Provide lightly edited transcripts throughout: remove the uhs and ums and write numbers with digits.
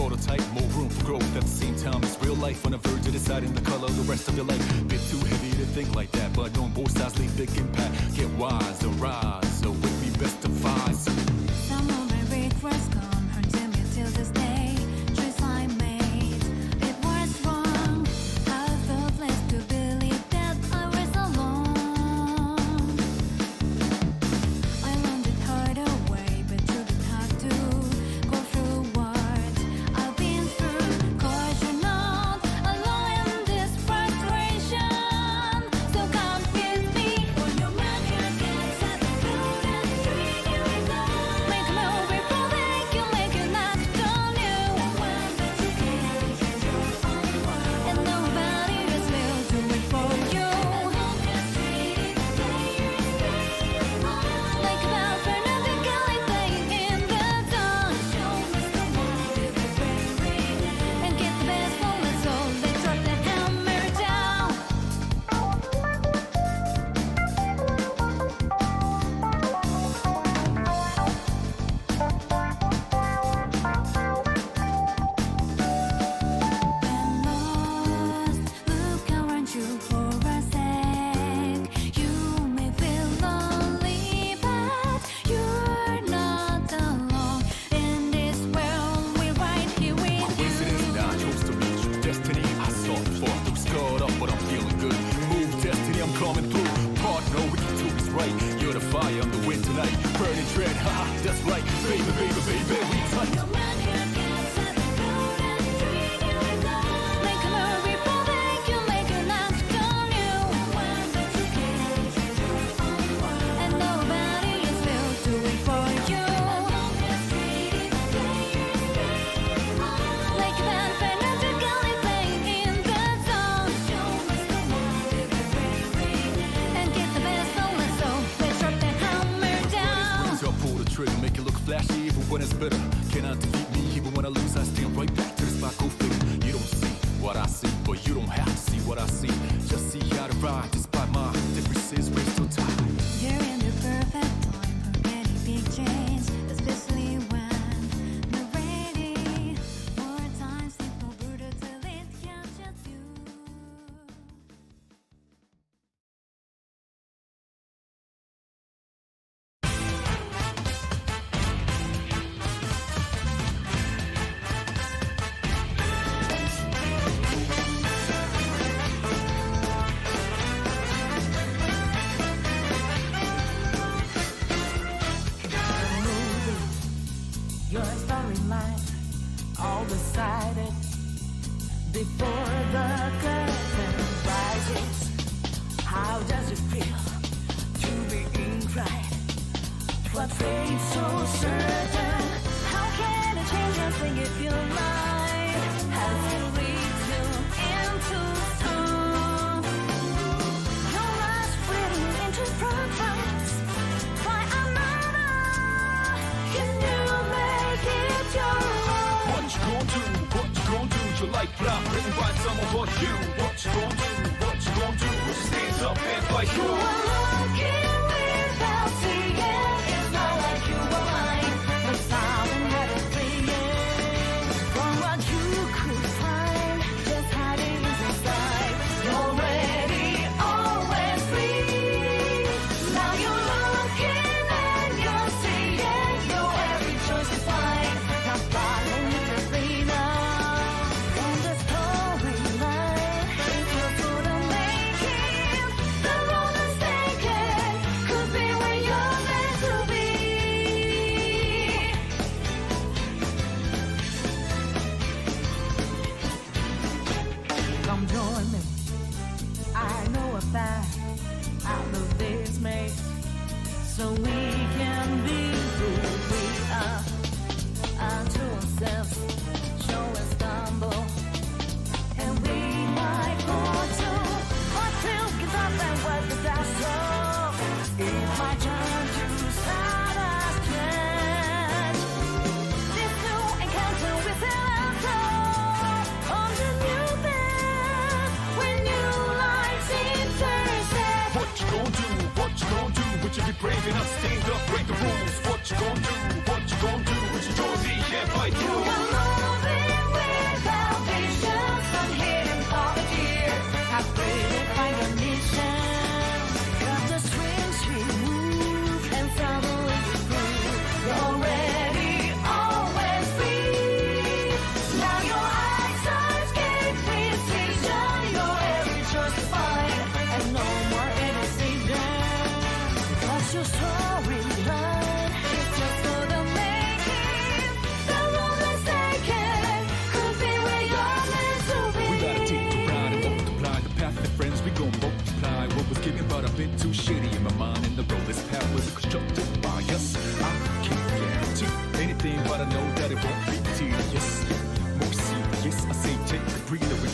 prototype, more room for growth. At the same time, it's real life on the verge of deciding the color of the rest of your life. Bit too heavy to think like that, but on both sides leave big impact. Get wise, the rise, so with me best advice. Some of my regrets come haunting me till this day. Choice I made, it was wrong. I felt less to believe that I was alone. I learned it harder way, but you didn't have to go through what I've been through. 'Cause you're not alone in this frustration. So come with me. When your mind here gets at the road and treat you wrong. Make a move before they can make it last on you. One that you can't change your own world. And nobody else will do it for you. Just treat it like a bad friend at the galley playing in the dark. Show us the one with the very and get the best from the soul. They drop the hammer down. When lost, look around you for a sec. You may feel lonely, but you're not alone. In this world, we're right here with Coincidence, you. now I chose to reach destiny. I sought for through scarred up, but I'm feeling good. Move destiny, I'm coming through. Partner, we can do this right. You're the fire, I'm the wind tonight. Burning dread, haha, that's right. Baby, baby, baby, we tight. Your man here gets at the road and treat you wrong. Make a move before they can make it last on you. One that you can't change your own world. And nobody else will do it for you. Just treat it like a bad friend at the galley playing in the zone. Show us the one with the very and get the best on us. So let's drop the hammer down. So I pull the trigger, make it look flashy even when it's bitter. Cannot defeat me even when I lose. I stand right back to the spot, go figure. You don't see what I see, but you don't have to see what I see. Just see how to ride, despite my differences, we're still tied. You're in the perfect time for any big change, especially when you're ready. More times think more brutal till it captures you. Your storyline all decided before the curtain rises. How does it feel to be in right? What fate so certain? How can it change your thing if you lie? Has it leads you into storm? Your last freedom into progress. Why another? Can you make it your own? What you gonna do? What you gonna do? Your life block written by someone but you. What you gonna do? What you gonna do? Just stand up and fight You you. are looking without seeing. It's not like you were blind. The sound and had it singing from what you could find, just hiding inside. You're ready, always free. Now you're looking and you're seeing. Your every choice is fine. Not following your freedom from the storyline. It's your for the making. The road is taken.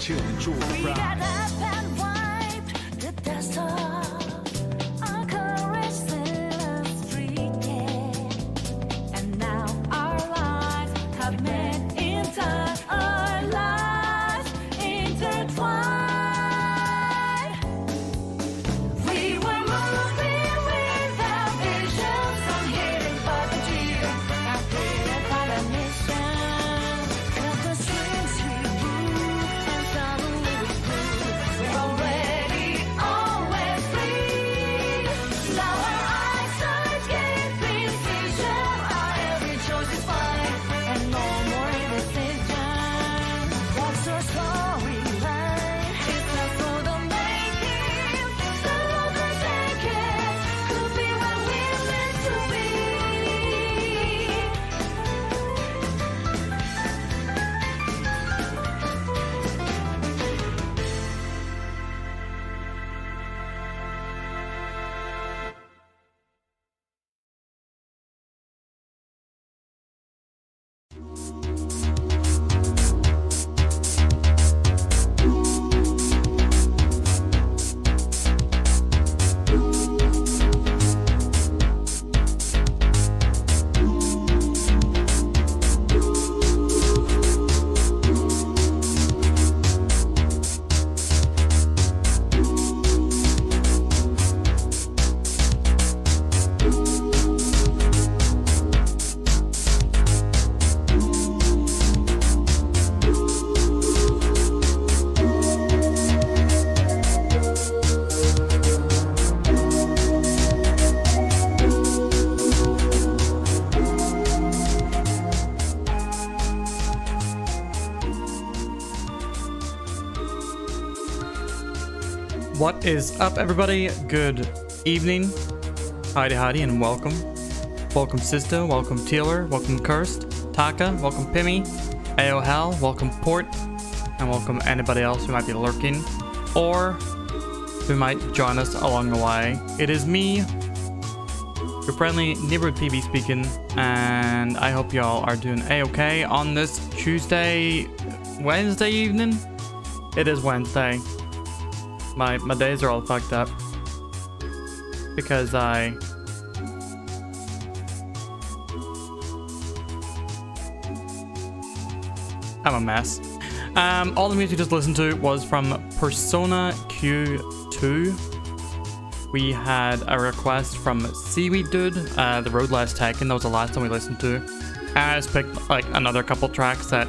chill, enjoy the We got ride. up and wiped the dust off our courage, silence, and now our lives have met in time. Our lives intertwined. We were moving with our visions, some hidden puppetry, and by the mission. Of the strings we blew, and suddenly we flew. We're already always free. Now our eyes are getting precision. Our every choice is fine, and no more indecision. What's our storyline? It's not for the making. The road we're taking could be what we're meant to be. What is up, everybody? Good evening. Howdy, and welcome. Welcome, Sister. Welcome, Tealer. Welcome, Cursed. Taka. Welcome, Pimmy. Aohal. Welcome, Port. And welcome anybody else who might be lurking or who might join us along the way. It is me, your friendly neighborhood PB speaking, and I hope y'all are doing a-okay on this Wednesday evening. It is Wednesday. My days are all fucked up because I'm a mess. All the music you just listened to was from Persona Q2. We had a request from Seaweed Dude, The Road Less Taken. That was the last time we listened to. And I just picked like another couple tracks that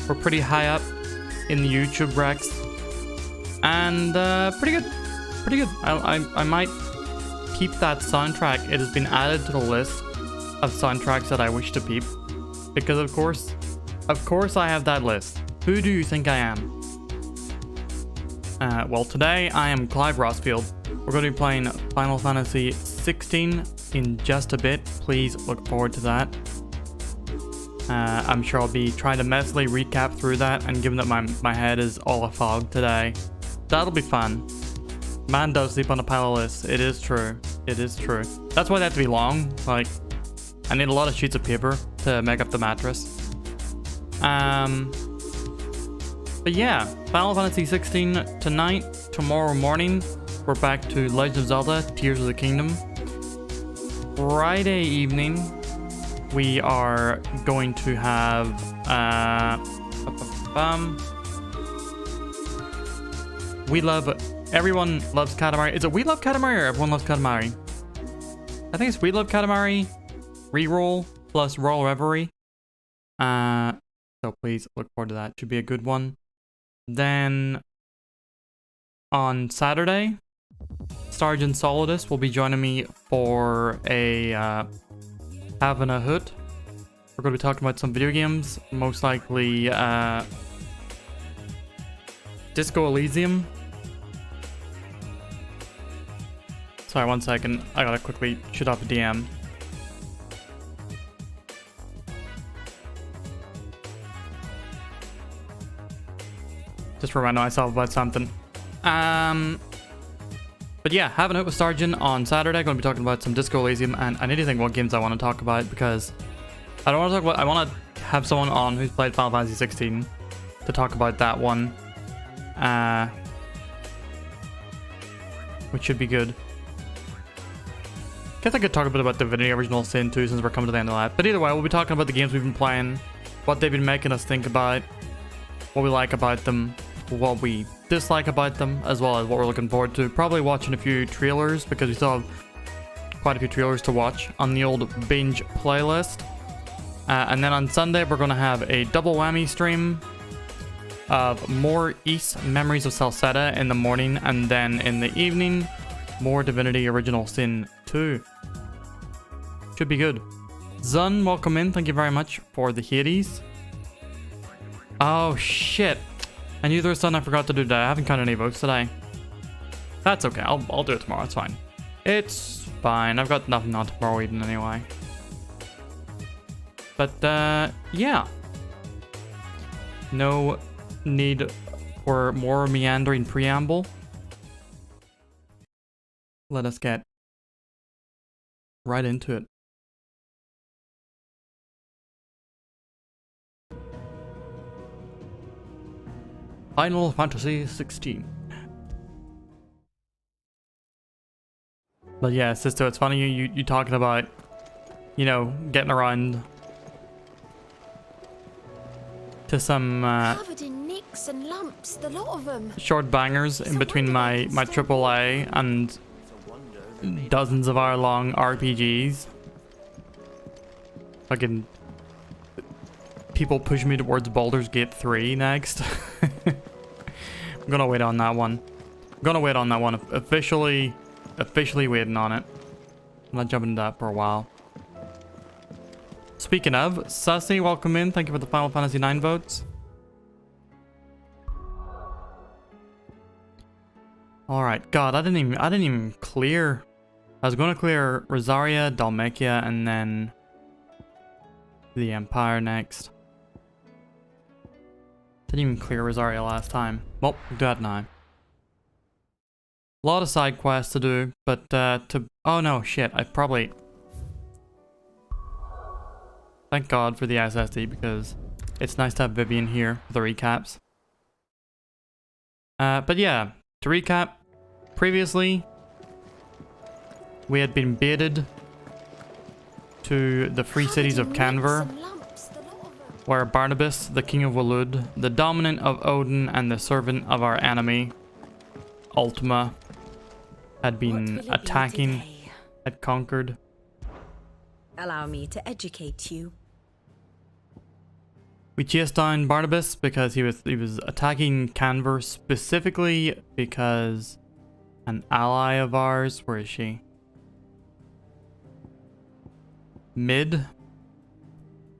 were pretty high up in the YouTube recs. And pretty good. I might keep that soundtrack. It has been added to the list of soundtracks that I wish to peep. Because of course I have that list. Who do you think I am? Well, today I am Clive Rossfield. We're going to be playing Final Fantasy XVI in just a bit. Please look forward to that. I'm sure I'll be trying to messily recap through that, and given that my head is all afog today, that'll be fun. Man does sleep on a pile of lists. It is true. It is true. That's why they have to be long. Like, I need a lot of sheets of paper to make up the mattress. But yeah, Final Fantasy 16 tonight. Tomorrow morning, we're back to Legend of Zelda: Tears of the Kingdom. Friday evening, we are going to have Everyone Loves Katamari. Is it We Love Katamari or Everyone Loves Katamari? I think it's We Love Katamari, Reroll plus Roll Reverie. So please look forward to that. Should be a good one. Then on Saturday, Sergeant Solidus will be joining me for a having a hoot. We're going to be talking about some video games, most likely Disco Elysium. Sorry, one second. I gotta quickly shoot off a DM. Just remind myself about something. But yeah, having it with Sergeant on Saturday. Going to be talking about some Disco Elysium, and I need to think what games I want to talk about because I don't want to talk about. I want to have someone on who's played Final Fantasy 16, to talk about that one. Which should be good. Guess I could talk a bit about Divinity Original Sin too, since we're coming to the end of that. But either way, we'll be talking about the games we've been playing, what they've been making us think about, what we like about them, what we dislike about them, as well as what we're looking forward to. Probably watching a few trailers, because we still have quite a few trailers to watch on the old binge playlist. And then on Sunday, we're going to have a double whammy stream of more East Memories of Salsetta in the morning, and then in the evening, more Divinity Original Sin 2. Should be good. Zun, welcome in. Thank you very much for the Hades. Oh, shit. I knew there was something I forgot to do today. I haven't counted any votes today. That's okay. I'll do it tomorrow. It's fine. It's fine. I've got nothing on tomorrow evening anyway. But, yeah. No need for more meandering preamble. Let us get right into it. Final Fantasy XVI. But yeah, sister, it's funny you talking about, you know, getting around to some Covered in nicks and lumps, the lot of them. short bangers in between my AAA and dozens of hour-long RPGs. Fucking people push me towards Baldur's Gate 3 next. I'm gonna wait on that one. Officially waiting on it. I'm not jumping into that for a while. Speaking of, Sussy, welcome in. Thank you for the Final Fantasy IX votes. Alright, God, I didn't even clear. I was gonna clear Rosaria, Dalmacia, and then the Empire next. Didn't even clear Rosaria last time. Well, we'll do that now. A lot of side quests to do, but oh no, shit, I probably... Thank God for the SSD, because it's nice to have Vivian here for the recaps. But yeah, to recap, previously we had been baited to the free cities of Canver, where Barnabas, the king of Waloed, the dominant of Odin and the servant of our enemy, Ultima, had been attacking, had conquered. Allow me to educate you. We chased down Barnabas because he was attacking Canver, specifically because an ally of ours, where is she? Mid,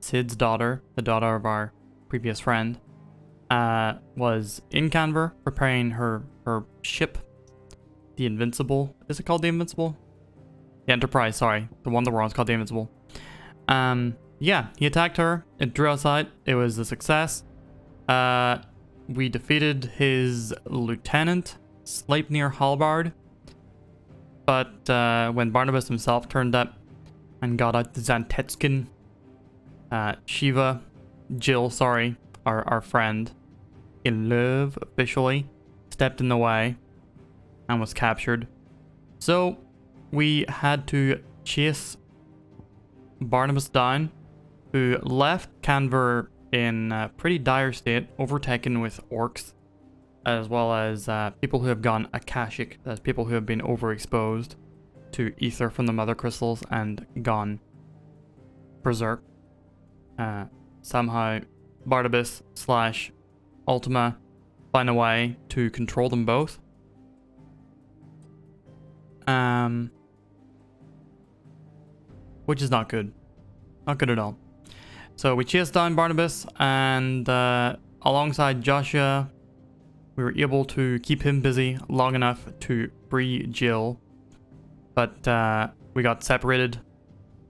Sid's daughter, the daughter of our previous friend, was in Canver preparing her ship, the Invincible. Is it called the Invincible? The Enterprise, sorry. The one the world's called the Invincible. Yeah, he attacked her. It drew us out. It was a success. We defeated his lieutenant, Sleipnir Hallbard. But when Barnabas himself turned up and got out the Zantetskin, Jill, sorry, our friend in love, officially, stepped in the way and was captured. So we had to chase Barnabas down, who left Canver in a pretty dire state, overtaken with orcs, as well as people who have gone Akashic, that's people who have been overexposed to ether from the mother crystals and gone berserk. Somehow Barnabas / Ultima find a way to control them both. Which is not good. Not good at all. So we chased down Barnabas, and alongside Joshua, we were able to keep him busy long enough to free Jill. But we got separated.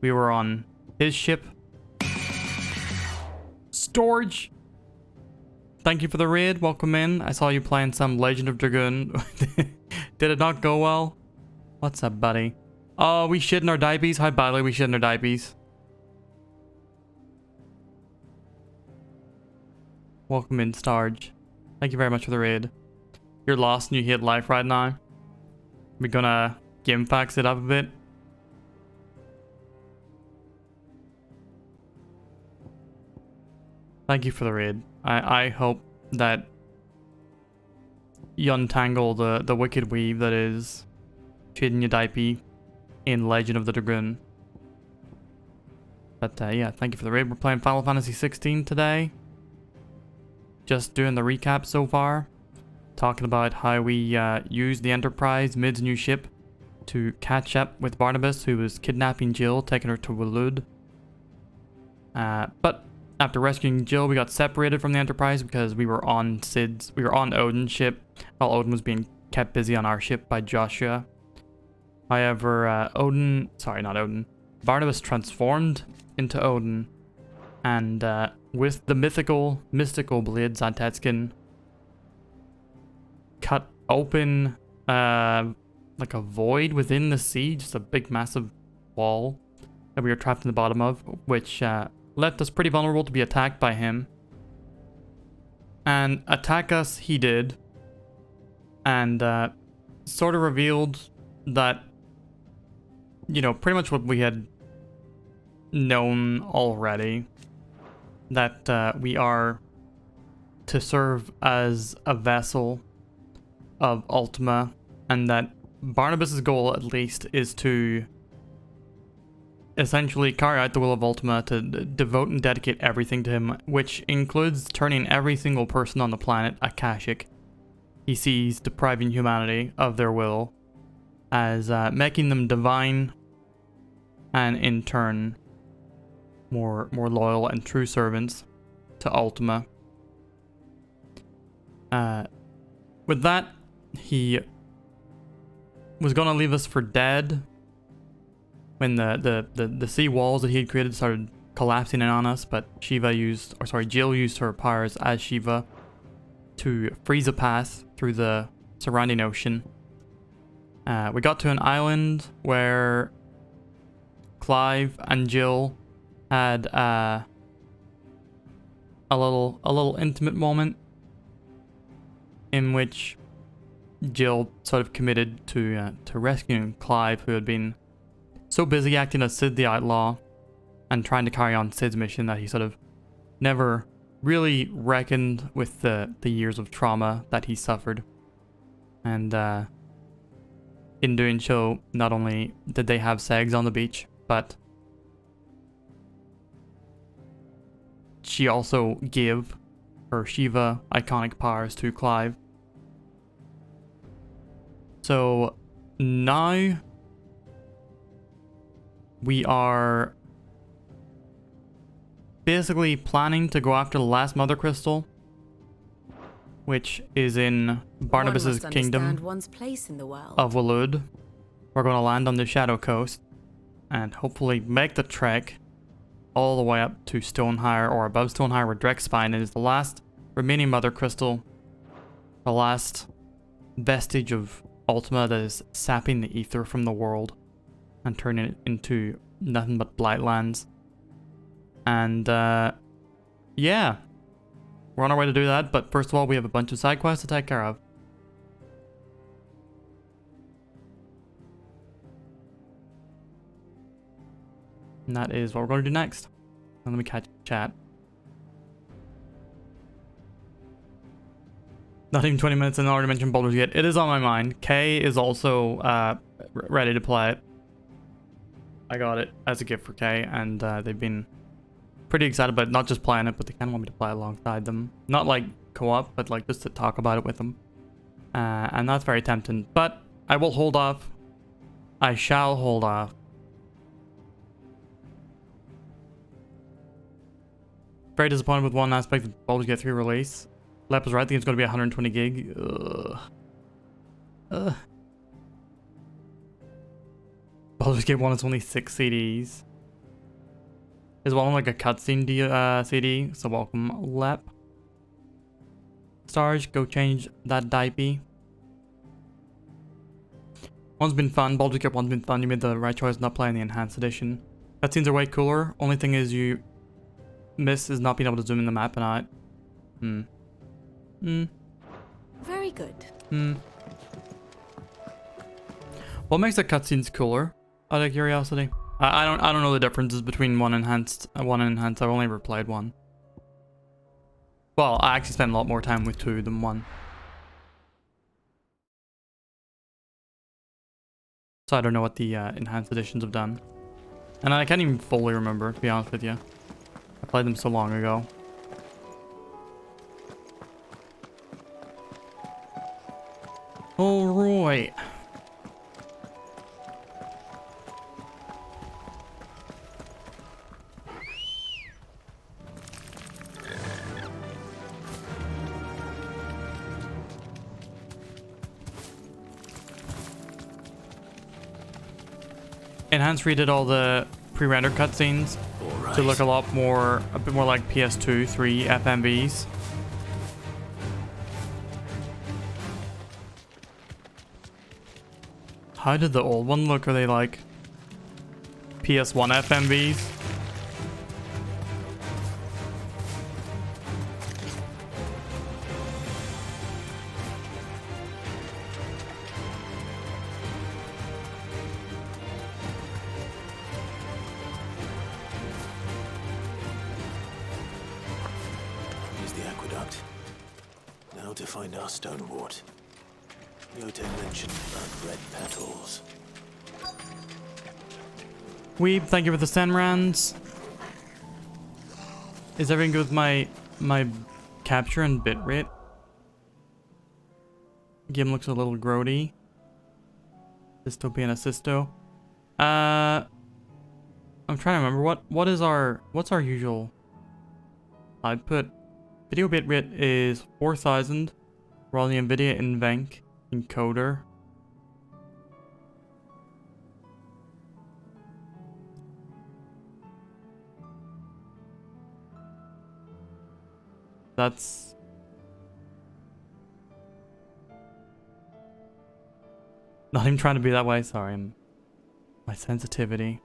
We were on his ship. Storage! Thank you for the raid. Welcome in. I saw you playing some Legend of Dragoon. Did it not go well? What's up, buddy? Oh, we shit in our diapers? How badly we shit in our diapers? Welcome in, Starge. Thank you very much for the raid. You're lost and you hate life right now. We're gonna gimpax it up a bit. Thank you for the raid. I hope that you untangle the wicked weave that is shiva'd in Legend of the Dragoon. But yeah, thank you for the raid. We're playing Final Fantasy XVI today. Just doing the recap so far. Talking about how we used the Enterprise, Mid's new ship, to catch up with Barnabas, who was kidnapping Jill, taking her to Waloed. But after rescuing Jill, we got separated from the Enterprise because we were on Odin's ship, while Odin was being kept busy on our ship by Joshua. However, Barnabas transformed into Odin, and with the mystical blade Zantetskin, cut open like a void within the sea, just a big massive wall that we were trapped in the bottom of, which left us pretty vulnerable to be attacked by him. And attack us he did, and sort of revealed that, you know, pretty much what we had known already, that we are to serve as a vessel of Ultima, and that Barnabas's goal, at least, is to essentially carry out the will of Ultima, to devote and dedicate everything to him, which includes turning every single person on the planet Akashic he sees, depriving humanity of their will, as making them divine, and in turn more loyal and true servants to Ultima. With that, he was gonna leave us for dead when the sea walls that he had created started collapsing in on us, but Jill used her powers as Shiva to freeze a path through the surrounding ocean. We got to an island where Clive and Jill had a little intimate moment in which Jill sort of committed to rescuing Clive, who had been so busy acting as Sid the Outlaw and trying to carry on Sid's mission that he sort of never really reckoned with the years of trauma that he suffered. And in doing so, not only did they have sex on the beach, but she also gave her Shiva iconic powers to Clive. So now we are basically planning to go after the last Mother Crystal, which is in Barnabas's kingdom one's place in the world. of Waloed. We're going to land on the Shadow Coast and hopefully make the trek all the way up to Stonehire, or above Stonehire, where Drexspine is the last remaining Mother Crystal, the last vestige of Ultima that is sapping the ether from the world and turning it into nothing but Blightlands. And yeah, we're on our way to do that, but first of all, we have a bunch of side quests to take care of. And that is what we're going to do next. And let me catch chat. Not even 20 minutes and I already mentioned Baldur's Gate. It is on my mind. Kay is also ready to play it. I got it as a gift for Kay, and they've been pretty excited about not just playing it, but they kind of want me to play alongside them. Not like co-op, but like just to talk about it with them. And that's very tempting. But I will hold off. I shall hold off. Very disappointed with one aspect of Baldur's Gate 3 release. Lep was right, I think it's going to be 120 gig. Baldur's Gate 1 is only 6 CDs. Is one like a cutscene CD, so welcome, Lep. Stars, go change that diaper. One's been fun, Baldur's Gate 1's been fun, you made the right choice not playing the enhanced edition. Cutscenes are way cooler, only thing is you miss is not being able to zoom in the map and out. Very good. What makes the cutscenes cooler? Out of curiosity. I don't know the differences between one enhanced and one enhanced. I've only ever played one. Well, I actually spent a lot more time with 2 than 1. So I don't know what the enhanced editions have done. And I can't even fully remember, to be honest with you. I played them so long ago. Alright. Enhanced redid all the pre-rendered cutscenes to look a bit more like PS2, 3 FMVs. How did the old one look? Are they like PS1 FMVs? Here's the aqueduct. Now to find our stone wart. Note I mentioned about red petals. Weeb, thank you for the Senrans. Is everything good with my capture and bitrate? Game looks a little grody. Dystopian assisto. I'm trying to remember what's our usual output. Video bitrate is 4000. We're on the NVIDIA Invenc encoder. That's not even trying to be that way. Sorry, my sensitivity.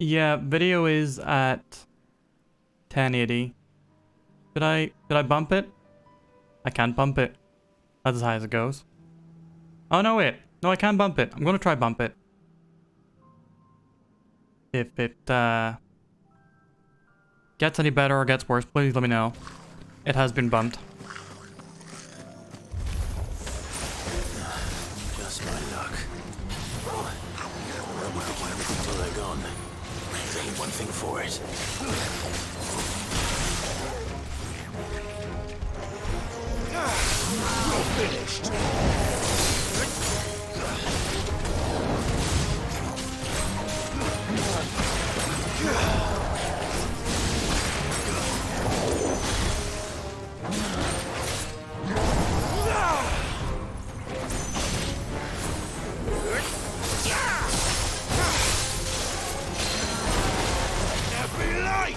Yeah, video is at 1080. Did I bump it? I can't bump it. That's as high as it goes. Oh no, wait. No, I can't bump it. I'm gonna try bump it. If it gets any better or gets worse, please let me know. It has been bumped. Just my luck. Where will I wait until they're gone? There's only one thing for it. You're finished. Every light.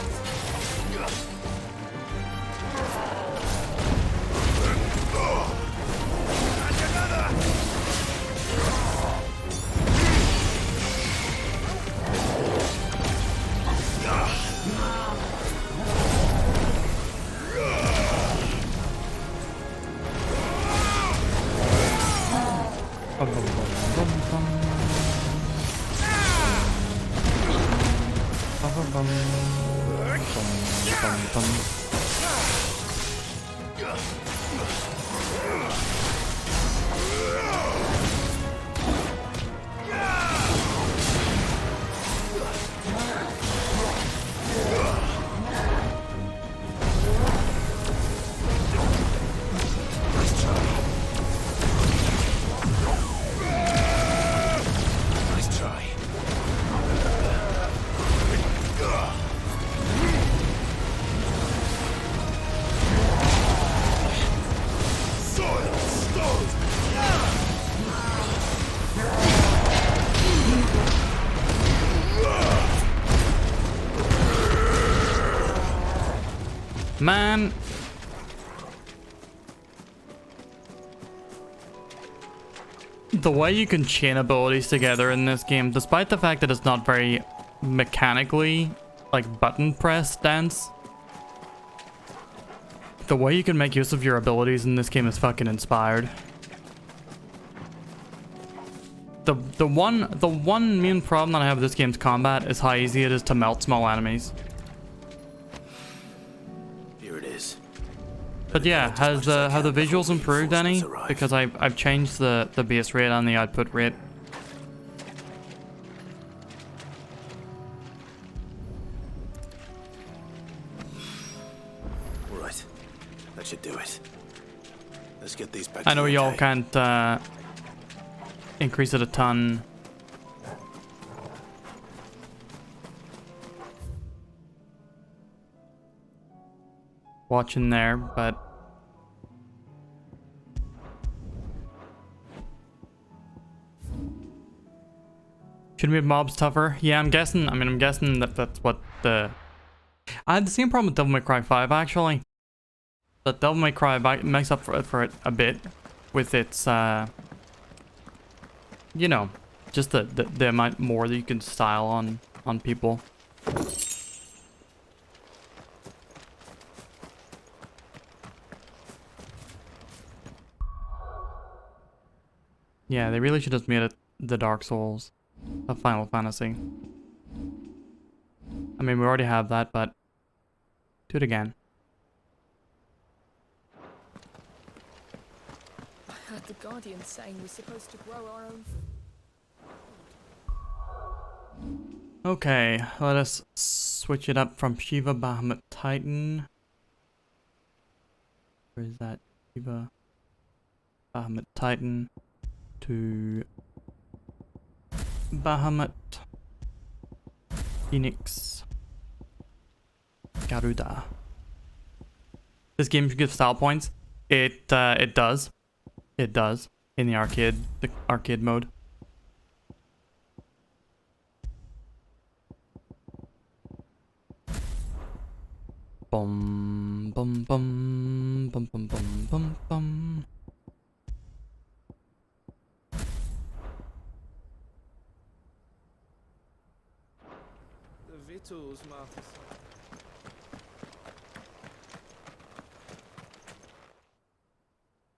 Man, The way you can chain abilities together in this game, despite the fact that it's not very mechanically, like, button press dense, the way you can make use of your abilities in this game is fucking inspired. The one main problem that I have with this game's combat is how easy it is to melt small enemies. Here it is. But yeah, have the visuals improved any? Because I've changed the base rate and the output rate. All right, that should do it. Let's get these back. I know to y'all okay. can't increase it a ton. Watching there, but should we have mobs tougher? Yeah, I'm guessing. I mean, I'm guessing that that's what the. I had the same problem with Devil May Cry 5 actually. But Devil May Cry makes up for it a bit with its, you know, just the amount more that you can style on people. Yeah, they really should have made it the Dark Souls of Final Fantasy. I mean, we already have that, but do it again. I heard the Guardian saying we're supposed to grow our own. Okay, let us switch it up from Shiva Bahamut Titan. Where is that? Shiva Bahamut Titan to Bahamut Phoenix Garuda. This game should give style points. It does. It does in the arcade mode. Bum bum bum bum bum bum bum bum. The victuals, Marcus.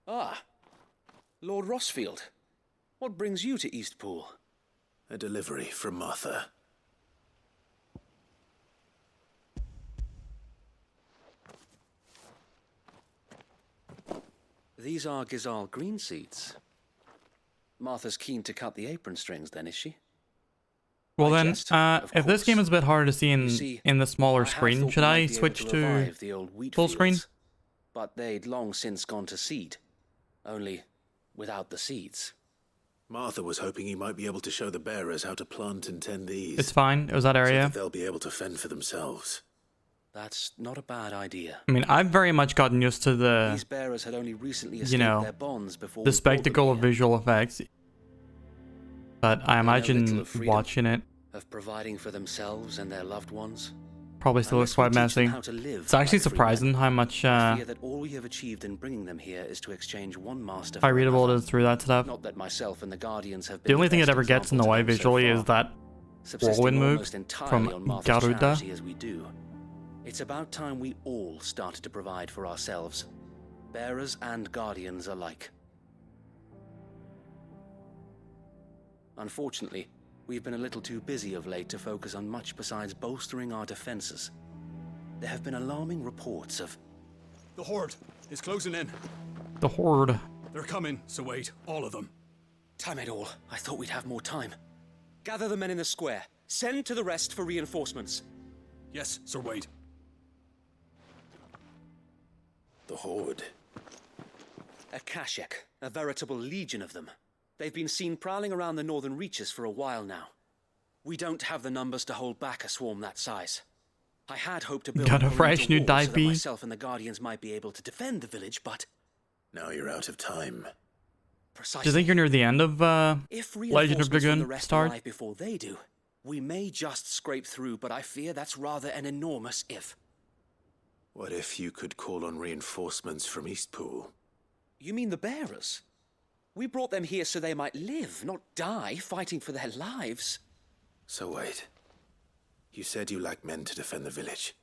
Ah, Lord Rossfield. What brings you to Eastpool? A delivery from Martha. These are Gizal green seeds. Martha's keen to cut the apron strings then, is she? Well I then, jest, of if this course. game is a bit harder to see You see, in the smaller I have screen, thought should we I might be able switch to to revive the old wheat full screen? fields, but they'd long since gone to seed. Only without the seeds. Martha was hoping he might be able to show the bearers how to plant and tend these. It's fine. It was that So area. that they'll be able to fend for themselves. That's not a bad idea. I mean, I've very much gotten used to These bearers had only recently you escaped know, their bonds before the we brought them spectacle of here. visual effects. But I They know little imagine of freedom, watching it of providing for themselves and their loved ones. probably still looks Unless we quite teach them messy. how to live It's actually like free surprising men, how much I fear that all we have achieved in bringing them here is to exchange one master how for readable it another. is through that stuff. Not that myself and the Guardians have been The only thing best that ever gets in the example to way them so visually is far, that subsisting whirlwind move almost entirely from on Martha's Garuda. charity as we do. It's about time we all started to provide for ourselves, bearers and Guardians alike. Unfortunately, we've been a little too busy of late to focus on much besides bolstering our defenses. There have been alarming reports of... The Horde is closing in. The Horde. They're coming, so wait, all of them. Damn it all, I thought we'd have more time. Gather the men in the square. Send to the rest for reinforcements. Yes, Sir Wade. The Horde. A Kashek, a veritable legion of them. They've been seen prowling around the northern reaches for a while now. We don't have the numbers to hold back a swarm that size. I had hoped to build Got a a fresh new perimeter wall so dive that bee. myself and the Guardians might be able to defend the village, but Now you're out of time. precisely. Do you think you're near the end of If Legend of reinforcements from the Dragoon rest start? arrive before they do, we may just scrape through, but I fear that's rather an enormous if. What if you could call on reinforcements from Eastpool? You mean the bearers? We brought them here so they might live, not die fighting for their lives. So wait. You said you lacked men to defend the village.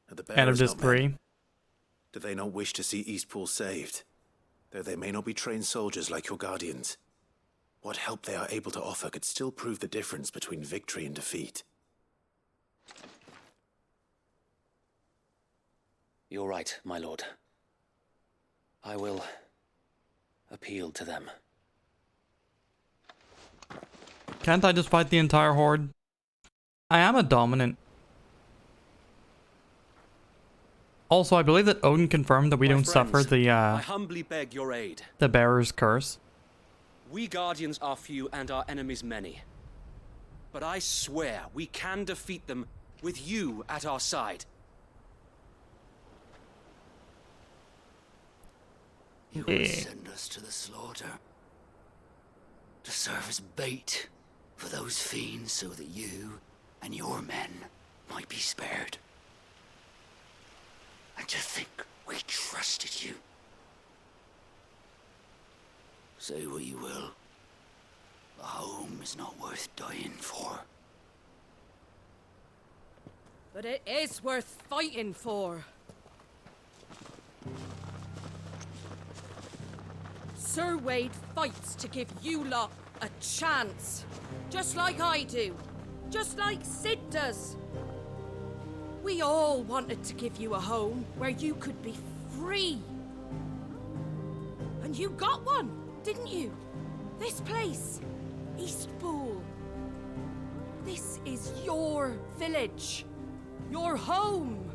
Are the End of bearers not men? disagree. Do they not wish to see Eastpool saved? Though they may not be trained soldiers like your guardians. What help they are able to offer could still prove the difference between victory and defeat. You're right, my lord. I will appeal to them. Can't I just fight the entire horde? I am a dominant. Also, I believe that Odin confirmed that we My don't suffer friends, I the humbly beg your aid. bearer's curse. We guardians are few and our enemies many. But I swear we can defeat them with you at our side. You will send us to the slaughter, to serve as bait for those fiends so that you and your men might be spared. And to think we trusted you. Say what you will, a home is not worth dying for. But it is worth fighting for. Sir Wade fights to give you lot a chance. Just like I do. Just like Sid does. We all wanted to give you a home where you could be free. And you got one, didn't you? This place, Eastpool. This is your village. Your home.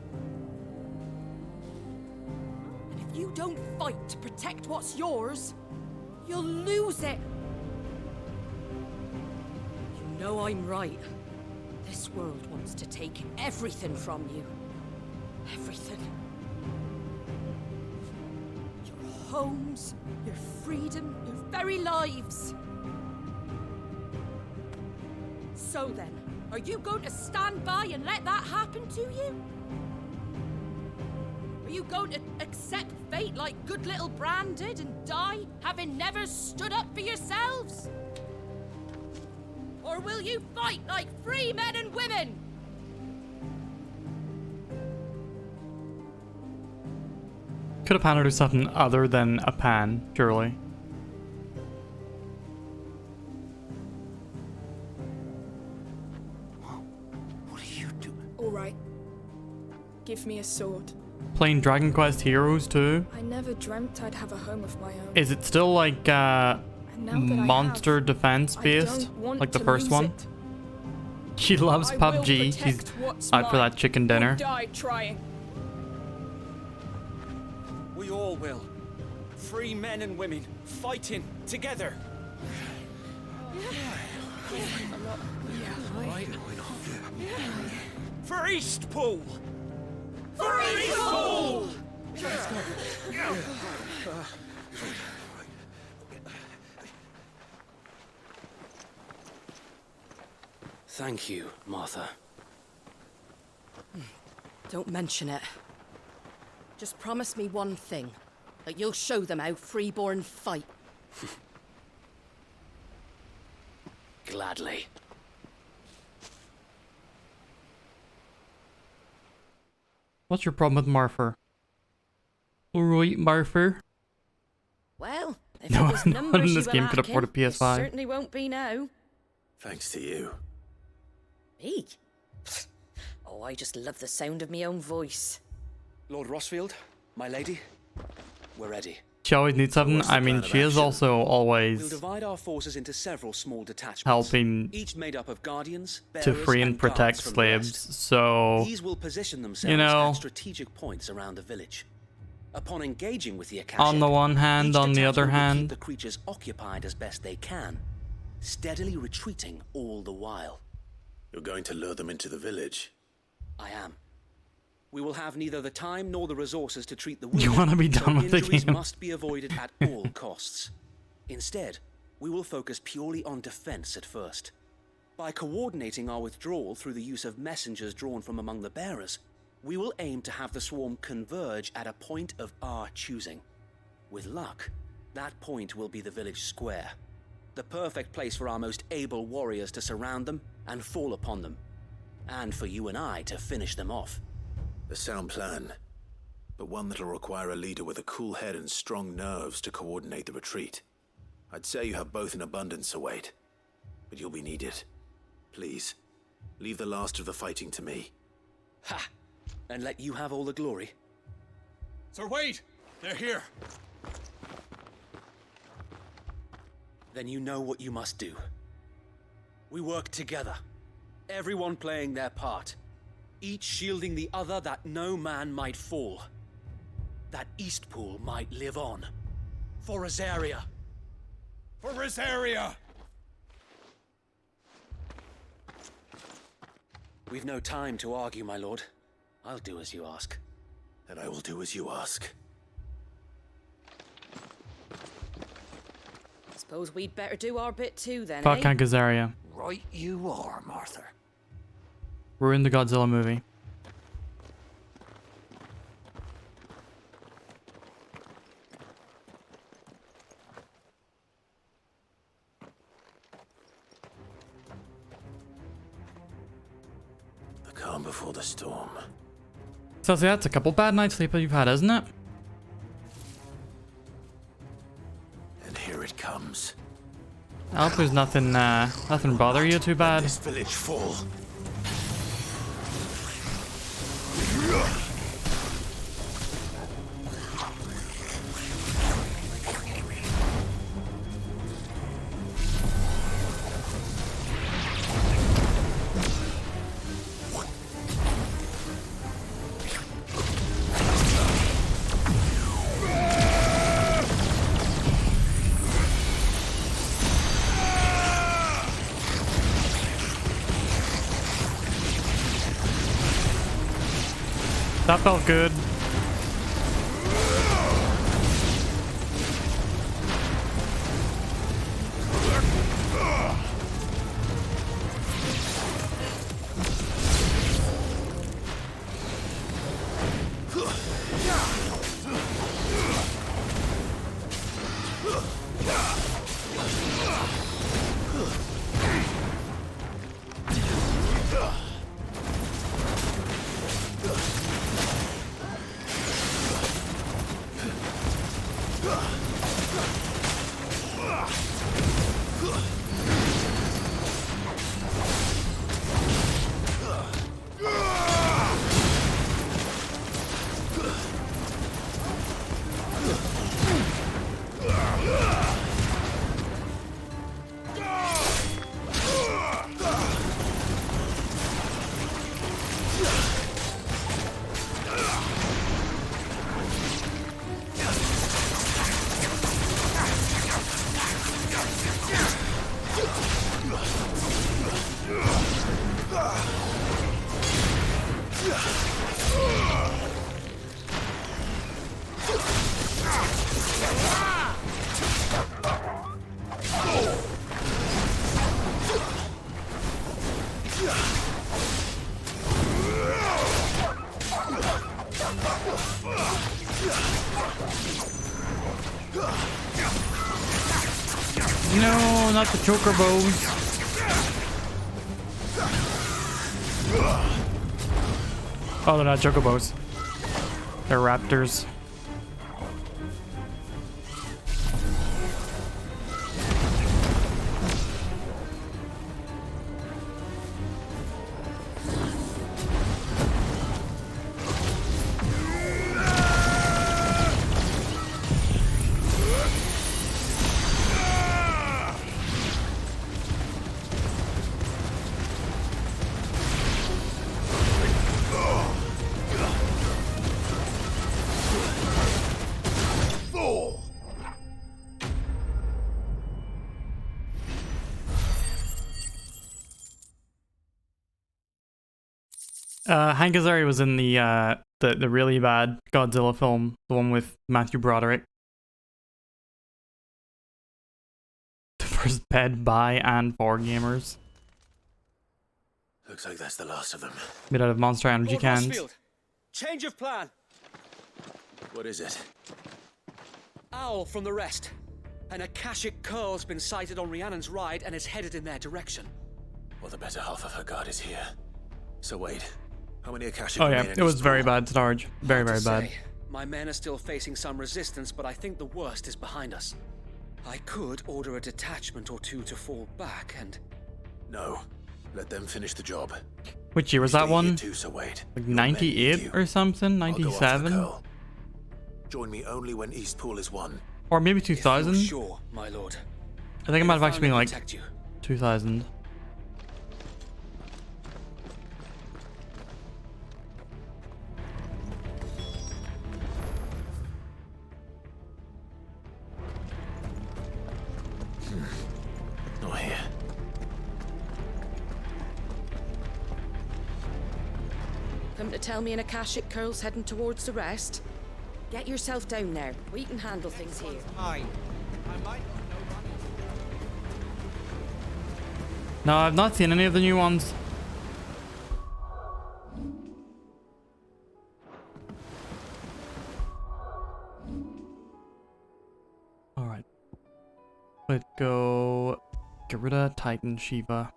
And if you don't fight to protect what's yours, you'll lose it. You know I'm right. This world wants to take everything from you. Everything. Your homes, your freedom, your very lives. So then, are you going to stand by and let that happen to you? Are you going to accept fate like good little Bran did and die, having never stood up for yourselves? Or will you fight like free men and women? Could have Hannah do something other than a pan, surely. What are you doing? Alright. Give me a sword. Playing Dragon Quest Heroes too? I never dreamt I'd have a home of my own. Is it still like monster defense based? Like the first one? She loves PUBG. She's out for that chicken dinner. Die trying. We all will. Free men and women, fighting together. For Eastpool! For Eastpool! Thank you, Martha. Don't mention it. Just promise me one thing. That you'll show them how freeborn fight. Gladly. What's your problem with Marfer? Alright, Marfer. Well, if No it was one numbers in you this were game could lacking, afford a PS5. it certainly won't be now. Thanks to you. Me? Oh, I just love the sound of my own voice. Lord Rossfield, my lady, we're ready. She always needs something. What's the I mean, plan of she is action? also We'll always divide our forces into several small detachments, helping each made up of guardians, to bearers, free and guards protect from the slaves. rest. So, These will position themselves you know, at strategic points around the village. Upon engaging with the Akashic, on the one hand, each on the other detachment will keep hand, the creatures occupied as best they can, steadily retreating all the while. You're going to lure them into the village. I am. We will have neither the time nor the resources to treat the You wounded, wanna be so done with the injuries game. must be avoided at all costs. Instead, we will focus purely on defense at first. By coordinating our withdrawal through the use of messengers drawn from among the bearers, we will aim to have the swarm converge at a point of our choosing. With luck, That point will be the village square. The perfect place for our most able warriors to surround them and fall upon them. And for you and I to finish them off. A sound plan, but one that'll require a leader with a cool head and strong nerves to coordinate the retreat. I'd say you have both in abundance, shiva'd, but you'll be needed. Please, leave the last of the fighting to me. Ha! And let you have all the glory. Shiva'd! They're here! Then you know what you must do. We work together, everyone playing their part, each shielding the other that no man might fall, that Eastpool might live on. For Rosaria! For Rosaria! We've no time to argue, my lord. I'll do as you ask. And I will do as you ask. Suppose we'd better do our bit too then, Fuck eh? Hankazaria. Right you are, Martha. Ruined the Godzilla movie. The calm before the storm. So yeah, it's a couple bad night's sleep that you've had, isn't it? And here it comes. I hope there's nothing bother you too bad. This village fall. That felt good. No, not the chocobos. Oh, they're not chocobos. They're raptors. Hank Azaria was in the really bad Godzilla film, the one with Matthew Broderick. The first bed by and for gamers. Looks like that's the last of them. Made out of Monster Energy Lord cans. Rossfield, change of plan. What is it? Owl from the rest. An Akashic Curl's been sighted on Rhiannon's ride and is headed in their direction. Well, the better half of her guard is here. So wait, how many Akashic Oh yeah, remain in it was East very Pool? bad, Starge. Very, Hard very to bad. say. My men are still facing some resistance, but I think the worst is behind us. I could order a detachment or two to fall back and... No, let them finish the job. Which year was that Stay here one? too, so wait. Like Your men need 98 you. or something? I'll go after the 97? Curl. Join me only when East Pool is won. Or maybe If you're 2000? sure, my lord. I think it might have actually been like Protect you. 2000. Not here. Come to tell me an Akashic Curl's heading towards the rest? Get yourself down there. We can handle things here. No, I've not seen any of the new ones. Alright. Let's go get rid of Titan Shiva.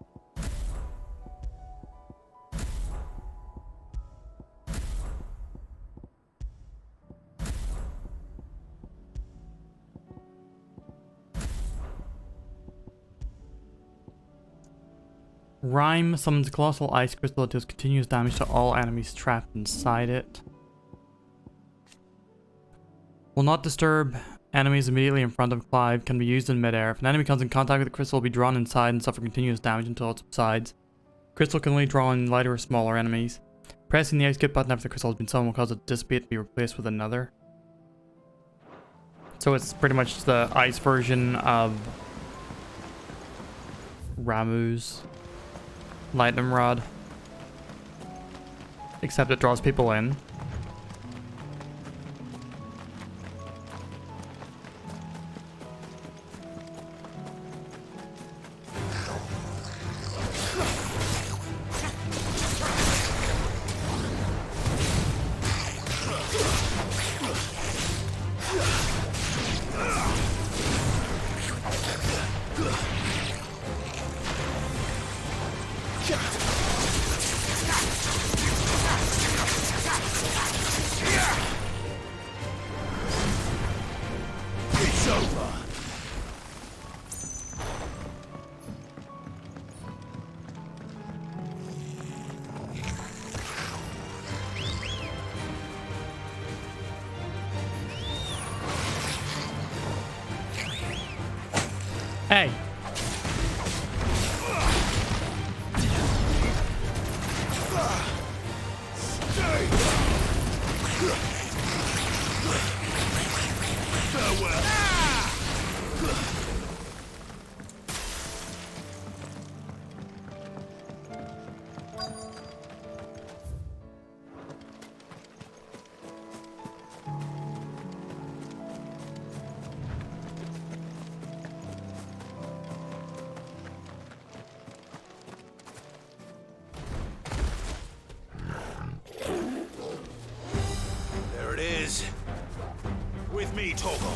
Rhyme summons a colossal ice crystal that deals continuous damage to all enemies trapped inside it. Will not disturb enemies immediately in front of Clive, can be used in midair. If an enemy comes in contact with the crystal, it will be drawn inside and suffer continuous damage until it subsides. Crystal can only draw in lighter or smaller enemies. Pressing the escape button after the crystal has been summoned will cause it to dissipate and be replaced with another. So it's pretty much the ice version of Ramu's Lightning Rod, except it draws people in. Hey! There it is. With me, Toggle.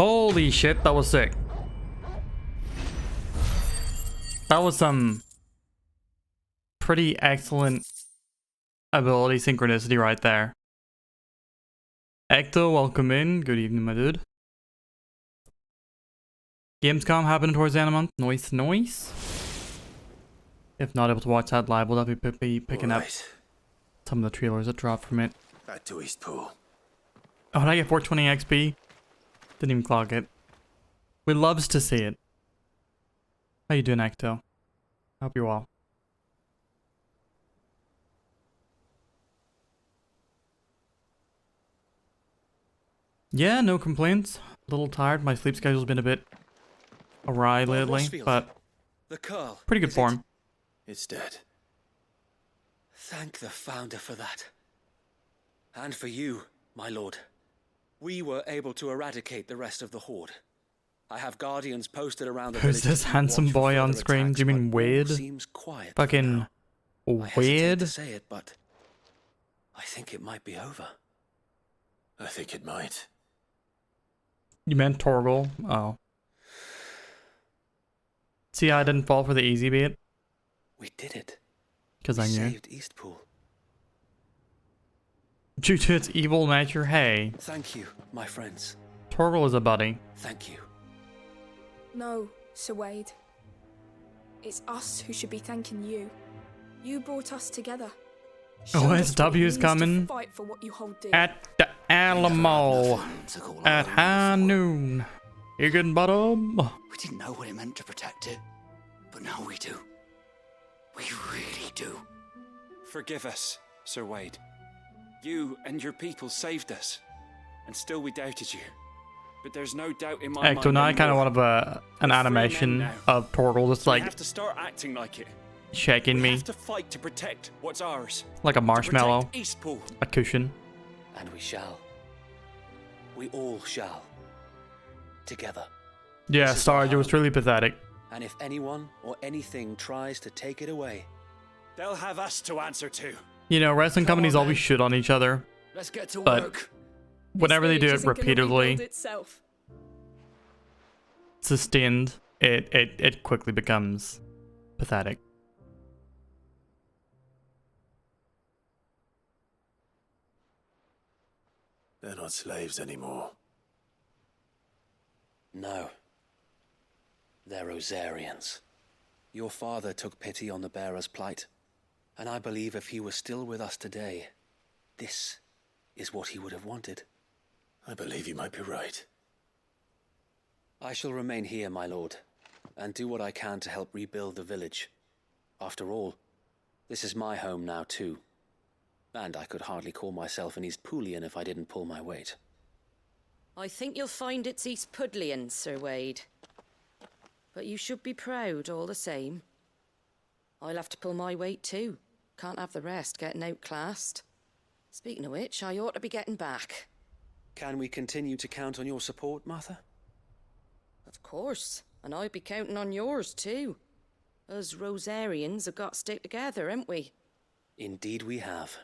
Holy shit, that was sick. That was some pretty excellent ability synchronicity right there. Ecto, welcome in. Good evening, my dude. Gamescom happening towards the end of the month. Nice, nice. If not able to watch that live, we'll definitely be picking up some of the trailers that dropped from it. Back to Eastpool. Oh, and I get 420 XP. Didn't even clock it. We loves to see it. How you doing, Ecto? Hope you're well. Yeah, no complaints. A little tired. My sleep schedule's been a bit awry lately, but the curl. Pretty good form. It's dead. Thank the Founder for that. And for you, my lord. We were able to eradicate the rest of the Horde. I have guardians posted around the village. Who's this handsome boy on screen? Do you mean Wade? Fucking I hesitate Wade? to say it, but I think it might be over. I think it might. You meant Torgal? Oh. See, I didn't fall for the easy bait. We did it. Because I knew. Saved Eastpool. Due to its evil nature, hey. Thank you, my friends. Torgal is a buddy. Thank you. No, shiva'd. It's us who should be thanking you. You brought us together. OSW's coming Fight for what you hold dear. at the Alamo at high noon. You good, bottom? We didn't know what it meant to protect it, but now we do. We really do. Forgive us, Sir Wade. You and your people saved us, and still we doubted you. But there's no doubt in my mind. Ecto, now I kind of want an animation of Torgal just We like have to start acting like it. shaking We me have to fight to protect what's ours. like a marshmallow, To protect Eastpool. a cushion. And we shall. We all shall. Together. Yeah, This is Sarge, our it was home. really pathetic. And if anyone or anything tries to take it away, They'll have us to answer to. You know, wrestling companies always shit on each other, Let's get to but work. whenever they do it repeatedly, Itself. sustained, it quickly becomes pathetic. They're not slaves anymore. no. They're Rosarians. Your father took pity on the bearer's plight, and I believe if he were still with us today, this is what he would have wanted. I believe you might be right. I shall remain here, my lord, and do what I can to help rebuild the village. After all, this is my home now too, and I could hardly call myself an Eastpoolian if I didn't pull my weight. I think you'll find it's East Pudlian, Sir Wade. But you should be proud all the same. I'll have to pull my weight too. Can't have the rest getting outclassed. Speaking of which, I ought to be getting back. Can we continue to count on your support, Martha? Of course, and I'll be counting on yours too. Us Rosarians have got to stick together, haven't we? Indeed we have.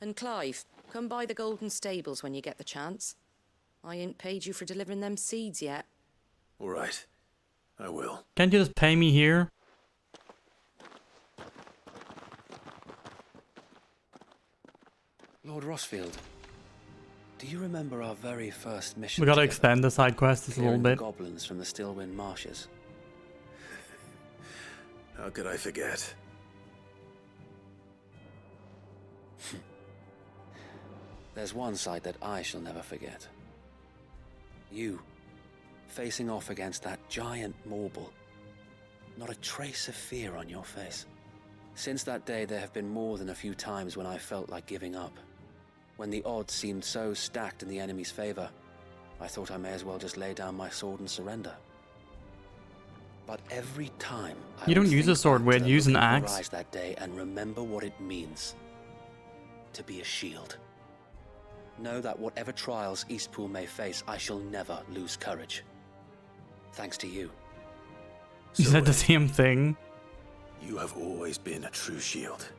And Clive, come by the Golden Stables when you get the chance. I ain't paid you for delivering them seeds yet. All right. I will. Can't you just pay me here? Lord Rossfield, do you remember our very first mission? We gotta together? extend the side quest just a little Clearing the bit. goblins from the Stillwind marshes. How could I forget? There's one sight that I shall never forget. You, facing off against that giant Morble. Not a trace of fear on your face. Since that day, there have been more than a few times when I felt like giving up. When the odds seemed so stacked in the enemy's favor, I thought I may as well just lay down my sword and surrender. But every time You don't use a sword, Wade, use an axe. Rise that day and remember what it means to be a shield. Know that whatever trials Eastpool may face, I shall never lose courage. Thanks to you. You said the same thing. You have always been a true shield.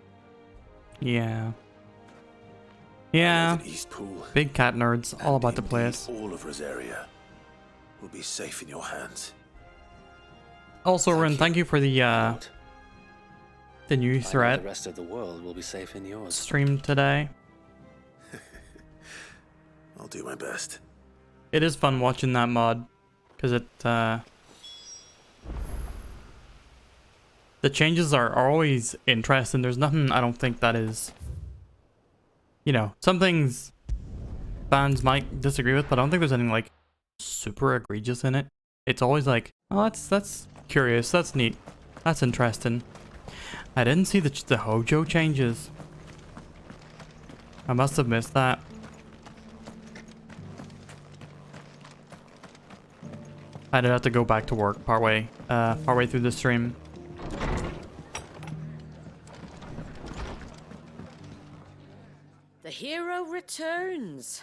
Yeah. Yeah. Eastpool, Big cat nerds, all about the place. all of Rosaria. will be safe in your hands. Also, Ren, thank you for the new I know threat the rest of the world will be safe in yours. stream today. I'll do my best. It is fun watching that mod, because it the changes are always interesting. There's nothing I don't think that is, you know, some things fans might disagree with, but I don't think there's anything like super egregious in it. It's always like, oh, that's curious, that's neat, that's interesting. I didn't see the Hojo changes. I must have missed that. I did have to go back to work partway through the stream. The hero returns.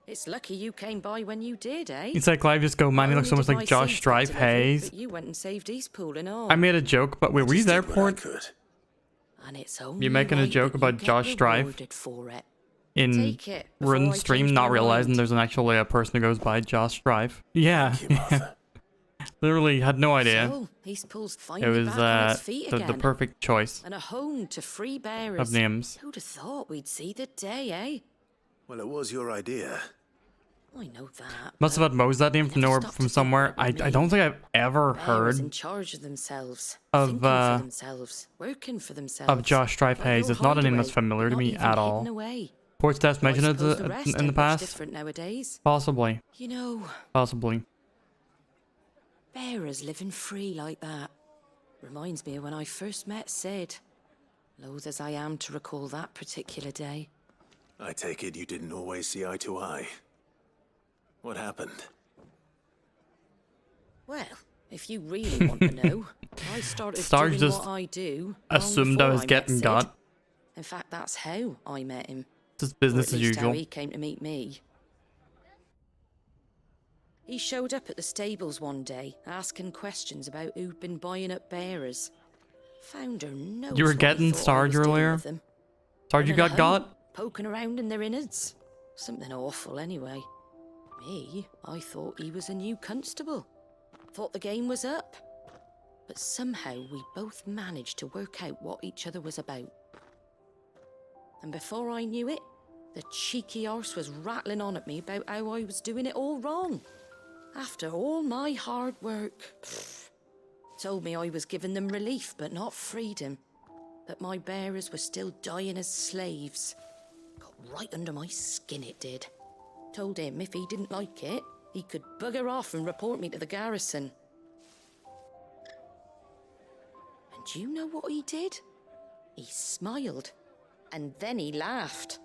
It's lucky you came by when you did, eh? It's like Clive just go, man, he looks so much like Josh Strife Hayes. But you went and saved Eastpool and all. I made a joke, but wait, were you there, Port? And it's only You making a right joke that you about get Josh Strife rewarded for it. in Take it before run I stream, change not my realizing mind. there's actually a person who goes by Josh Strife. Yeah, literally had no idea. So, Eastpool's It finally was back on its feet the again. perfect choice And a home to free bearers. of names. Who'd have thought we'd see the day, eh? Well, it was your idea. I know that. Must have had Mo's that name from nowhere, from somewhere. I don't think I've ever Bearers in heard charge of themselves, of thinking for themselves, working for themselves. of Josh Strife Like Hayes. your It's not a name that's hideaway, familiar to not me even at hidden all. away. Port's Test mentioned it Suppose the rest in the ain't much past. different nowadays. Possibly. You know, Possibly. bearers living free like that reminds me of when I first met Sid. Loath as I am to recall that particular day. I take it you didn't always see eye to eye. What happened? Well, if you really want to know, I started Sarge doing just what I do. assumed I long was before getting met got. Sid. In fact, that's how I met him. Just Or business at as least how usual. he came to meet me. He showed up at the stables one day, asking questions about who'd been buying up bearers. Founder knows You were what he getting thought I Sarge was doing earlier? with them. Sarge, you Running got a home, got? poking around in their innards. Something awful, anyway. Me, I thought he was a new constable. Thought the game was up. But somehow we both managed to work out what each other was about. And before I knew it, the cheeky arse was rattling on at me about how I was doing it all wrong. After all my hard work. Told me I was giving them relief, but not freedom. That my bearers were still dying as slaves. Got right under my skin, it did. Told him if he didn't like it, he could bugger off and report me to the garrison. And do you know what he did? He smiled. And then he laughed.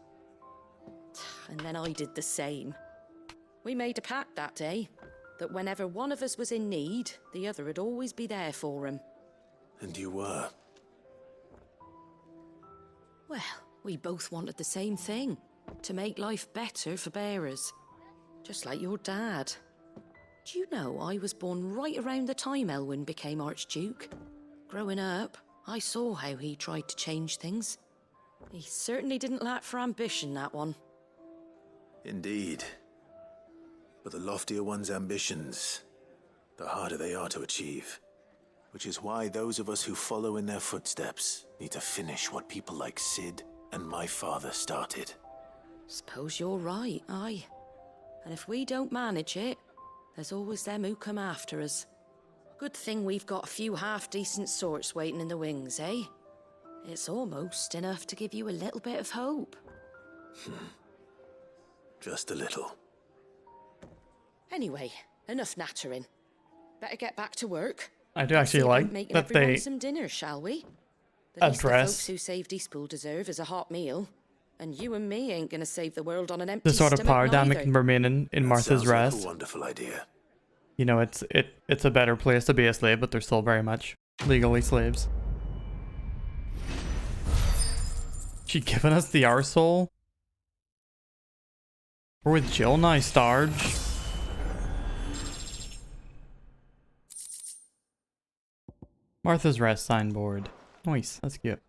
And then I did the same. We made a pact that day, that whenever one of us was in need, the other would always be there for him. And you were? Well, we both wanted the same thing. To make life better for bearers. Just like your dad. Do you know I was born right around the time Elwyn became Archduke? Growing up, I saw how he tried to change things. He certainly didn't lack for ambition, that one. Indeed. But the loftier one's ambitions, the harder they are to achieve. Which is why those of us who follow in their footsteps need to finish what people like Sid and my father started. Suppose you're right, aye. And if we don't manage it, there's always them who come after us. Good thing we've got a few half-decent sorts waiting in the wings, eh? It's almost enough to give you a little bit of hope. Just a little. Anyway, enough nattering. Better get back to work. I do actually like Making that everyone they some dinner, shall we? The least the address folks who saved Eastpool deserve is a hot meal. And you and me ain't gonna save the world on an empty the sort of stomach power dynamic neither. remaining in Martha's Sounds like Rest. a wonderful idea. You know, it's a better place to be a slave, but they're still very much legally slaves. She giving us the arsehole? We're with Jill now, Starge. Martha's Rest signboard. Nice, that's cute.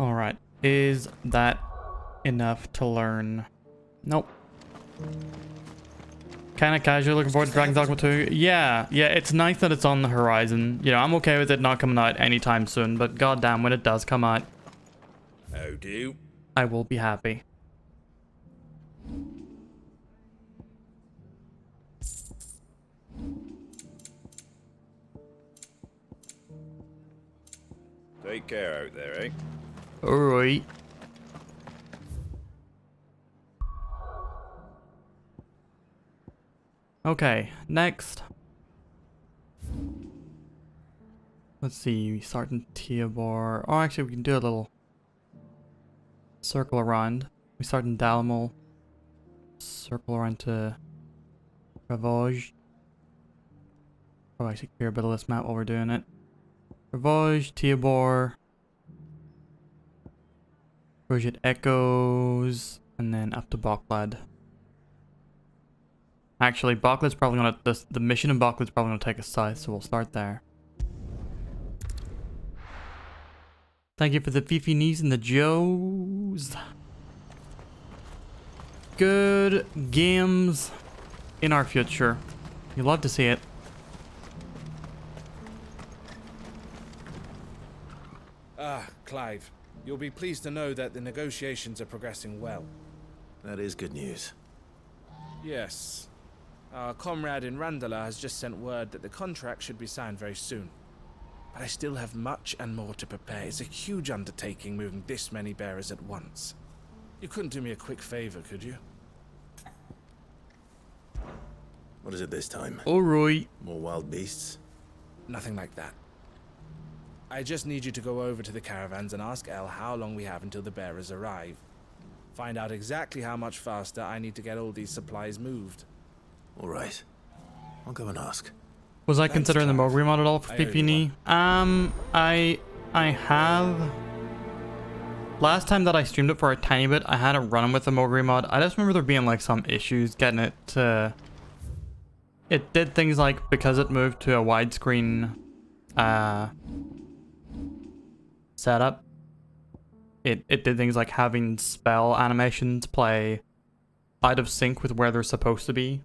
Alright, is that enough to learn? Nope. Kinda casually looking forward to Dragon Dogma 2. Yeah, it's nice that it's on the horizon. You know, I'm okay with it not coming out anytime soon, but goddamn, when it does come out, How do? I will be happy. Take care out there, eh? Alright. Okay, next. Let's see, we start in Tiabor. Oh, actually, we can do a little circle around. We start in Dalmol. Circle around to Ravage. Oh, actually, clear a bit of this map while we're doing it. Ravage, Tiabor. Rojit Echoes. And then up to Boklad. Actually, Boklad's probably gonna the mission in Boklad's probably gonna take us south, so we'll start there. Thank you for the Fifi knees and the Joes. Good games in our future. You love to see it. Ah, Clive. You'll be pleased to know that the negotiations are progressing well. That is good news. Yes. Our comrade in Randala has just sent word that the contract should be signed very soon. But I still have much and more to prepare. It's a huge undertaking moving this many bearers at once. You couldn't do me a quick favor, could you? What is it this time? Alright. More wild beasts? Nothing like that. I just need you to go over to the caravans and ask El how long we have until the bearers arrive. Find out exactly how much faster I need to get all these supplies moved. All right. I'll go and ask. Was I considering the Mogri mod at all for PPE? I have. Last time that I streamed it for a tiny bit, I had a run with the Mogri mod. I just remember there being like some issues getting it to. It did things like, because it moved to a widescreen setup, it did things like having spell animations play out of sync with where they're supposed to be.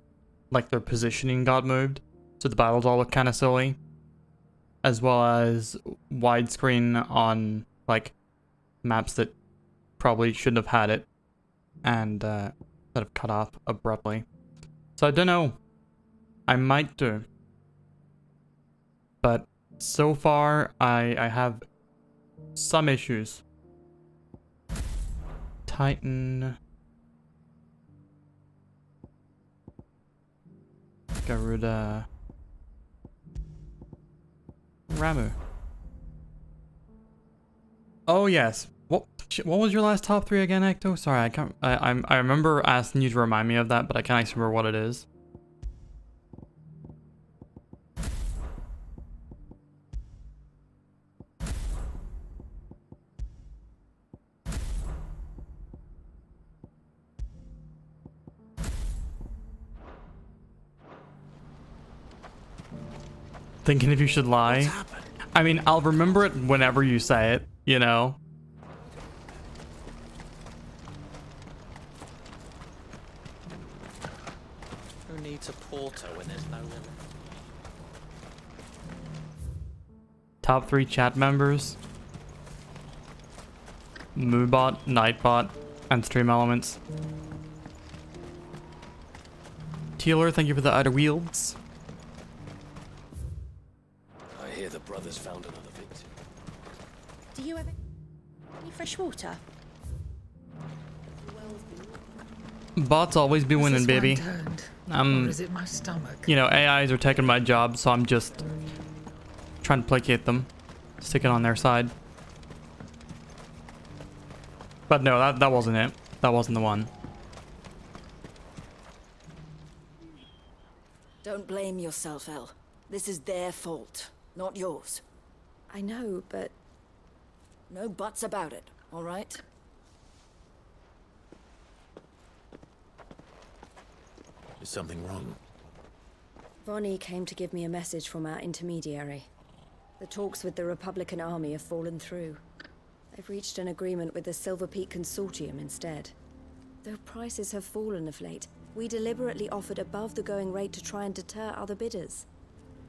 Like their positioning got moved, so the battles all look kind of silly. As well as widescreen on like maps that probably shouldn't have had it, and that have cut off abruptly. So I don't know. I might do. But so far I have some issues. Titan. Garuda. Ramu. Oh yes. What was your last top 3 again, Ecto? Sorry, I can't. I remember asking you to remind me of that, but I can't actually remember what it is. Thinking if you should lie. I mean, I'll remember it whenever you say it, you know? Who needs a porter when there's no limit? Top 3 chat members. Moobot, Nightbot, and Stream Elements. Tealer, thank you for the outer wields. I hear the brothers found another victim. Do you have any fresh water? Bots always be winning, baby. Or is it my stomach? You know, AIs are taking my job, so I'm just trying to placate them, stick it on their side. But no, that wasn't it. That wasn't the one. Don't blame yourself, El. This is their fault, not yours. I know, but... No buts about it, all right? Is something wrong? Vonnie came to give me a message from our intermediary. The talks with the Republican army have fallen through. I've reached an agreement with the Silver Peak Consortium instead. Though prices have fallen of late, we deliberately offered above the going rate to try and deter other bidders.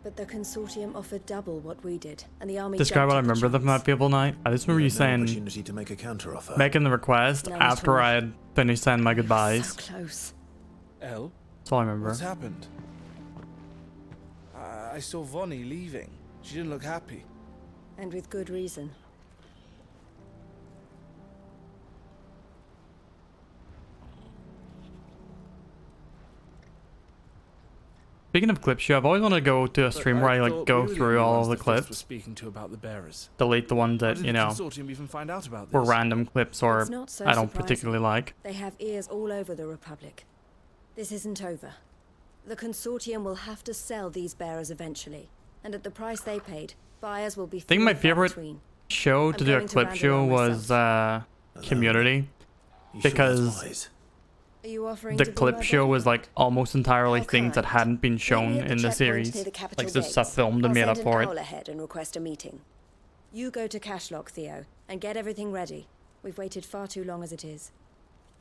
But the Consortium offered double what we did, and the army Describe jumped what I at the remember of that people night. I just remember you saying Opportunity to make a counteroffer. making the request None after at all. I had finished saying my goodbyes. So close. Elle? That's all I remember. What's happened? I saw Vonnie leaving. She didn't look happy. And with good reason. Speaking of clip show, I've always wanted to go to a stream where I like go through all of the Were clips, speaking to about the bearers. delete the ones How that, did you the know, Consortium even find out about were this? random clips or It's not so I don't surprising. particularly like. They have ears all over the Republic. This isn't over. The Consortium will have to sell these bearers eventually, and at the price they paid, buyers will be I think few my and far favorite between. show to I'm do a going to clip Randall show myself. was Community, You sure that's because wise? Are you offering the to be clip my show was bodyguard? like almost entirely How things that kind. hadn't been shown Meet me at the in the checkpoint series, near the Capitol like the stuff gates. filmed and I'll made send up an for owl it. ahead and request a meeting. You go to Cashlock, Theo, and get everything ready. We've waited far too long as it is.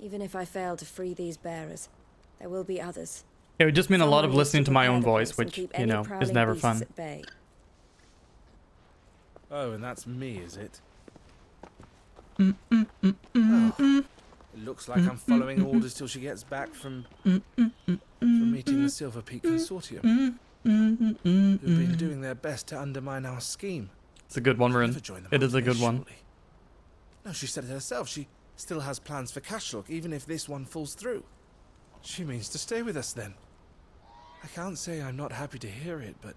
Even if I fail to free these bearers, there will be others. It would just mean a lot of Someone needs listening to my prepare own the voice, place and which, keep you any know, is prowling never beasts fun. at bay. Oh, and that's me, is it? Mm, mm, mm, mm, mm. It looks like I'm following orders till she gets back from meeting the Silver Peak Consortium, who've been doing their best to undermine our scheme. It's a good one, I'll Rune. never join them It is a after good this, one. surely. No, she said it herself. She still has plans for Cashlock, even if this one falls through. She means to stay with us then. I can't say I'm not happy to hear it, but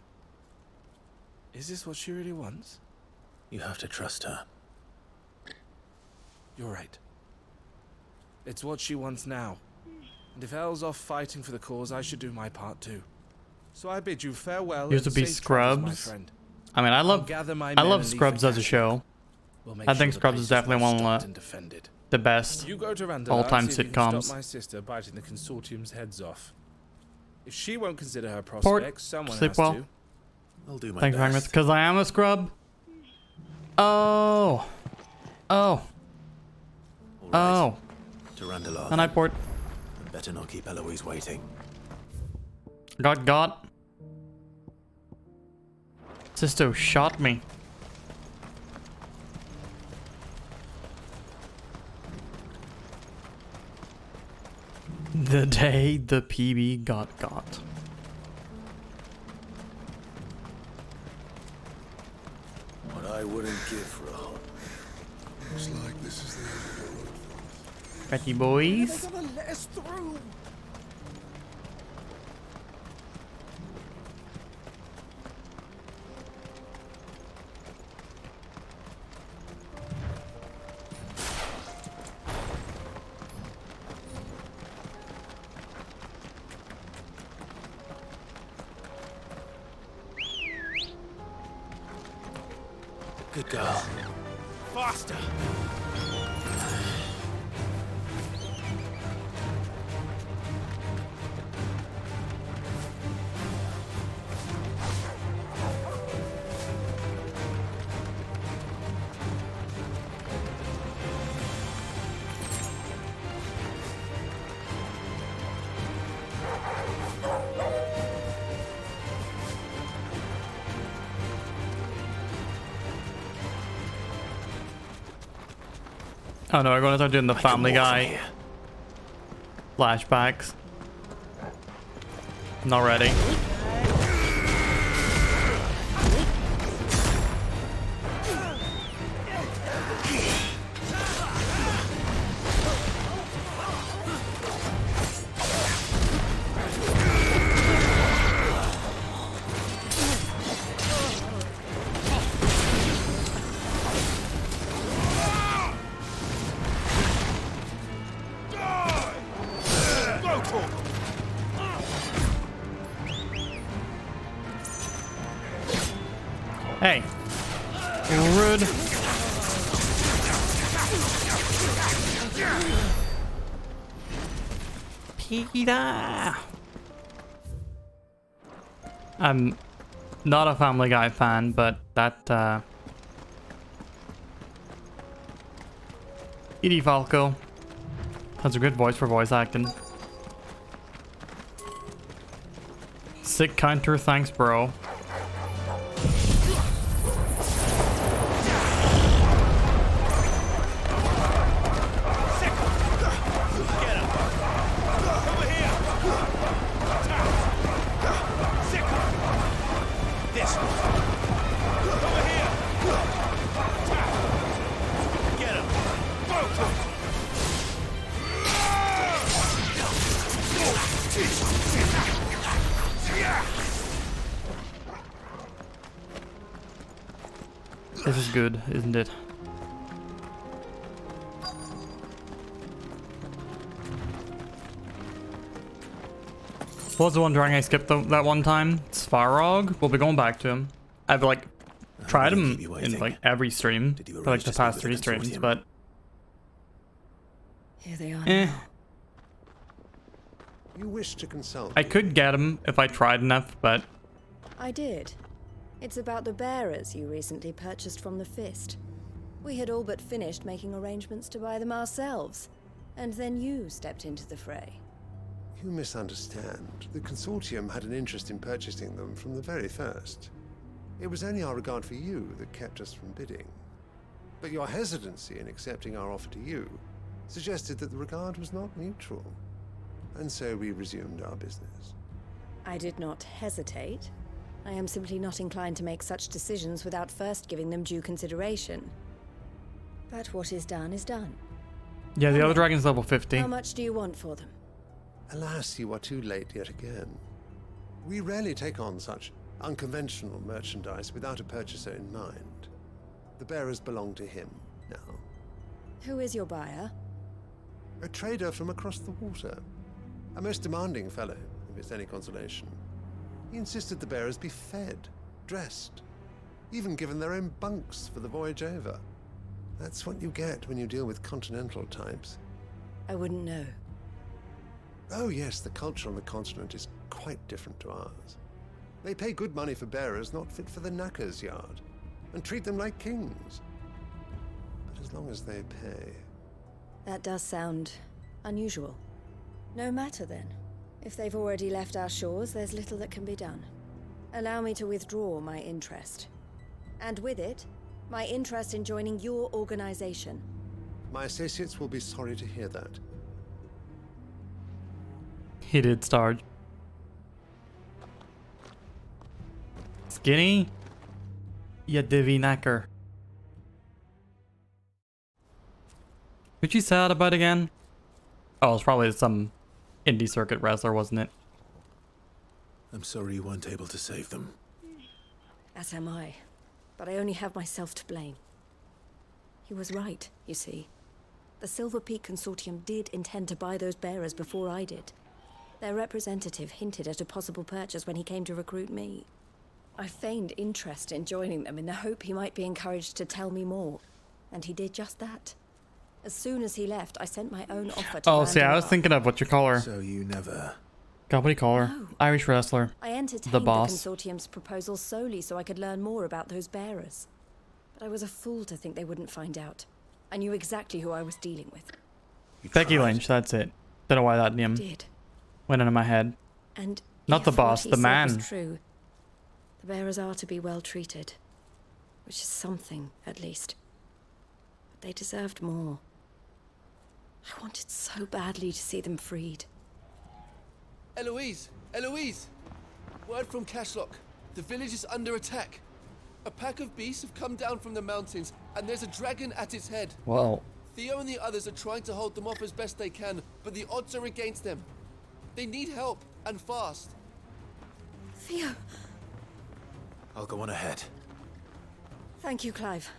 is this what she really wants? You have to trust her. You're right. It's what she wants now. And if Elle's off fighting for the cause, I should do my part too. So I bid you farewell. Used to and be safe travels, my Scrubs. friend. I mean, I love gather my I men love and leave Scrubs for as a Cashlock. show. We'll make I sure think the Scrubs place is definitely well one stocked of and defended. the best You go to Randall, all-time see if you can sitcoms. stop my sister biting the Consortium's heads off. If she won't consider her prospects, someone sleep has well. to. I'll do my Thanks, best. Magnus. Because I am a scrub. Oh. Oh. Oh. To Randall. And I port. Better not keep Eloise waiting. Got. Sisto shot me. The day the PB got. What I wouldn't give for a hunt. Looks like this is the end of the road. Betty boys. They're gonna let us through. Good girl. Faster. Oh no, we're gonna start doing the Family Guy flashbacks. Not ready. Hey. You're rude. Peter. I'm not a Family Guy fan, but that Edie Falco. That's a good voice for voice acting. Sick counter, thanks, bro. This is good, isn't it? What was the one drawing I skipped that one time? Svarog? We'll be going back to him. I've like tried him in like every stream for like the past 3 streams, but here they are. Now. You wish to consult? I could get him if I tried enough, but I did. It's about the bearers you recently purchased from the Fist. We had all but finished making arrangements to buy them ourselves, and then you stepped into the fray. You misunderstand. The Consortium had an interest in purchasing them from the very first. It was only our regard for you that kept us from bidding. But your hesitancy in accepting our offer to you suggested that the regard was not mutual. And so we resumed our business. I did not hesitate. I am simply not inclined to make such decisions without first giving them due consideration. But what is done is done. yeah, the other dragon's level 50. How much do you want for them? Alas, you are too late yet again. We rarely take on such unconventional merchandise without a purchaser in mind. The bearers belong to him now. Who is your buyer? A trader from across the water. A most demanding fellow, if it's any consolation. He insisted the bearers be fed, dressed, even given their own bunks for the voyage over. That's what you get when you deal with continental types. I wouldn't know. Oh yes, the culture on the continent is quite different to ours. They pay good money for bearers not fit for the knacker's yard, and treat them like kings. But as long as they pay... That does sound unusual. No matter then. If they've already left our shores, there's little that can be done. Allow me to withdraw my interest. And with it, my interest in joining your organization. My associates will be sorry to hear that. He did start. Skinny? Ya divvy knacker. Who'd you say that about again? Oh, it's probably some indie circuit wrestler, wasn't it? I'm sorry you weren't able to save them. As am I. But I only have myself to blame. He was right, you see. The Silver Peak Consortium did intend to buy those bearers before I did. Their representative hinted at a possible purchase when he came to recruit me. I feigned interest in joining them in the hope he might be encouraged to tell me more. And he did just that. As soon as he left, I sent my own offer to Oh, see, I was thinking of what you call her. So you never... God, what do you call her? No. Irish wrestler. I entertained the boss. the Consortium's proposal solely so I could learn more about those bearers. But I was a fool to think they wouldn't find out. I knew exactly who I was dealing with. Becky Lynch, that's it. Don't know why that name went into my head. And not the boss, the man. Was true. The bearers are to be well treated, which is something, at least. But they deserved more. I wanted so badly to see them freed. Eloise! Eloise! Word from Cashlock. The village is under attack. A pack of beasts have come down from the mountains, and there's a dragon at its head. Well. Theo and the others are trying to hold them off as best they can, but the odds are against them. They need help, and fast. Theo! I'll go on ahead. Thank you, Clive.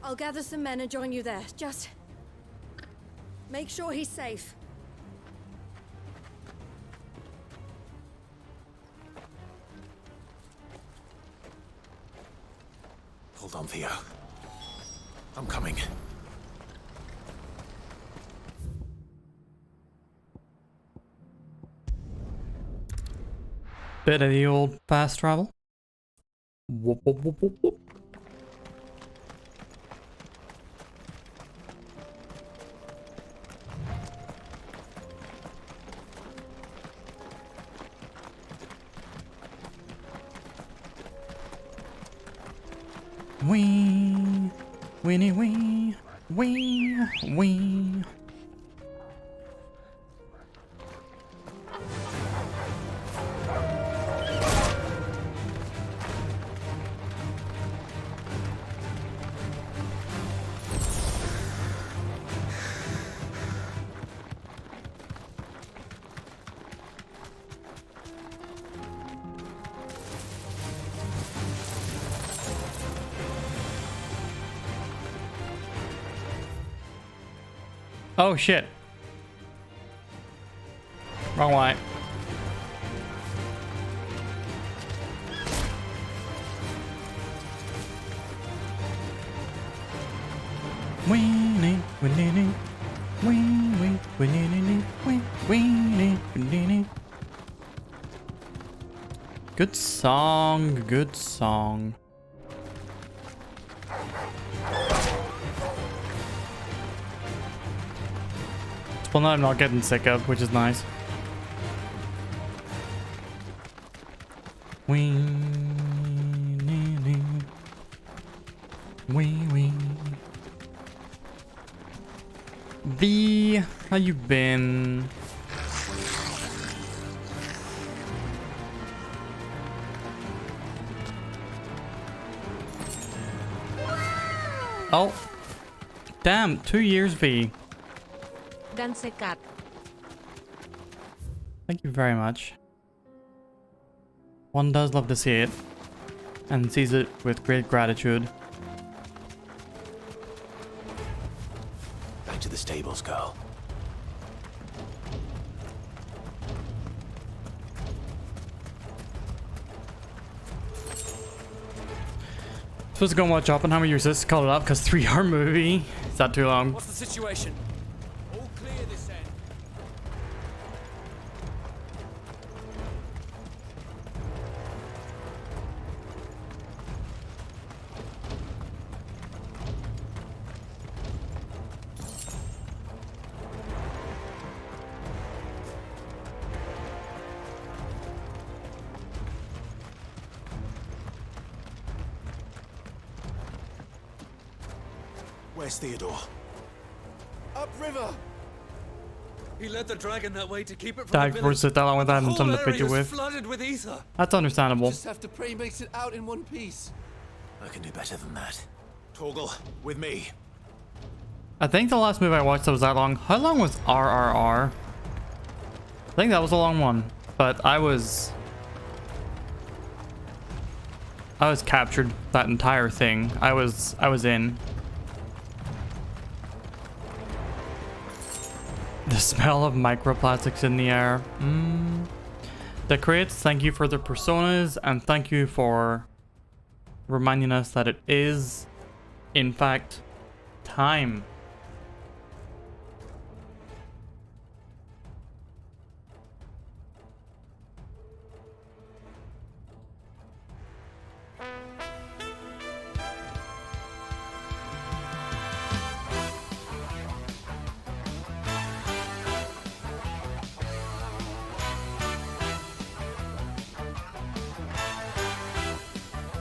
I'll gather some men and join you there. Just... make sure he's safe. Hold on, Theo. I'm coming. Bit of the old fast travel. Whoop, whoop, whoop, whoop, whoop. Wee, weenie wee, wee, wee. Oh shit. Wrong way. Weenie, weenie, weenie, weenie, weenie, weenie. Good song, good song. It's one that I'm not getting sick of, which is nice. Wee, wee, wee. V, how you been? Oh, damn! 2 years, V. Dan sekat. Thank you very much. One does love to see it, and sees it with great gratitude. Back to the stables, girl. Supposed to go and watch Oppenheimer. Your sister called it up because 3-hour movie. Is that too long? What's the situation? All clear this end. Where's Theodore? Upriver! He led the dragon that way to keep it from Dag the for village. sit that long with that The and something to whole picture area with. is flooded with ether. That's understandable. Just have to pray he makes it out in one piece. I can do better than that. Torgal, with me. I think the last movie I watched that was that long. How long was RRR? I think that was a long one, but I was captured that entire thing. I was in. The smell of microplastics in the air. The crates, thank you for the personas, and thank you for reminding us that it is, in fact, time.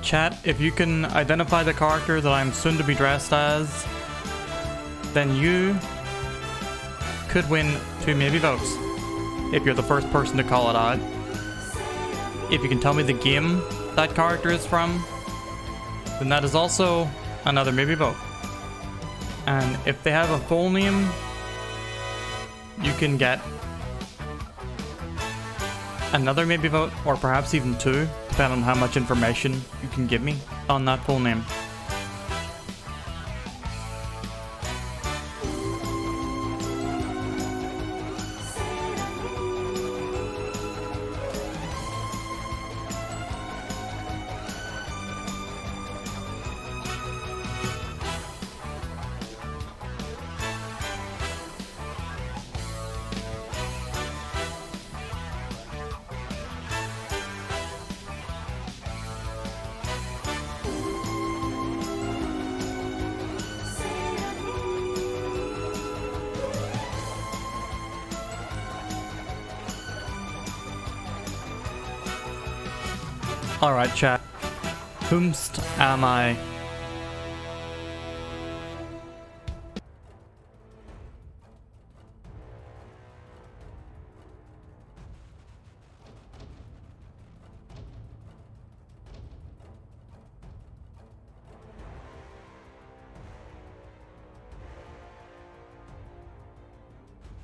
Chat, if you can identify the character that I'm soon to be dressed as, then you could win 2 maybe votes. If you're the first person to call it out. If you can tell me the game that character is from, then that is also another maybe vote. And if they have a full name, you can get another maybe vote, or perhaps even 2, depending on how much information you can give me on that full name. Alright, chat. Whomst am I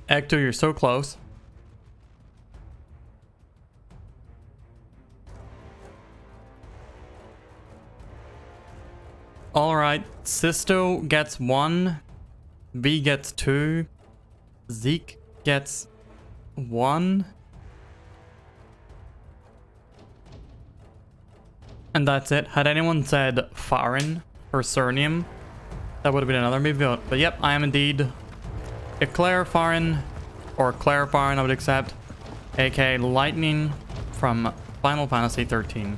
Ecto, you're so close. Alright, Sisto gets 1, V gets 2, Zeke gets 1. And that's it. Had anyone said Farin or Cernium, that would have been another maybe vote. But yep, I am indeed Eclair Farin, or Claire Farin I would accept, aka Lightning from Final Fantasy XIII.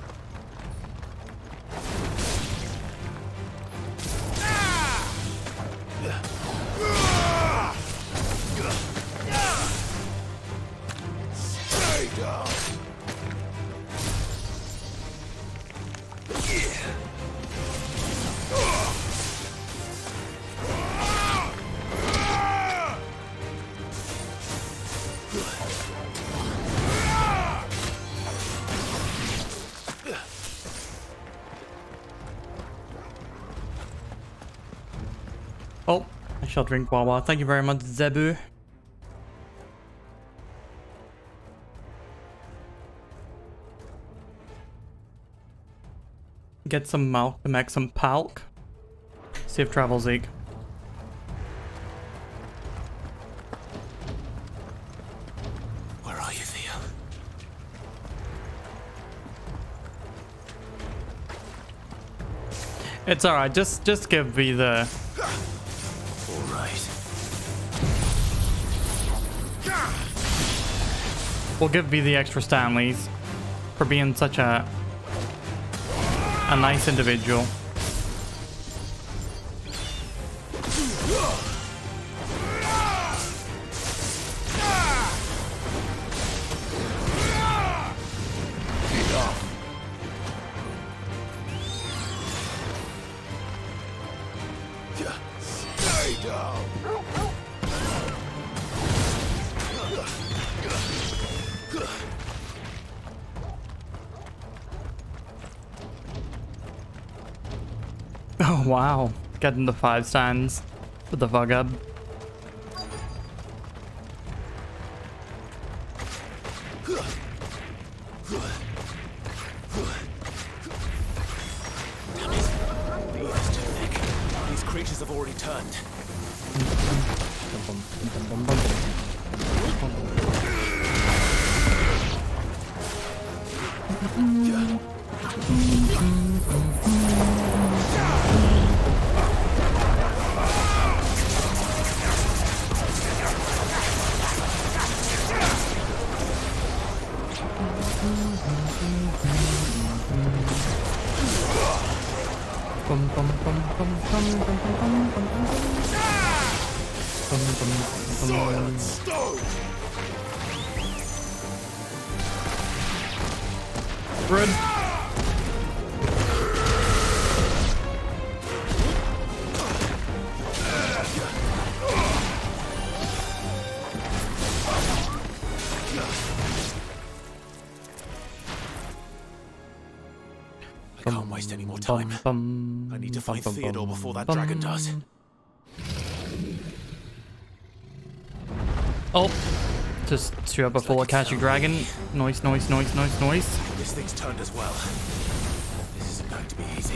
Oh, I shall drink Wawa. Thank you very much, Zebu. Get some milk to make some palk. Safe travel, Zeke. Where are you, Theo? It's alright, just give me the... Alright. We'll give V the extra Stanleys for being such a nice individual. Oh wow, getting the 5 stands with the fuck up. These creatures have already turned. Red. I can't waste any more time. I need to find Theodore before that dragon does. Oh, just threw up a full Akashi dragon. Noise, noise, noise, noise, noise. This thing's turned as well. This isn't going to be easy.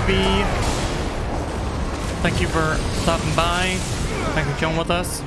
Davey. Thank you for stopping by. Thank you for chilling with us.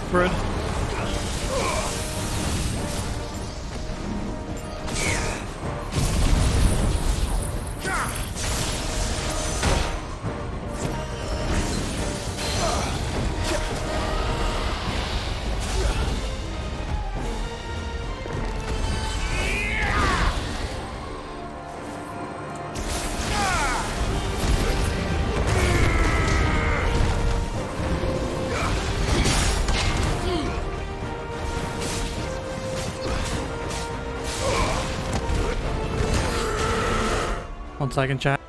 Fred. One second, chat.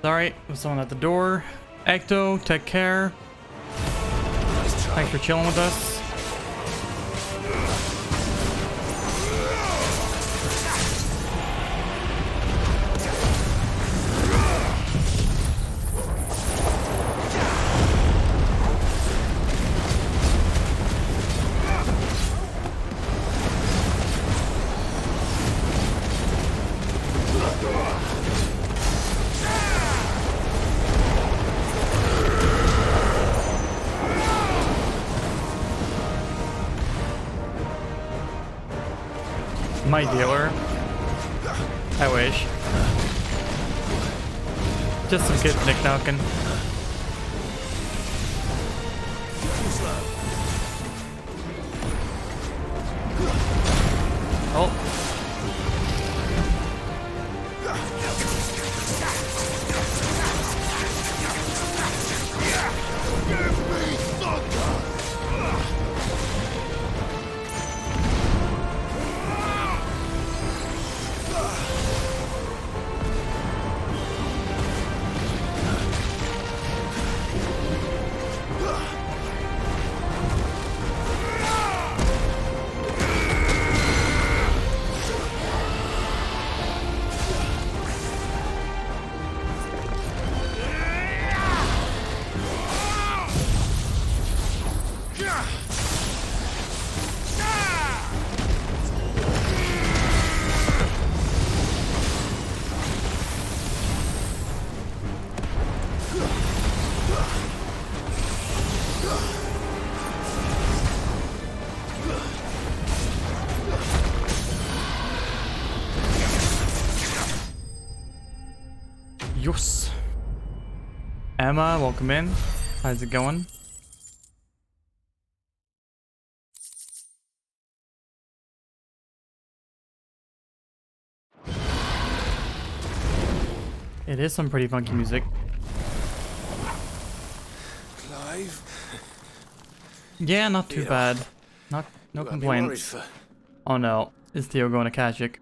Sorry, there's someone at the door. Ecto, take care. Thanks for chilling with us. My dealer. I wish. Just some good knick-knocking. Oh. Yes. Emma, welcome in. How's it going? It is some pretty funky music. Clive? Yeah, not too bad. No complaints. Oh no, is Theo going to Kashyyyk?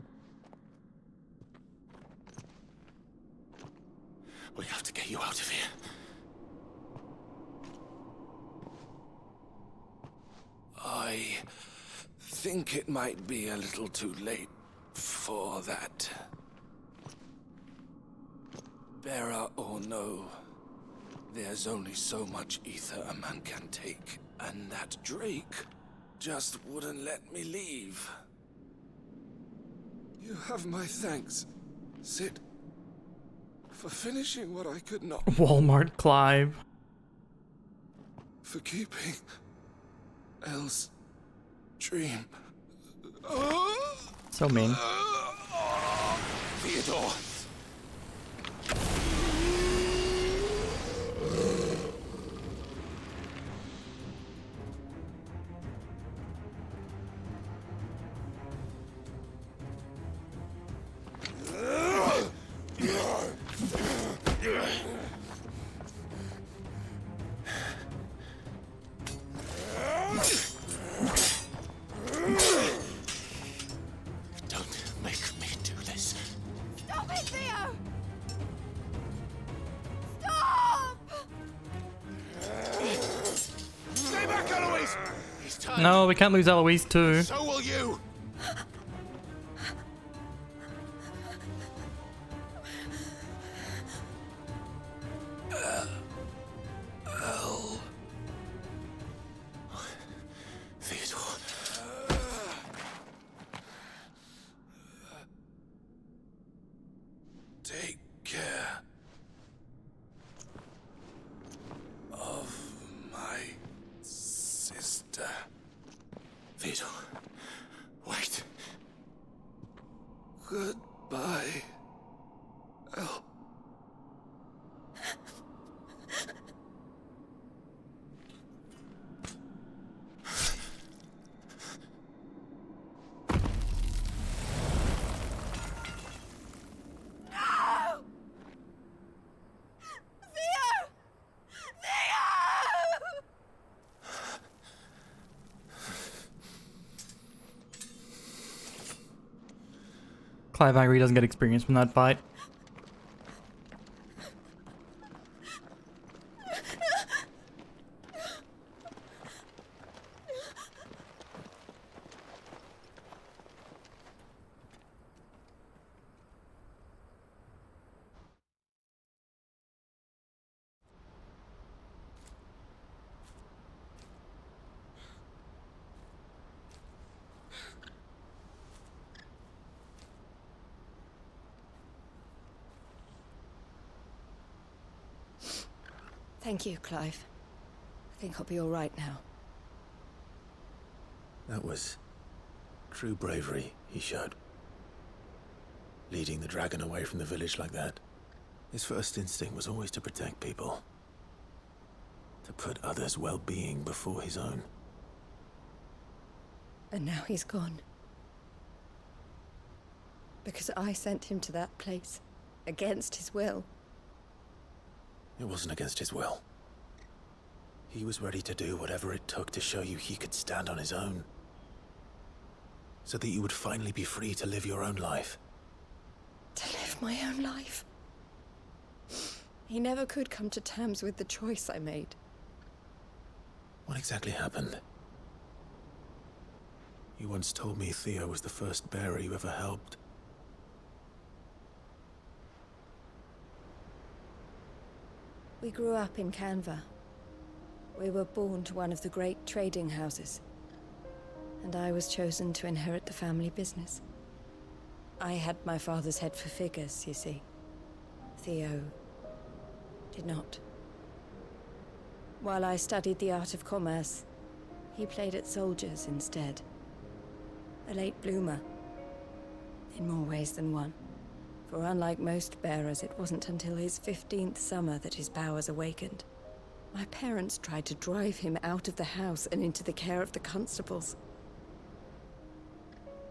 We have to get you out of here. I think it might be a little too late for that. Bearer or no, there's only so much ether a man can take, and that Drake just wouldn't let me leave. You have my thanks, Sid, for finishing what I could not. Walmart Clive. For keeping Elle's dream. So mean. Theodore. Don't make me do this. Stop it, Theo! Stop! Stay back, Eloise! He's tired. No, we can't lose Eloise too. So will you! Theodore. Take care of my sister. Theodore, wait. Goodbye, Elle. Clive Agri doesn't get experience from that fight. Thank you, Clive. I think I'll be all right now. That was true bravery he showed. Leading the dragon away from the village like that. His first instinct was always to protect people. To put others' well-being before his own. And now he's gone. Because I sent him to that place, against his will. It wasn't against his will. He was ready to do whatever it took to show you he could stand on his own. So that you would finally be free to live your own life. To live my own life. He never could come to terms with the choice I made. What exactly happened? You once told me Theo was the first bearer you ever helped. We grew up in Canva. We were born to one of the great trading houses. And I was chosen to inherit the family business. I had my father's head for figures, you see. Theo did not. While I studied the art of commerce, he played at soldiers instead. A late bloomer, in more ways than one. For unlike most bearers, it wasn't until his 15th summer that his powers awakened. My parents tried to drive him out of the house and into the care of the constables.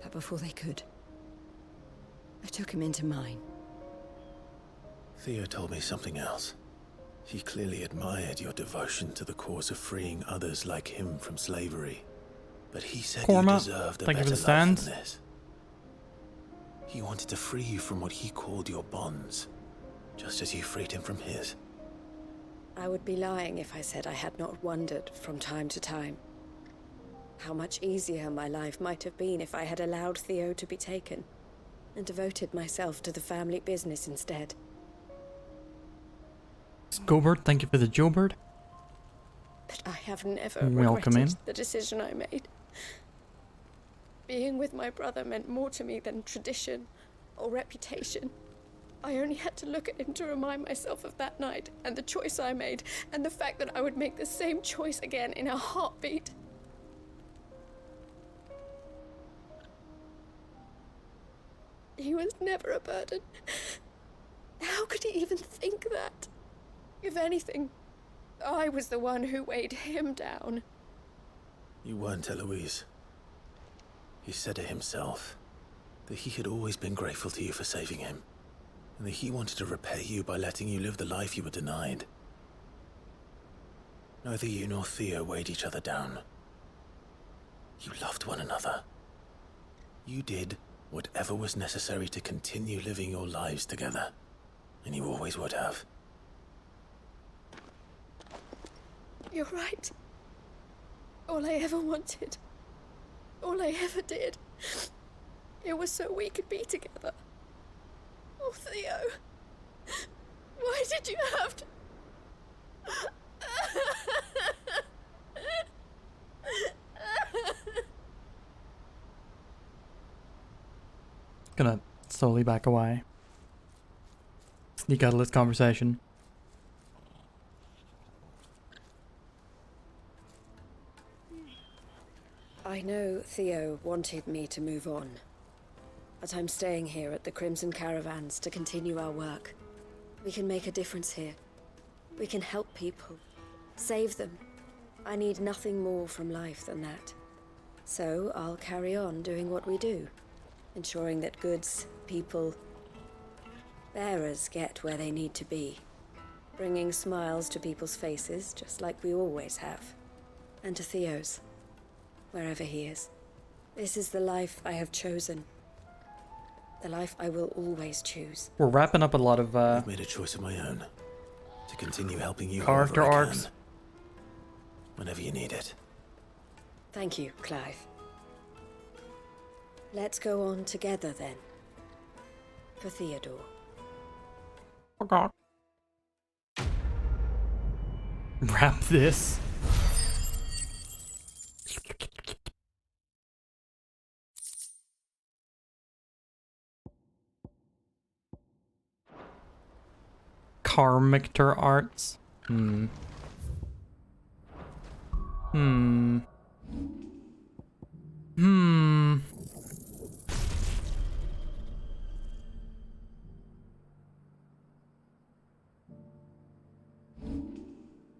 But before they could, I took him into mine. Theo told me something else. He clearly admired your devotion to the cause of freeing others like him from slavery. But he said you deserved a better life than this. He wanted to free you from what he called your bonds, just as you freed him from his. I would be lying if I said I had not wondered from time to time how much easier my life might have been if I had allowed Theo to be taken and devoted myself to the family business instead. Scobert, thank you for the Jobert. But I have never Welcome regretted in. the decision I made. Being with my brother meant more to me than tradition or reputation. I only had to look at him to remind myself of that night and the choice I made and the fact that I would make the same choice again in a heartbeat. He was never a burden. How could he even think that? If anything, I was the one who weighed him down. You weren't, Eloise. He said it himself, that he had always been grateful to you for saving him, and that he wanted to repay you by letting you live the life you were denied. Neither you nor Theo weighed each other down. You loved one another. You did whatever was necessary to continue living your lives together, and you always would have. You're right. All I ever wanted, all I ever did, it was so we could be together. Oh, Theo, why did you have to... Gonna slowly back away. Sneak out of this conversation. I know Theo wanted me to move on, but I'm staying here at the Crimson Caravans to continue our work. We can make a difference here. We can help people, save them. I need nothing more from life than that. So I'll carry on doing what we do, ensuring that goods, people, bearers get where they need to be, bringing smiles to people's faces just like we always have, and to Theo's. Wherever he is. This is the life I have chosen. The life I will always choose. We're wrapping up a lot of I've made a choice of my own. To continue helping you character however I arcs. can, whenever you need it. Thank you, Clive. Let's go on together then. For Theodore. Oh god. Wrap this. Carmictor Arts. Hmm. Hmm. Hmm.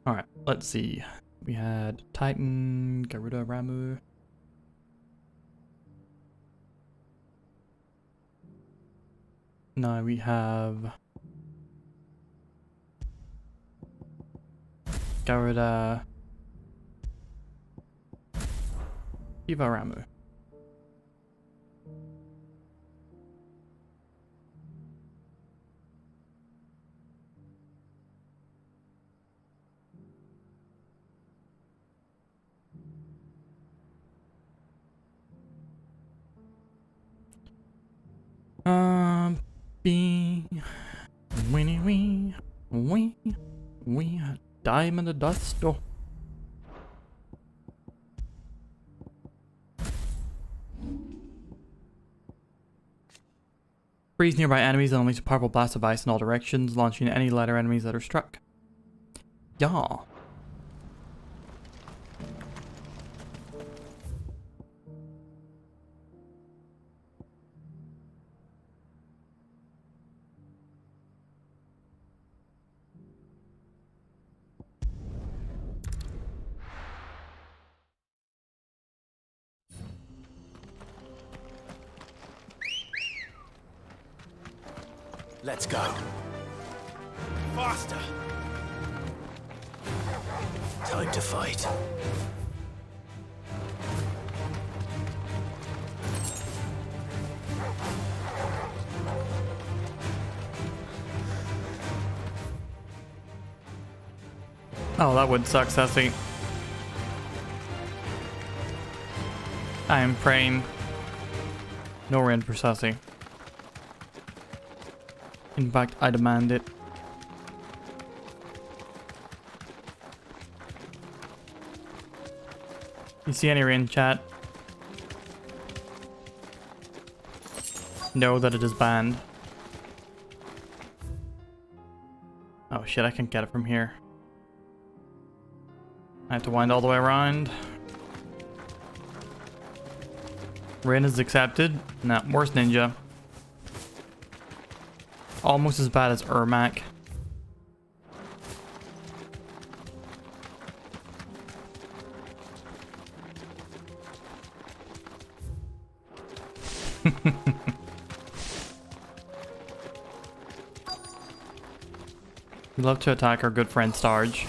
Alright, let's see. We had Titan, Garuda, Ramu. No, we have Garuda, Shiva, Ramu. Be we diamond the dust. Oh. Freeze nearby enemies and unleash a powerful blast of ice in all directions, launching any lighter enemies that are struck. Yeah. Let's go. Faster! Time to fight. Oh, that would suck, Sassy. I am praying. No rend for Sassy. In fact, I demand it. You see any rain, chat? Know that it is banned. Oh shit, I can't get it from here. I have to wind all the way around. Rain is accepted. Nah, worse ninja. Almost as bad as Ermac. We love to attack our good friend Starge.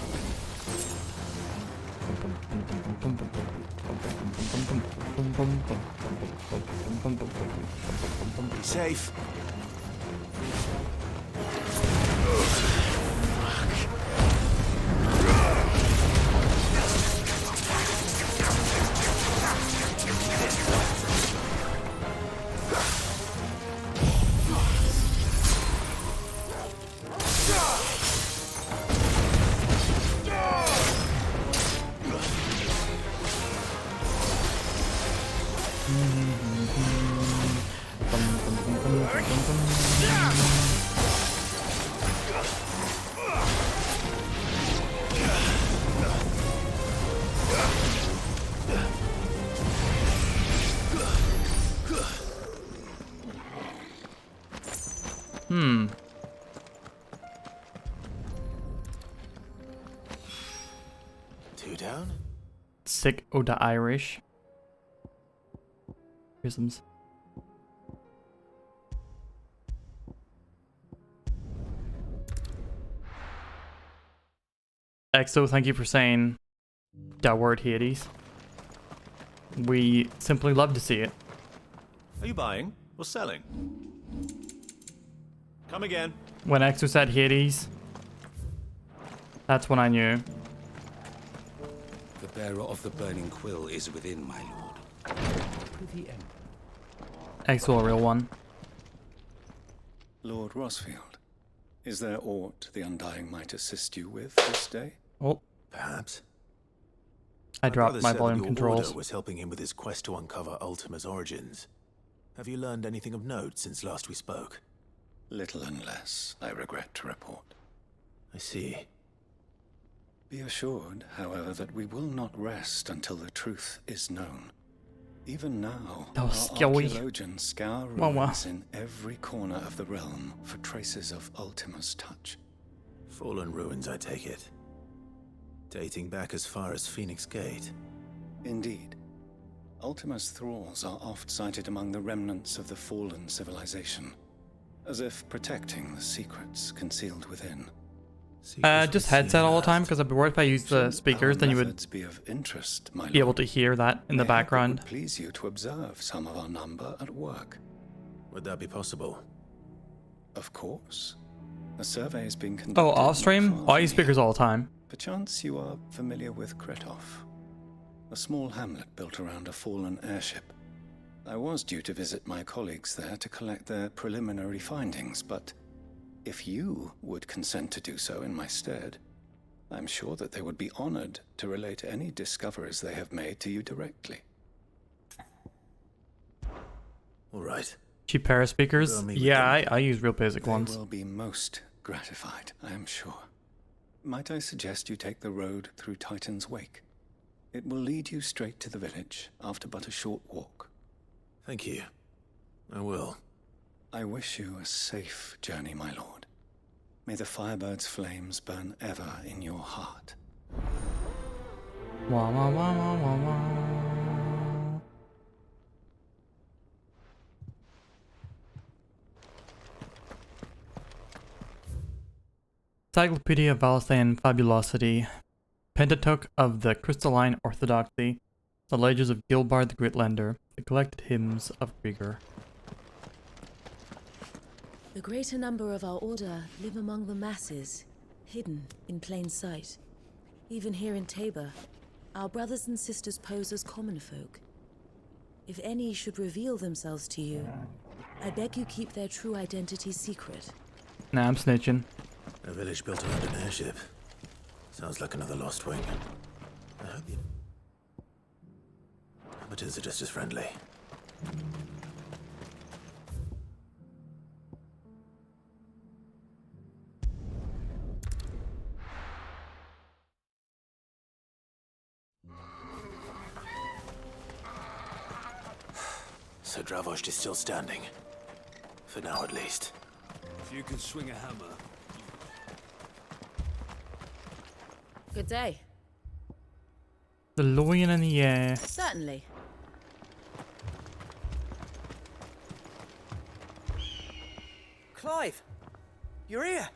Be safe. Two down? Sick Oda Irish. Prisms. Exo, thank you for saying that word, Hades. We simply love to see it. Are you buying or selling? Come again. When Exo said Hades, that's when I knew. The bearer of the burning quill is within, my lord. Pretty end. Exo, a real one. Lord Rosfield, is there aught the Undying might assist you with this day? Oh. Perhaps. I dropped my brother said volume that your controls. order was helping him with his quest to uncover Ultima's origins. Have you learned anything of note since last we spoke? Little and less, I regret to report. I see. Be assured, however, that we will not rest until the truth is known. Even now, our archaeologians scour ruins in every corner of the realm for traces of Ultima's touch. Fallen ruins, I take it. Dating back as far as Phoenix Gate. Indeed. Ultima's thralls are oft sighted among the remnants of the fallen civilization, as if protecting the secrets concealed within. Just headset all the time, because I'd be worried if I used the speakers, then you would be of interest, my be able to hear that in the background. It would please you to observe some of our number at work. Would that be possible? Of course. A survey is being conducted. Oh, off stream? I use speakers all the time. Perchance you are familiar with Kretov, a small hamlet built around a fallen airship. I was due to visit my colleagues there to collect their preliminary findings, but if you would consent to do so in my stead, I'm sure that they would be honored to relate any discoveries they have made to you directly. All right. Cheap pair of speakers? Yeah, I use real basic ones. They will be most gratified, I am sure. Might I suggest you take the road through Titan's Wake? It will lead you straight to the village after but a short walk. Thank you. I will. I wish you a safe journey, my lord. May the Firebird's flames burn ever in your heart. Wah, wah, wah, wah, wah, wah. Encyclopedia of Valentine Fabulosity, Pentateuch of the Crystalline Orthodoxy, the Legends of Gilbard the Great Lender, the Collected Hymns of Krieger. The greater number of our order live among the masses, hidden in plain sight. Even here in Tabor, our brothers and sisters pose as common folk. If any should reveal themselves to you, I beg you keep their true identity secret. Nah, I'm snitching. A village built around an airship. Sounds like another lost wing. I hope you... Amateurs are just as friendly. So Dravost is still standing. For now, at least. If you can swing a hammer... Good day. The loin in the air. Certainly. Clive! You're here!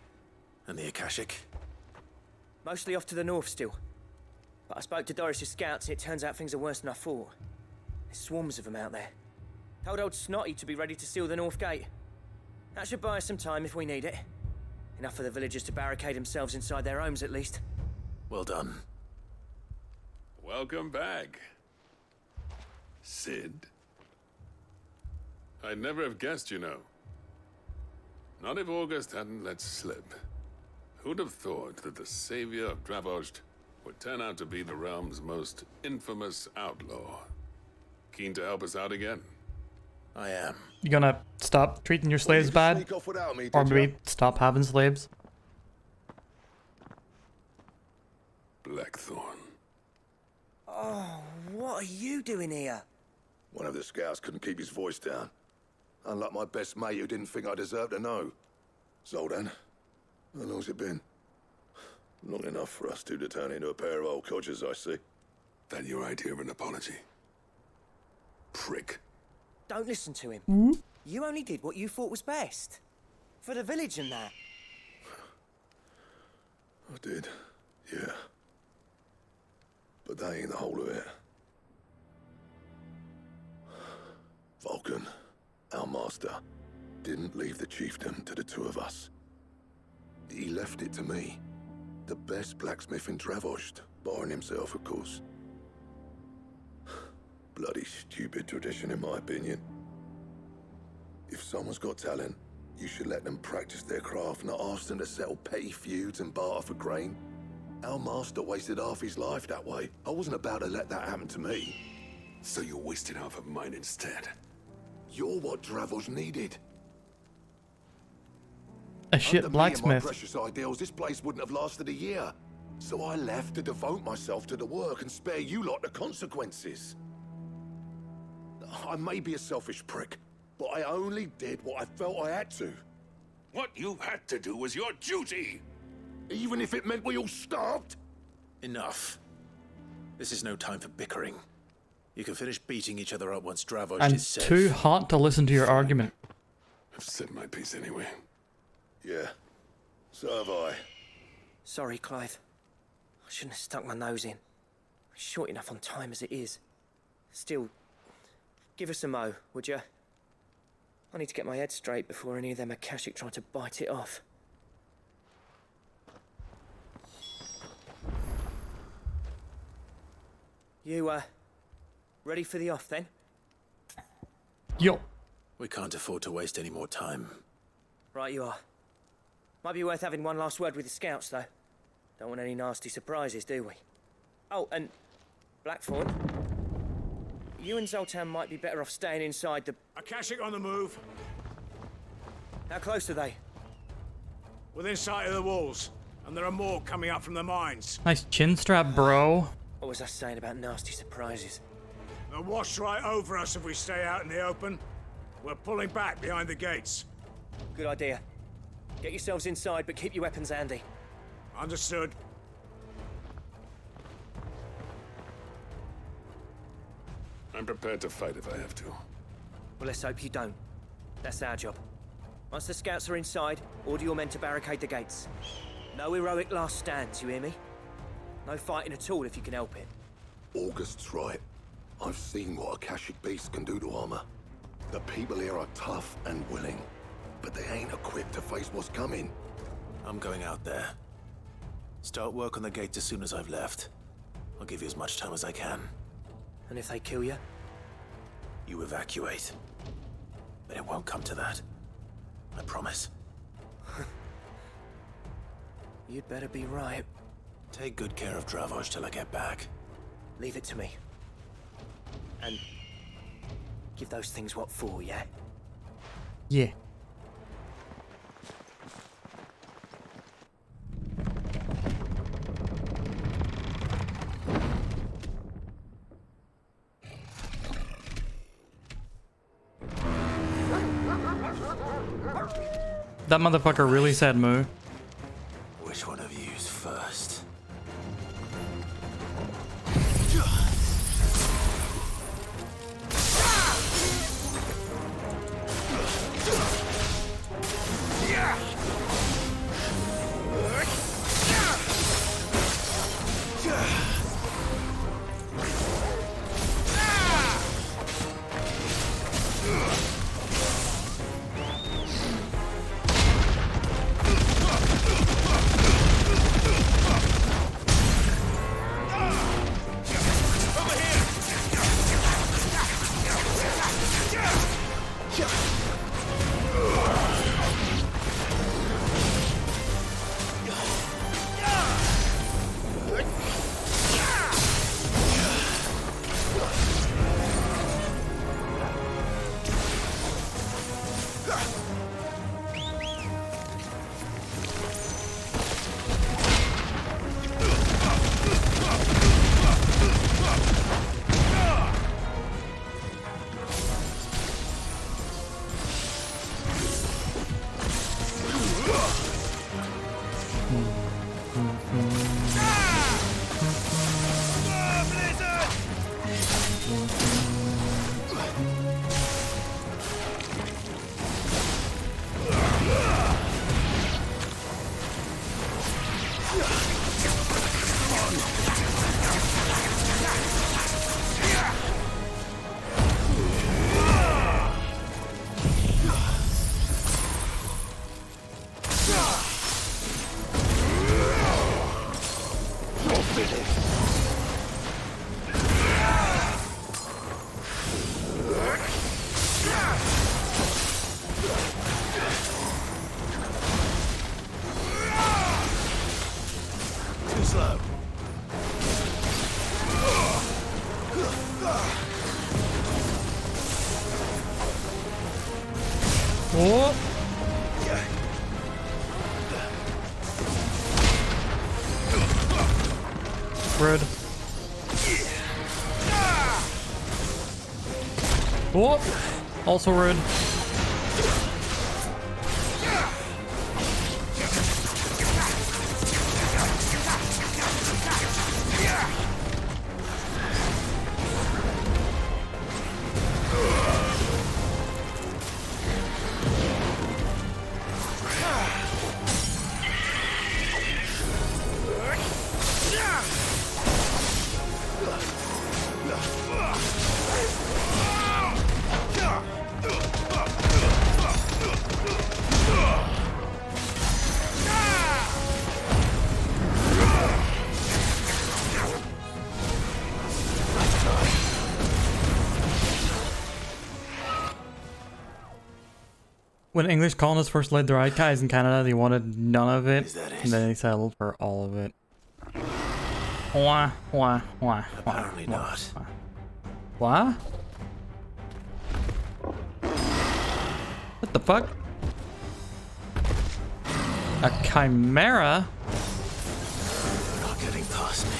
And the Akashic? Mostly off to the north still. But I spoke to Doris's scouts and it turns out things are worse than I thought. There's swarms of them out there. Told old Snotty to be ready to seal the north gate. That should buy us some time if we need it. Enough for the villagers to barricade themselves inside their homes at least. Well done. Welcome back, Sid. I'd never have guessed, you know. Not if August hadn't let slip. Who'd have thought that the savior of Dravost would turn out to be the realm's most infamous outlaw? Keen to help us out again? I am. You gonna stop treating your slaves bad? Or maybe stop having slaves? Blackthorn. Oh, what are you doing here? One of the scouts couldn't keep his voice down. Unlike my best mate who didn't think I deserved to know. Zoldan, how long's it been? Long enough for us two to turn into a pair of old codgers, I see. That your idea of an apology? Prick. Don't listen to him. You only did what you thought was best. For the village and that. I did, yeah. But that ain't the whole of it. Vulcan, our master, didn't leave the chiefdom to the two of us. He left it to me. The best blacksmith in Dravost, barring himself, of course. Bloody stupid tradition, in my opinion. If someone's got talent, you should let them practice their craft, not ask them to settle petty feuds and barter for grain. Our master wasted half his life that way. I wasn't about to let that happen to me. So you wasted half of mine instead. You're what Dravost needed. A shit Under blacksmith. Me and my precious ideals, this place wouldn't have lasted a year. So I left to devote myself to the work and spare you lot the consequences. I may be a selfish prick, but I only did what I felt I had to. What you had to do was your duty! Even if it meant we all starved? Enough. This is no time for bickering. You can finish beating each other up once Dravoj And is safe. too hot to listen to your argument. I've said my piece anyway. Yeah, so have I. Sorry, Clive. I shouldn't have stuck my nose in. Short enough on time as it is. Still, give us a mo, would you? I need to get my head straight before any of them Akashic try to bite it off. You, ready for the off then? Yo. We can't afford to waste any more time. Right you are. Might be worth having one last word with the scouts, though. Don't want any nasty surprises, do we? Oh, and Blackthorn, you and Zoltan might be better off staying inside the... Akashic on the move. How close are they? Within sight of the walls. And there are more coming up from the mines. Nice chin strap, bro. What was I saying about nasty surprises? They'll wash right over us if we stay out in the open. We're pulling back behind the gates. Good idea. Get yourselves inside, but keep your weapons handy. Understood. I'm prepared to fight if I have to. Well, let's hope you don't. That's our job. Once the scouts are inside, order your men to barricade the gates. No heroic last stands, you hear me? No fighting at all if you can help it. August's right. I've seen what Akashic beasts can do to armor. The people here are tough and willing, but they ain't equipped to face what's coming. I'm going out there. Start work on the gate as soon as I've left. I'll give you as much time as I can. And if they kill you? You evacuate. But it won't come to that. I promise. You'd better be right. Take good care of Dravoj till I get back. Leave it to me. And give those things what for, yeah? Yeah. That motherfucker really said moo. Which one of you's first? Oh. Rude. Whoop! Also rude. When English colonists first laid their eyes in Canada, they wanted none of it, and then they settled for all of it. Wah, wah, wah, Apparently wah, not. Wah. What the fuck? A chimera? You're not getting past me.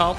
Oh.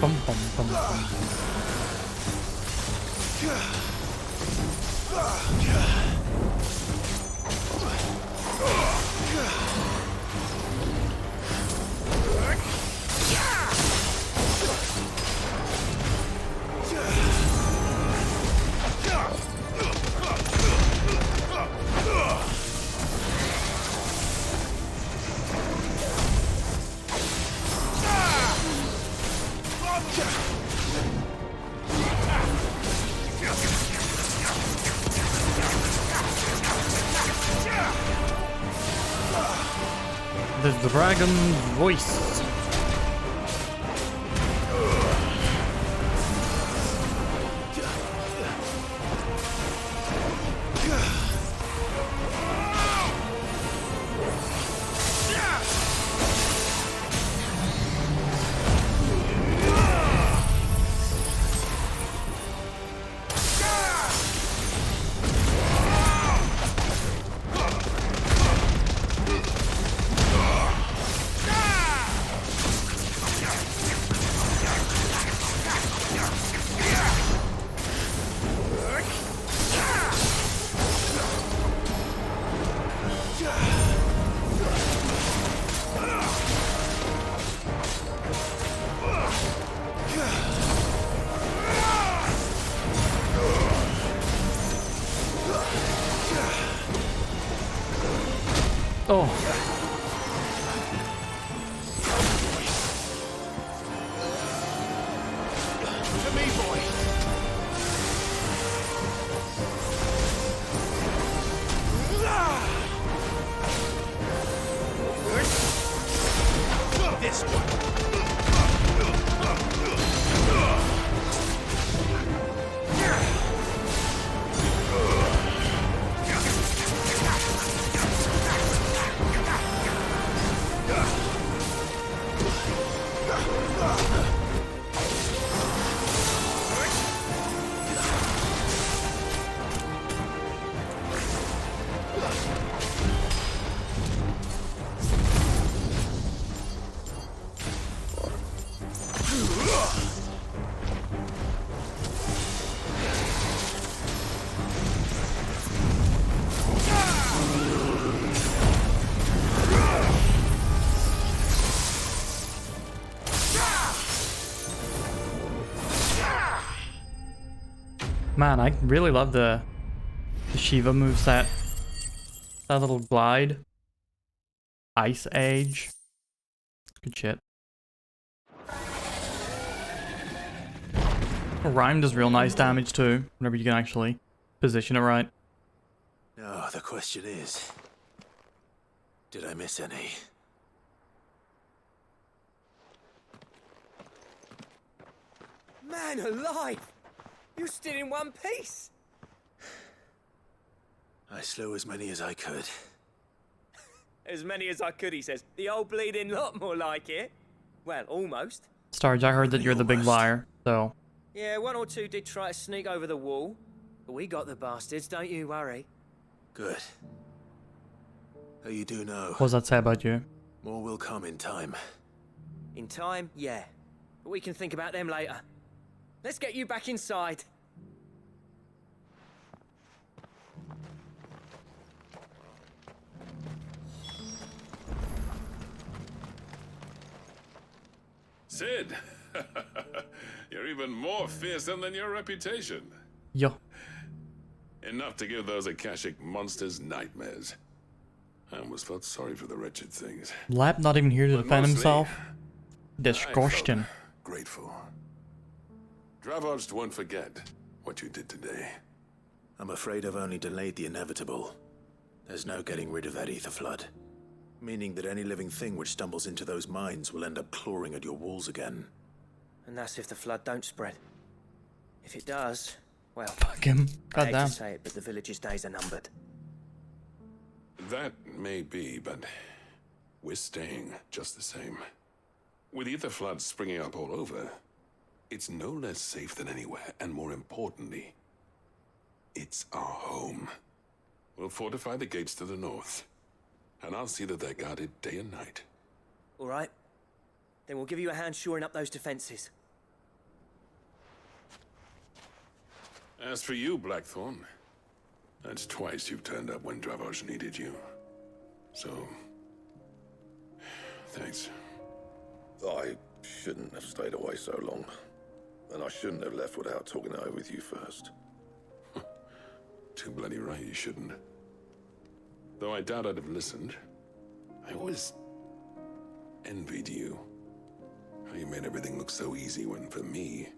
Bum, bum, bum, bum. The dragon's voice. Oh. To me, boy. This one. Man, I really love the Shiva moveset. That little glide. Ice Age. Good shit. Rhyme does real nice damage too, whenever you can actually position it right. No, the question is, did I miss any? Man alive! You're still in one piece! I slew as many as I could. As many as I could, he says. The old bleeding lot, more like it. Well, almost. Starge, I heard that you're the big liar, so... Yeah, one or two did try to sneak over the wall. But we got the bastards, don't you worry. Good. Though you do know... What does that say about you? More will come in time. In time, yeah. But we can think about them later. Let's get you back inside. Sid! You're even more fearsome than your reputation. Yo. Enough to give those Akashic monsters nightmares. I almost felt sorry for the wretched things. Lap not even here to But defend mostly, himself. I Disgusting. felt grateful. Dravoged won't forget what you did today. I'm afraid I've only delayed the inevitable. There's no getting rid of that ether flood. Meaning that any living thing which stumbles into those mines will end up clawing at your walls again. And that's if the flood don't spread. If it does, well... Fuck him. I hate Goddamn. to say it, but the village's days are numbered. That may be, but we're staying just the same. With ether floods springing up all over, it's no less safe than anywhere, and more importantly, it's our home. We'll fortify the gates to the north, and I'll see that they're guarded day and night. All right. Then we'll give you a hand shoring up those defenses. As for you, Blackthorn, that's twice you've turned up when Dravoj needed you. So, thanks. I shouldn't have stayed away so long. And I shouldn't have left without talking it over with you first. Too bloody right you shouldn't. Though I doubt I'd have listened. I always envied you. How you made everything look so easy when, for me,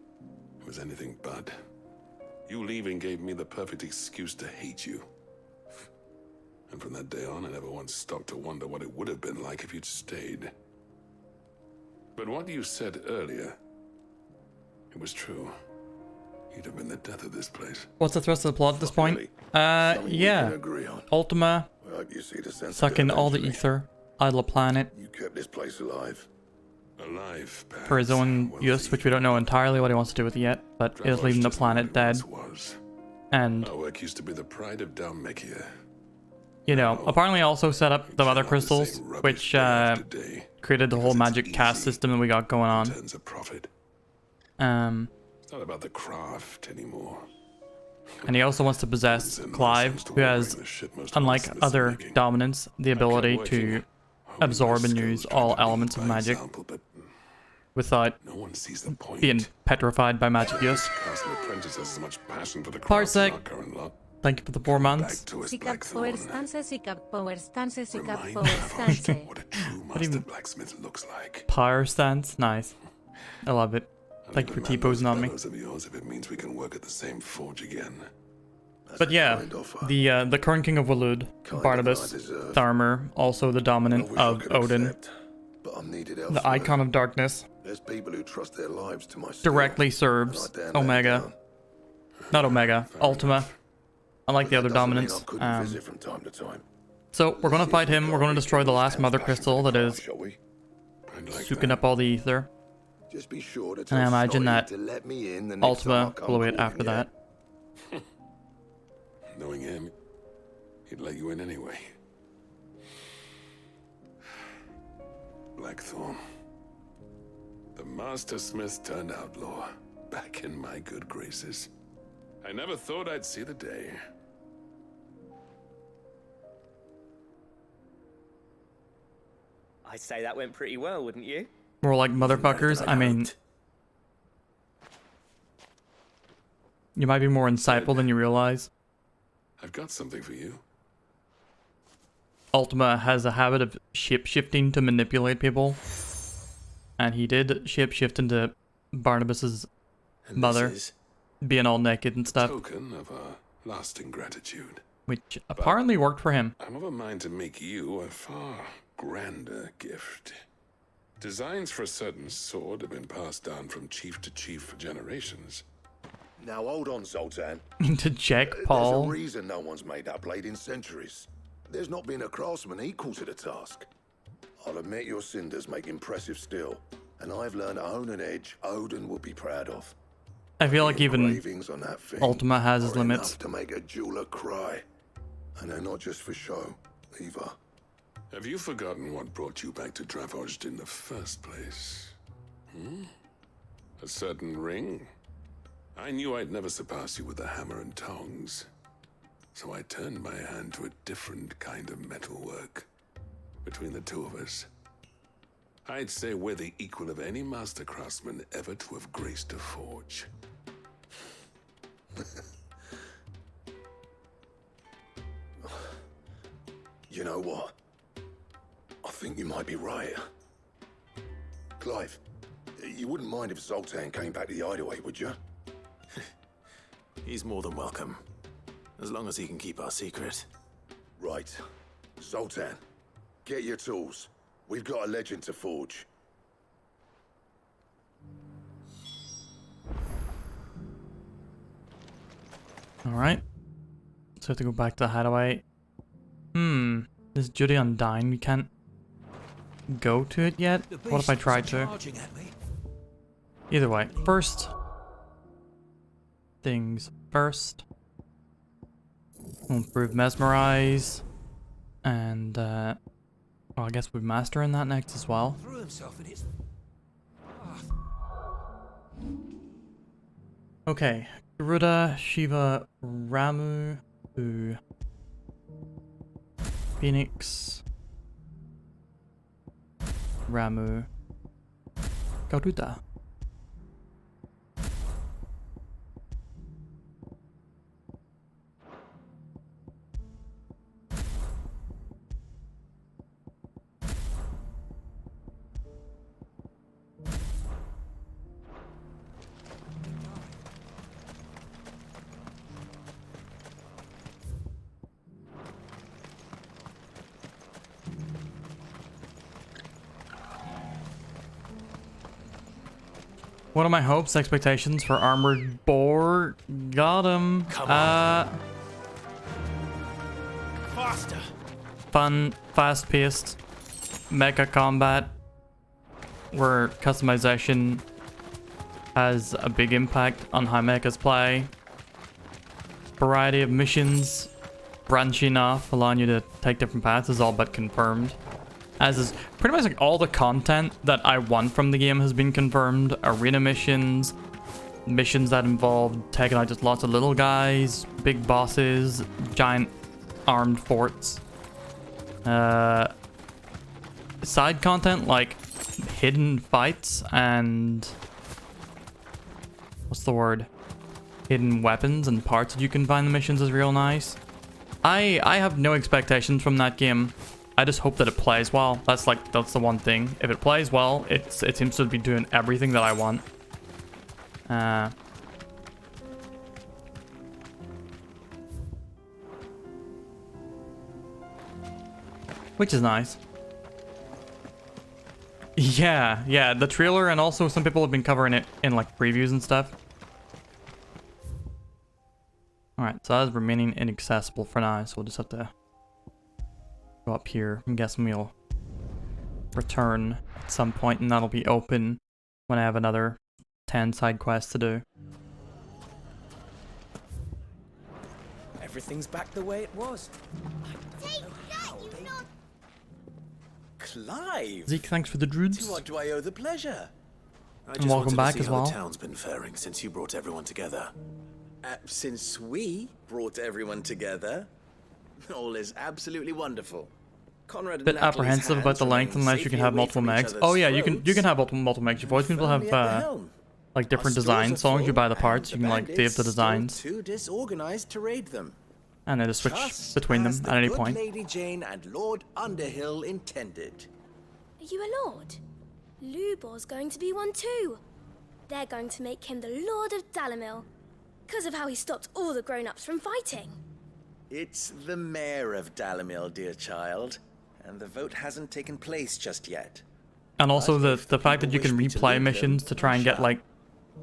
it was anything but. You leaving gave me the perfect excuse to hate you. And from that day on, I never once stopped to wonder what it would have been like if you'd stayed. But what you said earlier, it was true. You'd have been the death of this place. What's the thrust of the plot at this point? Yeah. Ultima. I hope you see the sense Suck of it in all the eventually. ether. Idle a planet. You kept this place alive. Alive, perhaps. For his own use, which we don't know entirely what he wants to do with it yet, but it is leaving the planet dead. And, Our work used to be the pride of Dalmekia. you know, apparently also set up the mother crystals, which created the whole magic caste system that we got going on. Turns a profit. It's not about the craft anymore. And he also wants to possess Clive, who has, unlike other dominants, the ability to absorb and use all elements of magic without being petrified by magic use. Parsec, thank you for the 4 months. What even? Looks like. Pyre stance, nice. I love it. Thank you for T-posing on me. Of yours if it means we can work at the same forge again. But yeah, the current king of Waloed, Barnabas, Tharmer, also the dominant of Odin, the icon of darkness, There's people who trust their lives to my directly serves Omega, not Omega, Ultima, unlike the other dominants. From time to time. So we're gonna fight him. We're gonna destroy the last mother crystal that is soaking up all the ether. Just be sure to And I imagine that to let me in the next time I Ultima come will wait calling, after yeah? that. Knowing him, he'd let you in anyway. Blackthorn. The Master Smith turned outlaw, back in my good graces. I never thought I'd see the day. I'd say that went pretty well, wouldn't you? More like motherfuckers. I mean, You might be more insightful than you realize. I've got something for you. Ultima has a habit of shape-shifting to manipulate people. And he did shape-shift into Barnabas's mother, being all naked and stuff. Token of our lasting gratitude. Which apparently worked for him. I'm of a mind to make you a far grander gift. Designs for a certain sword have been passed down from chief to chief for generations. Now hold on, Zoltan. To Jack Paul. There's a reason no one's made that blade in centuries. There's not been a craftsman equal to the task. I'll admit your cinders make impressive steel, and I've learned to own an edge Odin will be proud of. I feel like even Engravings on that thing Ultima has his are limits. enough to make a jeweler cry. And they're not just for show, either. Have you forgotten what brought you back to Dravojd in the first place? A certain ring? I knew I'd never surpass you with a hammer and tongs. So I turned my hand to a different kind of metalwork. Between the two of us, I'd say we're the equal of any master craftsman ever to have graced a forge. You know what? I think you might be right. Clive, you wouldn't mind if Zoltan came back to the hideaway, would you? He's more than welcome. As long as he can keep our secret. Right. Zoltan, get your tools. We've got a legend to forge. Alright. So we have to go back to the hideaway. This Judy Undyne, we can't go to it yet? What if I tried to? Either way, first things first. We'll improve Mesmerize. And well, I guess we're mastering that next as well. Okay, Garuda, Shiva, Ramu, Phoenix, Ramu, Garuda. What are my hopes, expectations for Armored Boar? Got him. Faster. Fun, fast-paced, mecha combat, where customization has a big impact on how mechas play. Variety of missions, branching off, allowing you to take different paths is all but confirmed. As is pretty much like all the content that I want from the game has been confirmed. Arena missions, missions that involve taking out just lots of little guys, big bosses, giant armed forts. Side content like hidden fights and what's the word? Hidden weapons and parts that you can find in the missions is real nice. I have no expectations from that game. I just hope that it plays well. That's the one thing. If it plays well, it seems to be doing everything that I want. Which is nice. Yeah, the trailer, and also some people have been covering it in like previews and stuff. Alright, so that's remaining inaccessible for now, so we'll just have to go up here. I'm guessing we'll return at some point, and that'll be open when I have another 10 side quests to do. Everything's back the way it was. Take that, you not... Clive! Zeke, thanks for the druids. To what do I owe the pleasure? I And just welcome wanted back to see as how well. the town's been faring since you brought everyone together. Since we brought everyone together, all is absolutely wonderful. Conrad and Bit Natalie's apprehensive about hands the length remain unless you can safely have away multiple from each megs. other's Oh yeah, you throats. can have multiple megs. You've always been able to Firmly at the have helm. like different Our design stores are songs. You full, buy the and parts, you can like bandits save the still designs, too disorganized to raid them. and then just switch Just between them as at the any good point. Lady Jane and Lord Underhill intended. Are you a lord? Lubor's going to be one too. They're going to make him the Lord of Dalamil, because of how he stopped all the grown-ups from fighting. It's the mayor of Dalamil, dear child, and the vote hasn't taken place just yet. And also the fact that you can replay missions to try and get like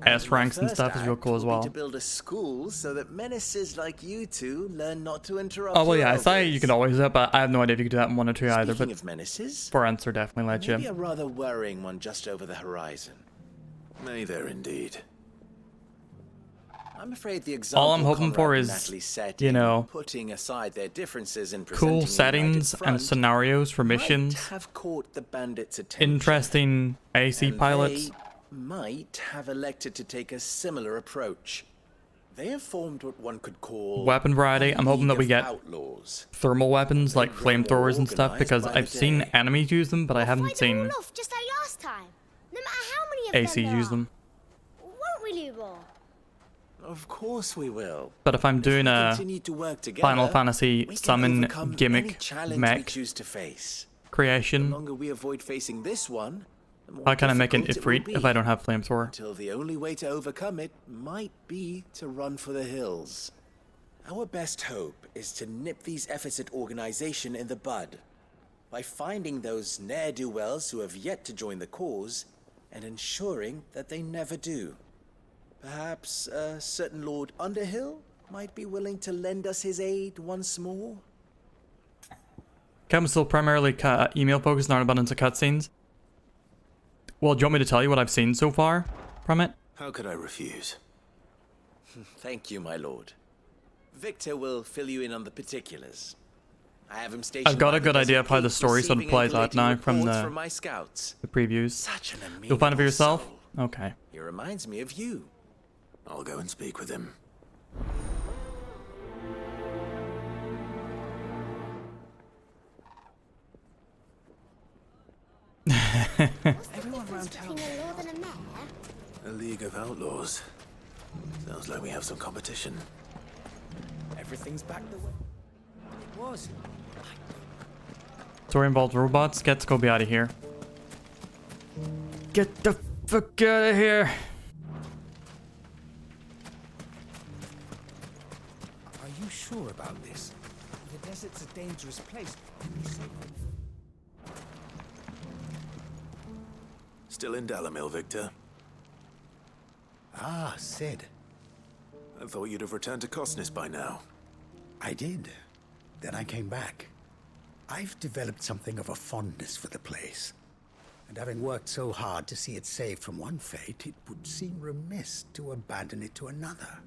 S ranks and First stuff is real act cool as will be well. to build a school so that menaces like you two learn not to interrupt. Oh well, your yeah, I say elders. you can always do that, but I have no idea if you could do that in 1 or 2 either. Speaking But of menaces, for answer, definitely let maybe you. a rather worrying one just over the horizon. May there indeed. I'm afraid the example All I'm hoping for Conrad and is, Natalie set you in know, putting aside their differences in presenting cool a united settings and front scenarios for might missions, have caught the bandits' attention. interesting AC And pilots. They might have elected to take a similar approach. They have formed what one could call Weapon variety. I'm hoping that we get outlaws. thermal weapons like flamethrowers and stuff, organized because by I've the seen day. enemies use them, but I haven't Fight them seen all off just like last time. No matter how many of AC them there use are. them. Won't we, Lubor? Of course we will. But if I'm doing a Continue to work together, Final Fantasy we can summon overcome any gimmick challenge we mech choose to face. The creation, longer we avoid facing this one, the more how can I make an difficult it will Ifrit if be. I don't have flamethrower? Until the only way to overcome it might be to run for the hills. Our best hope is to nip these efforts at organization in the bud by finding those ne'er-do-wells who have yet to join the cause and ensuring that they never do. Perhaps a certain Lord Underhill might be willing to lend us his aid once more? Kevin's still primarily email focused, not an abundance of cutscenes. Well, do you want me to tell you what I've seen so far from it? How could I refuse? Thank you, my lord. Victor will fill you in on the particulars. I have him stationed. I've got a by the good idea of how the desert story gate, sort of receiving plays and out now from reports the from my scouts. previews. Such an You'll find it for amenable yourself? soul. Okay. He reminds me of you. I'll go and speak with him. Everyone around town. Between a lord and a mayor? A League of Outlaws. Sounds like we have some competition. Everything's back the way it was. Story involves robots. Let's go be out of here. Get the fuck out of here. Are you sure about this? The desert's a dangerous place. Be safe. Still in Dalamil, Victor? Ah, Sid. I thought you'd have returned to Cosnis by now. I did. Then I came back. I've developed something of a fondness for the place. And having worked so hard to see it saved from one fate, it would seem remiss to abandon it to another.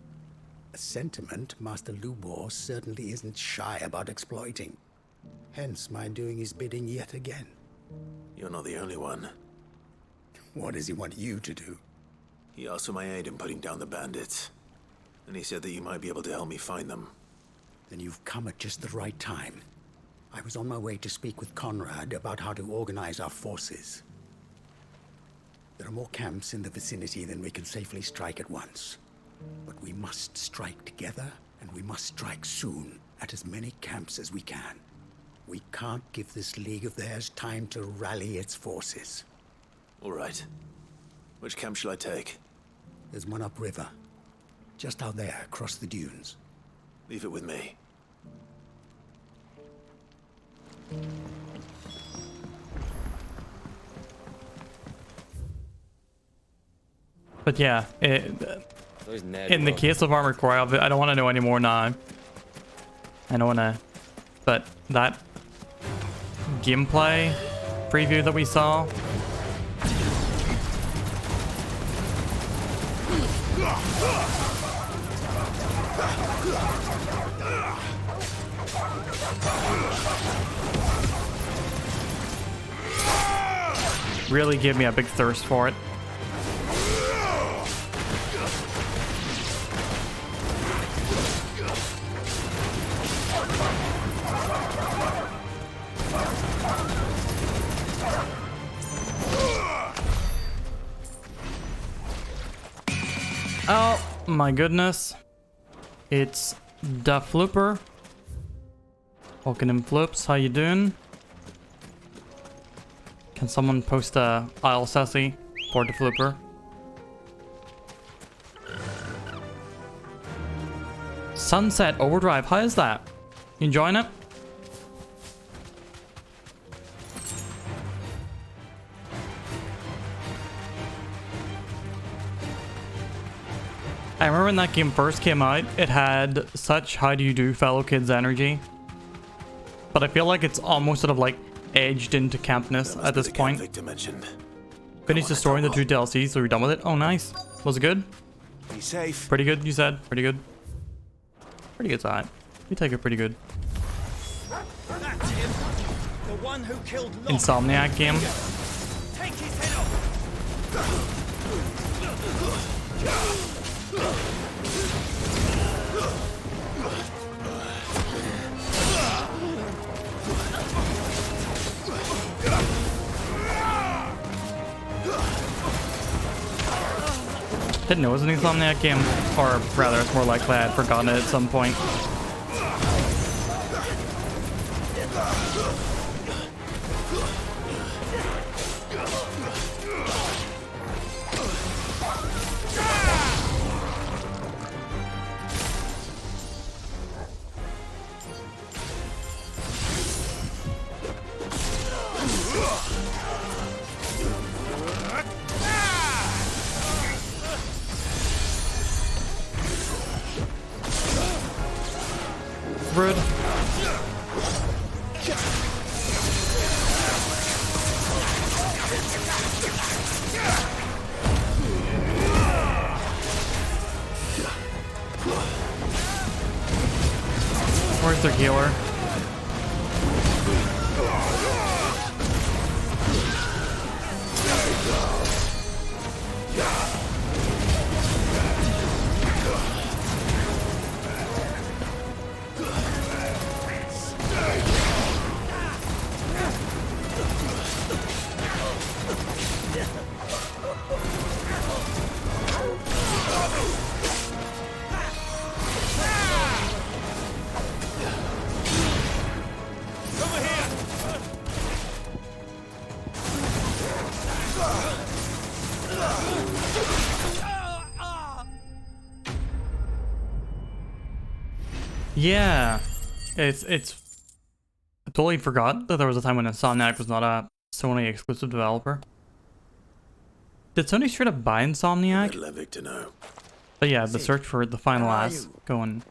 A sentiment Master Lubor certainly isn't shy about exploiting. Hence my doing his bidding yet again. You're not the only one. What does he want you to do? He asked for my aid in putting down the bandits. And he said that you might be able to help me find them. Then you've come at just the right time. I was on my way to speak with Conrad about how to organize our forces. There are more camps in the vicinity than we can safely strike at once. But we must strike together, and we must strike soon at as many camps as we can. We can't give this league of theirs time to rally its forces. All right. Which camp shall I take? There's one upriver. Just out there, across the dunes. Leave it with me. But yeah, in the case of Armored Core, I don't want to know any more now. I don't want to... But that gameplay preview that we saw... really gave me a big thirst for it. my goodness. It's the Flooper. Welcome in, Flips. How you doing? Can someone post a Isle Sassy for the Flooper? Sunset Overdrive. How is that? You enjoying it? I remember when that game first came out, it had such how do you do fellow kids energy. But I feel like it's almost sort of like edged into campness at this point. Finished the story in the 2 DLCs, so we're done with it. Oh, nice. Was it good? Be safe. Pretty good, you said? Pretty good. Pretty good side. You take it pretty good. That's him. The one who killed Locke. Insomniac game. Take his head off. Didn't know it was an Insomniac game, or rather, it's more likely I had forgotten it at some point. Rude. Where's their healer? Yeah, it's I totally forgot that there was a time when Insomniac was not a Sony exclusive developer. Did Sony straight up buy Insomniac? But yeah, the search for the final ass going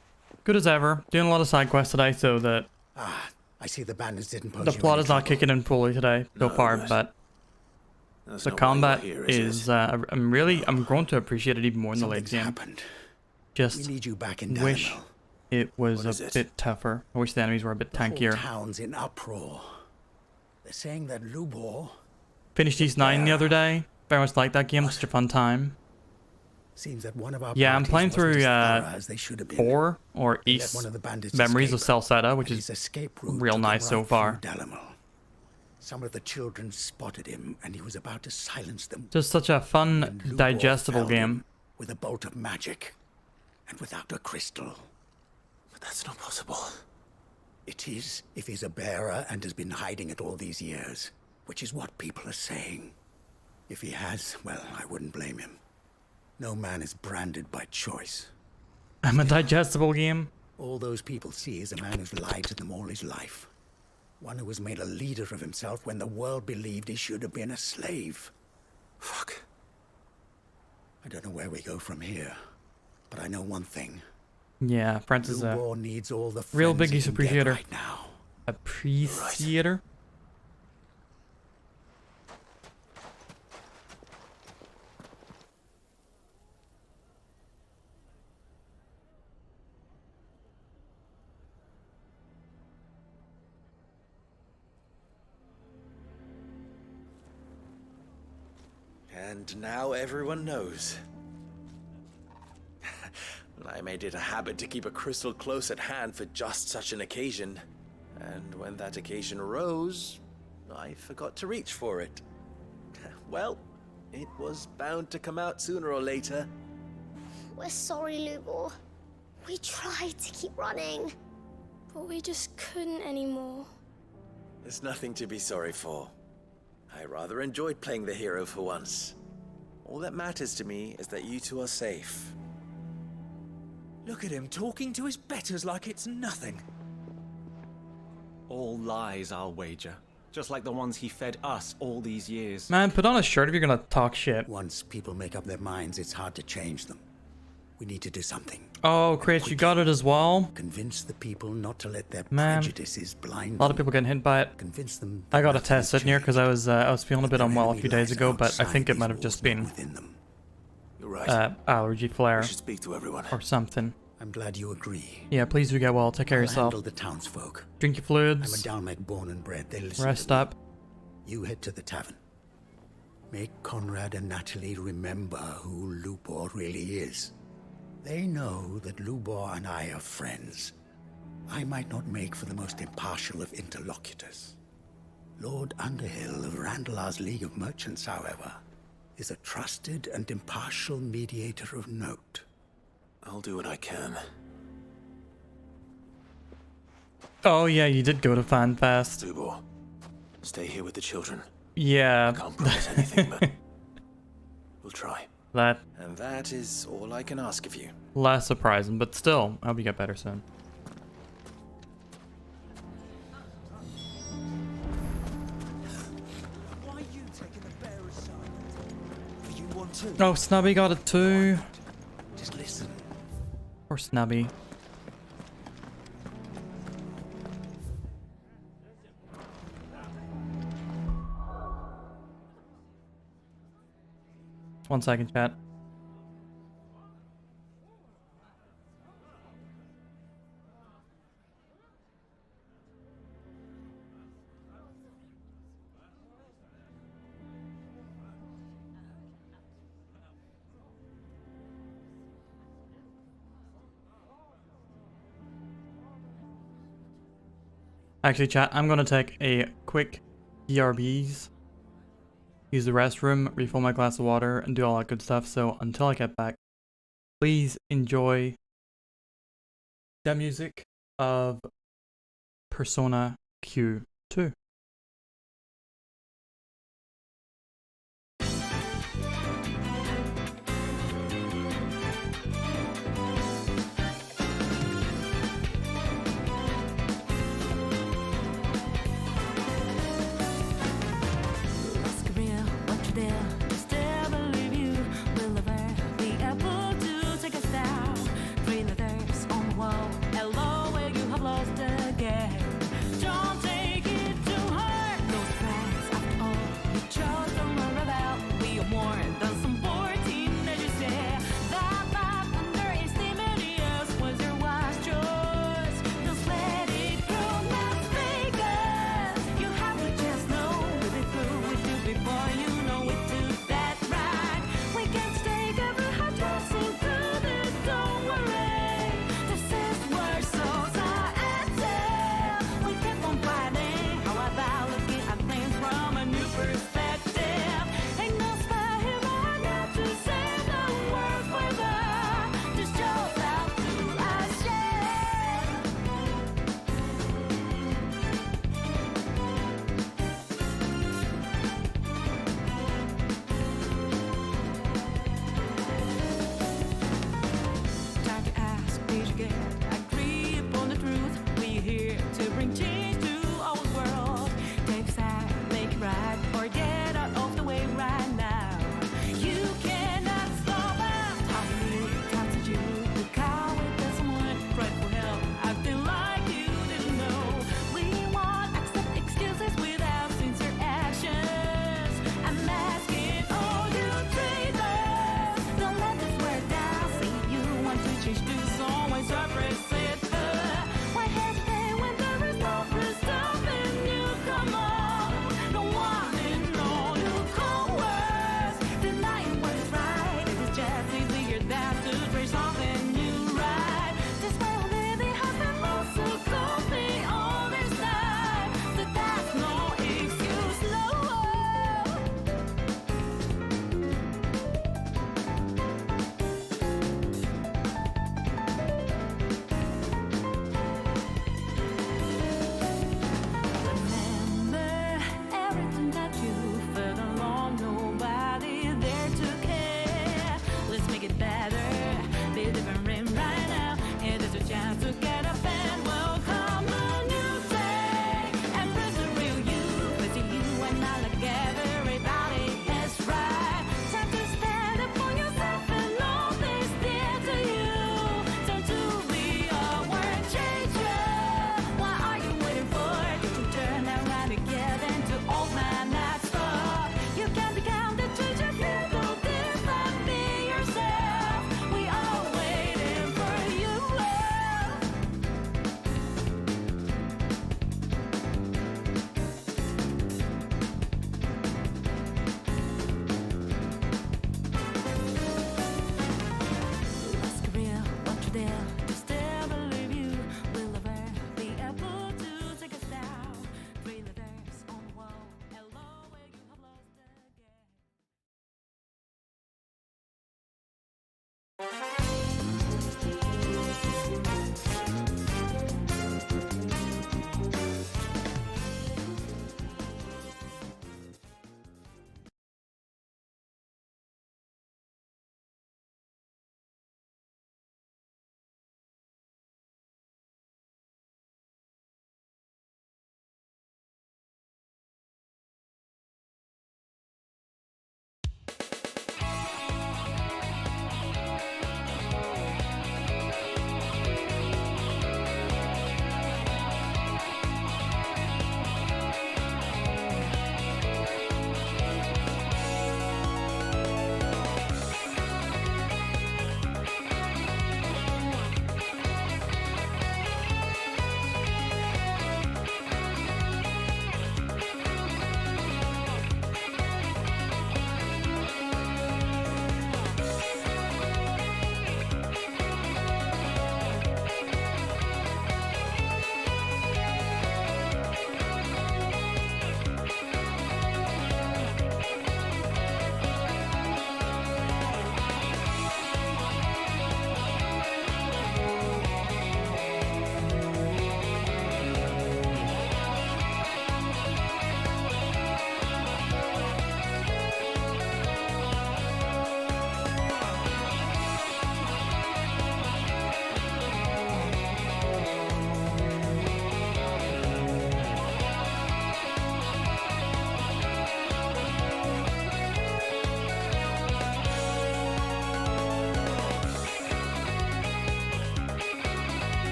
good as ever. Doing a lot of side quests today, so that I see the bandits didn't pose the plot is not kicking in fully today so far, but the combat is I'm growing to appreciate it even more in the late game. Just we need you back in wish Dynamo. it was a bit tougher. I wish the enemies were a bit tankier. The whole town's in uproar. They're saying that Lubor Finished East 9 the other day. Very much like that game. Such a fun time. seems that one of our Yeah, I'm playing parties through wasn't as thorough as they should have been. 4 or They let East one of the bandits Memories escape, of Salsetta, which and is his escape route real took him nice so right far. through Dalamal. Some of the children spotted him, and he was about to silence them. Just such a fun, Lubor digestible felled game. him with a bolt of magic, and without a crystal. But that's not possible. It is if he's a bearer and has been hiding it all these years, which is what people are saying. If he has, well, I wouldn't blame him. No man is branded by choice. I'm a digestible game. All those people see is a man who's lied to them all his life. One who has made a leader of himself when the world believed he should have been a slave. Fuck. I don't know where we go from here, but I know one thing. Yeah, Francis is a Lubor needs all the real friends he Biggies can get appreciator. right now. Appreciator? And now everyone knows. I made it a habit to keep a crystal close at hand for just such an occasion. And when that occasion arose, I forgot to reach for it. Well, it was bound to come out sooner or later. We're sorry, Lubor. We tried to keep running. But we just couldn't anymore. There's nothing to be sorry for. I rather enjoyed playing the hero for once. All that matters to me is that you two are safe. Look at him talking to his betters like it's nothing. All lies, I'll wager. Just like the ones he fed us all these years. Man, put on a shirt if you're gonna talk shit. Once people make up their minds, it's hard to change them. We need to do something. Oh, Chris, you got it as well? Convince the people not to let their Man, prejudices blind them. a lot of people getting hit by it. Convince them. I got a test sitting here because I was feeling a bit unwell a few days ago, but I think it might have just been You're right. allergy flare We should speak to everyone. or something. I'm glad you agree. Yeah, please do get well. Take care of I'll yourself. handle the townsfolk. Drink your I'm a fluids. Dalmec born and bred. They listen. Rest to me. up. You head to the tavern. Make Conrad and Natalie remember who Lubor really is. They know that Lubor and I are friends. I might not make for the most impartial of interlocutors. Lord Underhill of Randalar's League of Merchants, however, is a trusted and impartial mediator of note. I'll do what I can. Oh yeah, you did go to FanFest. Lubor, stay here with the children. Yeah. Can't promise anything, but we'll try. That And that is all I can ask of you. less surprising, but still, I hope you get better soon. Why are you taking the bearer's side? Are you one too? Oh, Snubby got it too. Just listen. Poor Snubby. One second, chat. Actually, chat, I'm gonna take a quick BRBs, use the restroom, refill my glass of water, and do all that good stuff. So until I get back, please enjoy the music of Persona Q2. Hello, where you have lost again. Don't take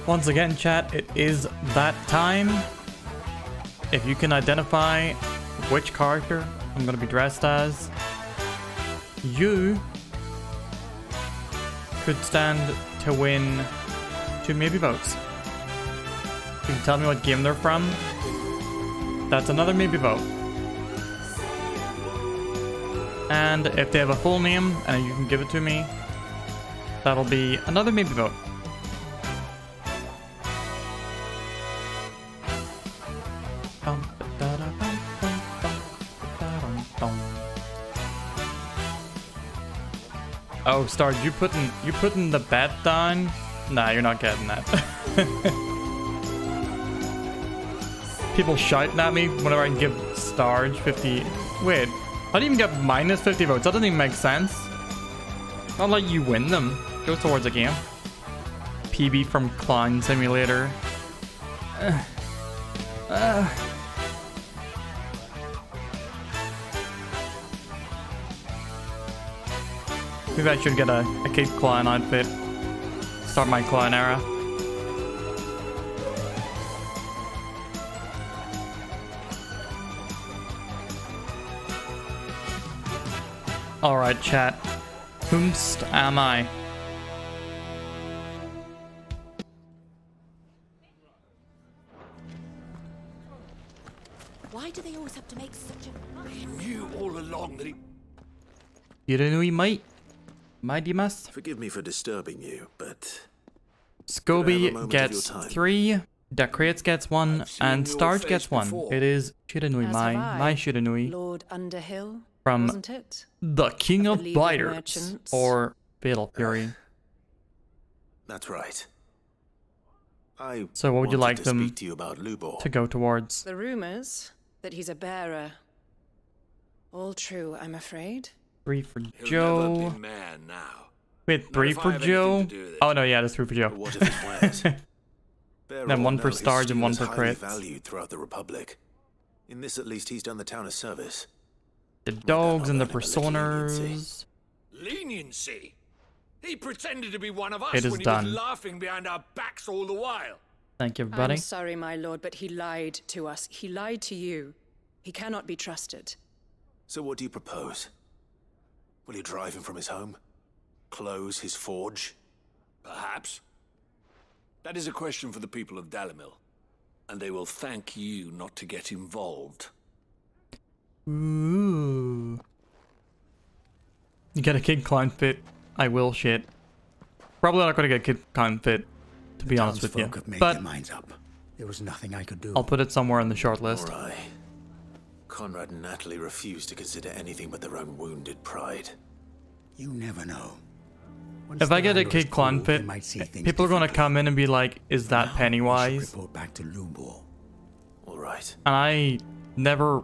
Once again, chat, it is that time. If you can identify which character I'm going to be dressed as, you could stand to win 2 maybe votes. You can tell me what game they're from. That's another maybe vote. And if they have a full name and you can give it to me, that'll be another maybe vote. Oh, Star, you putting the bet down? Nah, you're not getting that. People shouting at me whenever I give Starge 50. Wait, I didn't even get minus 50 votes. That doesn't even make sense. Not like you win them. Go towards a game. PB from Clown Simulator. Maybe I should get a Kid Clown outfit. Start my Clown era. Alright, chat. Whomst am I? Why do they always have to make such a... He knew all along that he... Yiranui might. Mighty must. Forgive me for disturbing you, but... Scoby gets 3, Dacrates gets 1, and Starge gets 1. before. It is Shiranui, my Shiranui. Lord Underhill, From wasn't it? the King of League of Biters, Merchants. or Fatal Fury. That's right. I So what would you wanted like to them speak to you about Lubor. to go towards? The rumors that he's a bearer. All true, I'm afraid. 3 for He'll Joe. never be man now. Wait, 3 if I for have Joe? anything to do with it. Oh no, yeah, that's 3 for Joe. What if his wares? Then 1 for Starge and 1 for highly Crits. valued throughout the Republic. In this, at least, he's done the town a service. The dogs and the personas. Leniency? He pretended to be one of us It is when he done. was laughing behind our backs all the while. Thank you, everybody. I'm sorry, my lord, but he lied to us. He lied to you. He cannot be trusted. So what do you propose? Will you drive him from his home? Close his forge? Perhaps. That is a question for the people of Dalimil. And they will thank you not to get involved. Ooh. You get a Kid Clown fit. I will shit. Probably not gonna get Kid Clown fit, to be honest with you. Townsfolk have made But their minds up. There was nothing I could do. I'll put it somewhere on the short list. All right. Conrad and Natalie refuse to consider anything but their own wounded pride. You never know. If I get a Kid Clown fit, people are gonna come in and be like, "Is that Pennywise?" Report back to Lubor. All right. And I never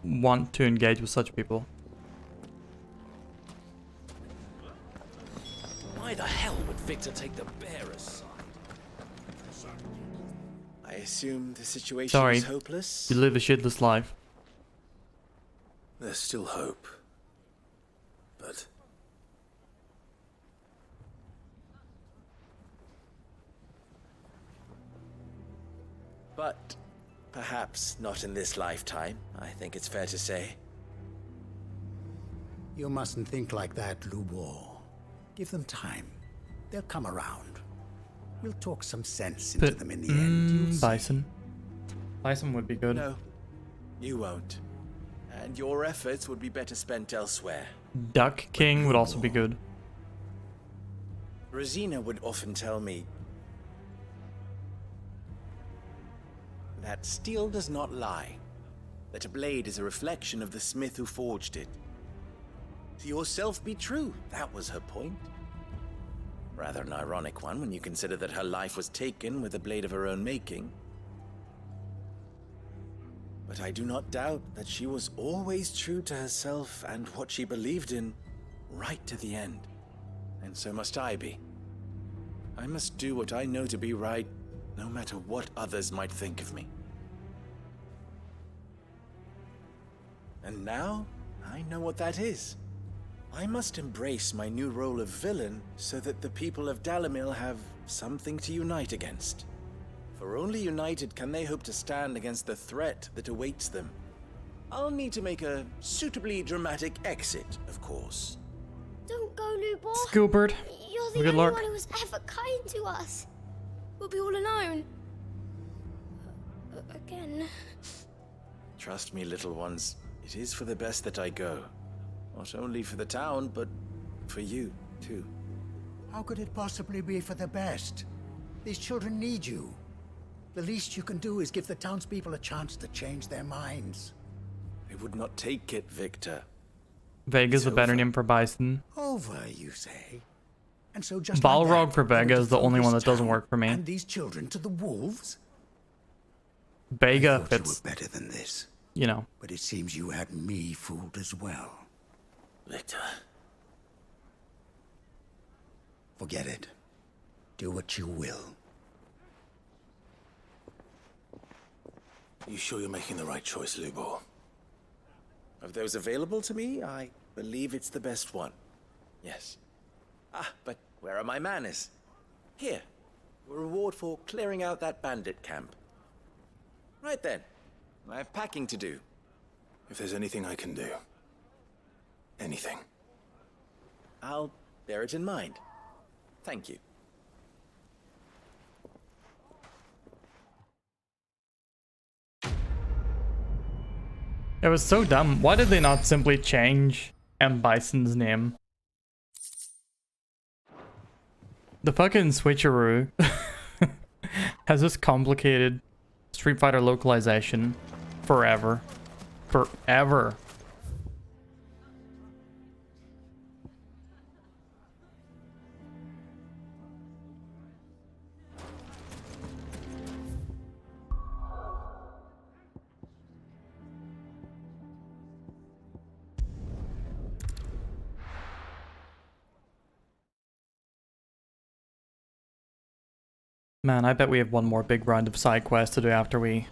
want to engage with such people. Why the hell would Victor take the bearer's side? I assume the situation Sorry, is hopeless. you live a shitless life. There's still hope. But... But perhaps not in this lifetime, I think it's fair to say. You mustn't think like that, Lubor. Give them time. They'll come around. We'll talk some sense into But them in the end. You'll see. Bison. Bison would be good. No, you won't. And your efforts would be better spent elsewhere. Duck King would also be good. Rosina would often tell me that steel does not lie, that a blade is a reflection of the smith who forged it. To yourself be true, that was her point. Rather an ironic one when you consider that her life was taken with a blade of her own making. But I do not doubt that she was always true to herself and what she believed in, right to the end. And so must I be. I must do what I know to be right, no matter what others might think of me. And now, I know what that is. I must embrace my new role of villain so that the people of Dalimil have something to unite against. For only united can they hope to stand against the threat that awaits them. I'll need to make a suitably dramatic exit, of course. Don't go, Lubor. Scoobert. You're the Good only luck. one who was ever kind to us. We'll be all alone. Again. Trust me, little ones. It is for the best that I go. Not only for the town, but for you, too. How could it possibly be for the best? These children need you. The least you can do is give the townspeople a chance to change their minds. They would not take it, Victor. Vega's a better name for Bison. Over, you say? And so just Balrog like that, for Vega you're is the going to only throw one this that doesn't town work for me. And these children to the wolves? Vega I thought fits, you were better than this. you know. But it seems you had me fooled as well. Victor. Forget it. Do what you will. You sure you're making the right choice, Lubor? Of those available to me, I believe it's the best one. Yes. Ah, but where are my manners? Here. A reward for clearing out that bandit camp. Right then. I have packing to do. If there's anything I can do. Anything. I'll bear it in mind. Thank you. It was so dumb. Why did they not simply change M. Bison's name? The fucking switcheroo has this complicated Street Fighter localization forever. Forever. Man, I bet we have one more big round of side quests to do after we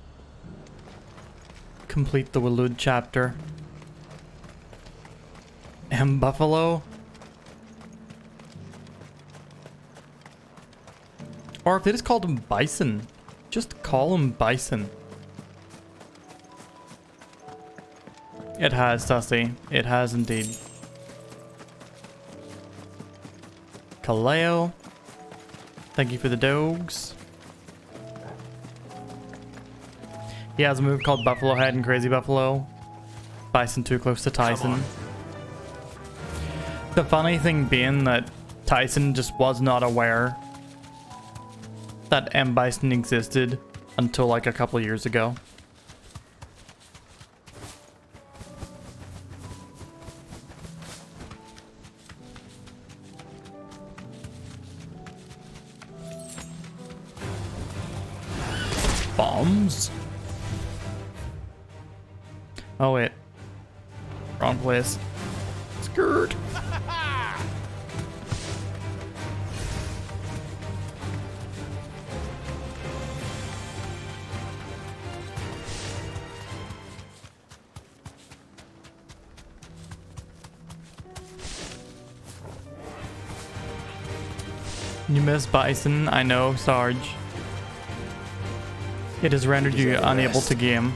complete the Walud chapter. M. Buffalo? Or if they just called him Bison. Just call him Bison. It has, Sussy. It has indeed. Kaleo. Thank you for the dogs. He has a move called Buffalo Head and Crazy Buffalo. Bison too close to Tyson. The funny thing being that Tyson just was not aware that M. Bison existed until like a couple years ago. Bombs? Oh wait. Wrong place. Skirt. You miss Bison, I know, Sarge. It has rendered you unable to game.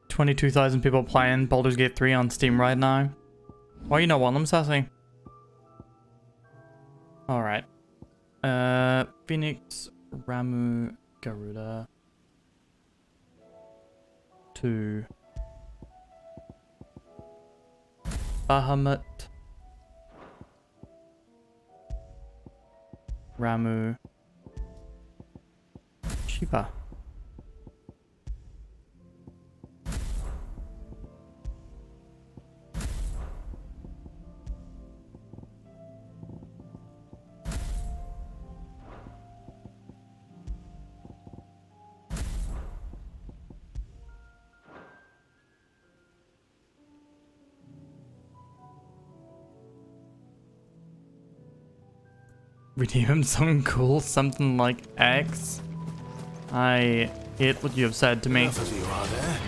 $22,000 people playing Baldur's Gate 3 on Steam right now. Why you not want them, Sassy? Alright. Phoenix, Ramu, Garuda. 2. Bahamut. Ramu. Shiva. Redeem him something cool, something like X. I hate what you have said to me. Enough of you are there.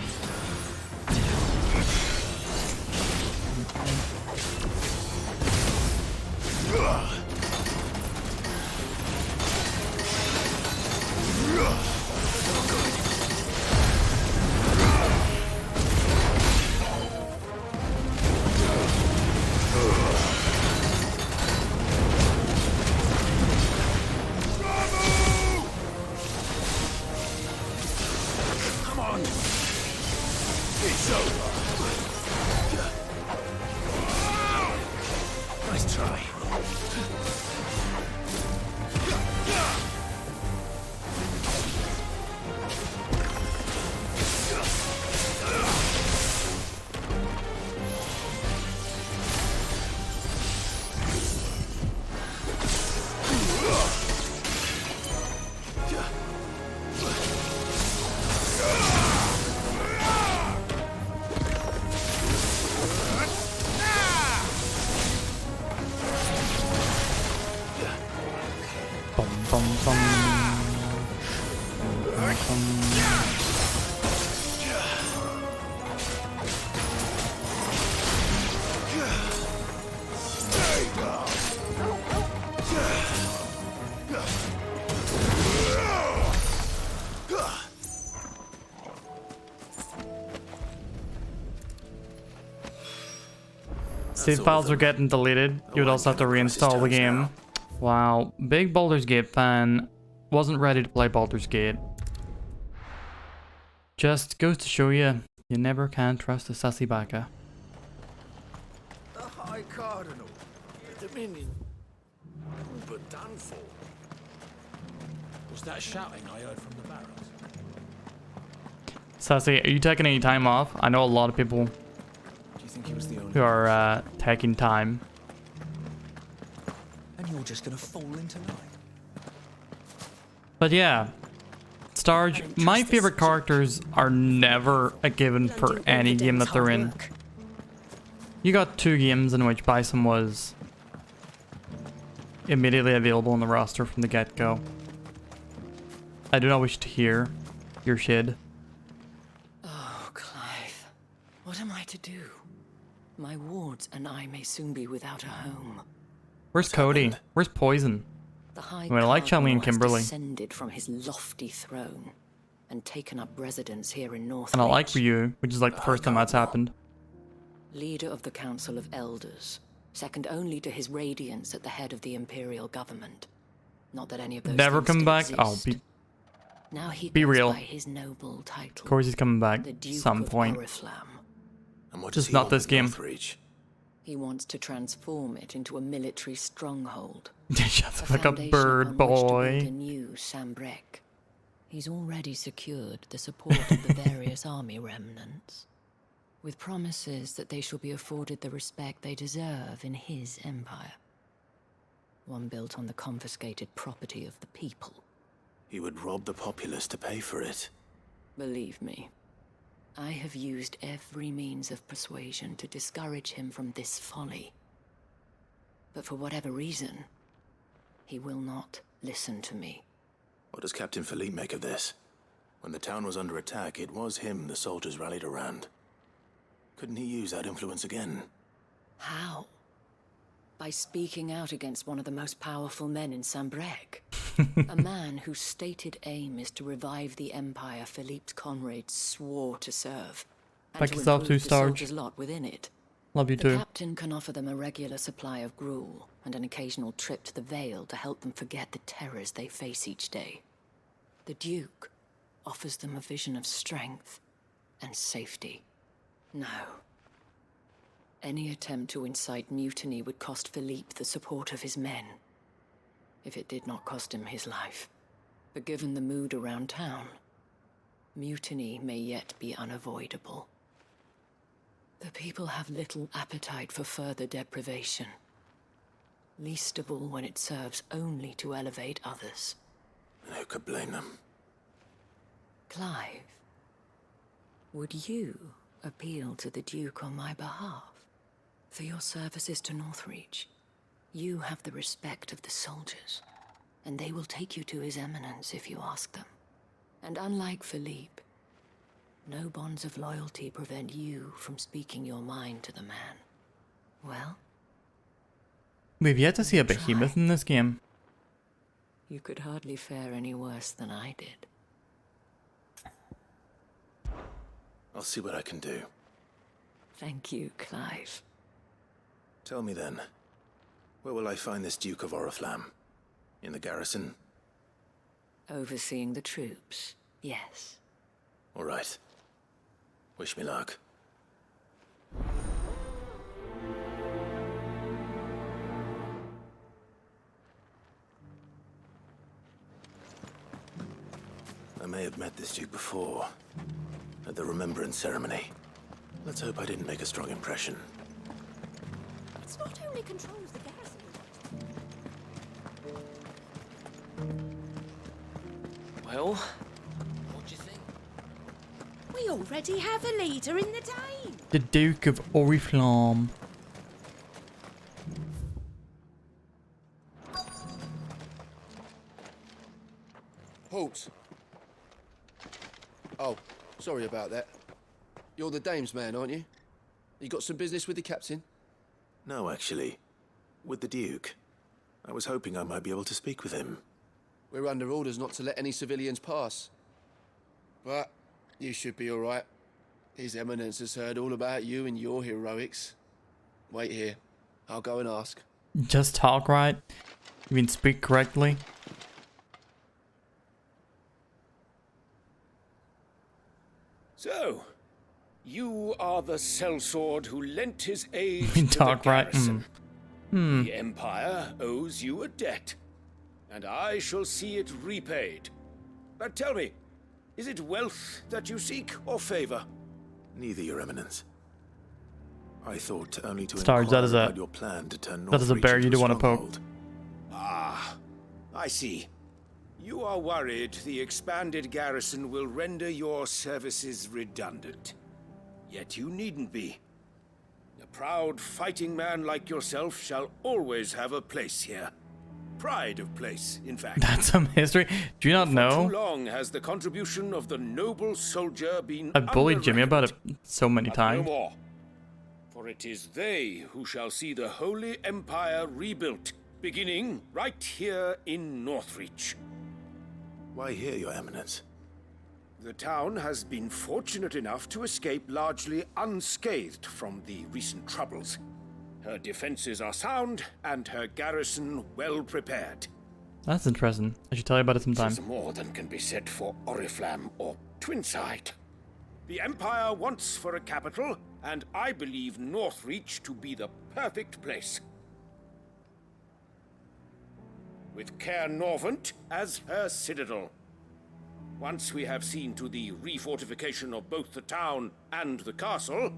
Nice try. Save files are getting deleted. You would also have to reinstall the game. Wow, big Baldur's Gate fan. Wasn't ready to play Baldur's Gate. Just goes to show you, you never can trust a sassy baka. The High Cardinal, the Dominion, all but done for. Was that shouting I heard from the barracks? Sassy, are you taking any time off? I know a lot of people Do you think he was the only who are taking time. And you're just gonna fall into line. But yeah, Starge, my favorite characters are never a given for any game that they're in. You got 2 games in which Bison was immediately available on the roster from the get-go. I do not wish to hear your shid. Oh, Clive. What am I to do? My wards and I may soon be without a home. Where's Cody? Where's Poison? The High I like Charlie and Cardinal has Kimberly. descended from his lofty throne and taken up residence here in North. And I like Ryu, which is like the first time that's happened. Leader of the Council of Elders, second only to his Radiance at the head of the Imperial government. Not that any of those Never things come still back? exist. Oh, Now he be goes real. by his noble title. Of course he's coming back the Duke some of point. Oriflamme. And what Just does he not want this with game. Northreach? He wants to transform it into a military stronghold. Shut the fuck up, foundation bird on which to build boy. a new Sambrek. He's already secured the support of the various army remnants, with promises that they shall be afforded the respect they deserve in his empire. One built on the confiscated property of the people. He would rob the populace to pay for it. Believe me, I have used every means of persuasion to discourage him from this folly. But for whatever reason, he will not listen to me. What does Captain Philippe make of this? When the town was under attack, it was him the soldiers rallied around. Couldn't he use that influence again? How? By speaking out against one of the most powerful men in Sambrek. A man whose stated aim is to revive the empire Philippe's comrades swore to serve. And Back to yourself improve too, the Starge. soldiers' lot within it. Love you The too. captain can offer them a regular supply of gruel and an occasional trip to the Vale to help them forget the terrors they face each day. The Duke offers them a vision of strength and safety. No. Any attempt to incite mutiny would cost Philippe the support of his men, if it did not cost him his life. But given the mood around town, mutiny may yet be unavoidable. The people have little appetite for further deprivation, least of all when it serves only to elevate others. And who could blame them? Clive, would you appeal to the Duke on my behalf for your services to Northreach? You have the respect of the soldiers, and they will take you to His Eminence if you ask them. And unlike Philippe, no bonds of loyalty prevent you from speaking your mind to the man. Well? We've yet to see a behemoth in this game. You could hardly fare any worse than I did. I'll see what I can do. Thank you, Clive. Tell me then, where will I find this Duke of Oriflamme? In the garrison? Overseeing the troops, yes. All right. Wish me luck. I may have met this Duke before, at the Remembrance Ceremony. Let's hope I didn't make a strong impression. It's not only control of the garrison. Well, what do you think? We already have a leader in the Dane. The Duke of Oriflamme. Halt! Oh, sorry about that. You're the dame's man, aren't you? You got some business with the captain? No, actually. With the Duke. I was hoping I might be able to speak with him. We're under orders not to let any civilians pass. But you should be all right. His Eminence has heard all about you and your heroics. Wait here. I'll go and ask. Just talk right? You mean speak correctly? So, you are the sellsword who lent his aid You to talk the right? garrison. Hmm. The Empire owes you a debt, and I shall see it repaid. But tell me, is it wealth that you seek, or favor? Neither, Your Eminence. I thought only to Stars, inquire that is a- about your plan to turn that is a Northreach bear you into do want to poke. stronghold. Ah, I see. You are worried the expanded garrison will render your services redundant. Yet you needn't be. A proud fighting man like yourself shall always have a place here. Pride of place, in fact. That's some history. Do you not Too know? long has the contribution of the noble soldier been I bullied Jimmy about it so many but times. no more. For it is they who shall see the Holy Empire rebuilt, beginning right here in Northreach. Why here, Your Eminence? The town has been fortunate enough to escape largely unscathed from the recent troubles. Her defenses are sound, and her garrison well prepared. That's interesting. I should tell you about it sometime. There's more than can be said for Oriflamme or Twinside. The Empire wants for a capital, and I believe Northreach to be the perfect place. With Caer Norvent as her citadel. Once we have seen to the refortification of both the town and the castle,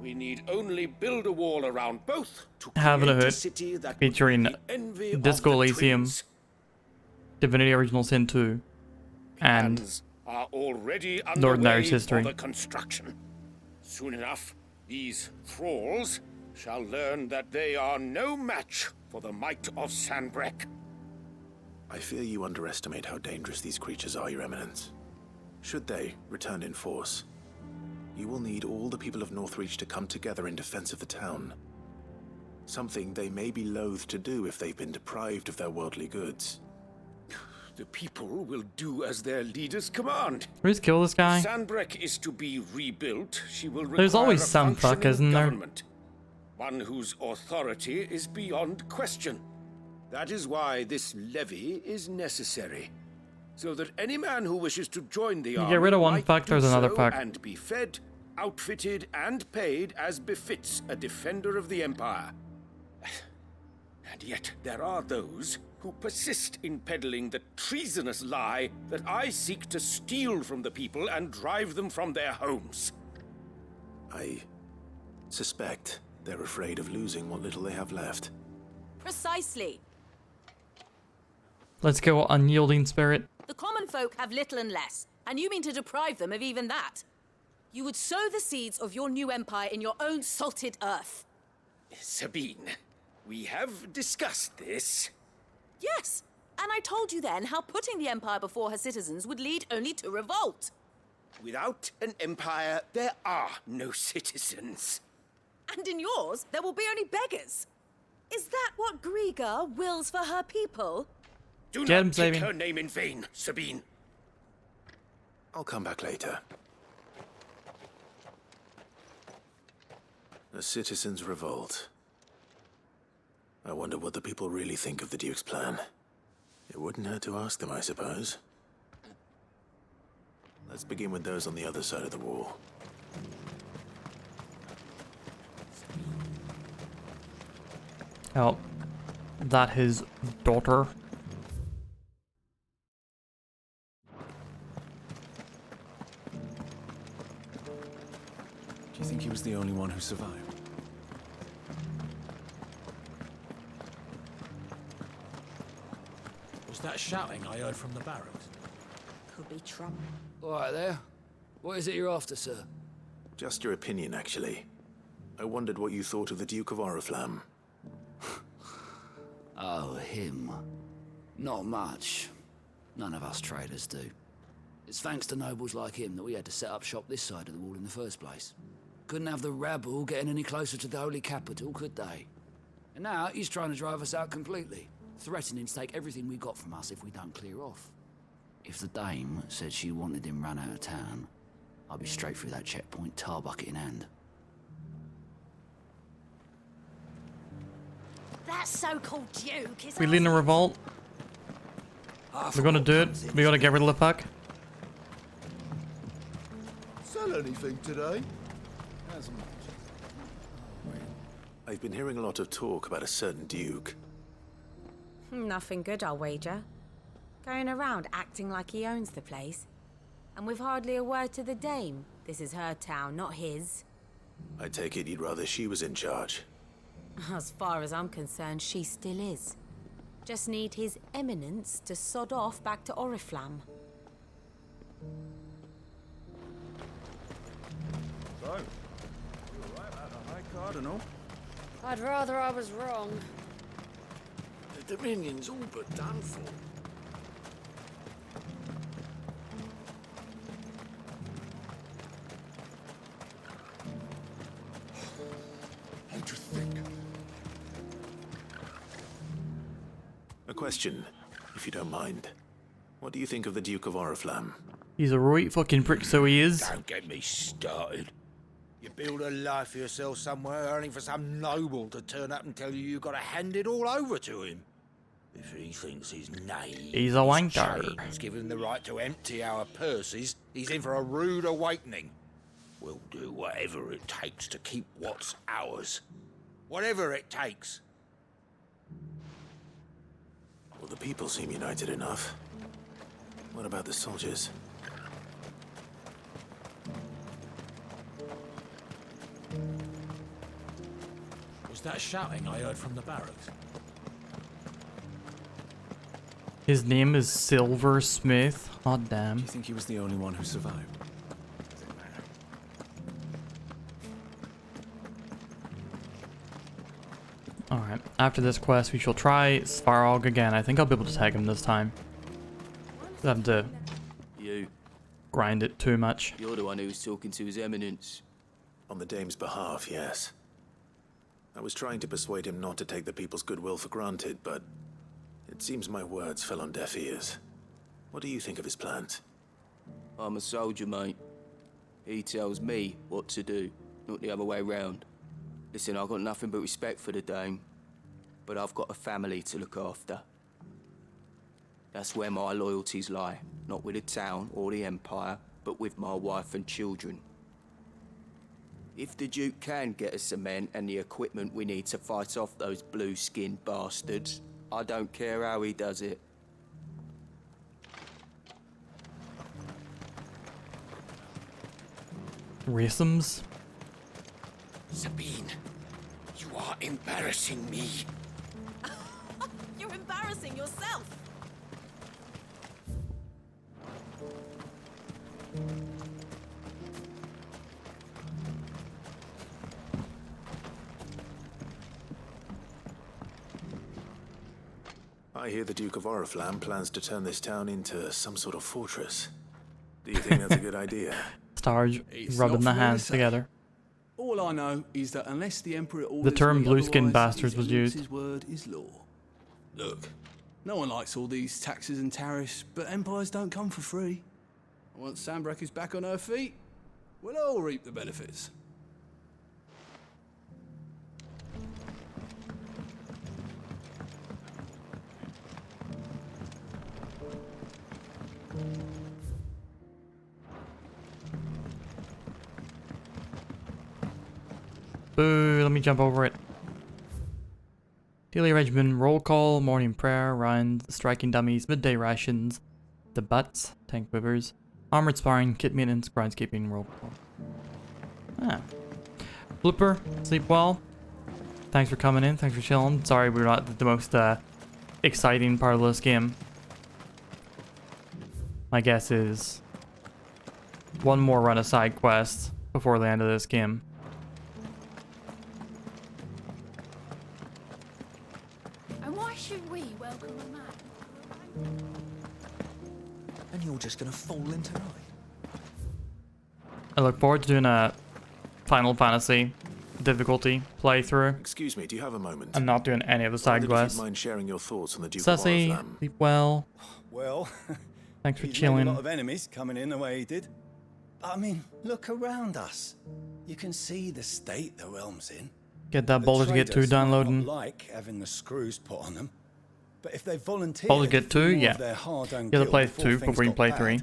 we need only build a wall around both to Having a create a hood city that featuring would be the envy of Disco the Elysium, twins. Divinity Original Sin 2, and Plans are already Northern Irish underway history. for the construction. Soon enough, these thralls shall learn that they are no match for the might of Sanbreque. I fear you underestimate how dangerous these creatures are, Your Eminence. Should they return in force, you will need all the people of Northreach to come together in defense of the town. Something they may be loath to do if they've been deprived of their worldly goods. The people will do as their leaders command. Please kill this guy. If Sanbreque is to be rebuilt, she will require There's always a some fuck, functioning isn't there? government. One whose authority is beyond question. That is why this levy is necessary. So that any man who wishes to join the army get rid of one might fuck, do there's another so fuck. and be fed, outfitted, and paid as befits a defender of the Empire. And yet there are those who persist in peddling the treasonous lie that I seek to steal from the people and drive them from their homes. I suspect they're afraid of losing what little they have left. Precisely. Let's go, unyielding spirit. The common folk have little and less, and you mean to deprive them of even that. You would sow the seeds of your new empire in your own salted earth. Sabine, We have discussed this. Yes, and I told you then how putting the Empire before her citizens would lead only to revolt. Without an empire, there are no citizens. And in yours, there will be only beggars. Is that what Griga wills for her people? Do not take her name in vain, Sabine. I'll come back later. A citizens' revolt. I wonder what the people really think of the Duke's plan. It wouldn't hurt to ask them, I suppose. Let's begin with those on the other side of the wall. Oh, that his daughter. Do you think he was the only one who survived? Was that shouting I heard from the barracks? Could be trouble. All right there. What is it you're after, sir? Just your opinion, actually. I wondered what you thought of the Duke of Oriflamme. Oh, him. Not much. None of us traders do. It's thanks to nobles like him that we had to set up shop this side of the wall in the first place. Couldn't have the rabble getting any closer to the holy capital, could they? And now he's trying to drive us out completely, threatening to take everything we got from us if we don't clear off. If the dame said she wanted him run out of town, I'd be straight through that checkpoint, tar bucket in hand. That so-called Duke is... We lead in a revolt. We're gonna do it. We gotta get rid of the fuck. Sell anything today? I've been hearing a lot of talk about a certain Duke. Nothing good, I'll wager. Going around acting like he owns the place. And with hardly a word to the dame. This is her town, not his. I take it you'd rather she was in charge. As far as I'm concerned, she still is. Just need his eminence to sod off back to Oriflamme. So, you alright about the High Cardinal? I'd rather I was wrong. The Dominion's all but done for. What do you think? A question, if you don't mind. What do you think of the Duke of Oriflamme? He's a right fucking prick, so he is. Don't get me started. You build a life for yourself somewhere, only for some noble to turn up and tell you you've got to hand it all over to him. If he thinks his name, He's a wanker. chains give him the right to empty our purses, he's in for a rude awakening. We'll do whatever it takes to keep what's ours. Whatever it takes. Well, the people seem united enough. What about the soldiers? Was that shouting I heard from the barracks? His name is Silversmith. Oh damn. Do you think he was the only one who survived? Alright, after this quest, we shall try Svarog again. I think I'll be able to tag him this time. I have to You. grind it too much. You're the one who was talking to his eminence. On the dame's behalf, yes. I was trying to persuade him not to take the people's goodwill for granted, but it seems my words fell on deaf ears. What do you think of his plans? I'm a soldier, mate. He tells me what to do, not the other way round. Listen, I've got nothing but respect for the dame, but I've got a family to look after. That's where my loyalties lie, not with the town or the Empire, but with my wife and children. If the Duke can get us the men and the equipment we need to fight off those blue-skinned bastards, I don't care how he does it. Racisms? Sabine, you are embarrassing me. You're embarrassing yourself. I hear the Duke of Oriflamme plans to turn this town into some sort of fortress. Do you think that's a good idea? Stars It's rubbing not the for me to hands say. together. All I know is that unless the Emperor orders The term me blue-skinned otherwise, bastards his was used. Eminence's word is law. Look, no one likes all these taxes and tariffs, but empires don't come for free. Once Sandbreck is back on her feet, we'll all reap the benefits. Boo, let me jump over it. Daily regimen, roll call, morning prayer, runs, striking dummies, midday rations, the butts, tank whippers, armored sparring, kit maintenance, groundskeeping, roll call. Ah. Flipper, sleep well. Thanks for coming in, thanks for chilling. Sorry we're not the most exciting part of this game. My guess is one more run of side quests before the end of this game. And why should we welcome a man? And you're just gonna fall into line. I look forward to doing a Final Fantasy difficulty playthrough. Excuse me, do you have a moment? I'm not doing any of the side If quests. you'd mind sharing your thoughts on the Duke Sussy, of Oriflamme. sleep well. Well, Thanks for he's made chilling. a lot of enemies coming in the way he did. I mean, look around us. You can see the state the realm's in. Get that The Baldur's Gate 2 traders might not downloading. like having the screws put on them, but if they volunteered Baldur's Gate 2, more yeah. of their hard-earned You have to guild play before 2 things before you got play bad, 3.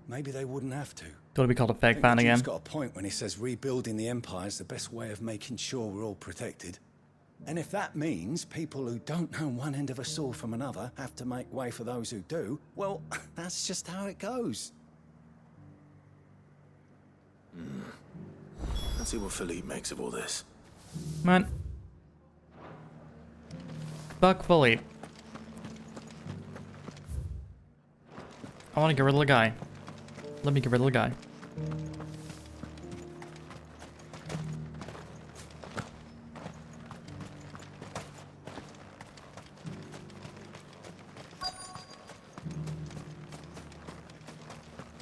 maybe they wouldn't have to. Don't be called a I fake think fan the again. Duke's got a point when he says rebuilding the Empire is the best way of making sure we're all protected. And if that means people who don't know one end of a sword from another have to make way for those who do, well, that's just how it goes. Let's see what Philippe makes of all this. Man. Fuck Philippe. I want to get rid of the guy. Let me get rid of the guy.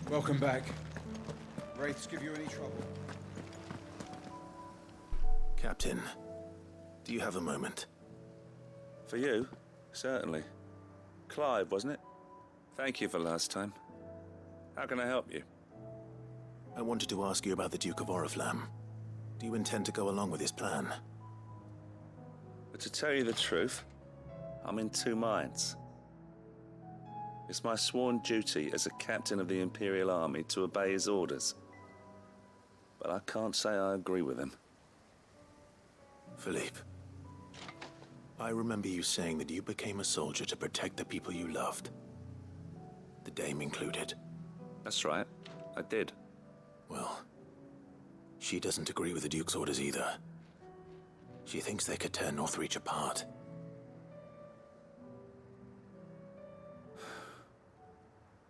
Welcome back. Wraiths give you any trouble? Captain, do you have a moment? For you? Certainly. Clive, wasn't it? Thank you for last time. How can I help you? I wanted to ask you about the Duke of Oriflamme. Do you intend to go along with his plan? But to tell you the truth, I'm in two minds. It's my sworn duty as a captain of the Imperial Army to obey his orders. But I can't say I agree with him. Philippe, I remember you saying that you became a soldier to protect the people you loved. The Dame included. That's right, I did. Well, she doesn't agree with the Duke's orders either. She thinks they could tear Northreach apart.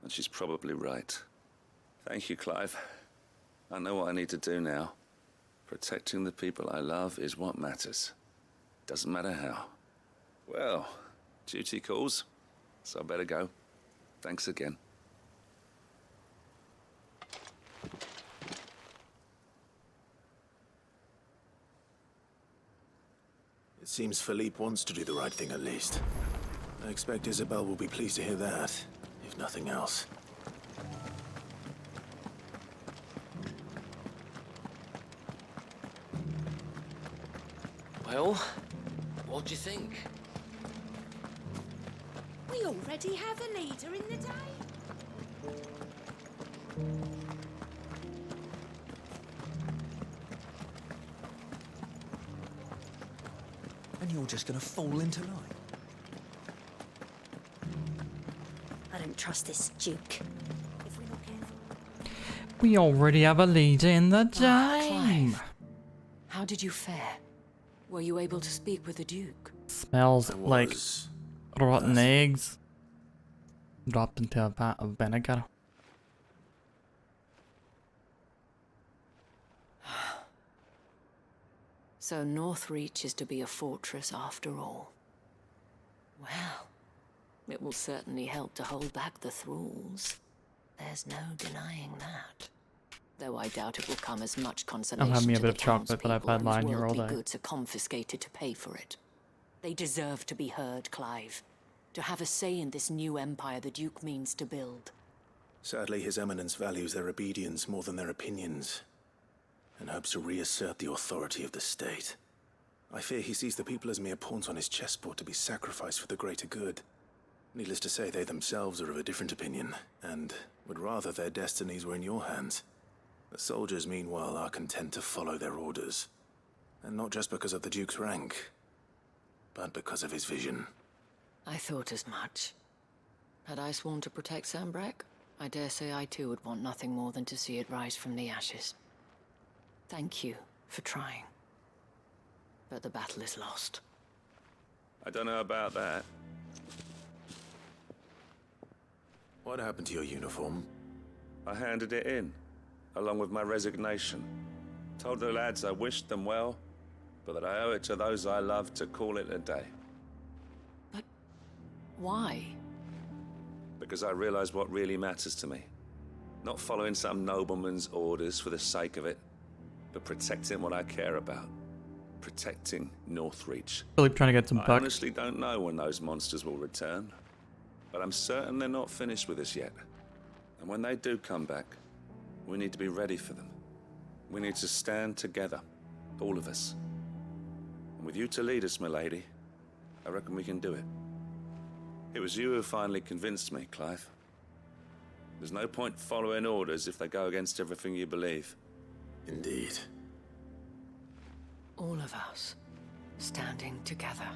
And she's probably right. Thank you, Clive. I know what I need to do now. Protecting the people I love is what matters. Doesn't matter how. Well, duty calls, so I better go. Thanks again. It seems Philippe wants to do the right thing at least. I expect Isabel will be pleased to hear that, if nothing else. Well, what do you think? We already have a leader in the day. And you're just gonna fall into line. I don't trust this Duke. We already have a leader in the game. Clive, how did you fare? Were you able to speak with the Duke? Smells like rotten eggs dropped into a vat of vinegar. So Northreach is to be a fortress after all. Well, It will certainly help to hold back the thralls. There's no denying that. Though I doubt it will come as much consolation I'm having me a to bit the of chocolate that I've townspeople had whose lying here all worldly day. goods are confiscated to pay for it. They deserve to be heard, Clive. To have a say in this new empire the Duke means to build. Sadly, His Eminence values their obedience more than their opinions, and hopes to reassert the authority of the state. I fear he sees the people as mere pawns on his chessboard to be sacrificed for the greater good. Needless to say, they themselves are of a different opinion, and would rather their destinies were in your hands. The soldiers, meanwhile, are content to follow their orders. And not just because of the Duke's rank, but because of his vision. I thought as much. Had I sworn to protect Sanbreque, I dare say I too would want nothing more than to see it rise from the ashes. Thank you for trying. But the battle is lost. I don't know about that. What happened to your uniform? I handed it in, along with my resignation. Told the lads I wished them well, but that I owe it to those I love to call it a day. Why? Because I realize what really matters to me. Not following some nobleman's orders for the sake of it, but protecting what I care about. Protecting Northreach. Philip trying to get some I buck. honestly don't know when those monsters will return, but I'm certain they're not finished with us yet. And when they do come back, we need to be ready for them. We need to stand together, all of us. And with you to lead us, milady, I reckon we can do it. It was you who finally convinced me, Clive. There's no point following orders if they go against everything you believe. Indeed. All of us, standing together.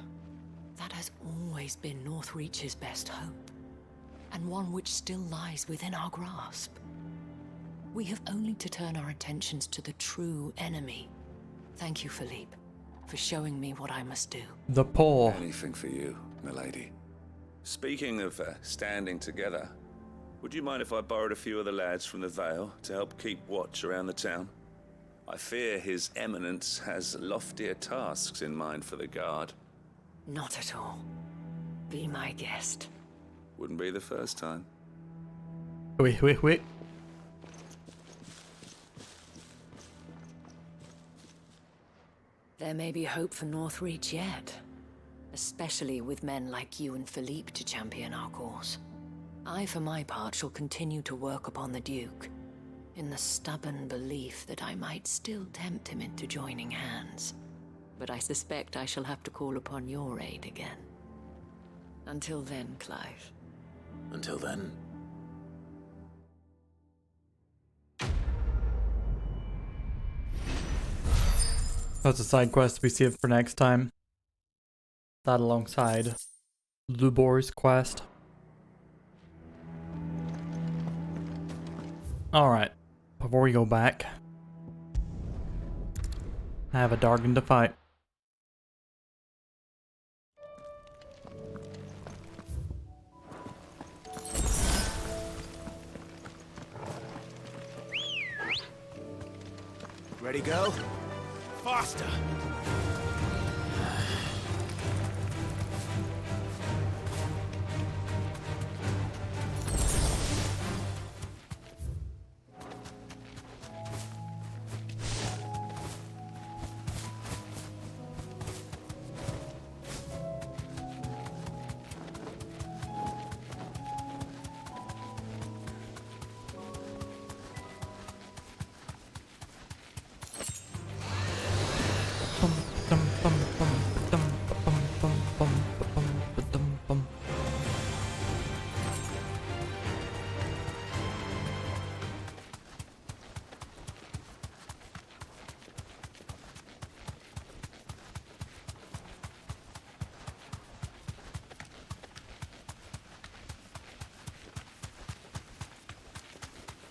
That has always been Northreach's best hope, and one which still lies within our grasp. We have only to turn our attentions to the true enemy. Thank you, Philippe, for showing me what I must do. The poor. Anything for you, milady. Speaking of standing together, would you mind if I borrowed a few of the lads from the Vale to help keep watch around the town? I fear His Eminence has loftier tasks in mind for the guard. Not at all. Be my guest. Wouldn't be the first time. Wait. There may be hope for Northreach yet. Especially with men like you and Philippe to champion our cause. I, for my part, shall continue to work upon the Duke, in the stubborn belief that I might still tempt him into joining hands. But I suspect I shall have to call upon your aid again. Until then, Clive. Until then. That's a side quest we save for next time. That alongside Lubor's quest. Alright, before we go back, I have a Dargon to fight. Ready, go? Faster!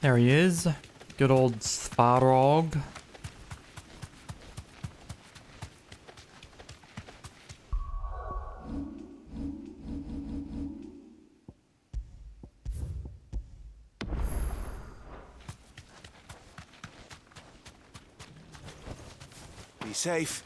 There he is. Good old Svarog. Be safe.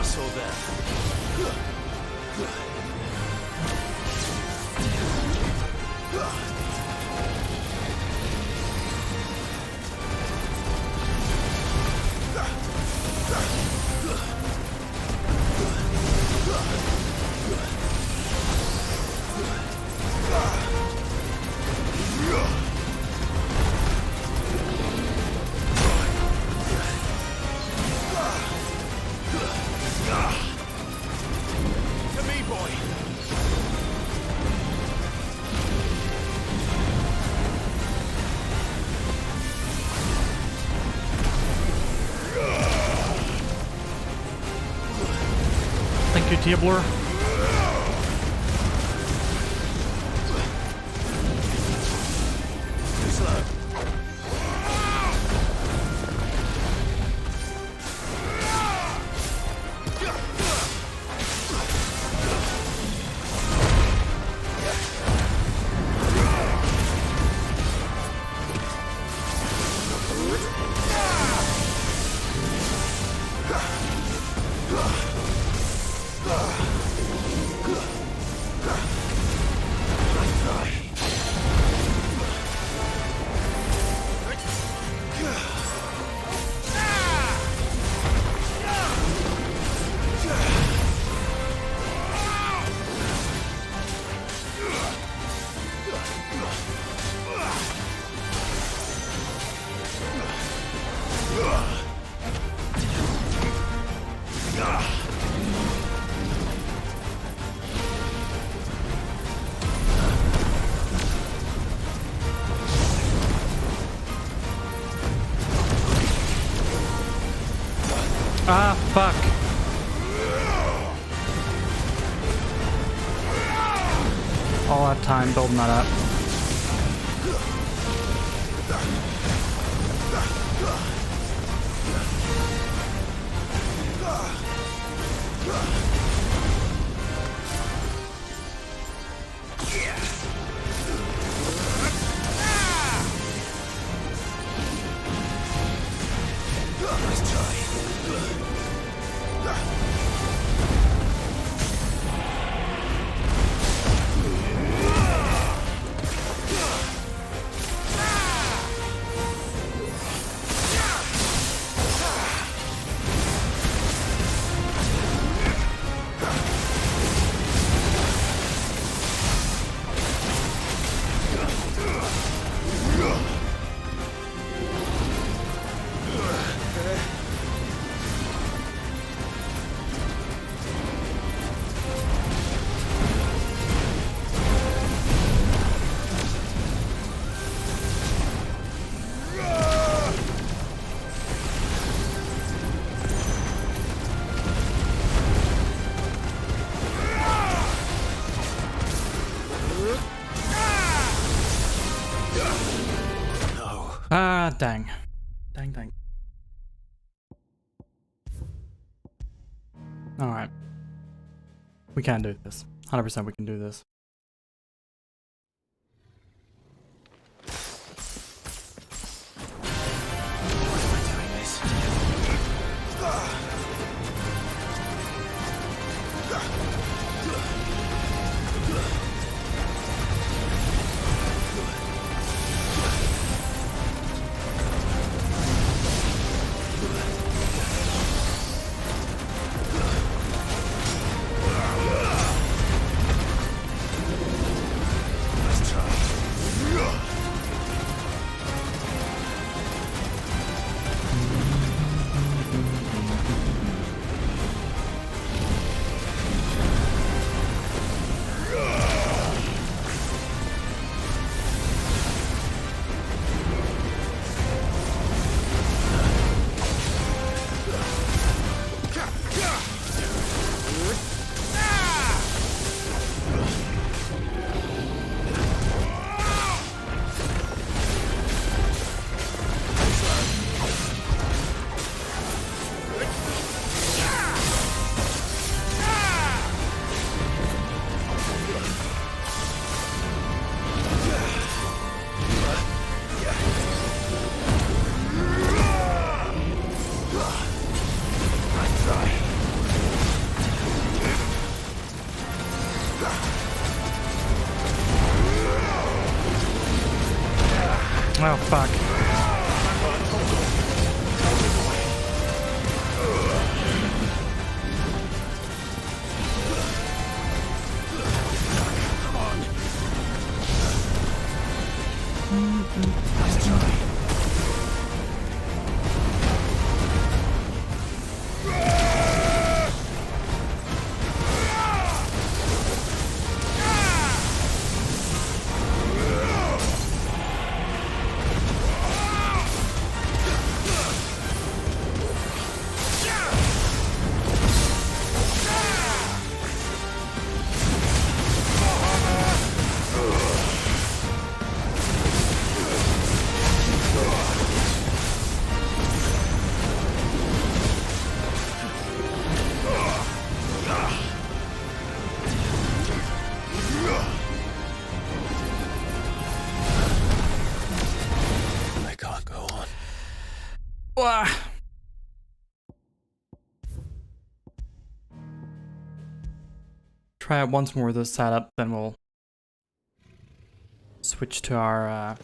Us or them. To me, boy. Thank you, Tiabler. Too slow. Ah, fuck. All that time building that up. Nice try. Ah, dang. Dang. Alright. We can do this. 100% we can do this. Oh, fuck. Nice try. Try it once more with this setup, then we'll switch to our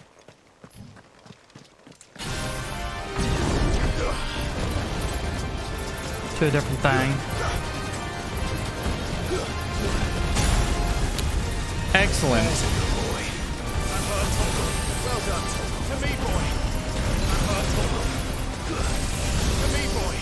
to a different thing. Excellent. Well done. To me, boy. To me, boy. To me, boy.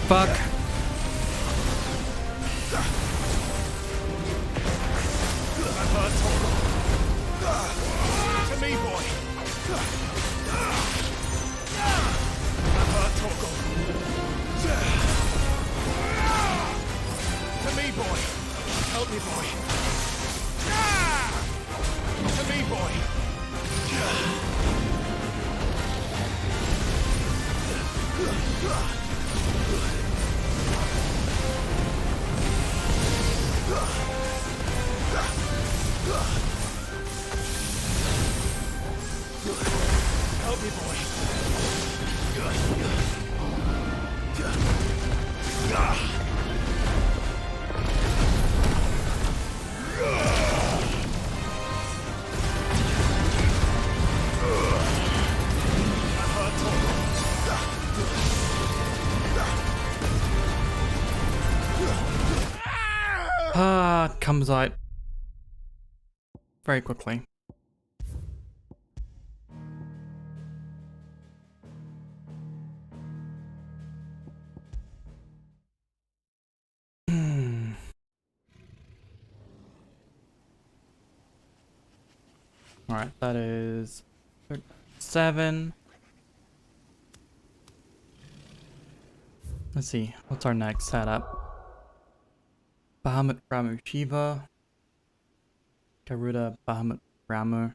Fuck. To me, boy. To me, boy. Help me, boy. To me, boy. Help me, boy. Comes out very quickly. Alright, that is 7. Let's see, what's our next setup? Bahamut Ramu Shiva. Garuda Bahamut Ramu.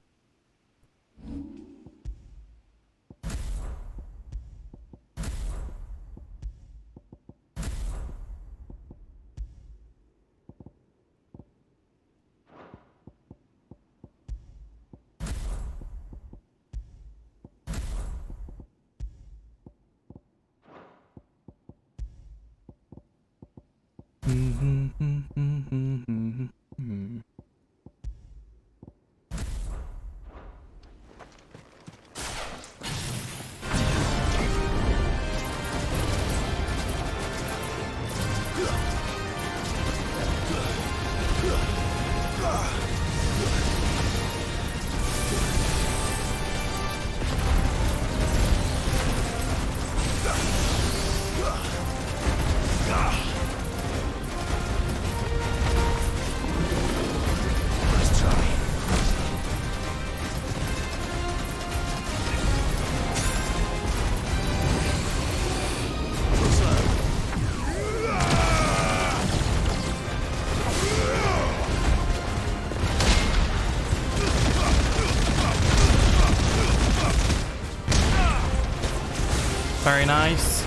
Very nice.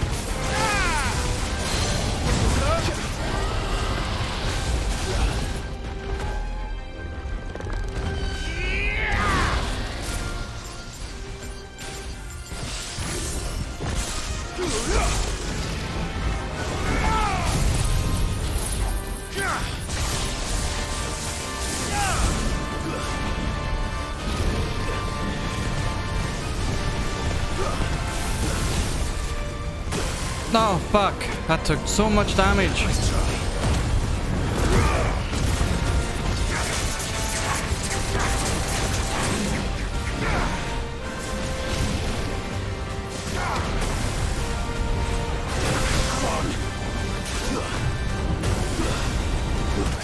Oh fuck, that took so much damage. I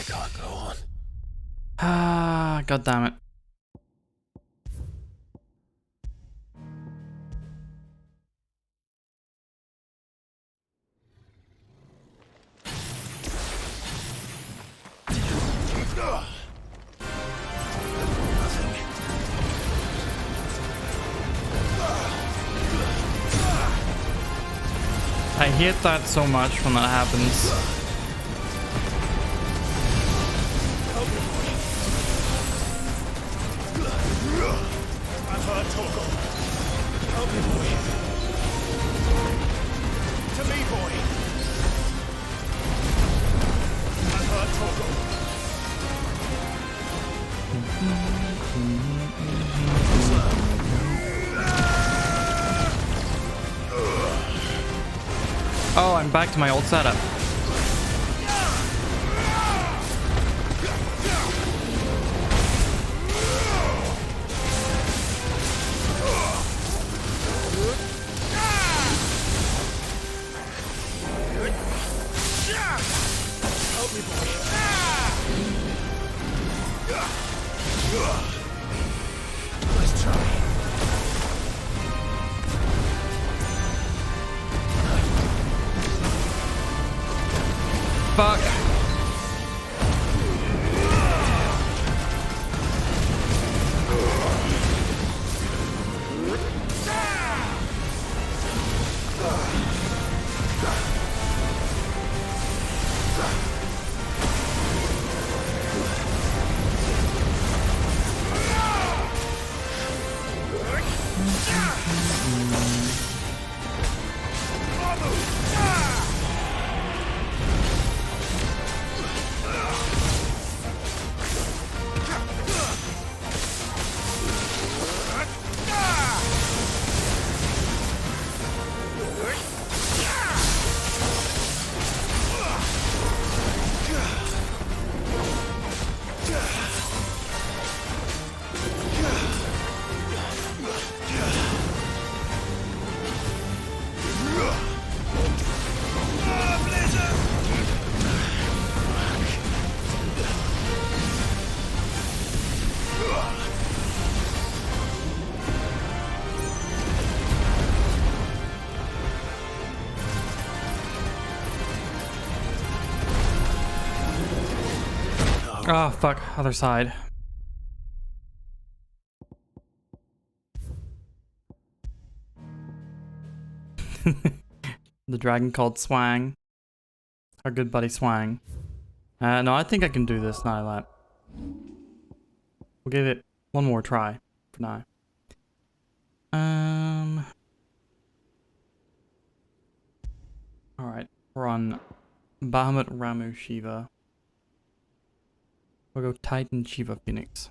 can't go on. Ah, god damn it. I hate that so much when that happens. I've heard talk of. Help me, boy. To me, boy. I've heard talk of. Oh, I'm back to my old setup. Help me, boy. Let's try. Oh, fuck. Other side. The dragon called Swang. Our good buddy Swang. No, I think I can do this now, lad. We'll give it one more try for now. Alright, we're on Bahamut Ramu Shiva. We'll go Titan Shiva Phoenix.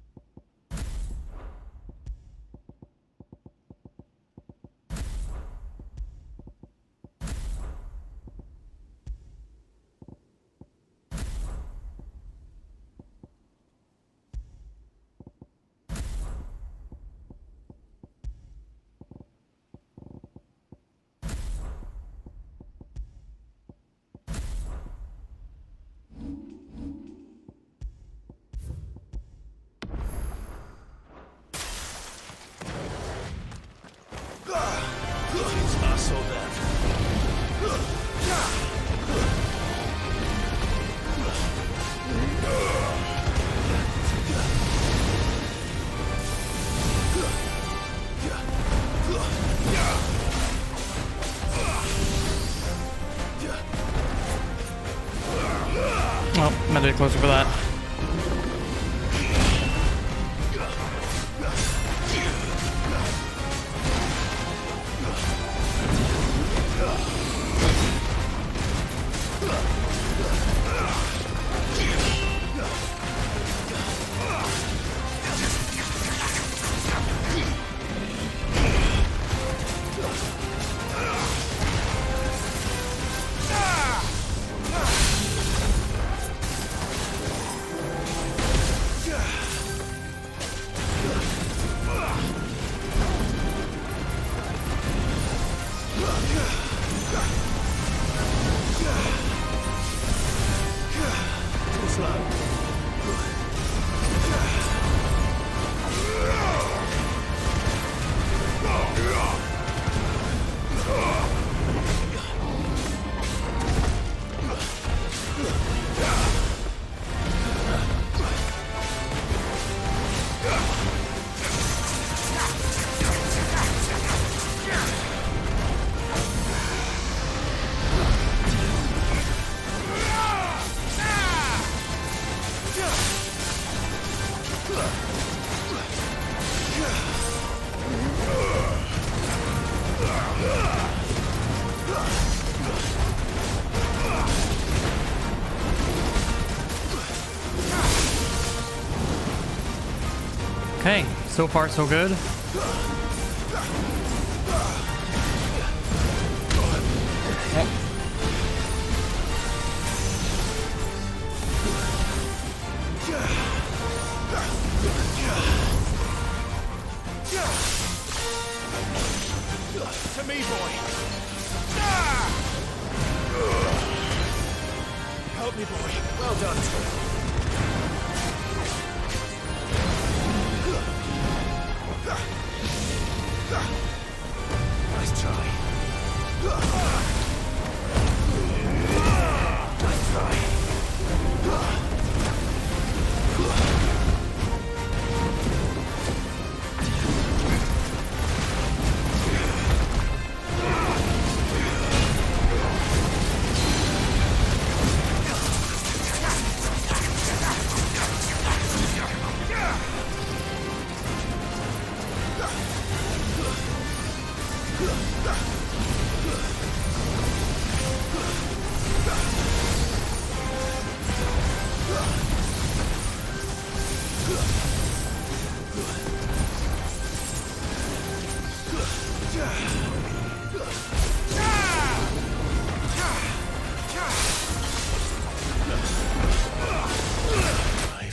Well, I'm a bit closer for that. Okay, so far so good. To me, boy. Help me, boy. Well done. Nice try. Nice try.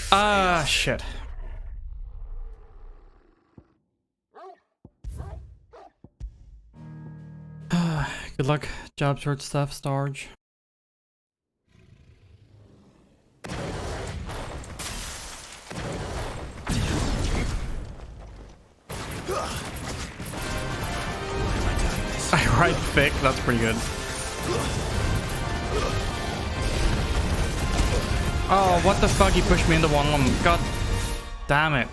Ah, shit. Good luck. Job short stuff, Starge. I ride thick, that's pretty good. Oh, what the fuck? He pushed me into one of them. God damn it.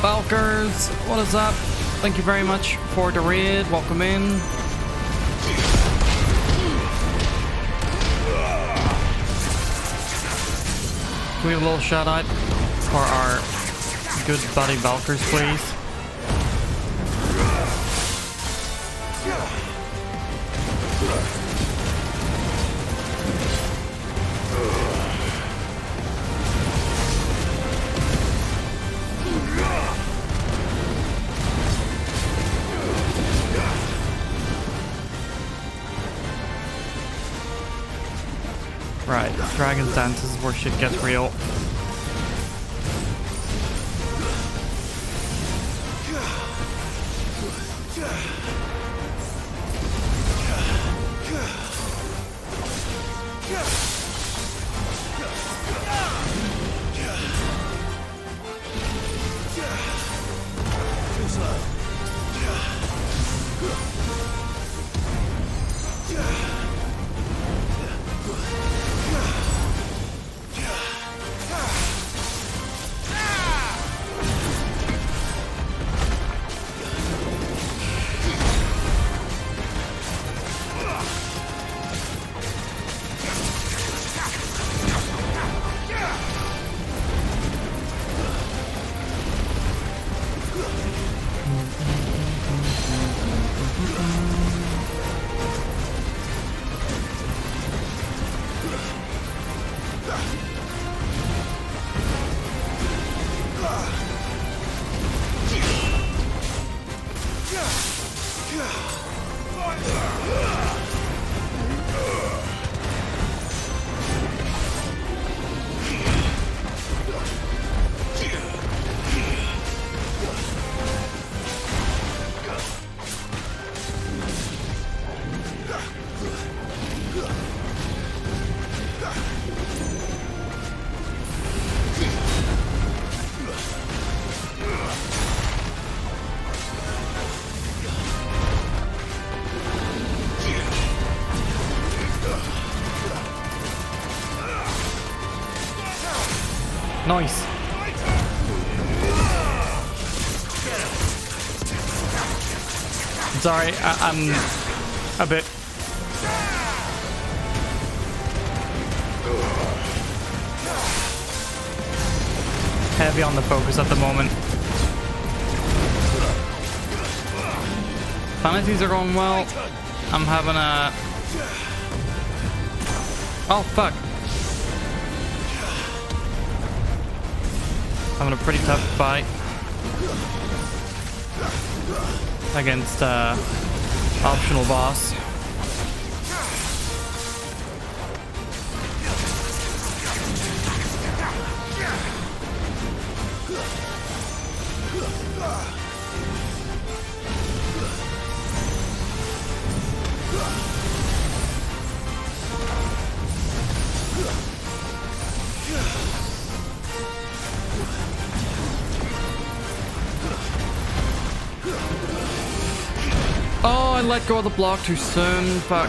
Valkers, what is up? Thank you very much for the raid. Welcome in. Can we have a little shout out for our good buddy Valkers, please? Right, Dragon's Dance is where shit gets real. Nice. Sorry, I'm a bit heavy on the focus at the moment. Fantasies are going well. I'm having a... Oh, fuck. Having a pretty tough fight against optional boss. I let go of the block too soon. Fuck.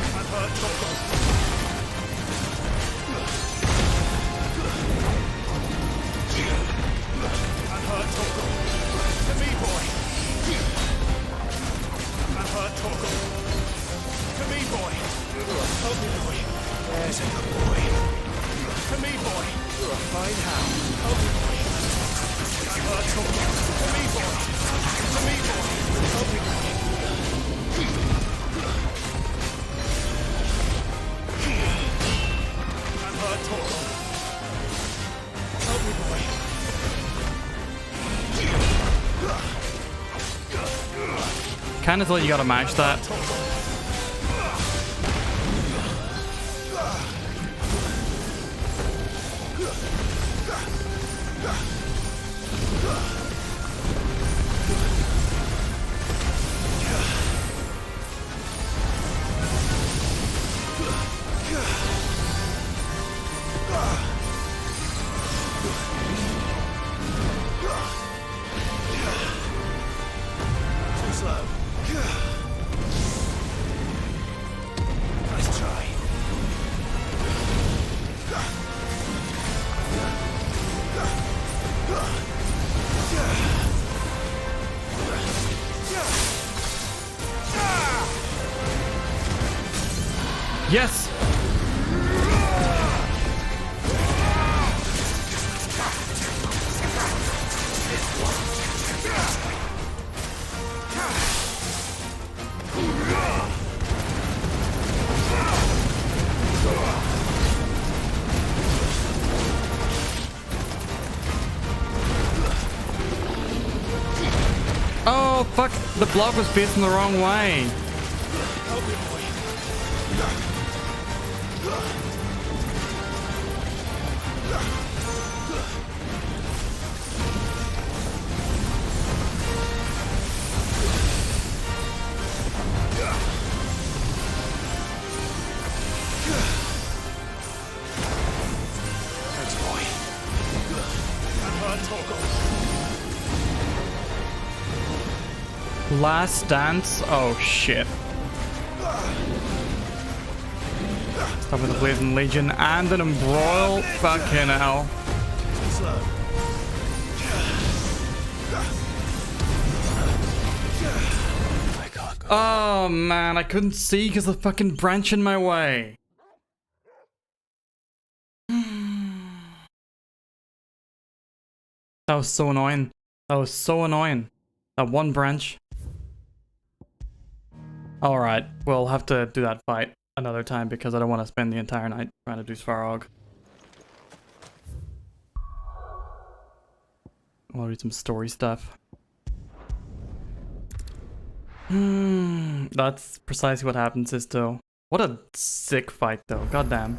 There's a good boy. Come here, boy. You're a fine hound. Help me, boy. I'm hurt, Torgo. Come here, boy. Come here, boy. Help me, boy. I'm hurt, Torgo. Help me, boy. Kinda thought you gotta match that. Too slow. Nice try. Yes! Oh, fuck. The block was facing the wrong way. Thanks, boy. I'm hurt, Torgo. Last dance? Oh shit. Stop with the Blazing Legion and an embroil? Fucking hell. Slow. Oh man, I couldn't see because the fucking branch in my way. That was so annoying. That was so annoying. That one branch. Alright, we'll have to do that fight another time because I don't want to spend the entire night trying to do Svarog. I want to read some story stuff. That's precisely what happens, Sisto. What a sick fight though, goddamn.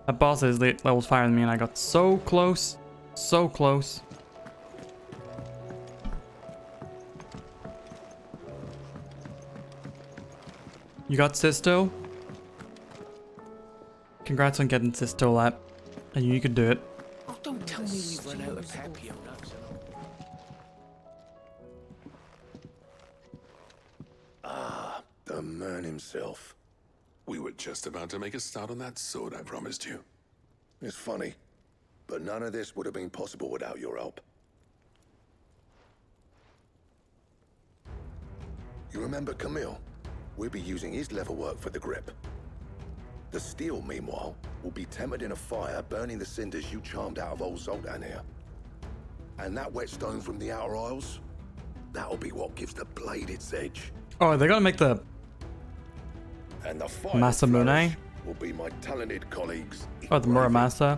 That boss is levels higher than me and I got so close. So close. You got Sisto? Congrats on getting Sisto lap. I knew you could do it. Oh, don't tell me we've run out of Papio nuts. Ah, the man himself. We were just about to make a start on that sword I promised you. It's funny, but none of this would have been possible without your help. You remember Camille? We'll be using his leather work for the grip. The steel, meanwhile, will be tempered in a fire, burning the cinders you charmed out of old Zoltan here. And that whetstone from the Outer Isles, that'll be what gives the blade its edge. Oh, they're gonna make the And the final Masamune? flourish will be my talented colleagues. Oh, the Muramasa?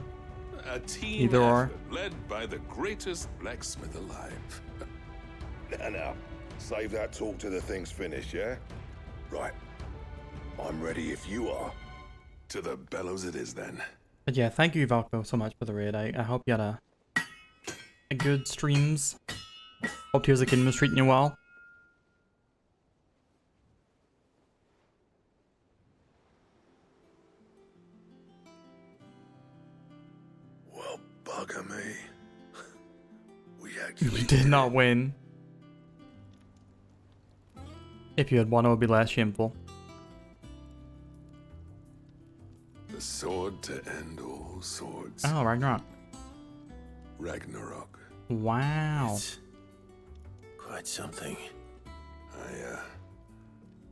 A team Either or. effort led by the greatest blacksmith alive. Now, save that talk till the thing's finished, yeah? Right. I'm ready if you are. To the bellows it is then. But yeah, thank you Valko so much for the raid. I hope you had a good streams. Hope Tears of the Kingdom was treating you well. Well, bugger me. We actually You did not win. If you had one, it would be less shameful. The sword to end all swords. Oh, Ragnarok. Ragnarok. Wow. It's quite something. I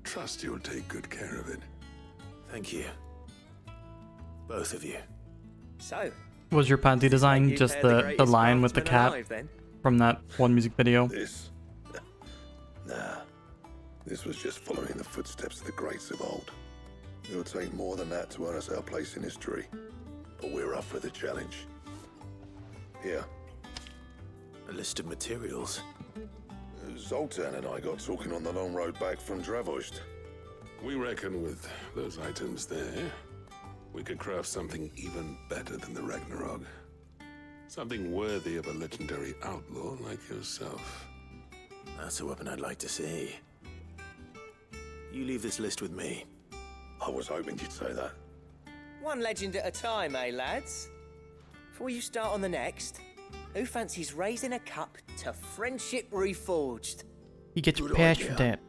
trust you'll take good care of it. Thank you. Both of you. So, Was your panty design you just pair the the greatest lion with the craftsman cat alive, then? from that one music video? Nah. This was just following the footsteps of the greats of old. It'll take more than that to earn us our place in history. But we're up for the challenge. Here. A list of materials. Zoltan and I got talking on the long road back from Dravost. We reckon with those items there, we could craft something even better than the Ragnarok. Something worthy of a legendary outlaw like yourself. That's a weapon I'd like to see. You leave this list with me. I was hoping you'd say that. One legend at a time, eh, lads? Before you start on the next, who fancies raising a cup to friendship reforged? You get Good patched idea. for that.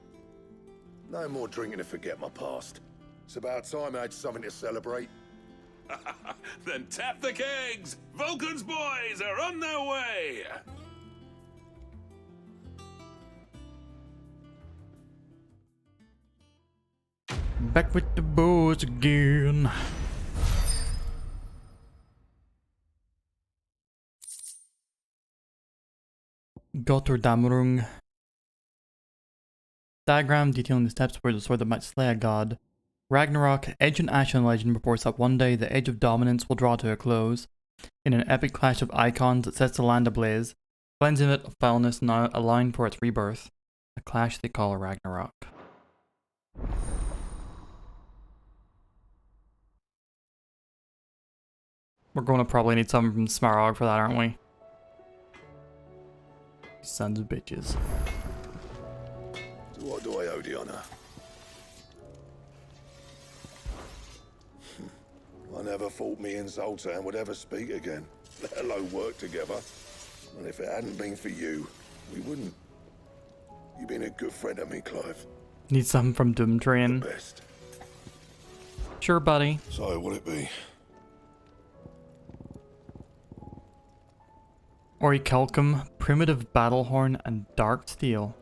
No more drinking to forget my past. It's about time I had something to celebrate. Then tap the kegs! Vulcan's boys are on their way! Back with the boys again. Götterdämmerung. Diagram detailing the steps where the sword that might slay a god. Ragnarok, ancient Ashen legend reports that one day the Age of Dominance will draw to a close. In an epic clash of icons that sets the land ablaze, cleansing it of foulness and allowing for its rebirth. A clash they call a Ragnarok. We're going to probably need something from Smaragd for that, aren't we? Sons of bitches. So what do I owe the honor? I never thought me and Zoltan would ever speak again, let alone work together. And if it hadn't been for you, we wouldn't. You've been a good friend to me, Clive. Need something from Doom Train. Best. Sure, buddy. So, will it be? Orichalcum, Primitive Battlehorn, and Dark Steel.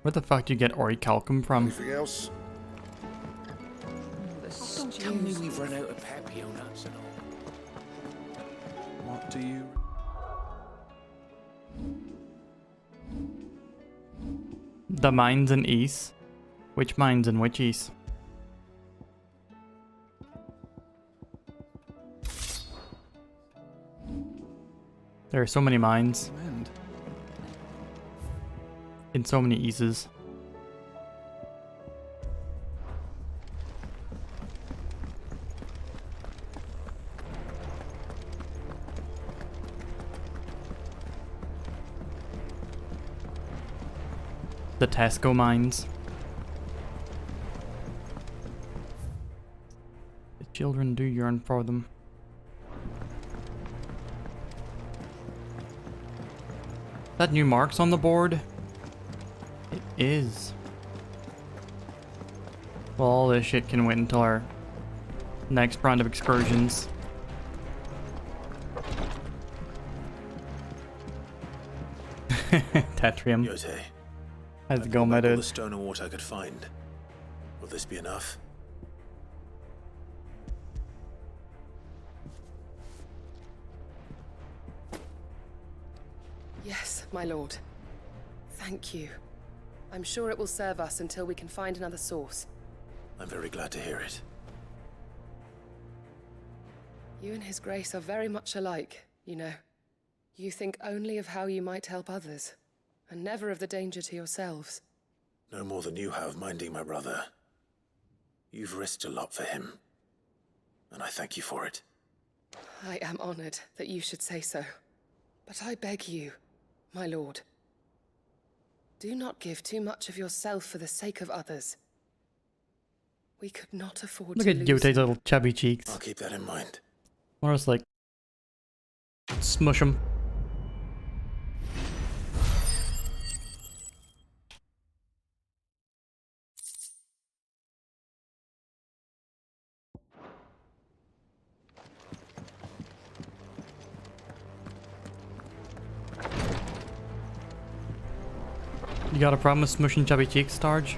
Where the fuck do you get Orichalcum from? Anything else? Don't tell me we've run out of papio nuts and all. What do you... The mines in East. Which mines in which East? There are so many mines. In so many Eases. The Tesco mines. The children do yearn for them. That new marks on the board? It is. Well, all this shit can wait until our next round of excursions. Tetrium. Yote, How's it going, my all dude? the stone and water I could find. Will this be enough? Yes, my lord. Thank you. I'm sure it will serve us until we can find another source. I'm very glad to hear it. You and His Grace are very much alike, you know. You think only of how you might help others, and never of the danger to yourselves. No more than you have minding my brother. You've risked a lot for him, and I thank you for it. I am honored that you should say so. But I beg you, my lord, do not give too much of yourself for the sake of others. We could not afford Look to at lose Yote's you. little chubby cheeks. I'll keep that in mind. Or else, like, smush them. You got a problem with smushing chubby cheeks, Starge?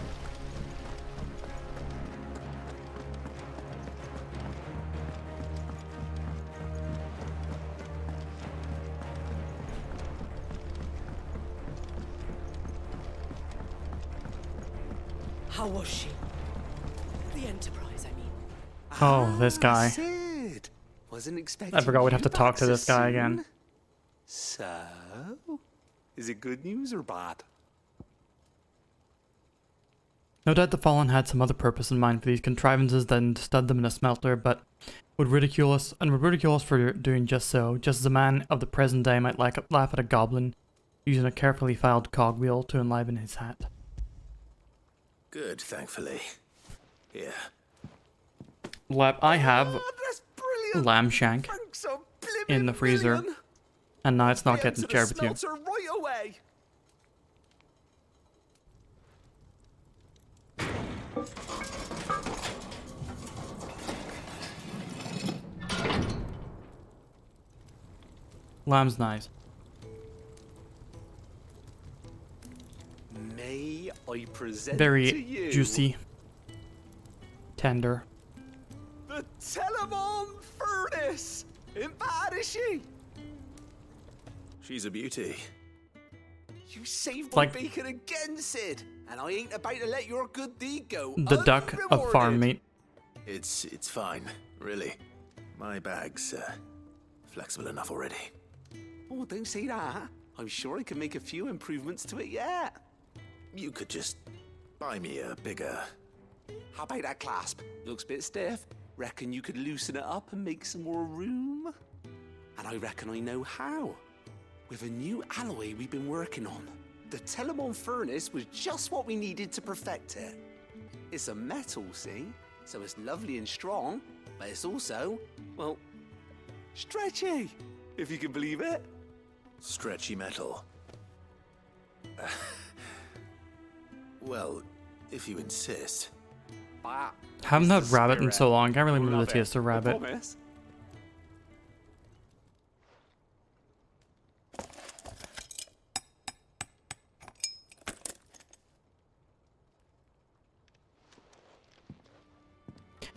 How was she? The Enterprise, I mean. Oh, this guy. Sid. Wasn't expecting I forgot we'd have you to talk back to so this guy soon. again. So, is it good news or bad? No doubt the Fallen had some other purpose in mind for these contrivances than to stud them in a smelter, but would ridicule us for doing just so, just as a man of the present day might laugh at a goblin using a carefully filed cogwheel to enliven his hat. Good, thankfully. Here. I have lamb shank in the freezer, and now it's not getting shared with you. Right away. Lamb's nice. May I present to Very you juicy. Tender. the Telemon Furnace? Ain't bad, is she? She's a beauty. You saved Like- my bacon again, Sid, and I ain't about to let your good deed go The duck of farm meat. It's fine, really. My bag's flexible enough already. Oh, don't say that. I'm sure I can make a few improvements to it yet. You could just buy me a bigger... How about that clasp? Looks a bit stiff. Reckon you could loosen it up and make some more room? And I reckon I know how. With a new alloy we've been working on. The Telemon Furnace was just what we needed to perfect it. It's a metal, see? So it's lovely and strong, but it's also, well, stretchy, if you can believe it. Stretchy metal. Well, if you insist. Haven't had rabbit in so long. Can't really remember Love the taste it. of I rabbit. promise.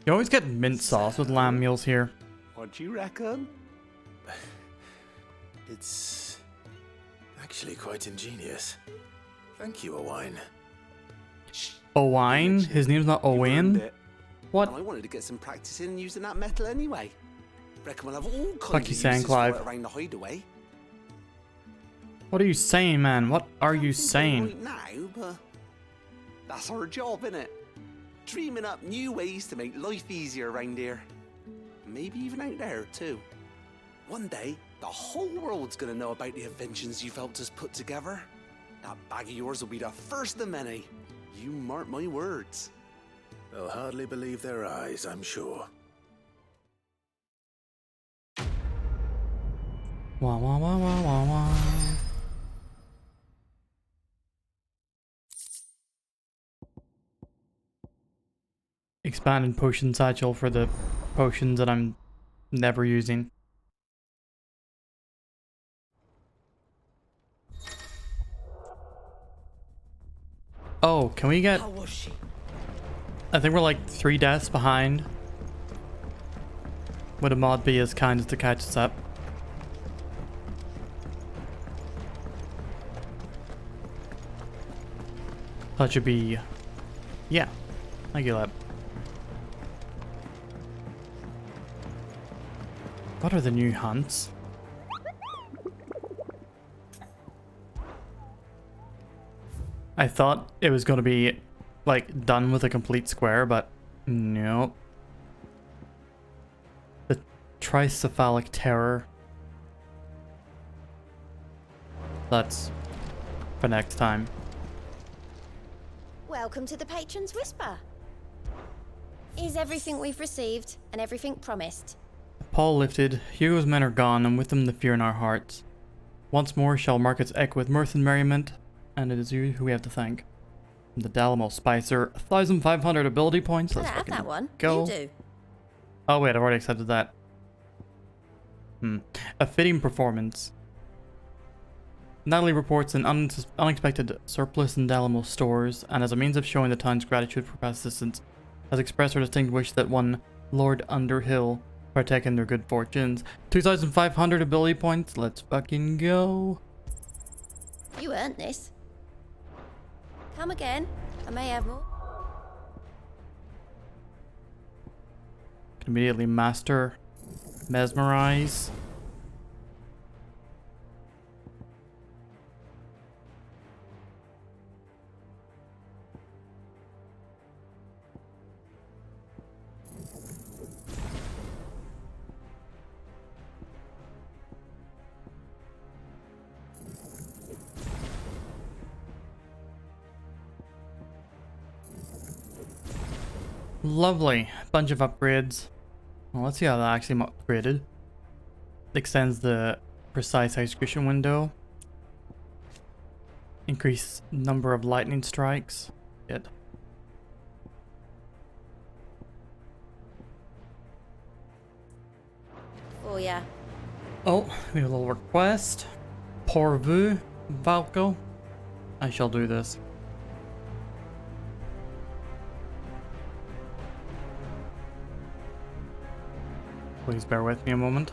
You always get mint sauce with lamb meals here. What do you reckon? It's actually quite ingenious. Thank you, Owain. Owain? His name's not Owain? What? And I wanted to get some practice in using that metal anyway. Reckon we'll have all kinds Fuck of you saying, uses Clive? for it around the hideaway. What are you saying, man? What are you saying? Right now, but that's our job, innit? Dreaming up new ways to make life easier around here. Maybe even out there, too. One day, the whole world's gonna know about the inventions you've helped us put together. That bag of yours will be the first of many. You mark my words. They'll hardly believe their eyes, I'm sure. Wah wah wah wah wah wah. Expanded potion satchel for the potions that I'm never using. Oh, can we get... How was she? I think we're like 3 deaths behind. Would a mod be as kind as to catch us up? That should be... Yeah, I get that. What are the new hunts? I thought it was going to be like done with a complete square, but nope. The tricephalic terror. That's for next time. Welcome to the Patron's Whisper. Is everything we've received and everything promised? Paul lifted, Hugo's men are gone, and with them the fear in our hearts. Once more shall markets echo with mirth and merriment, and it is you who we have to thank. From the Dalamo Spicer, 1,500 ability points. Can I Let's have fucking that one? go. You do. Oh wait, I've already accepted that. A fitting performance. Natalie reports an unexpected surplus in Dalamo stores, and as a means of showing the town's gratitude for past assistance, has expressed her distinct wish that one Lord Underhill partake in their good fortunes. 2,500 ability points. Let's fucking go. You earned this. Come again. I may have more. Can immediately master Mesmerize. Lovely. Bunch of upgrades. Well, let's see how that actually upgraded. Extends the precise execution window. Increase number of lightning strikes. Good. Oh, yeah. Oh, we have a little request. Pour vous, Valko. I shall do this. Please bear with me a moment.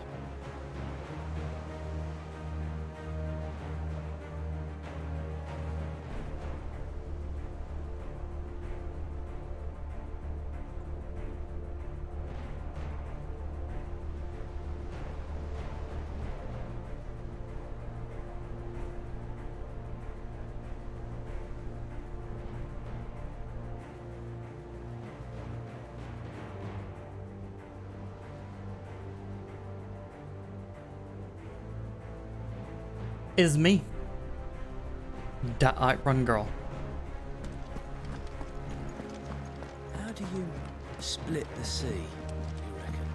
Is me. That outrun girl. How do you split the sea, do you reckon?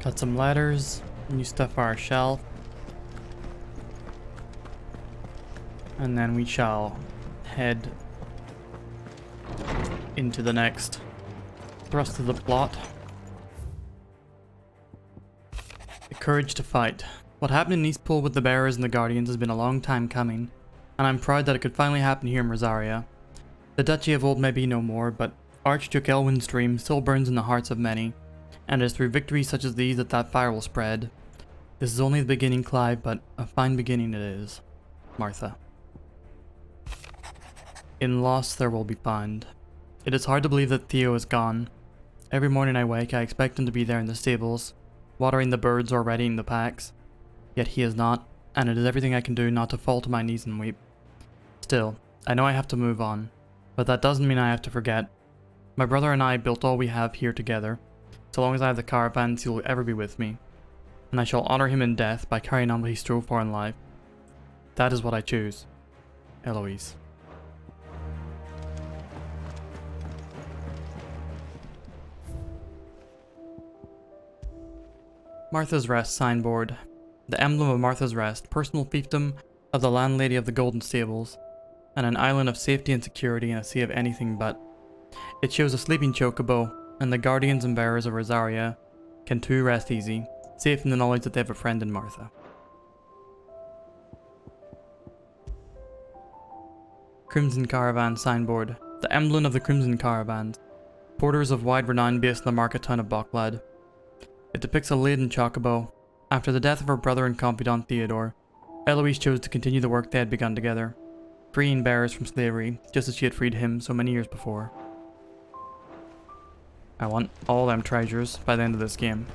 Got some ladders, new stuff for our shelf. And then we shall head into the next thrust of the plot. The courage to fight. What happened in Eastpool with the Bearers and the Guardians has been a long time coming, and I'm proud that it could finally happen here in Rosaria. The Duchy of old may be no more, but Archduke Elwin's dream still burns in the hearts of many, and it is through victories such as these that that fire will spread. This is only the beginning, Clive, but a fine beginning it is. Martha. In loss there will be found. It is hard to believe that Theo is gone. Every morning I wake, I expect him to be there in the stables, watering the birds or readying the packs. Yet he is not, and it is everything I can do not to fall to my knees and weep. Still, I know I have to move on, but that doesn't mean I have to forget. My brother and I built all we have here together. So long as I have the caravans, he will ever be with me, and I shall honor him in death by carrying on what he strove for in life. That is what I choose. Eloise. Martha's Rest signboard. The emblem of Martha's Rest, personal fiefdom of the landlady of the Golden Stables, and an island of safety and security in a sea of anything but. It shows a sleeping chocobo, and the guardians and bearers of Rosaria can too rest easy, safe in the knowledge that they have a friend in Martha. Crimson Caravan signboard. The emblem of the Crimson Caravans, porters of wide renown based in the market town of Bocklad. It depicts a laden chocobo. After the death of her brother and confidant Theodore, Eloise chose to continue the work they had begun together, freeing bearers from slavery, just as she had freed him so many years before. I want all them treasures by the end of this game.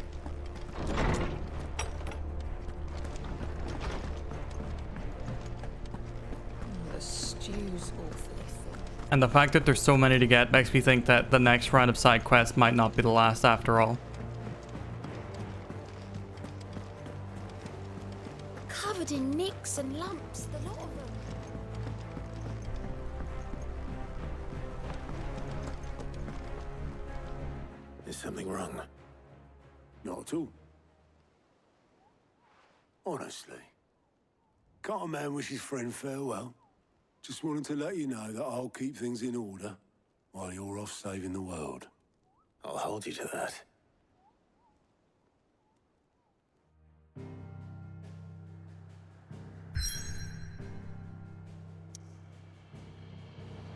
The stew's awfully thick. And the fact that there's so many to get makes me think that the next round of side quests might not be the last after all. Covered in nicks and lumps, the lot of them. Is something wrong? Not at all. Honestly. Can't a man wish his friend farewell? Just wanted to let you know that I'll keep things in order while you're off saving the world. I'll hold you to that.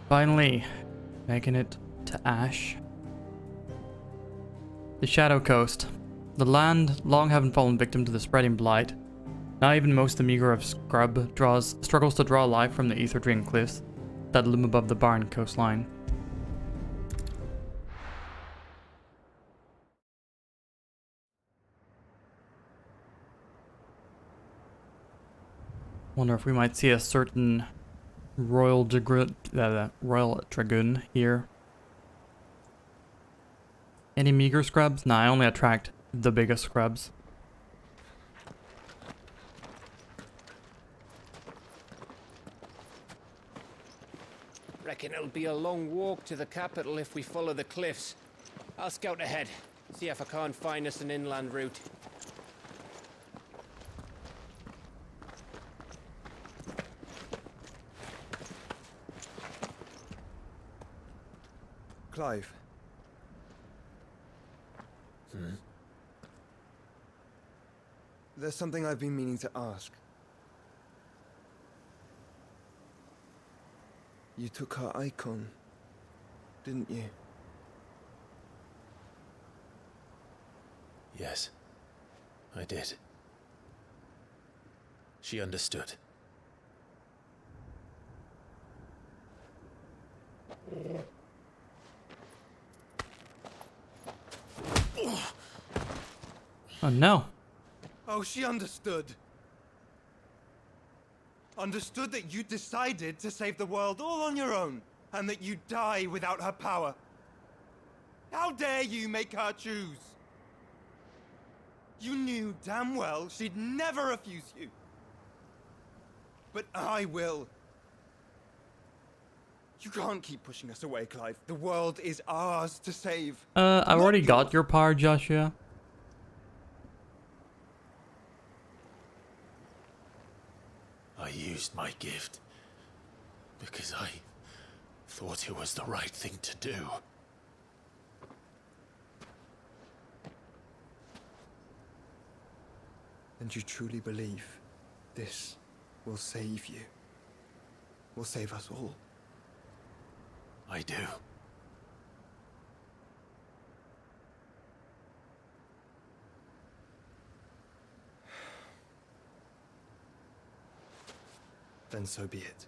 Finally, making it to Ash. The Shadow Coast. The land long having fallen victim to the spreading blight. Now even most of the meager of scrub struggles to draw life from the ether-drained cliffs that loom above the barren coastline. Wonder if we might see a certain Royal Dragoon here. Any meager scrubs? Nah, I only attract the biggest scrubs. Reckon it'll be a long walk to the capital if we follow the cliffs. I'll scout ahead, see if I can't find us an inland route. Clive. There's something I've been meaning to ask. You took her icon, didn't you? Yes, I did. She understood. Oh no. Oh, she understood. Understood that you decided to save the world all on your own, and that you'd die without her power. How dare you make her choose? You knew damn well she'd never refuse you. But I will. You can't keep pushing us away, Clive. The world is ours to save. I've already got your power, Joshua. I used my gift because I thought it was the right thing to do. And you truly believe this will save you? Will save us all? I do. Then so be it.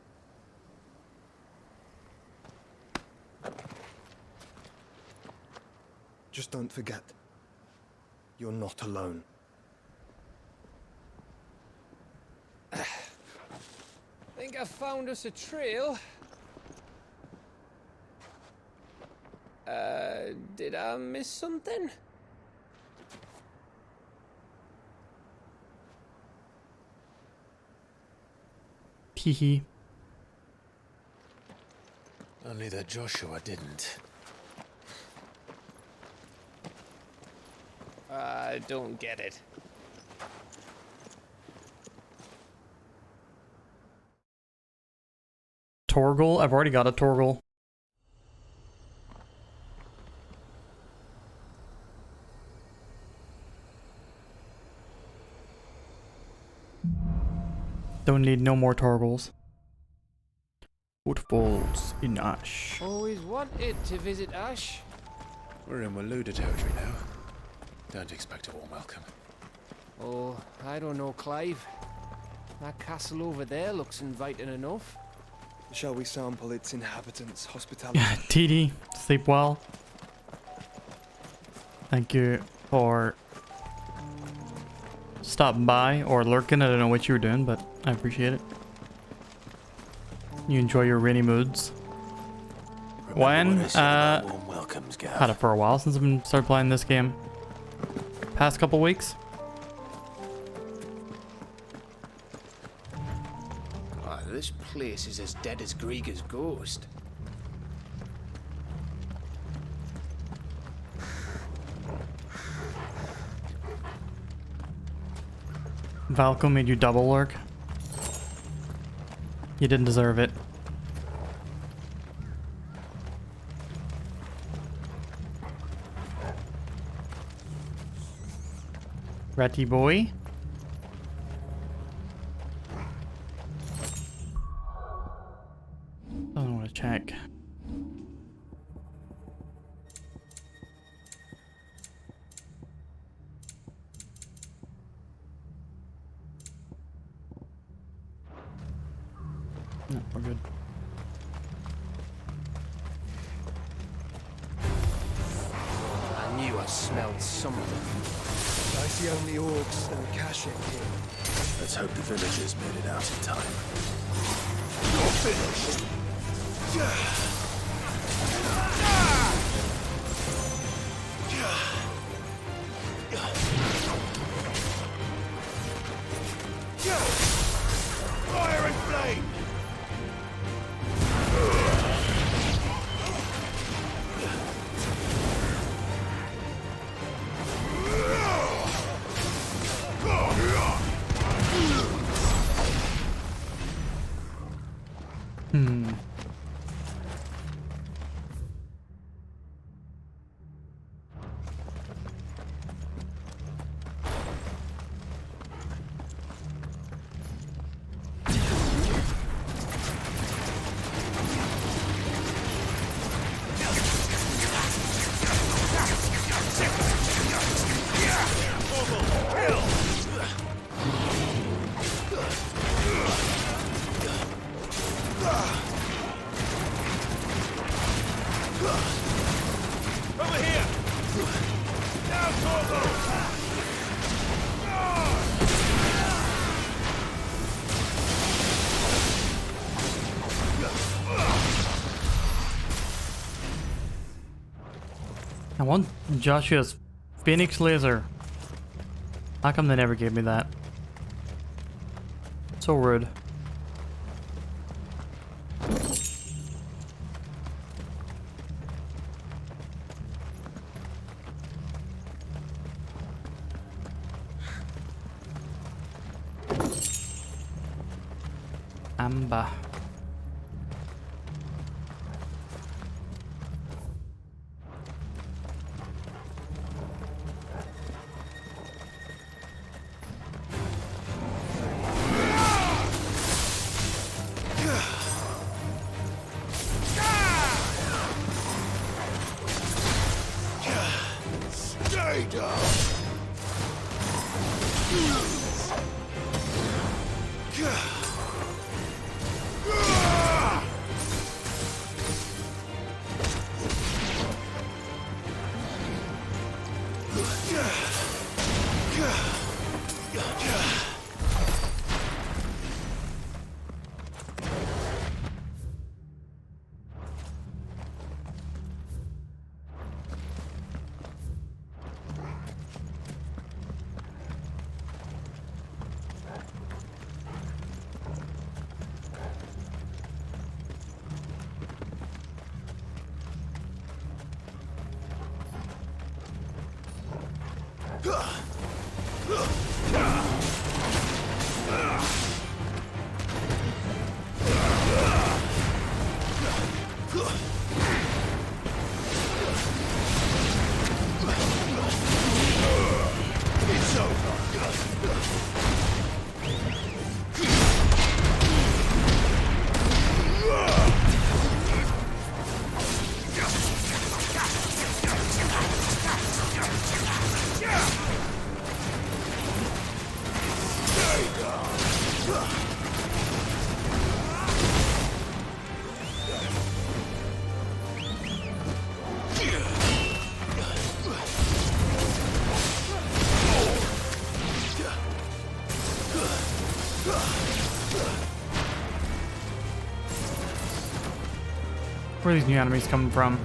Just don't forget, you're not alone. Think I found us a trail. Did I miss something? Hehe. Only that Joshua didn't. I don't get it. Torgal? I've already got a Torgal. Don't need no more Torgals. Footfalls in Ash. Always wanted to visit Ash. We're in Waluda territory now. Don't expect a warm welcome. Oh, I don't know, Clive. That castle over there looks inviting enough. Shall we sample its inhabitants' hospitality? Yeah, TD, sleep well. Thank you for stopping by or lurking. I don't know what you were doing, but I appreciate it. You enjoy your rainy moods. When? Warm welcomes, Gav. Had it for a while since I've been started playing this game. Past couple weeks. Oh, this place is as dead as Grieger's ghost. Valco made you double lurk. You didn't deserve it. Ratty boy. I don't want to check. No, we're good. I knew I smelled something. I see only orcs and Kashyyyk here. Let's hope the villagers made it out in time. You're finished! Fire and flame! Over here! Now, Torgo! I want Joshua's Phoenix Laser. How come they never gave me that? So rude. Amber. Stay down! It's over. Where are these new enemies coming from?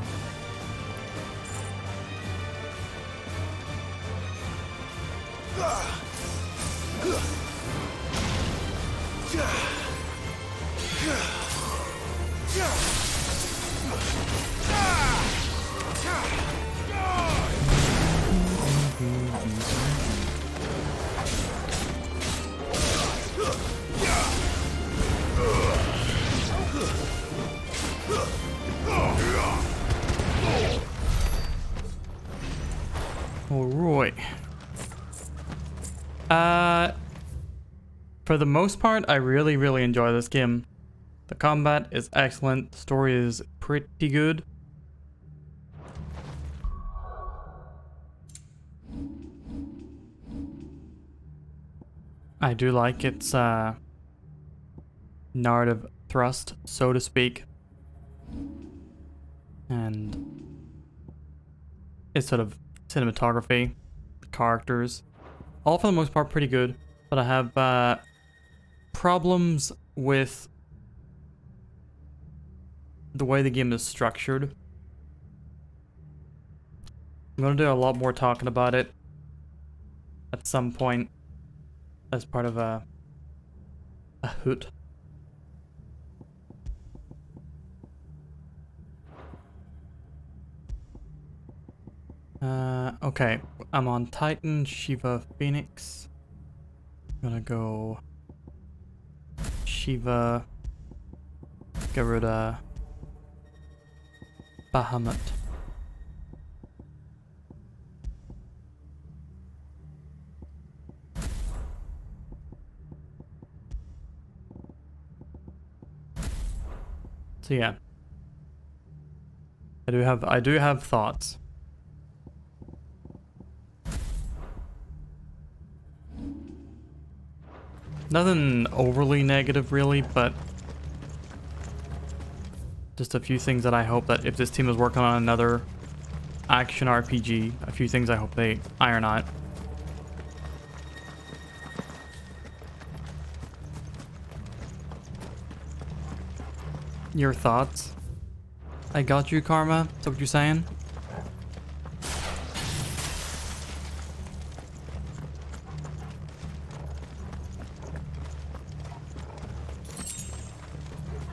Alright. For the most part, I really, really enjoy this game. The combat is excellent. The story is pretty good. I do like its narrative thrust, so to speak. And its sort of cinematography, the characters, all for the most part pretty good. But I have problems with the way the game is structured. I'm gonna do a lot more talking about it at some point as part of a hoot. Okay, I'm on Titan, Shiva, Phoenix. I'm gonna go Shiva, Garuda, Bahamut. So yeah, I do have thoughts. Nothing overly negative really, but just a few things that I hope that if this team is working on another action RPG, a few things I hope they iron out. Your thoughts? I got you, Karma. Is that what you're saying?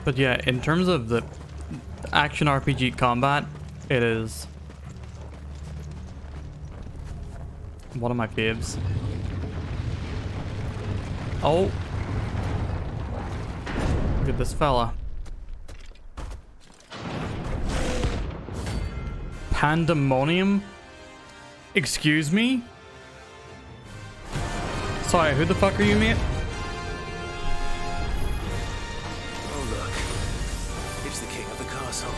But yeah, in terms of the action RPG combat, it is one of my faves. Oh. Look at this fella. Pandemonium? Excuse me? Sorry, who the fuck are you, mate? Oh, look. It's the king of the castle.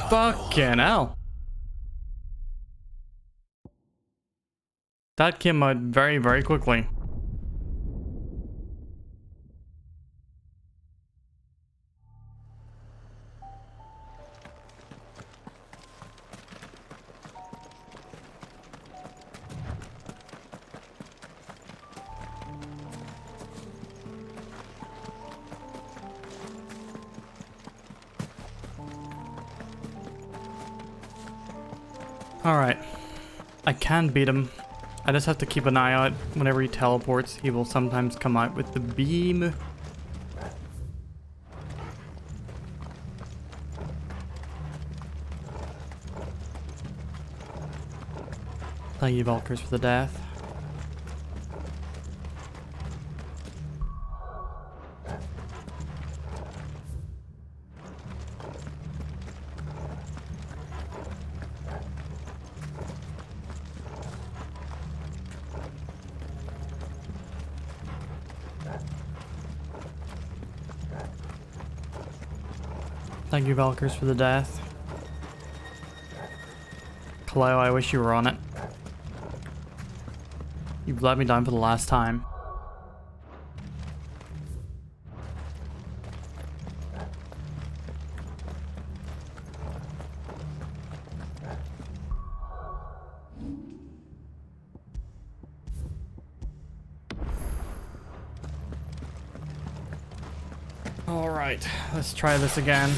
Fucking hell. That came out very, very quickly. Alright. I can beat him. I just have to keep an eye out. Whenever he teleports, he will sometimes come out with the beam. Thank you, Valkyries, for the death. Thank you, Valkyries, for the death. Kaleo, I wish you were on it. You've let me down for the last time. All right, let's try this again.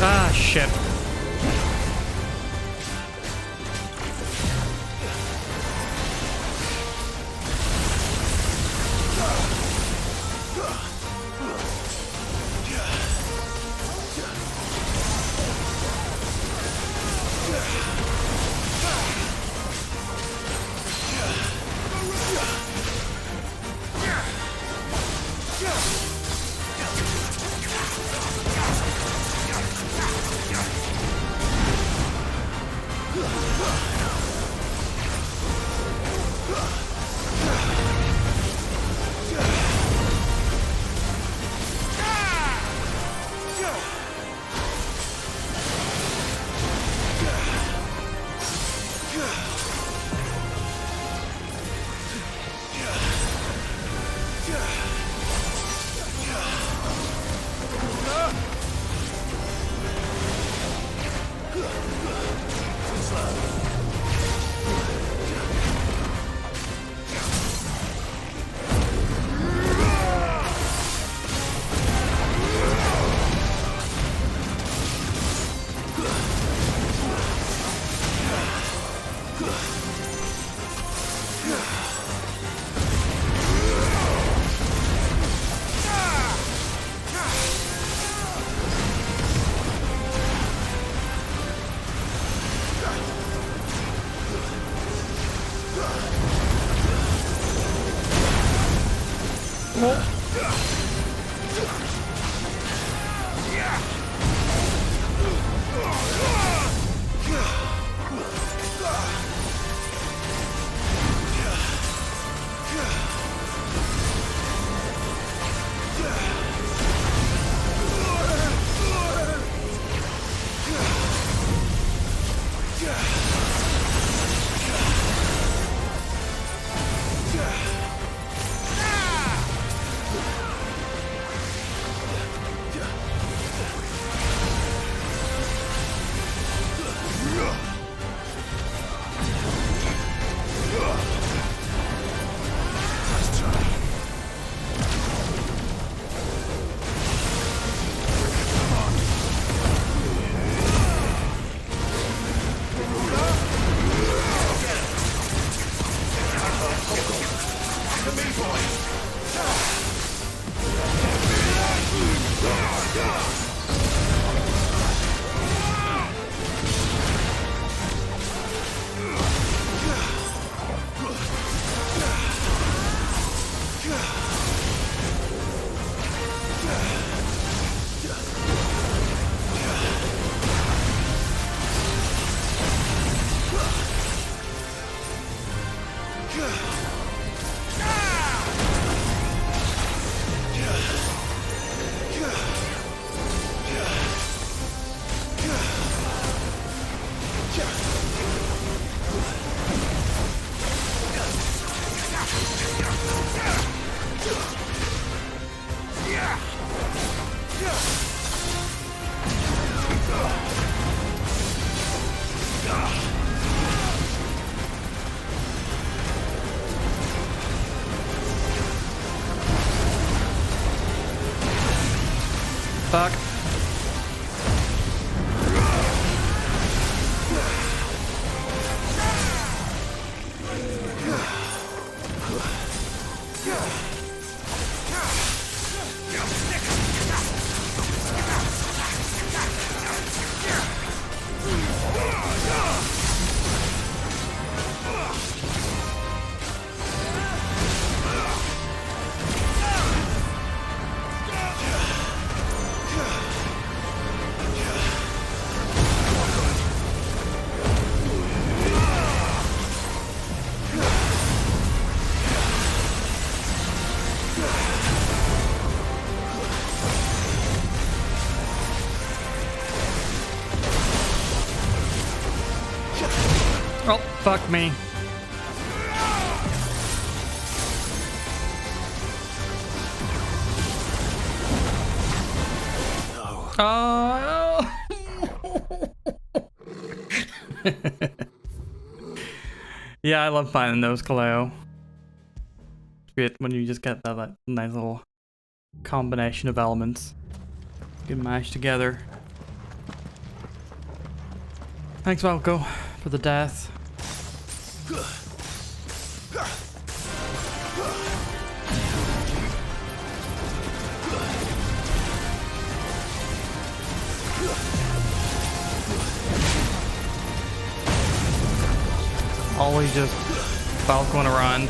Ah, shit. Fuck. Oh, fuck me. Oh. Yeah, I love finding those, Kaleo. It's great when you just get that like, nice little combination of elements get mashed together. Thanks, Valko, for the death. Always just Valkoing around.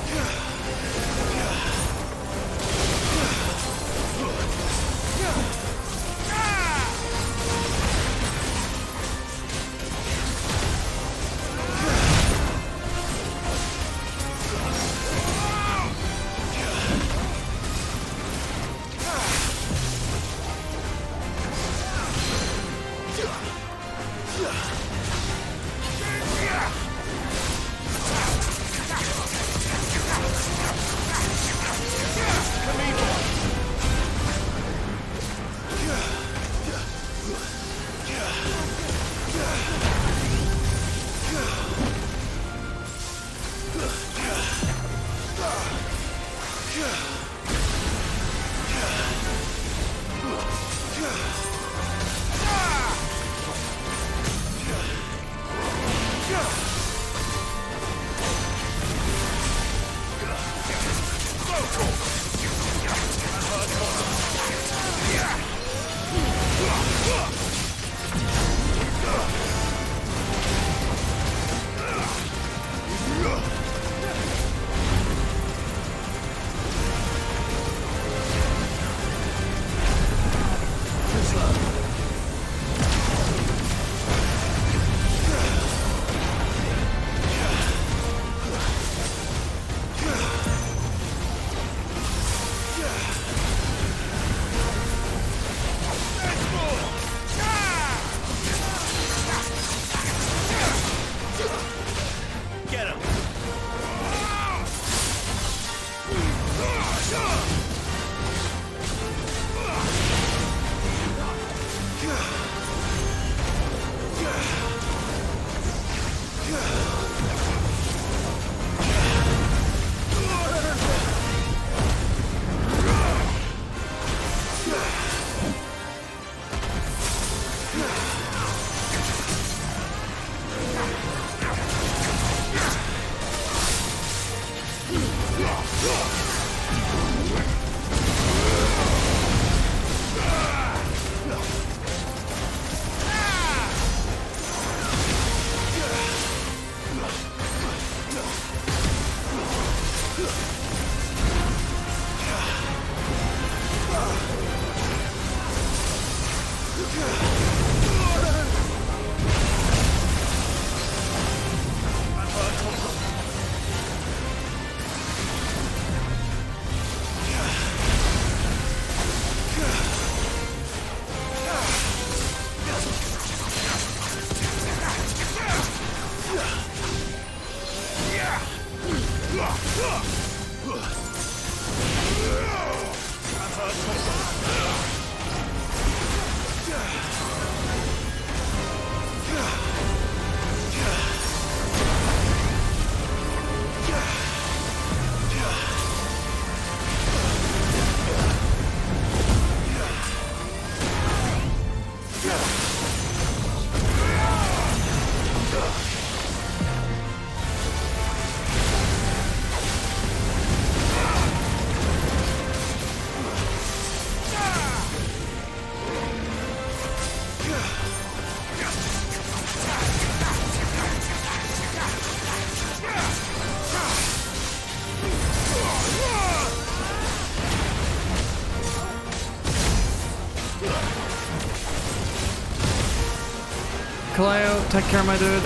Kaleo, take care, my dude.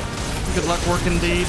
Good luck working, indeed.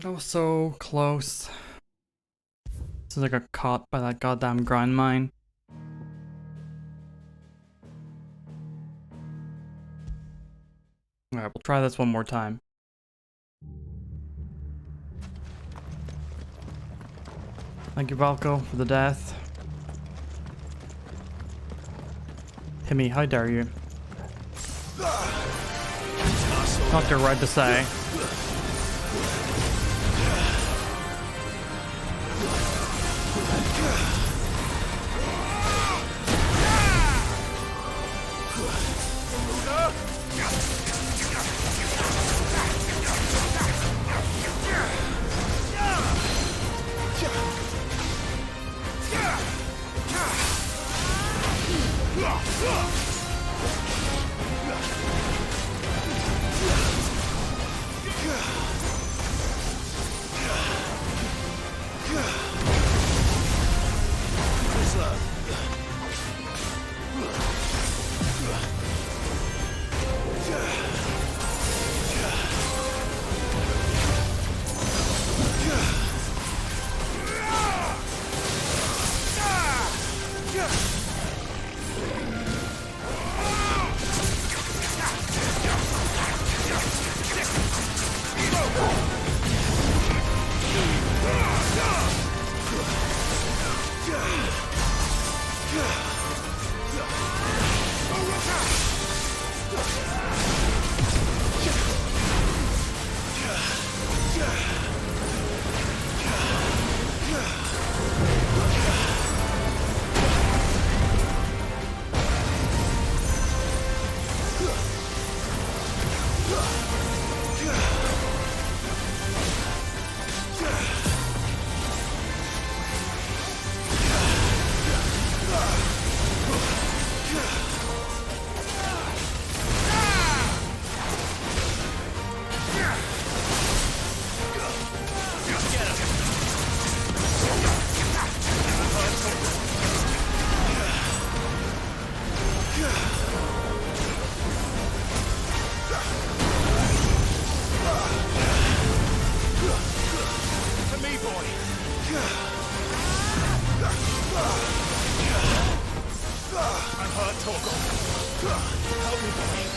That was so close. As soon as I got caught by that goddamn grind mine. Alright, we'll try this one more time. Thank you, Valko, for the death. Timmy, how dare you? Not your right to say. Torgal. Help me, boy.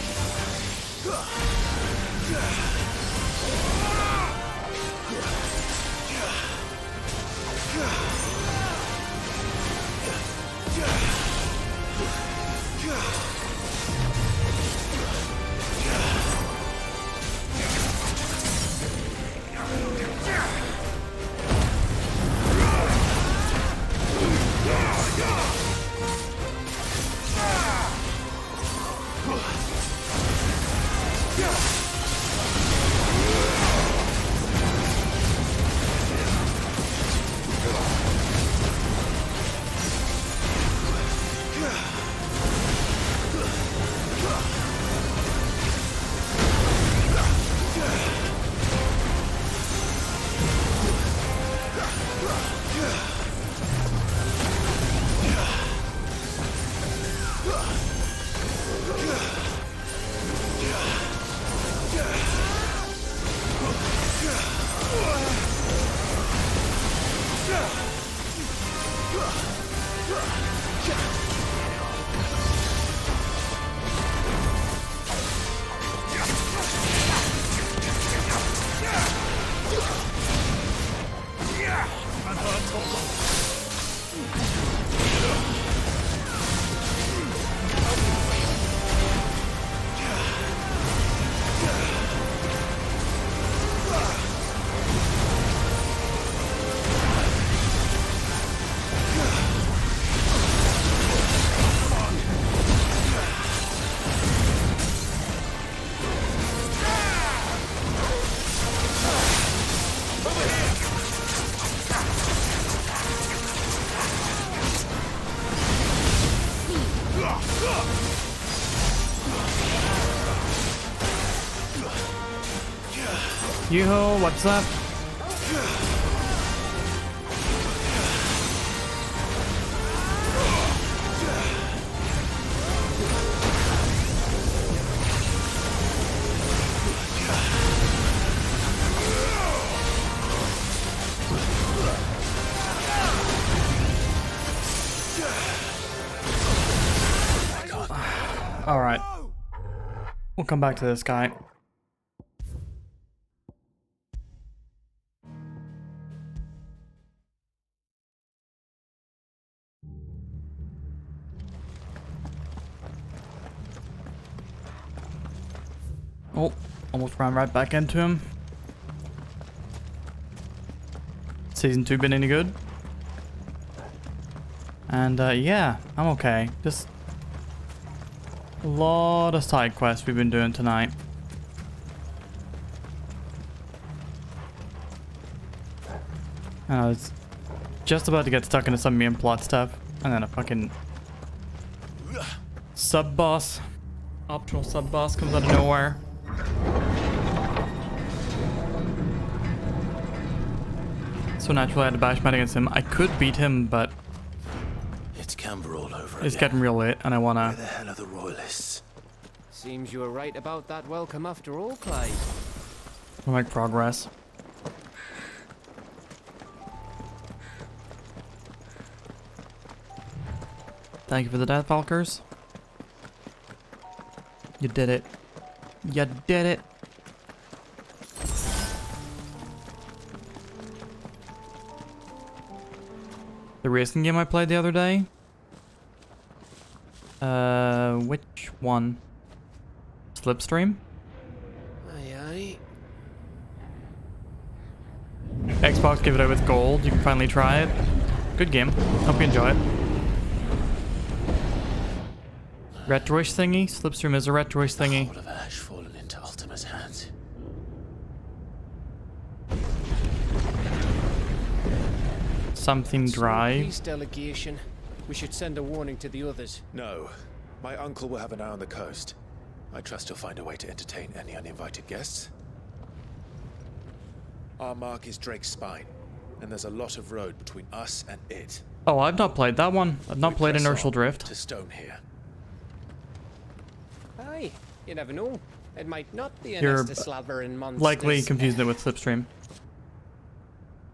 Yoo-hoo, what's up? All right, we'll come back to this guy. Oh, almost ran right back into him. Season 2 been any good? And yeah, I'm okay. Just a lot of side quests we've been doing tonight. And I was just about to get stuck into some main plot stuff, and then a fucking sub-boss, optional sub-boss comes out of nowhere. So naturally I had to bash mad against him. I could beat him, but It's Camber all over it's again. getting real late, and I wanna... Where the hell are the royalists? Seems you were right about that welcome after all, Clive. We'll make progress. Thank you for the death, Valkers. You did it. You did it. The racing game I played the other day? Which one? Slipstream? Aye, Xbox gave it out with gold. You can finally try it. Good game. Hope you enjoy it. Retroish thingy? Slipstream is a retroish thingy. All of ash fallen into Ultima's hands. Something dry. Peace delegation. We should send a warning to the others. No. My uncle will have an eye on the coast. I trust he'll find a way to entertain any uninvited guests. Our mark is Drake's Spine, and there's a lot of road between us and it. Oh, I've not played that one. I've not played Inertial Drift. To stone here. Aye, you never know. It might not be an You're slavering monster. likely confused it with Slipstream,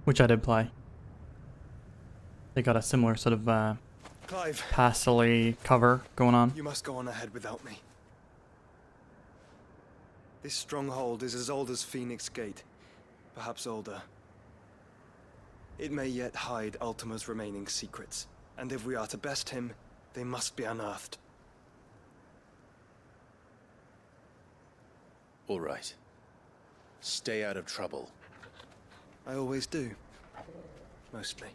which I did play. They got a similar sort of Clive, pastely cover going on. you must go on ahead without me. This stronghold is as old as Phoenix Gate, perhaps older. It may yet hide Ultima's remaining secrets, and if we are to best him, they must be unearthed. All right. Stay out of trouble. I always do. Mostly.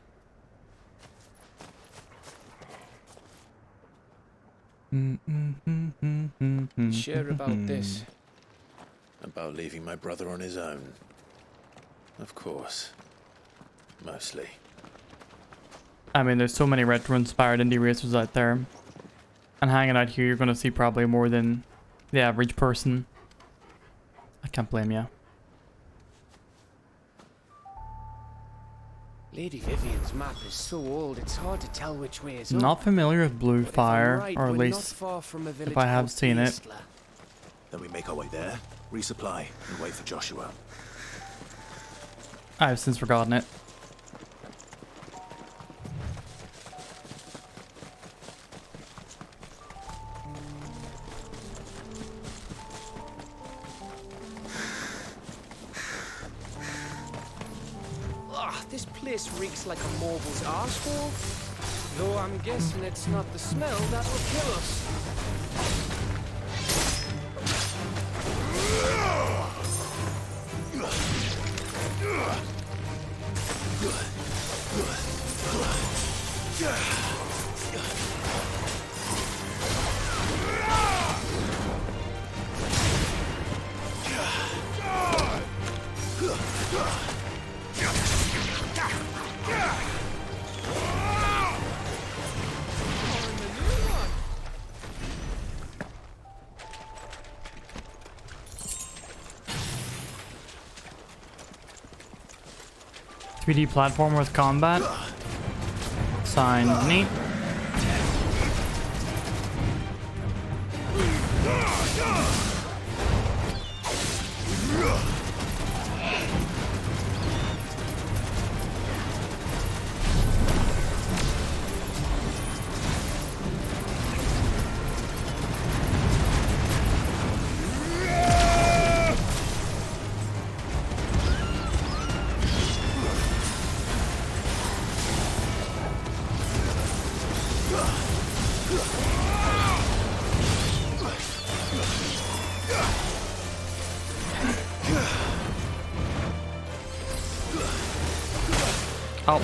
Sure about this? About leaving my brother on his own. Of course. Mostly. I mean, there's so many retro-inspired indie racers out there. And hanging out here, you're going to see probably more than the average person. I can't blame you. Lady Vivian's map is so old, it's hard to tell which way is up. Not familiar with Blue But if I'm Fire, right, or at we're least not far from a village if I have called seen it. Beastla. Then we make our way there, resupply, and wait for Joshua. I've since forgotten it. This place reeks like a morble's arsehole. Though I'm guessing it's not the smell that will kill us. .3D platform with combat. Sounds neat. Oh.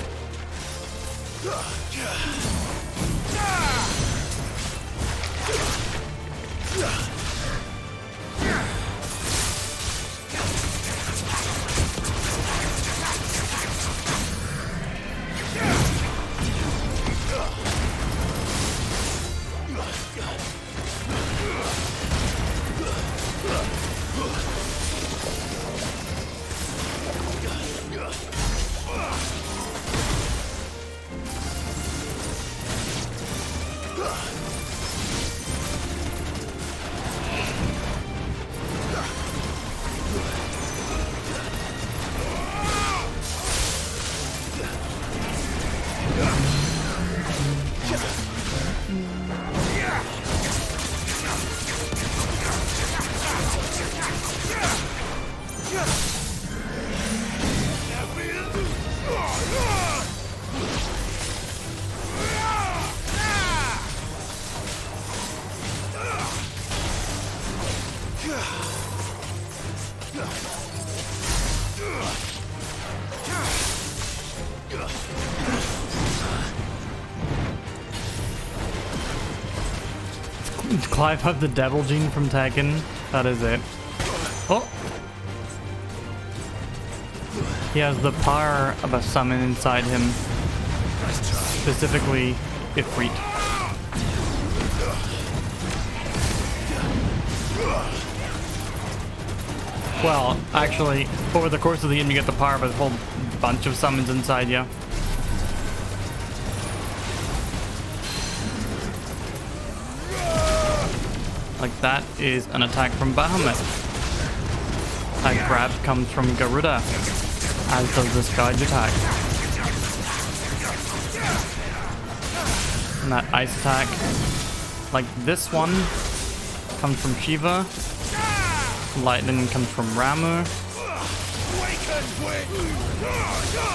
Clive have the devil gene from Tekken. That is it. Oh! He has the power of a summon inside him. Specifically, Ifrit. Well, actually, over the course of the game you get the power of a whole bunch of summons inside you. Like that is an attack from Bahamut. That grab comes from Garuda, as does this gouge attack. And that ice attack, like this one, comes from Shiva. Lightning comes from Ramu.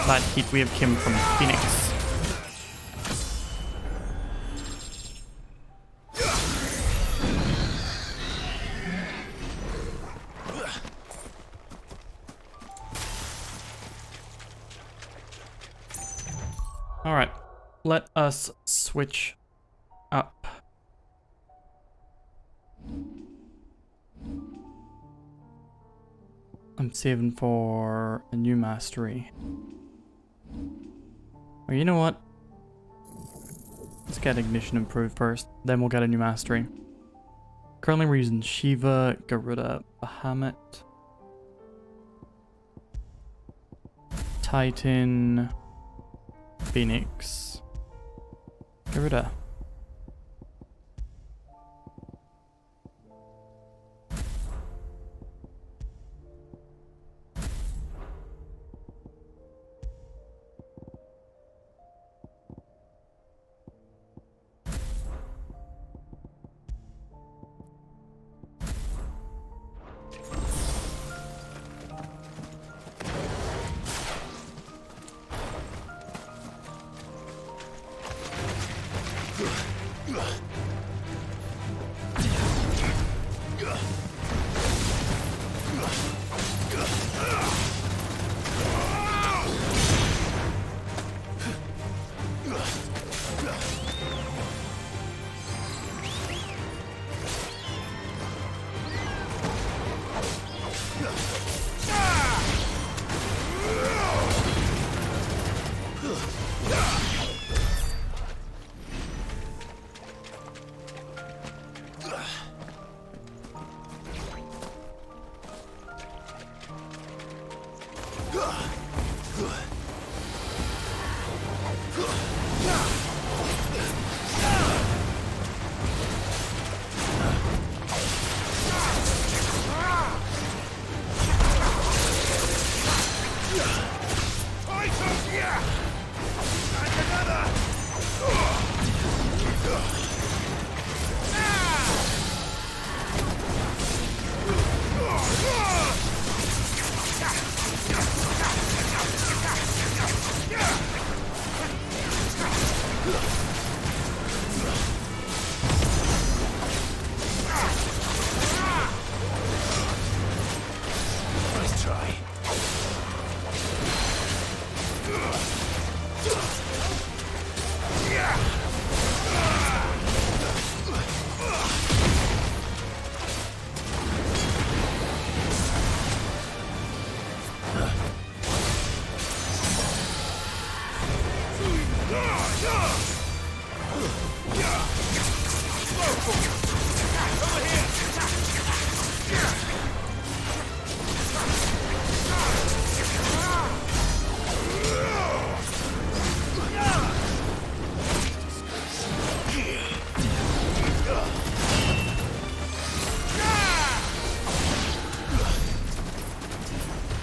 That heat wave came from Phoenix. Alright, let us switch up. I'm saving for a new mastery. Or you know what? Let's get Ignition improved first, then we'll get a new mastery. Currently we're using Shiva, Garuda, Bahamut, Titan, Phoenix, Garuda.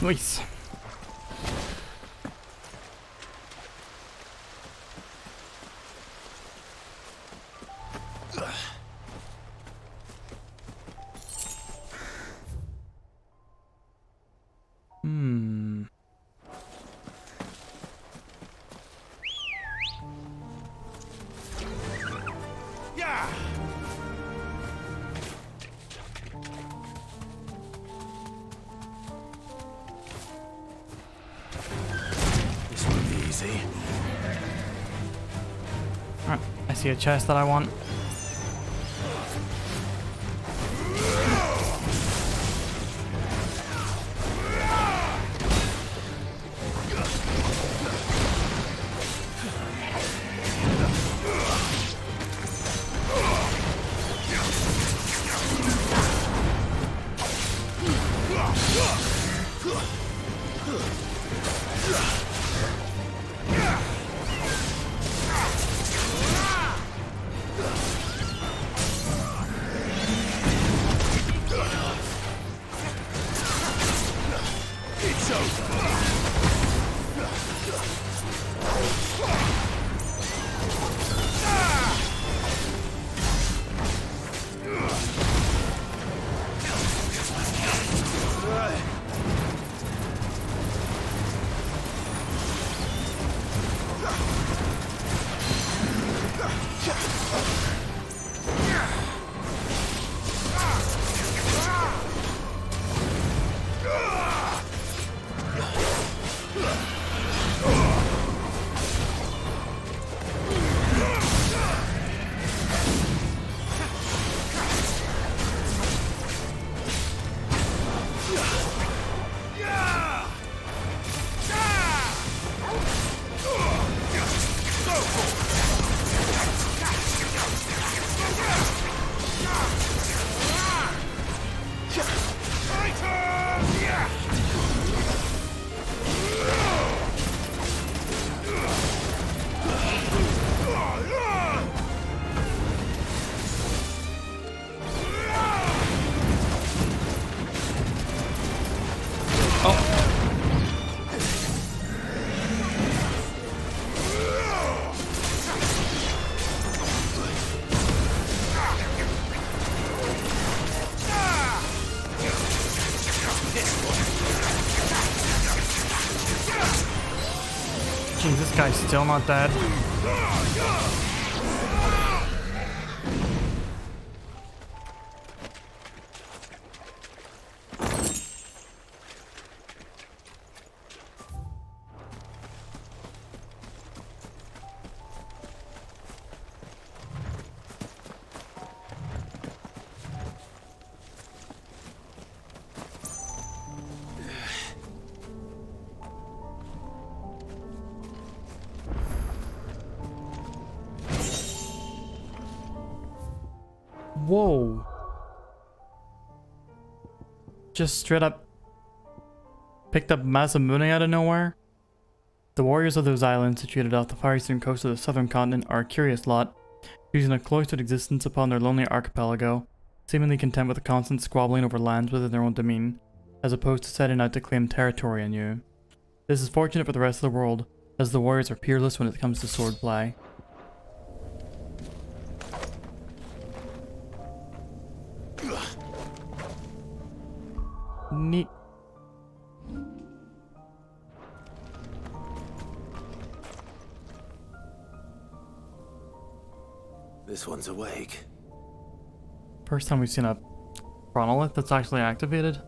Nice. Yeah. This won't be easy. Alright, I see a chest that I want. Jeez, this guy's still not dead. Whoa. Just straight up picked up massive money out of nowhere. The warriors of those islands situated off the far eastern coast of the southern continent are a curious lot, choosing a cloistered existence upon their lonely archipelago, seemingly content with the constant squabbling over lands within their own domain, as opposed to setting out to claim territory anew. This is fortunate for the rest of the world, as the warriors are peerless when it comes to swordplay. Neat. This one's awake. First time we've seen a chronolith that's actually activated.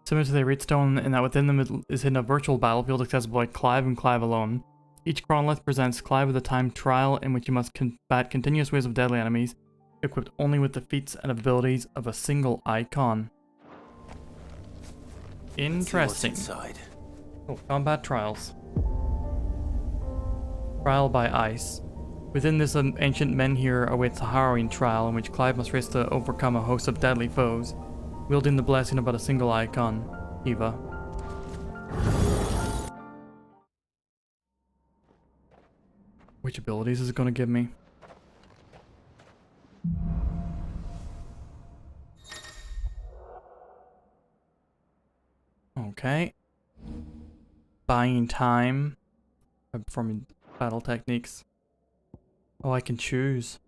Similar to the Reedstone in that within them is hidden a virtual battlefield accessible by Clive and Clive alone. Each chronolith presents Clive with a timed trial in which you must combat continuous waves of deadly enemies, equipped only with the feats and abilities of a single icon. Interesting. Inside. Oh, combat trials. Trial by ice. Within this ancient menhir awaits a harrowing trial in which Clive must race to overcome a host of deadly foes, wielding the blessing of but a single icon, Eva. Which abilities is it going to give me? Okay. Buying time. Performing battle techniques. Oh, I can choose.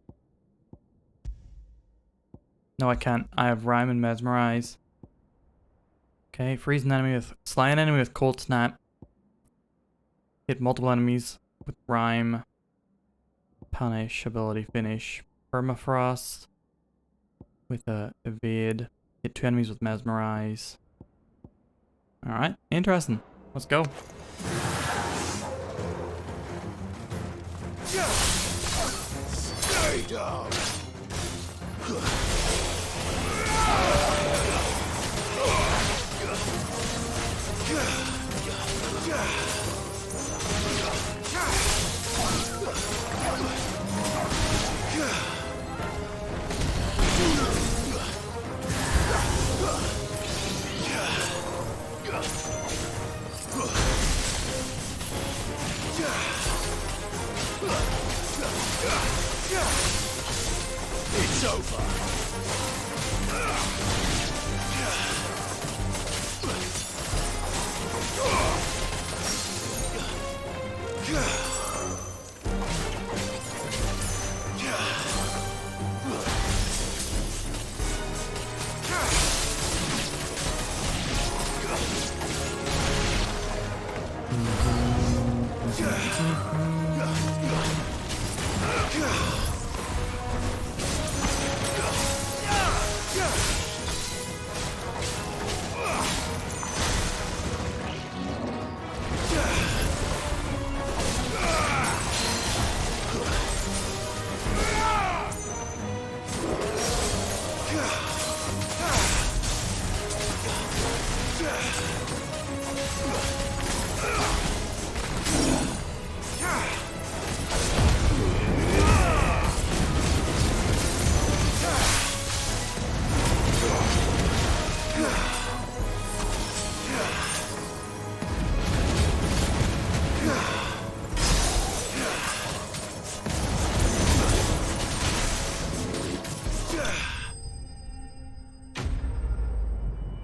No, I can't. I have Rhyme and Mesmerize. Okay, freeze an enemy with... Slay an enemy with Cold Snap. Hit multiple enemies with Rhyme. Punish, ability finish. Permafrost. With a Evade. Hit 2 enemies with Mesmerize. Alright, interesting. Let's go. Stay down. It's over.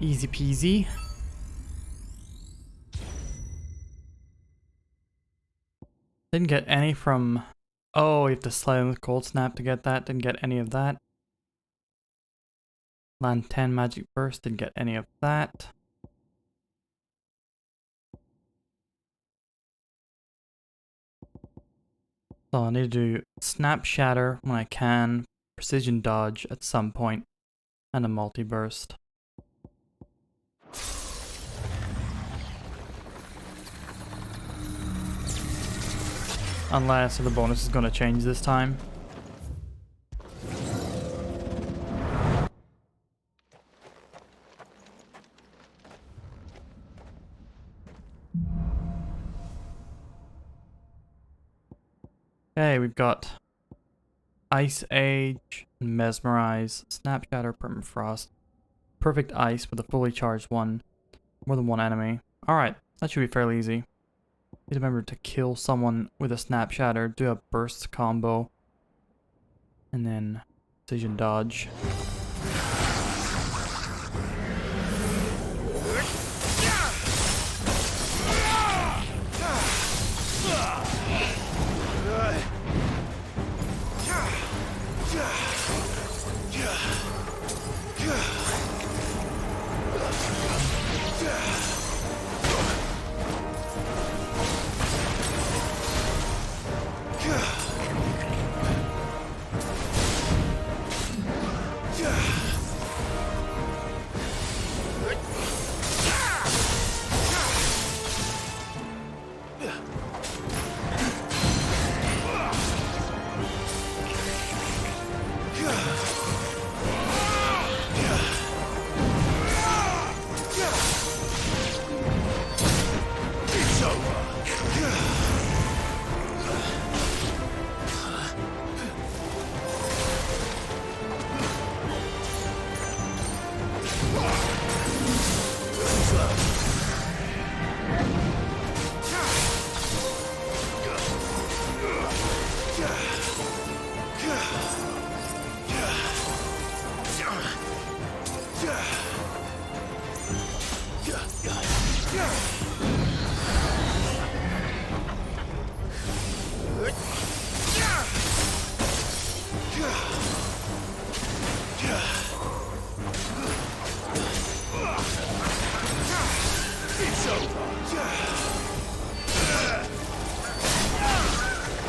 Easy peasy. Didn't get any from... Oh, you have to slay them with Cold Snap to get that. Didn't get any of that. Land 10 Magic Burst. Didn't get any of that. So I need to do Snap Shatter when I can. Precision Dodge at some point. And a Multi-Burst. Unless the bonus is going to change this time. Okay, we've got Ice Age, Mesmerize, Snap Shatter, Permafrost, Perfect Ice with a fully charged one, more than one enemy. Alright, that should be fairly easy. Need to remember to kill someone with a Snap Shatter, do a burst combo, and then Precision Dodge.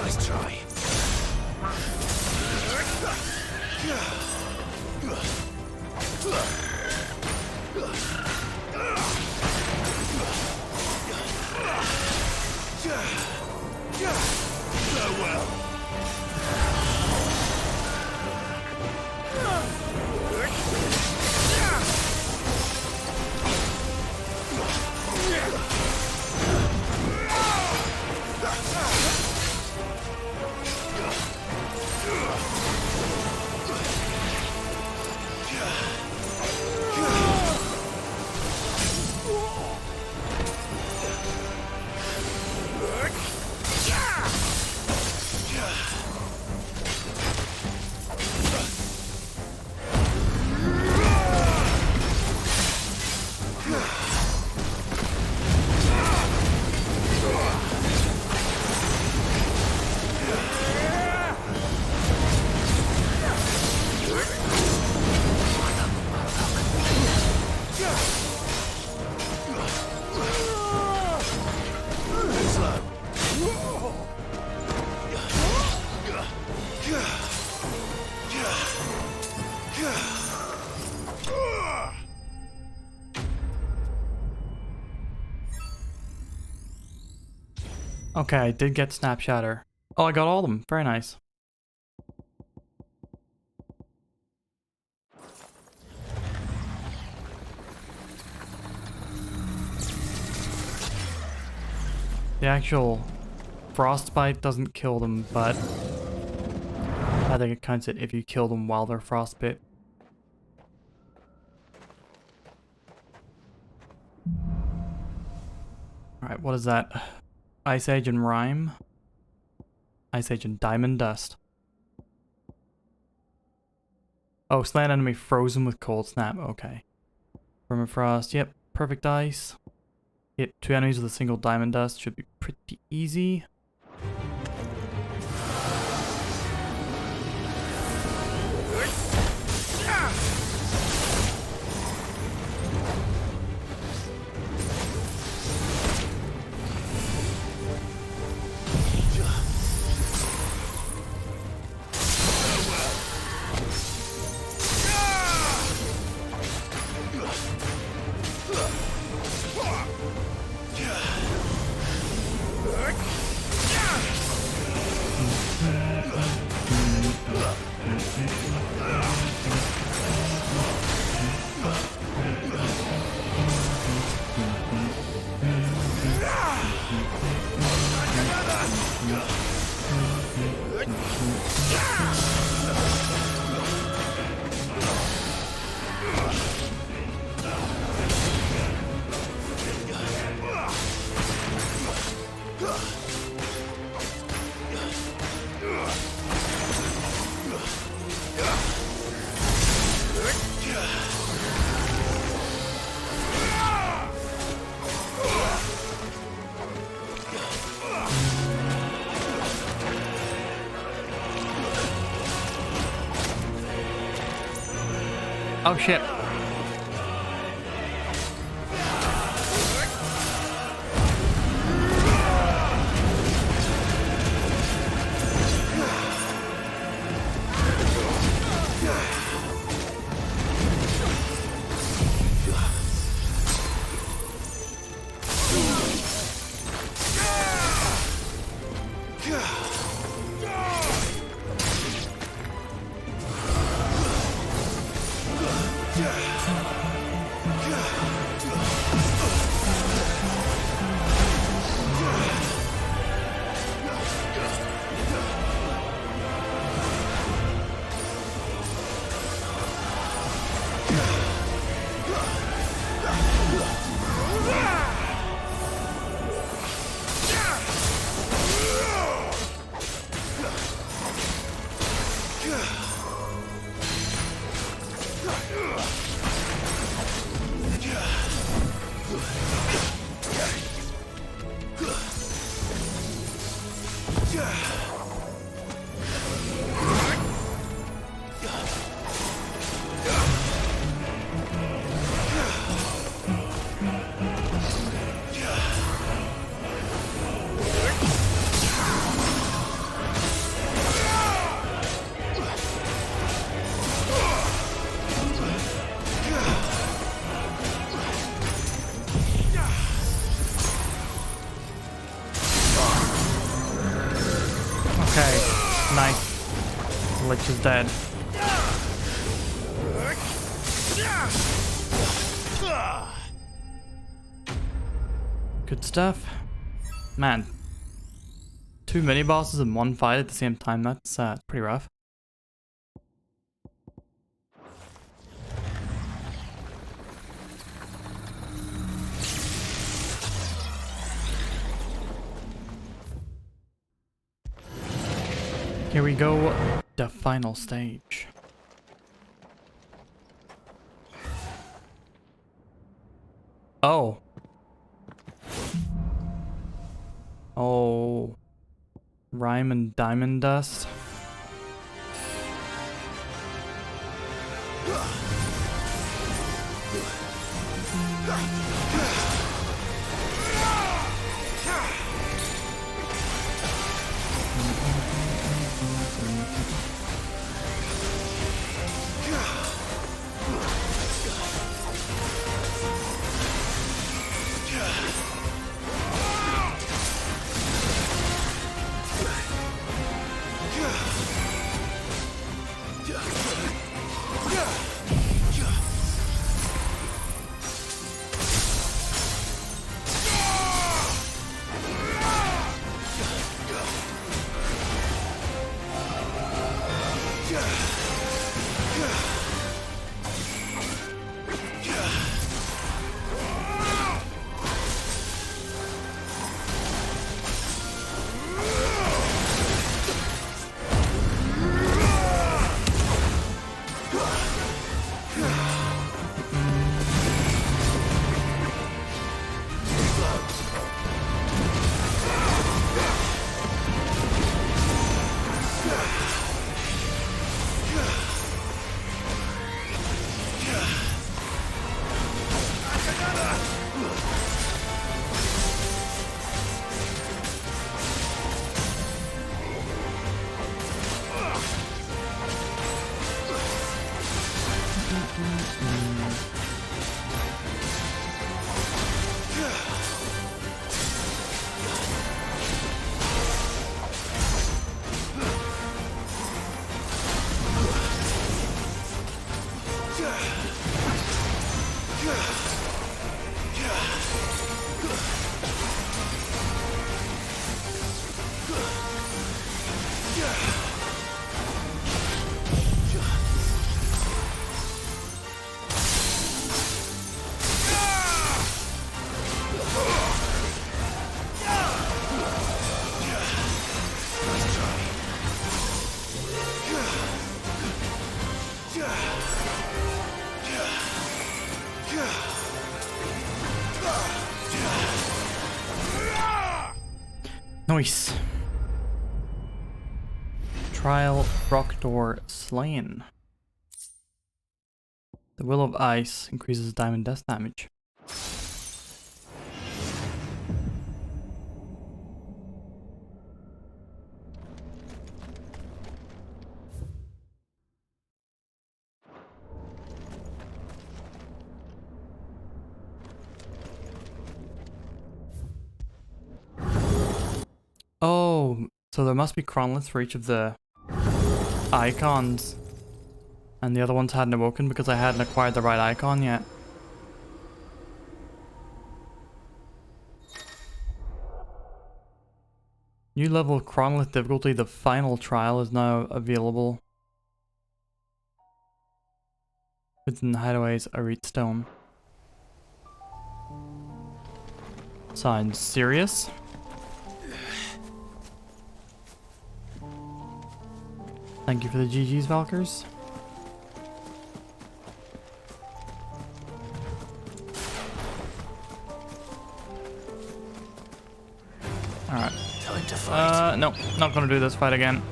Nice try. Okay, I did get Snap Shatter. Oh, I got all of them. Very nice. The actual frostbite doesn't kill them, but I think it counts it if you kill them while they're frostbite. Alright, what is that? Ice Age and Rime? Ice Age and Diamond Dust. Oh, slay an enemy frozen with Cold Snap. Okay. Permafrost, yep, perfect ice. Hit 2 enemies with a single diamond dust, should be pretty easy. Oh shit. Lich is dead. Good stuff. Man. 2 mini bosses in one fight at the same time, that's pretty rough. Here we go, the final stage. Oh. Oh. Rhyme and Diamond Dust. Nice. Trial rock door slain. The Will of Ice increases diamond death damage. Oh, so there must be cronlets for each of the icons. And the other ones hadn't awoken because I hadn't acquired the right icon yet. New level of cronlet difficulty, the final trial, is now available. Within the hideaways, a reed stone. Sounds serious. Thank you for the GG's, Valkers. Alright. Time to fight. No, not gonna do this fight again.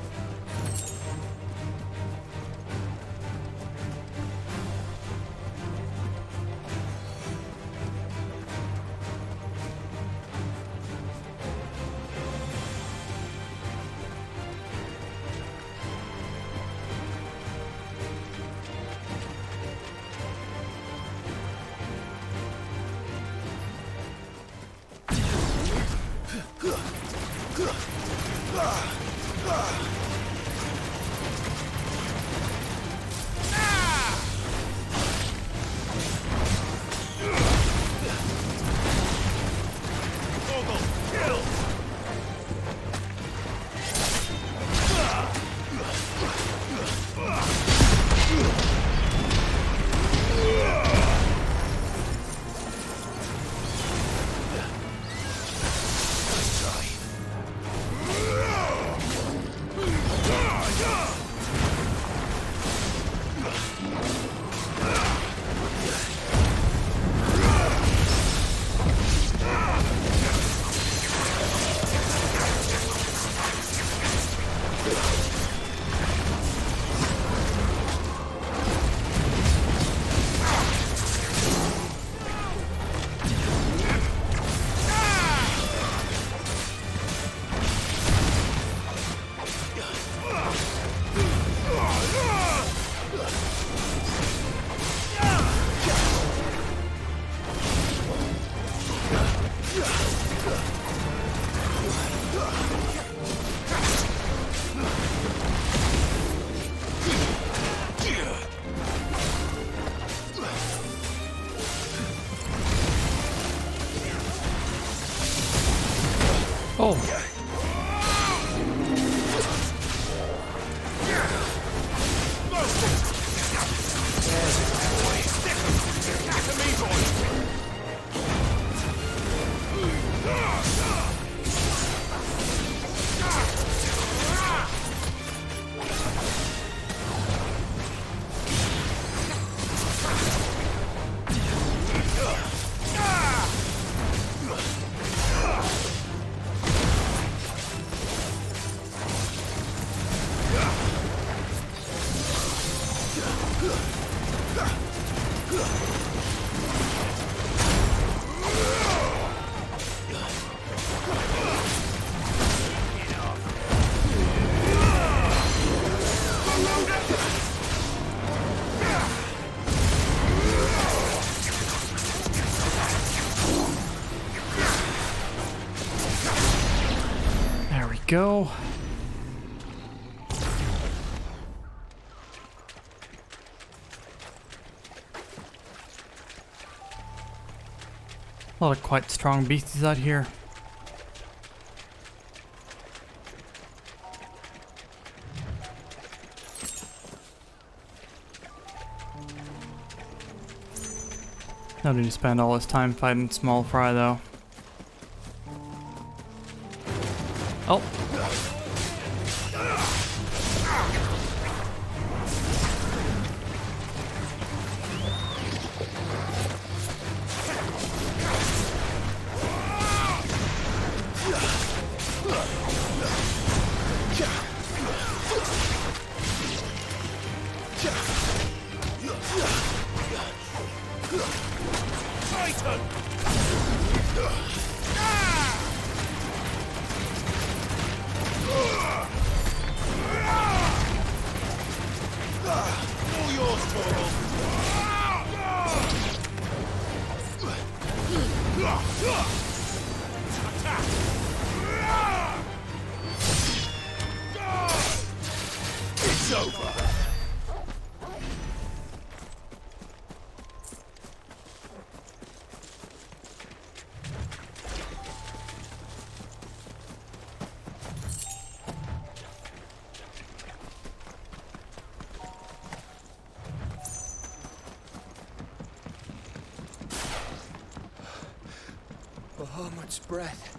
Oh. Go. A lot of quite strong beasties out here. No need to spend all this time fighting small fry though. Oh. Titan! All yours, Torgal! Attack! It's over! Bahamut's breath.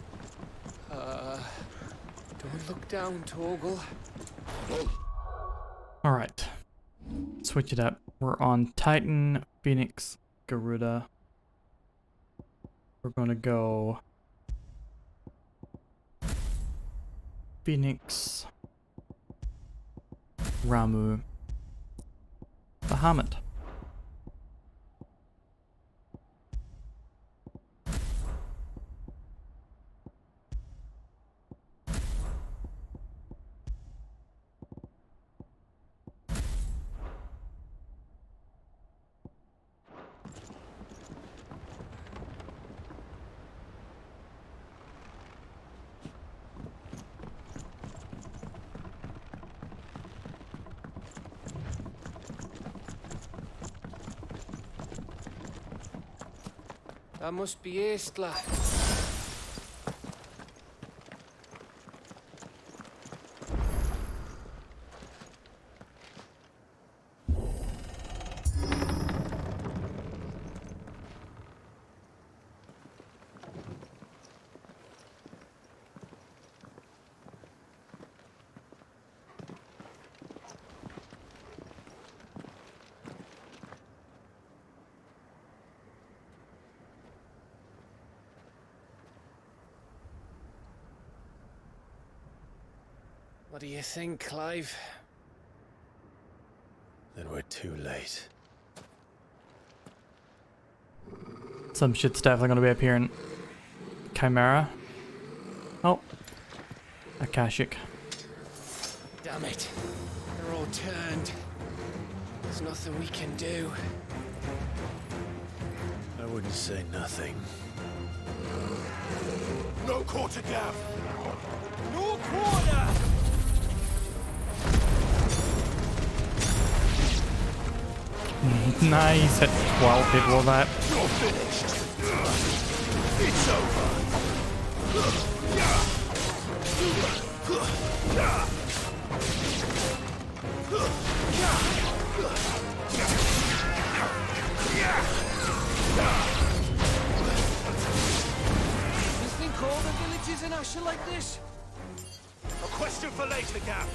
Don't look down, Torgal. Alright. Switch it up. We're on Titan, Phoenix, Garuda. We're gonna go Phoenix, Ramu, Bahamut. That must be Aistla. What do you think, Clive? Then we're too late. Some shit's definitely gonna be appearing. Chimera. Oh. Akashic. Damn it. They're all turned. There's nothing we can do. I wouldn't say nothing. No quarter, Gav! No quarter! Nice, hit 12 people with that. You're finished! It's over! You think all the villages in Asher like this? A question for later, Gav.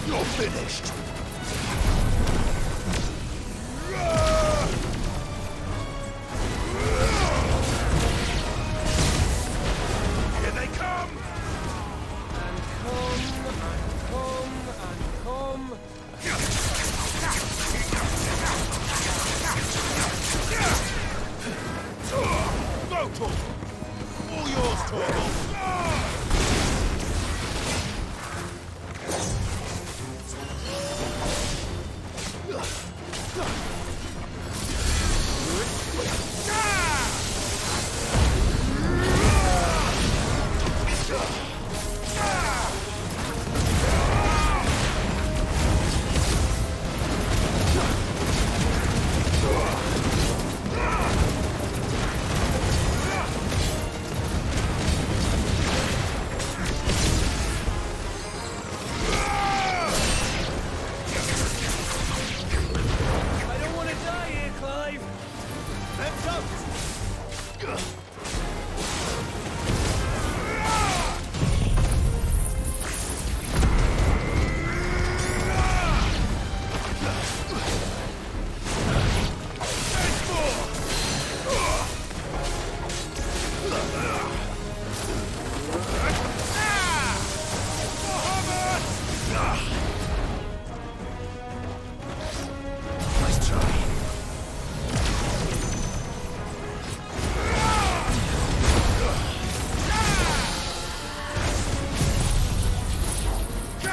You're finished. Here they come. And come. Go, Torgal. All yours, Torgal.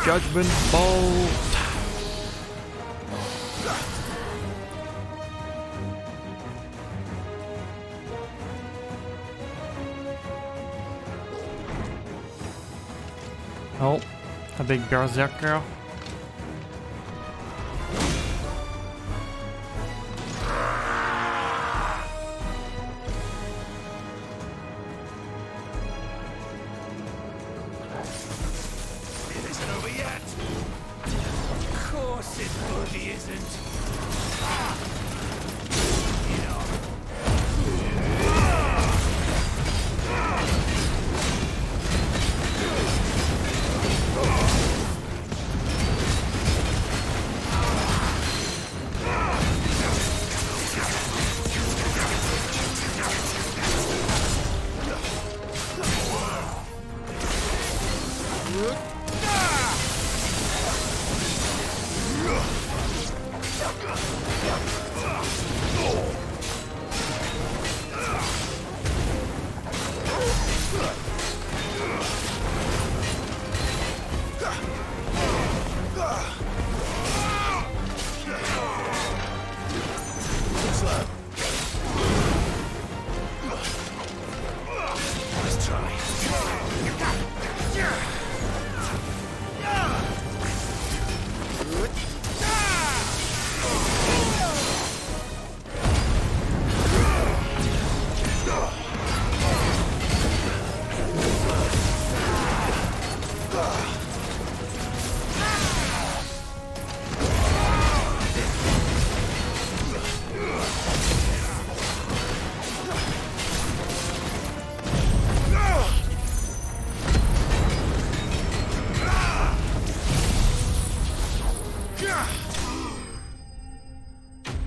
Judgment Bolt. Oh, a big berserker. It isn't over yet. Of course it bloody isn't.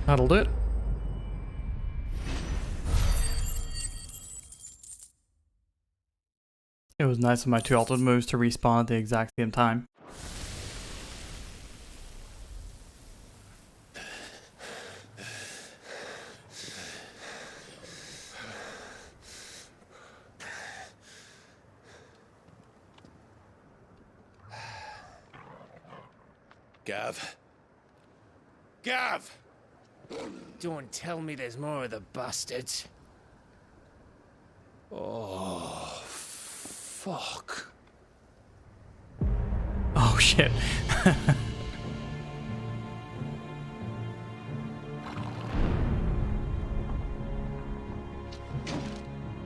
That'll do it. It was nice of my two ultimate moves to respawn at the exact same time. Gav. Gav! Don't tell me there's more of the bastards. Oh, fuck. Oh shit.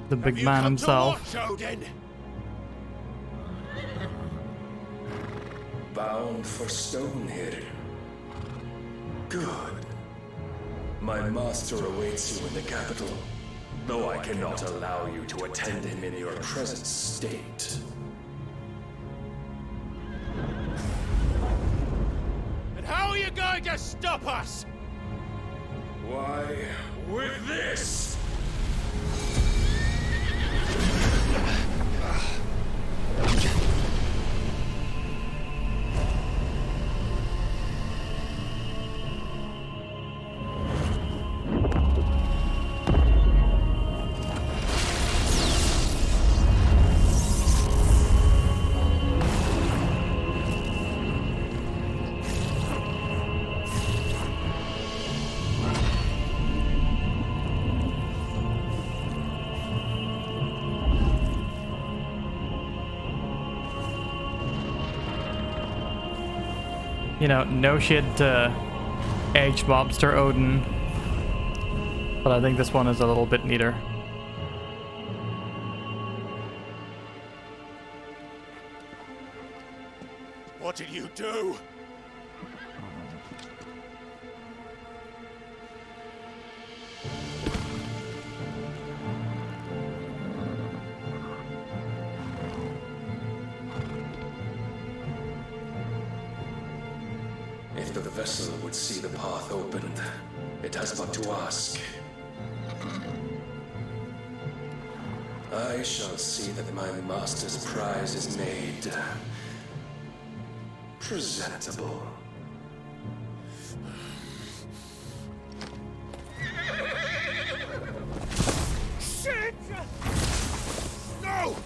The big man himself. Bound for Stonehill. Good. My master awaits you in the capital, though I cannot allow you to attend him in your present state. And how are you going to stop us? Why, with this! You know, no shit to Edge Mobster Odin, but I think this one is a little bit neater. What did you do? If the vessel would see the path opened, it has but to ask. I shall see that my master's prize is made presentable. Shit! No!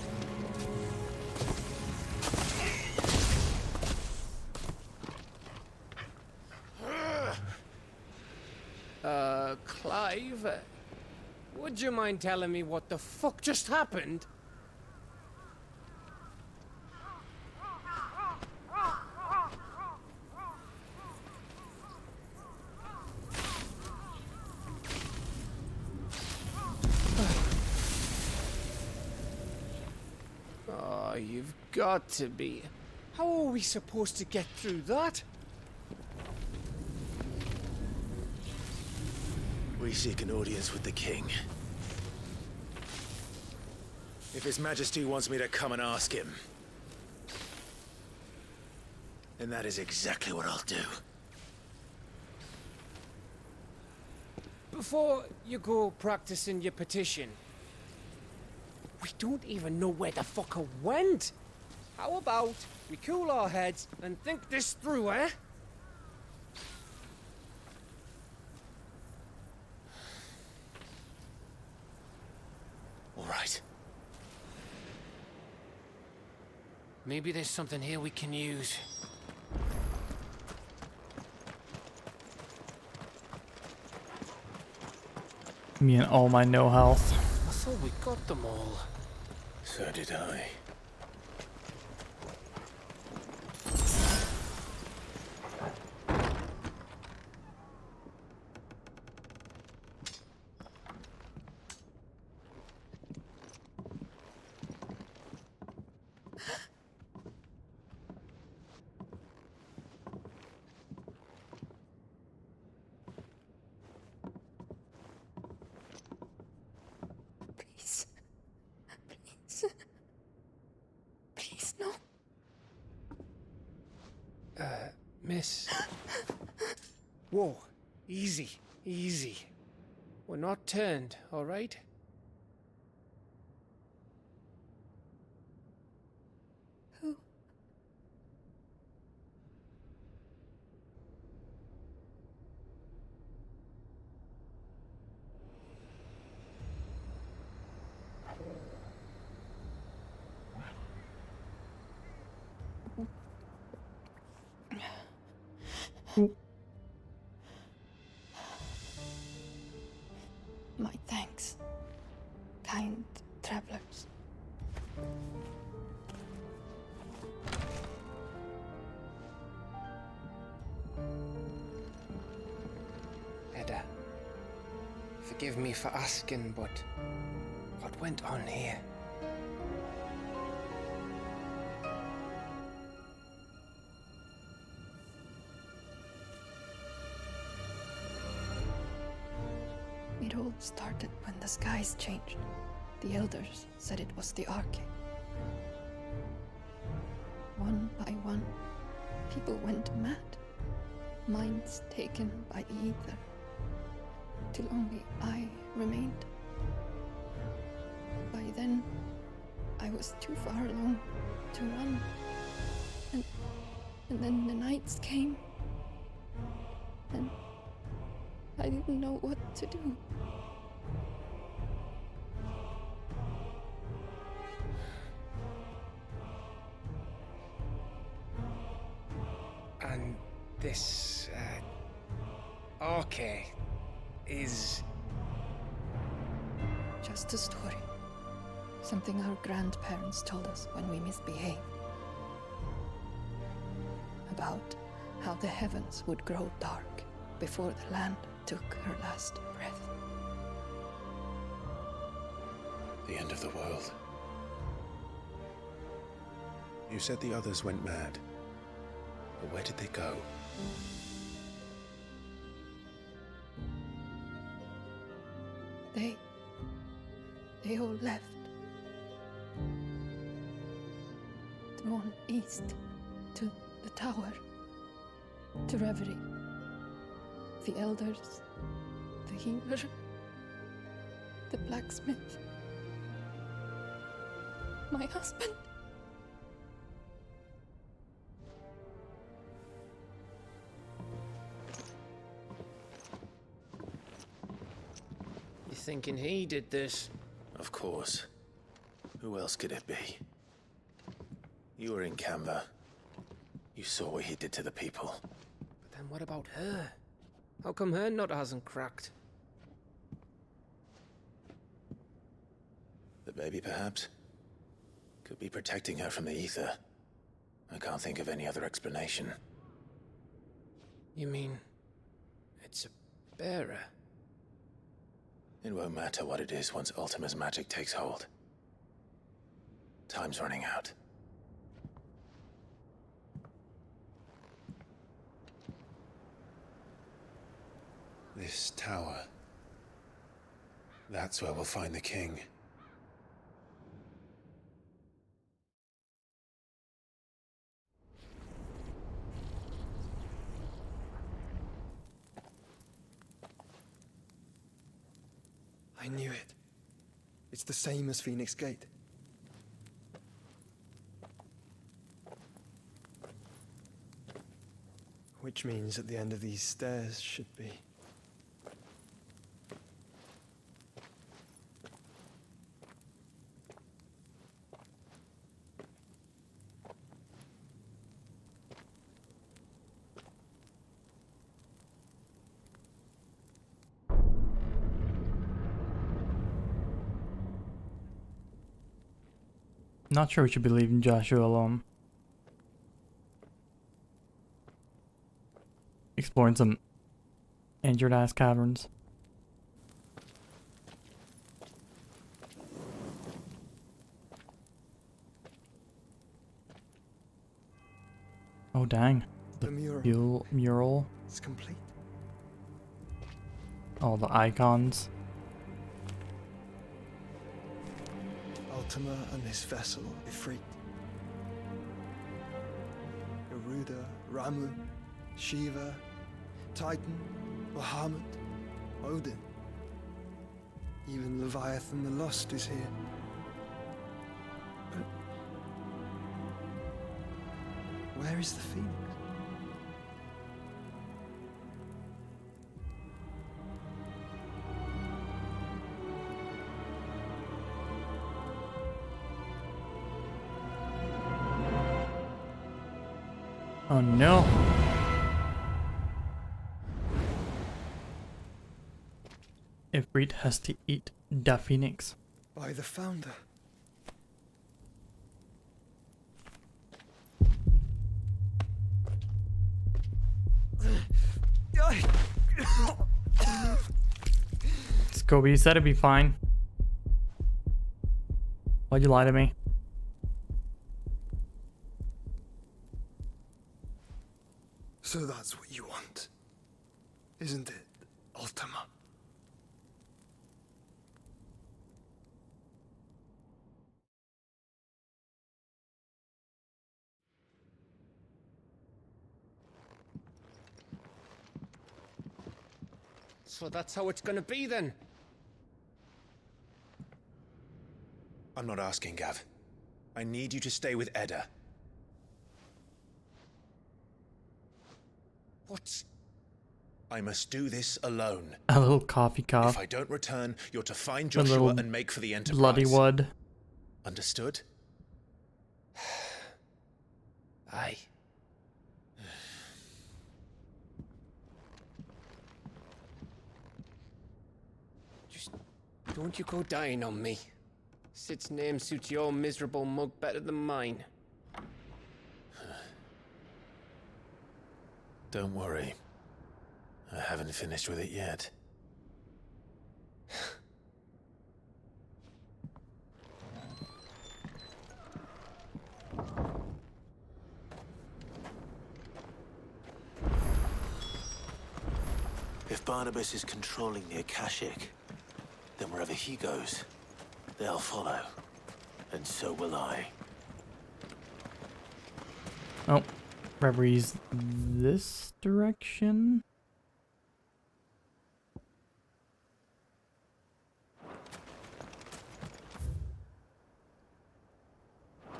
Clive, would you mind telling me what the fuck just happened? Oh, you've got to be. How are we supposed to get through that? We seek an audience with the king. If His Majesty wants me to come and ask him, then that is exactly what I'll do. Before you go practicing your petition, we don't even know where the fucker went. How about we cool our heads and think this through, eh? All right. Maybe there's something here we can use. Me and all my no health. I thought we got them all. So did I. Please. Please, no. Miss. Whoa. Easy. Easy. We're not turned, all right? Who? My thanks, kind travelers. Edda, forgive me for asking, but what went on here? It all started when the skies changed. The elders said it was the Arche. One by one, people went mad. Minds taken by the ether. Till only I remained. By then, I was too far along to run. And then the nights came. And I didn't know what to do. And this, Arche is... Just a story. Something our grandparents told us when we misbehaved. About how the heavens would grow dark before the land took her last breath. The end of the world. You said the others went mad. But where did they go? They all left. Drawn east to the tower, to Reverie. The elders, the healer, the blacksmith, my husband. You thinking he did this? Of course. Who else could it be? You were in Canva. You saw what he did to the people. But then what about her? How come her nut hasn't cracked? baby, perhaps? Could be protecting her from the ether. I can't think of any other explanation. You mean... it's a bearer? It won't matter what it is once Ultima's magic takes hold. Time's running out. This tower. That's where we'll find the king. I knew it. It's the same as Phoenix Gate. Which means at the end of these stairs should be... Not sure we should be leaving Joshua alone. Exploring some injured ass caverns. Oh dang. The mural. Mural. It's complete. All the icons. Ultima and his vessel, Ifrit. Garuda, Ramu, Shiva, Titan, Bahamut, Odin. Even Leviathan the Lost is here. But where is the Phoenix? Oh no. Ifrit has to eat the Phoenix. By the Founder. Scobie, you said it'd be fine. Why'd you lie to me? So that's what you want, isn't it, Ultima? So that's how it's gonna be then? I'm not asking, Gav. I need you to stay with Edda. What? I must do this alone. A little coffee cough. If I don't return, you're to find A Joshua little and make for the Enterprise. bloody wood. Understood? Aye. Just don't you go dying on me. Sid's name suits your miserable mug better than mine. Don't worry. I haven't finished with it yet. If Barnabas is controlling the Akashic, then wherever he goes, they'll follow. And so will I. Oh, Reverie's this direction?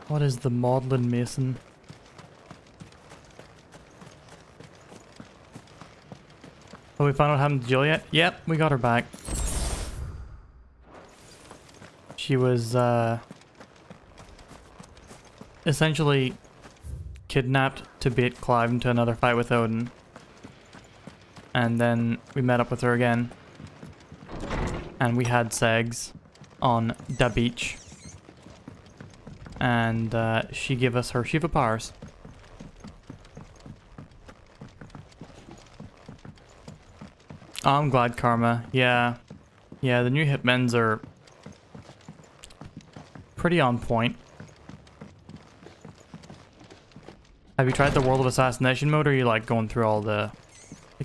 What is the Maudlin Mason? Oh, we found out what happened to Juliet? Yep, we got her back. She was, essentially kidnapped to bait Clive into another fight with Odin. And then we met up with her again. And we had segs on the beach. and she gave us her Shiva powers. Oh, I'm glad, Karma. Yeah. Yeah, the new hitmen's are pretty on point. Have you tried the World of Assassination mode, or are you like going through all the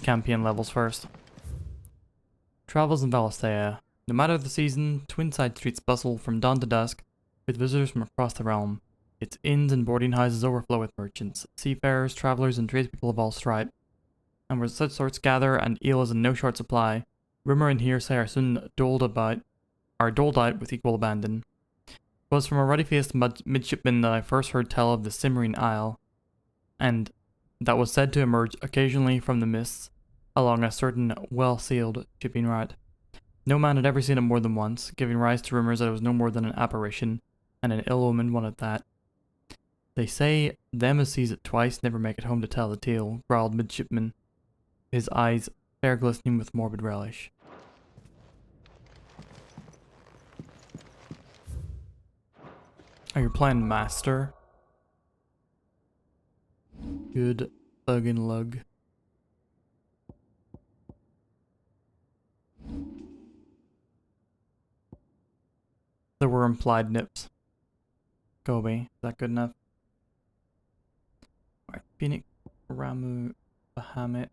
campaign levels first? Travels in Valisthea. No matter the season, twin side streets bustle from dawn to dusk with visitors from across the realm. Its inns and boarding houses overflow with merchants, seafarers, travelers, and tradespeople of all stripe. And where such sorts gather and eel is in no short supply, rumor and hearsay are soon doled out with equal abandon. It was from a ruddy-faced midshipman that I first heard tell of the Cimmerian Isle, and that was said to emerge occasionally from the mists along a certain well-sealed shipping route. No man had ever seen it more than once, giving rise to rumors that it was no more than an apparition, and an ill-omened one at that. They say them as sees it twice never make it home to tell the tale, growled midshipman, his eyes fair glistening with morbid relish. Are you playing Master? Good thuggin' lug. There were implied nips. Gobi, is that good enough? Alright, Phoenix, Ramu, Bahamut.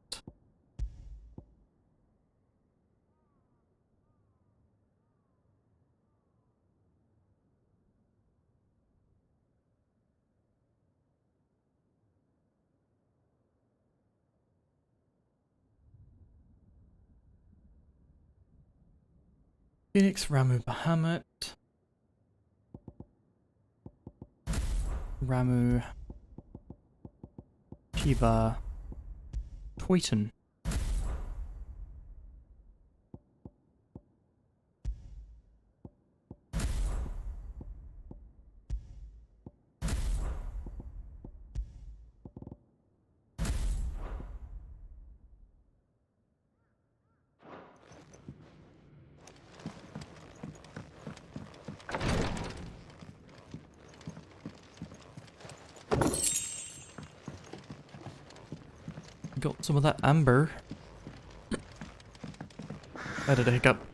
Phoenix, Ramu, Bahamut. Ramu, Shiva, Toyton. Got some of that amber. I did a hiccup.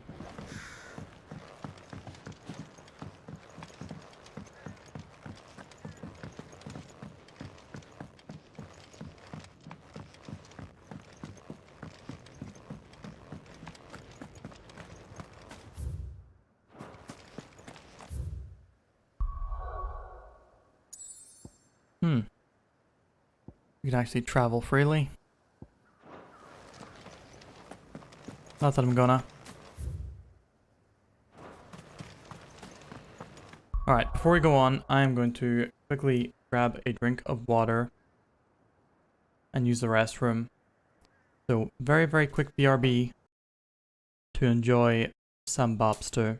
You can actually travel freely. Not that I'm gonna. Alright, before we go on, I'm going to quickly grab a drink of water and use the restroom. So, very, very quick BRB to enjoy some bops too.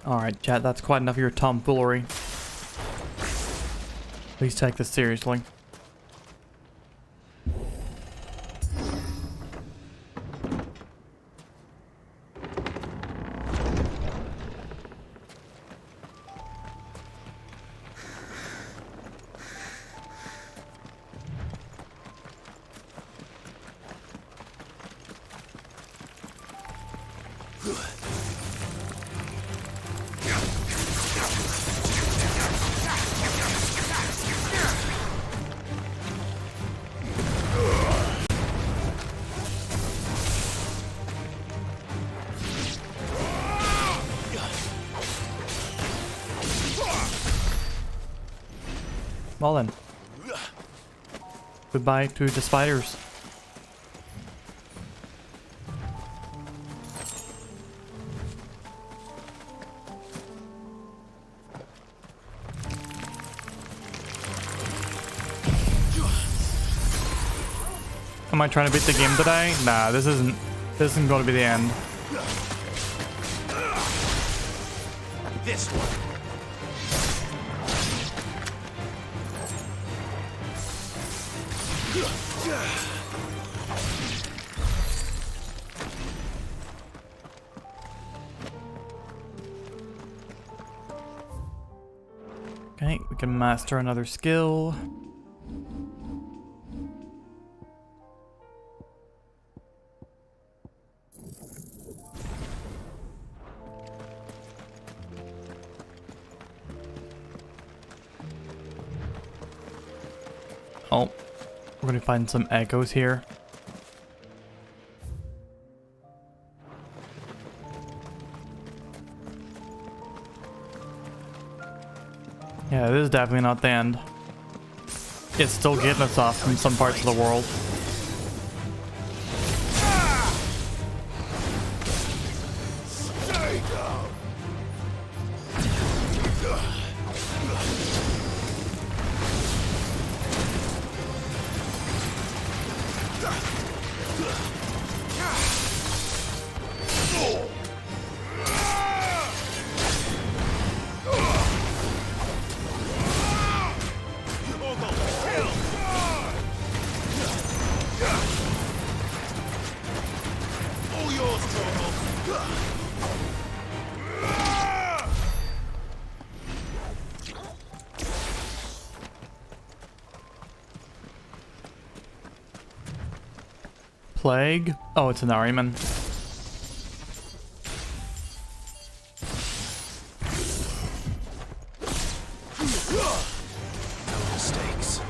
Alright, chat, that's quite enough of your tomfoolery. Please take this seriously. Well then. Goodbye to the spiders. Am I trying to beat the game today? Nah, this isn't going to be the end. This one. Okay, we can master another skill. Oh, we're gonna find some echoes here. Yeah, this is definitely not the end. It's still getting us off from some parts of the world. Plague? Oh, it's an Ahriman. No mistakes.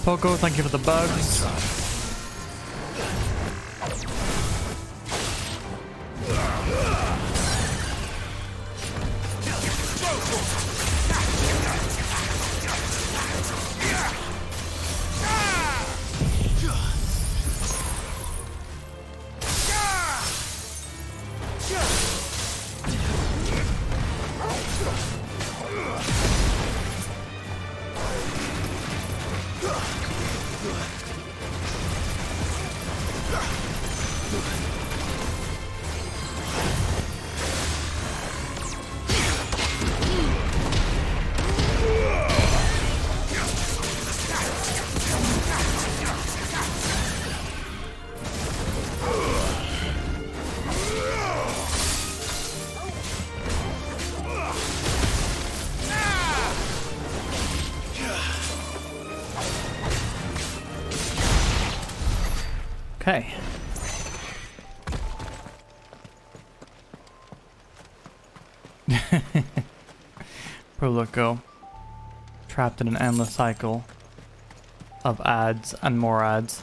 Poco, thank you for the bugs. Okay. Proloco. Trapped in an endless cycle of ads and more ads.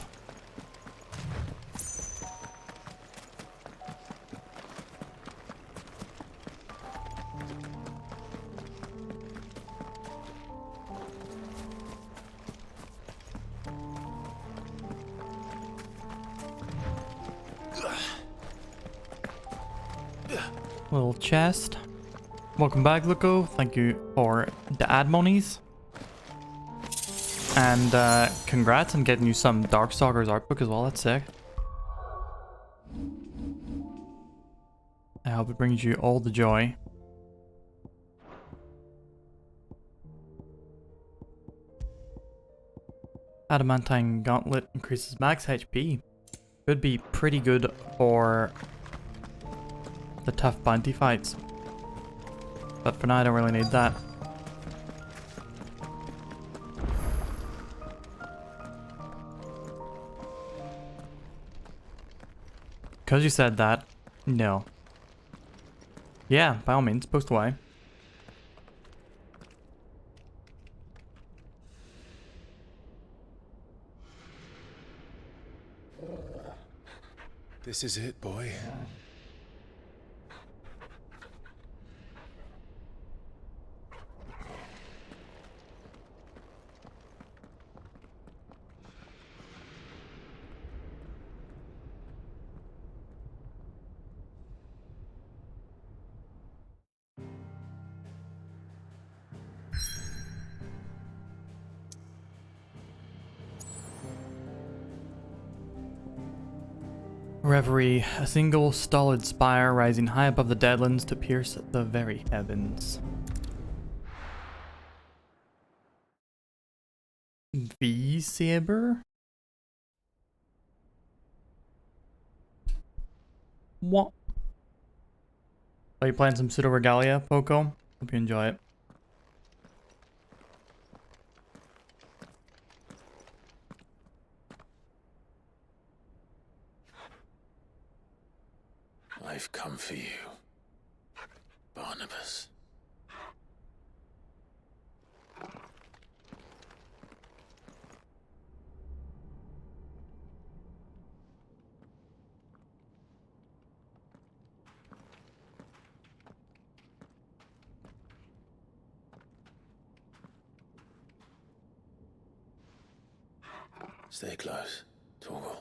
Little chest. Welcome back, Loco. Thank you for the ad monies. And congrats on getting you some Darkstalkers art book as well. That's sick. I hope it brings you all the joy. Adamantine Gauntlet increases max HP. Could be pretty good for the tough bounty fights. But for now, I don't really need that. Because you said that, no. Yeah, by all means, post away. This is it, boy. Reverie, a single stolid spire rising high above the deadlands to pierce the very heavens. V-Saber? What? Are you playing some Pseudo Regalia, Poco? Hope you enjoy it. I've come for you, Barnabas. Stay close, Torgal.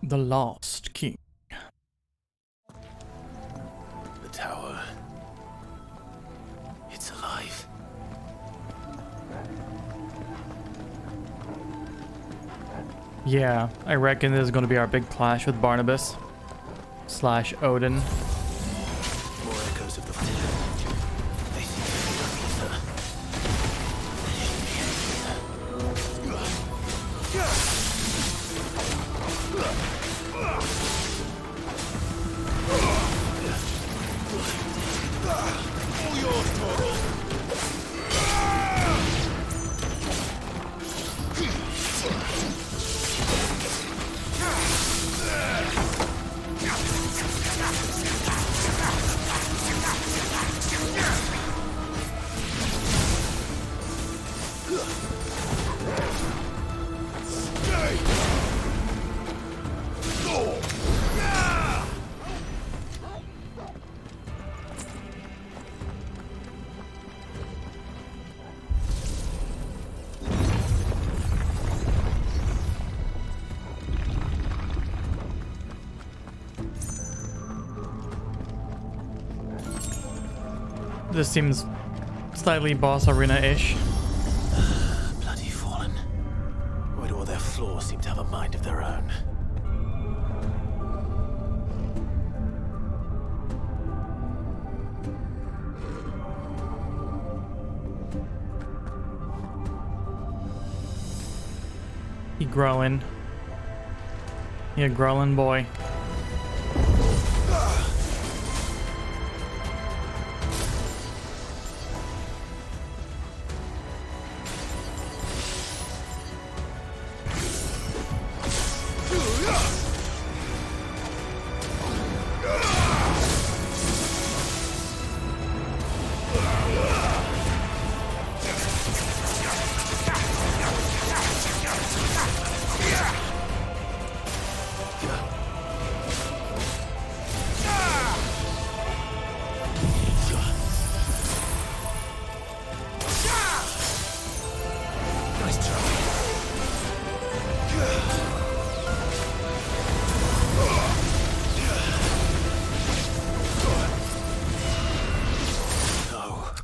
The Lost King. The tower. It's alive. Yeah, I reckon this is going to be our big clash with Barnabas / Odin. More echoes of the fire. They seem to feed on ether. All yours, Torgal. This seems slightly boss arena-ish. Bloody fallen. Why do all their flaws seem to have a mind of their own? He growling. He a growling boy.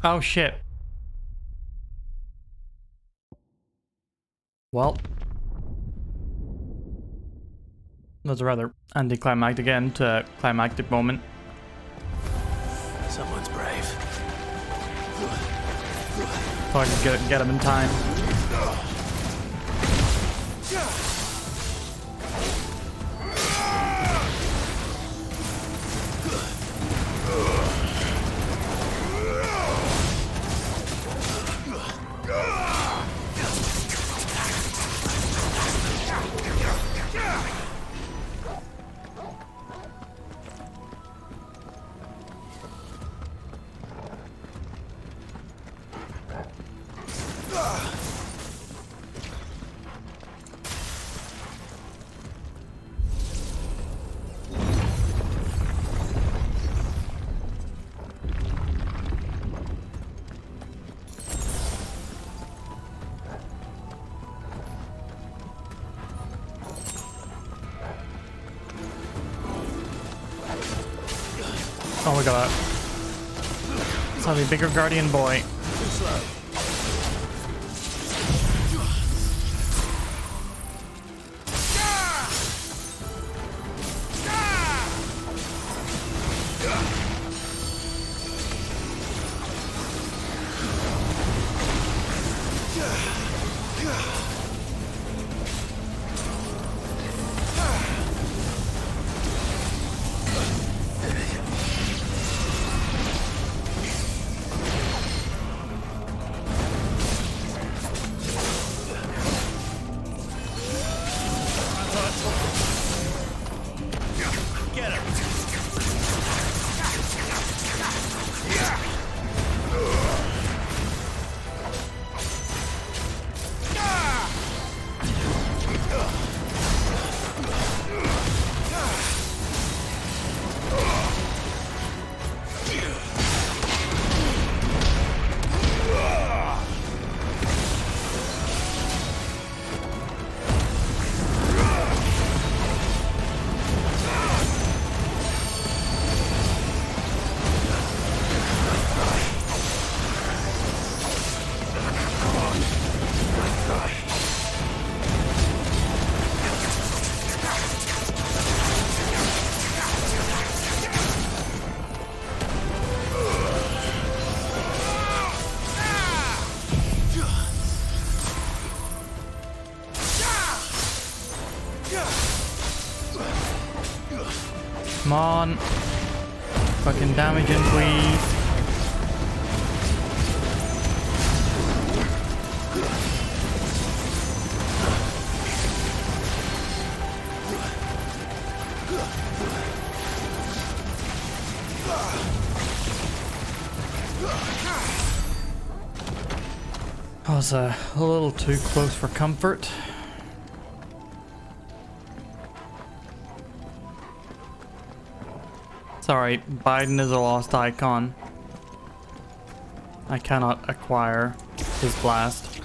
Oh shit. Well. That was a rather anticlimactic end to climactic moment. Someone's brave. Thought I could get him in time. Oh, we got a slightly bigger guardian boy. Too slow. Come on. Fucking damage in, please. I was a little too close for comfort. Sorry, Biden is a lost icon. I cannot acquire his blast.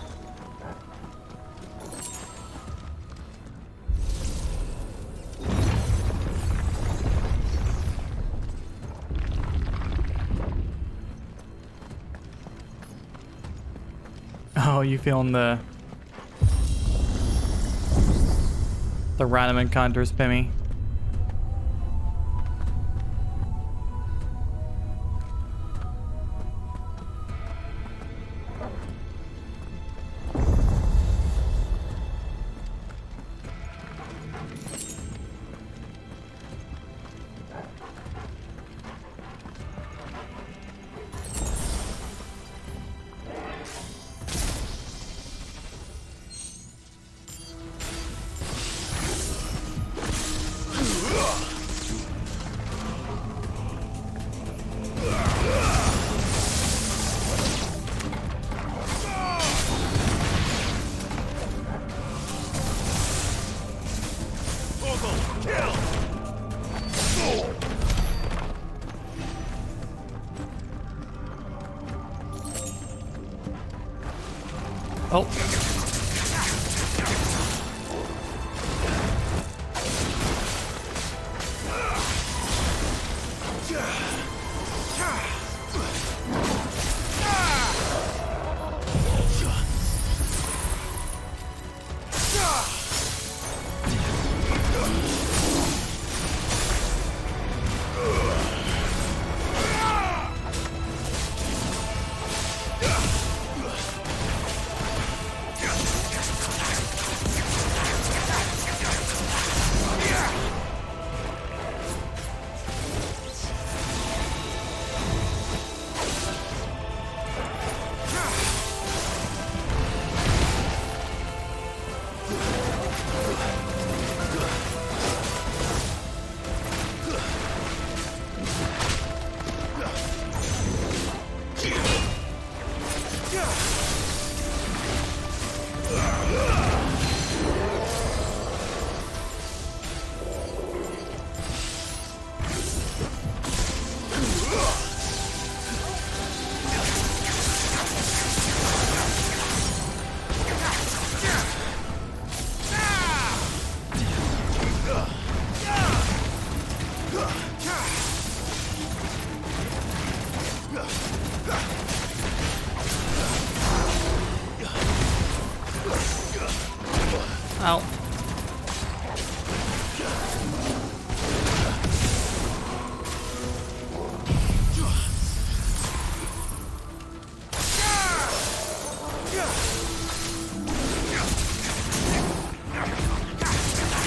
Oh, you feeling the random encounters, Pimmy? Oh. Ow.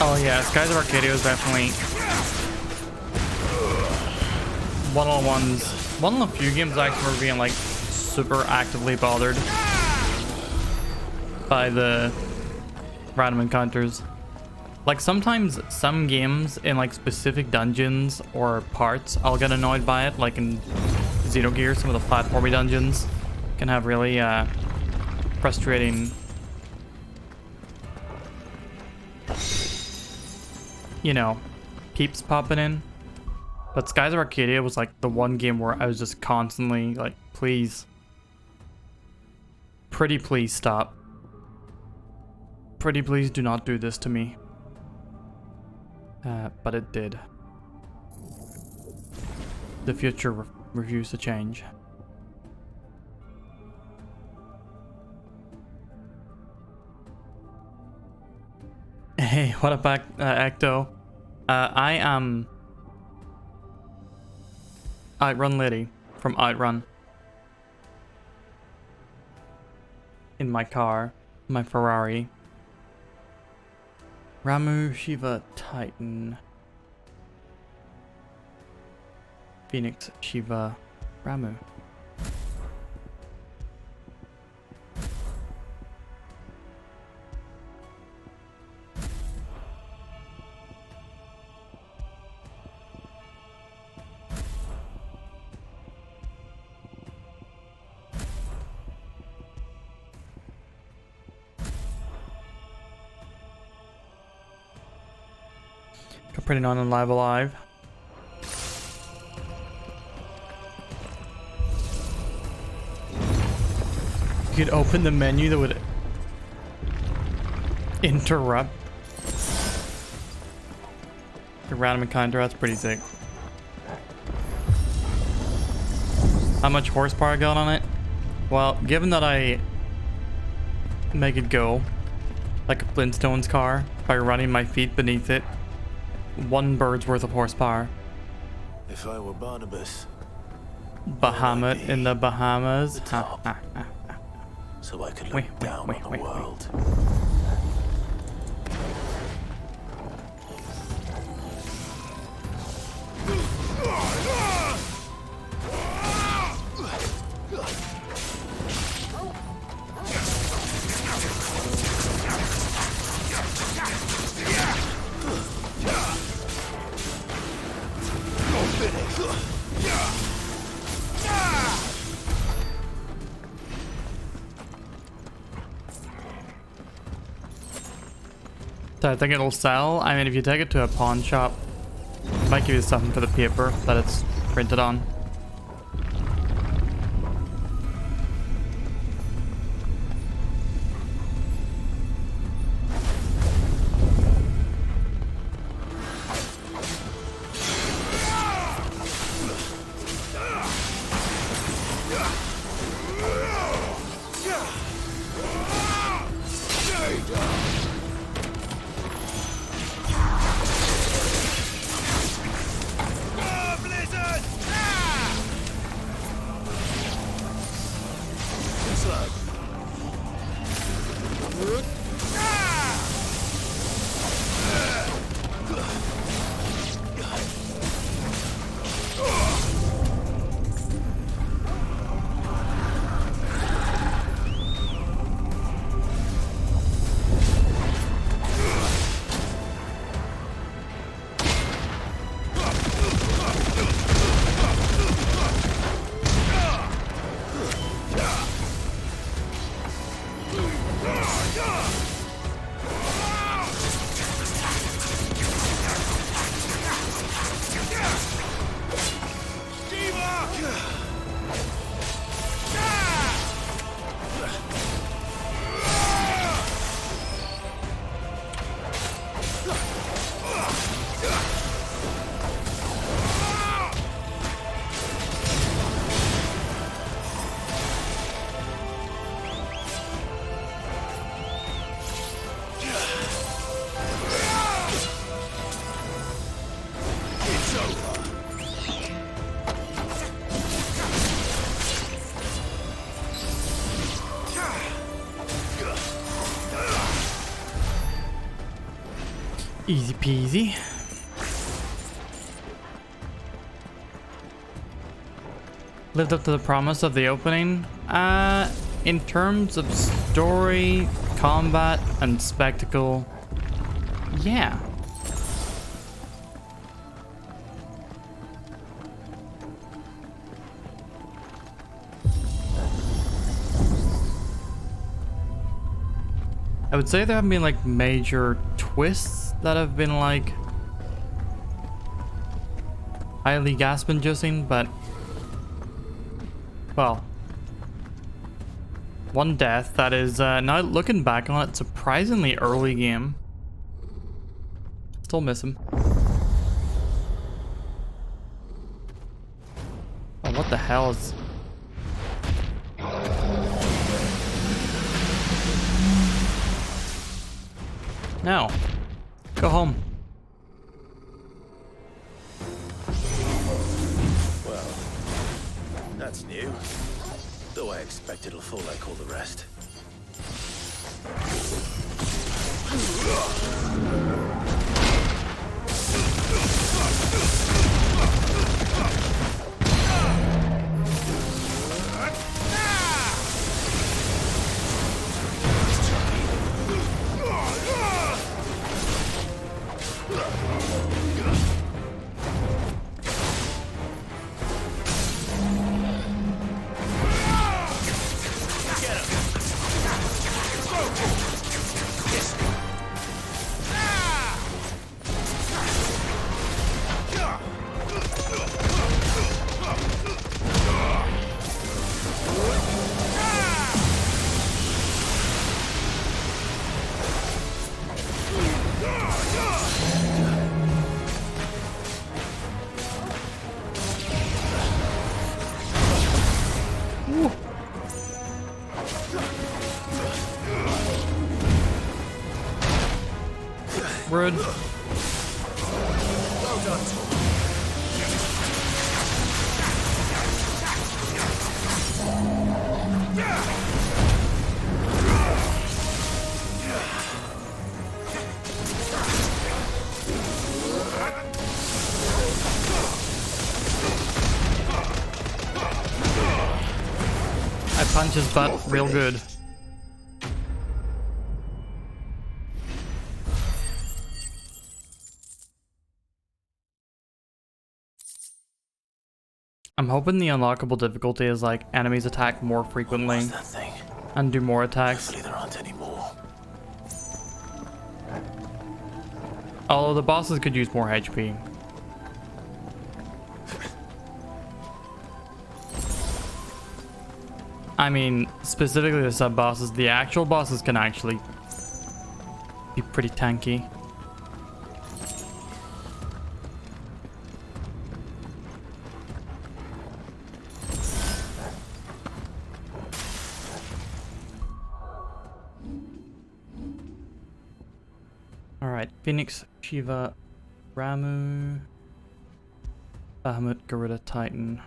Oh yeah, Skies of Arcadia is definitely one-on-ones. One of the few games I remember being like super actively bothered by the random encounters. Like sometimes some games in like specific dungeons or parts I'll get annoyed by it, like in Xenogears, some of the platformy dungeons can have really frustrating, you know, peeps popping in. But Skies of Arcadia was like the one game where I was just constantly like, please, pretty please stop. Pretty please do not do this to me. But it did. The future refused to change. Hey, what up, Ecto? I am Outrun Lady from Outrun. In my car, my Ferrari. Ramu, Shiva, Titan. Phoenix, Shiva, Ramu. Putting on in Live Alive. You could open the menu that would interrupt the random encounter. That's pretty sick. How much horsepower I got on it? Well, given that I make it go like a Flintstones car by running my feet beneath it, one bird's worth of horsepower. If I were Barnabas, Bahamut in the Bahamas. So I could look down on the world. So I think it'll sell. I mean, if you take it to a pawn shop, it might give you something for the paper that it's printed on. Easy peasy. Lived up to the promise of the opening. In terms of story, combat, and spectacle, yeah. I would say there haven't been like major twists that have been like highly gasp-inducing, but well, one death that is now looking back on it, surprisingly early game. Still miss him. Oh, what the hell is... No. Go home. Well, that's new. Though I expect it'll fall like all the rest. Rude. Well done, I punch his butt real good. I'm hoping the unlockable difficulty is like enemies attack more frequently and do more attacks. Hopefully there aren't any more. Although the bosses could use more HP. I mean, specifically the sub-bosses, the actual bosses can actually be pretty tanky. Alright, Phoenix, Shiva, Ramu, Bahamut, Garuda, Titan.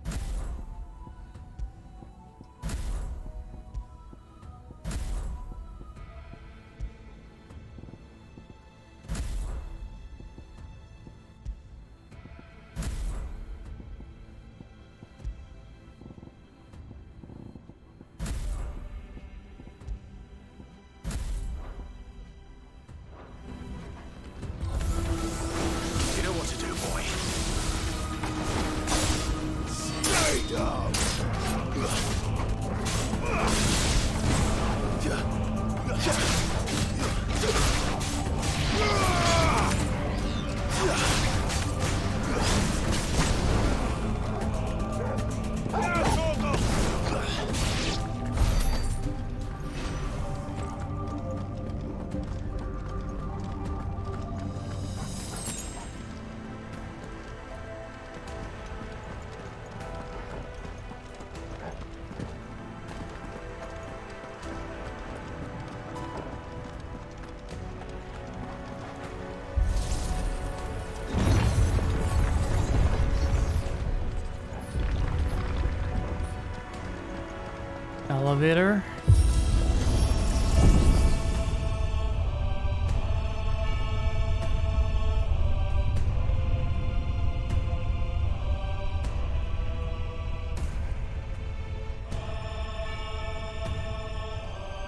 Elevator.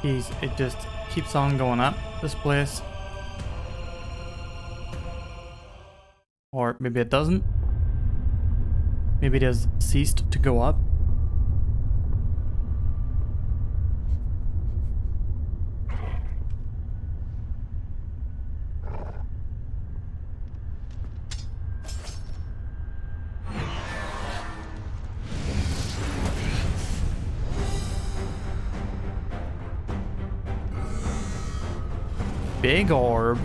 Jeez, it just keeps on going up, this place. Or maybe it doesn't. Maybe it has ceased to go up. Big orb.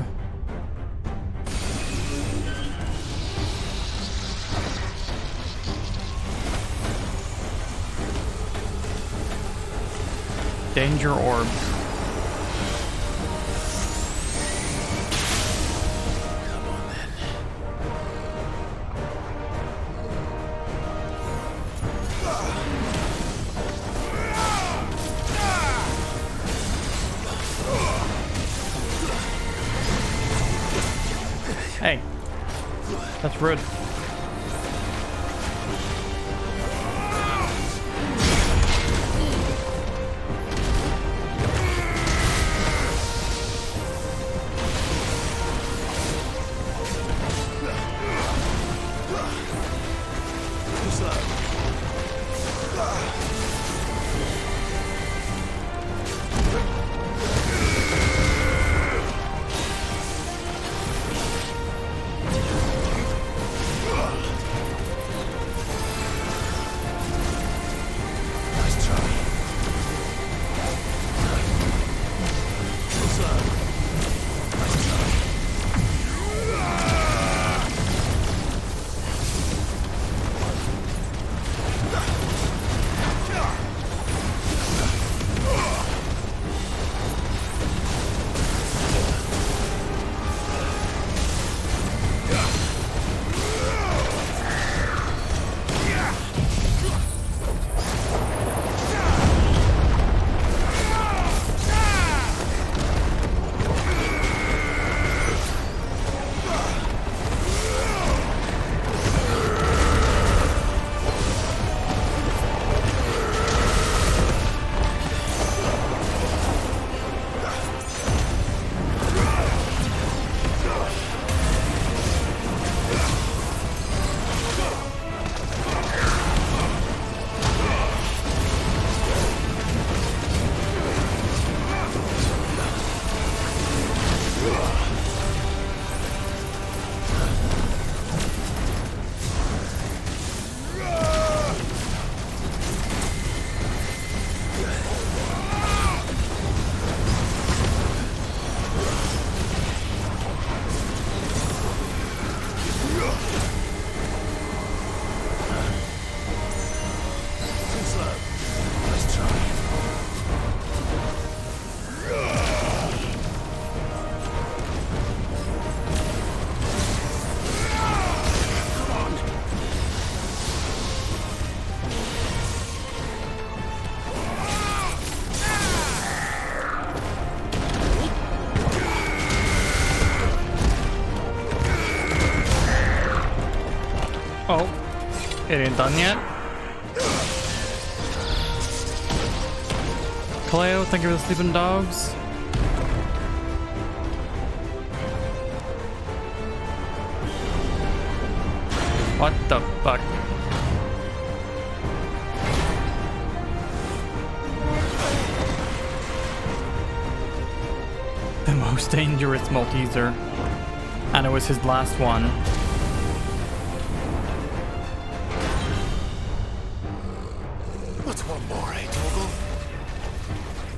Danger orb. Come on then. Hey, that's rude. Oh, it ain't done yet. Cleo, thank you for the sleeping dogs. What the fuck? The most dangerous Malteser. And it was his last one. What's one more, eh, Torgal?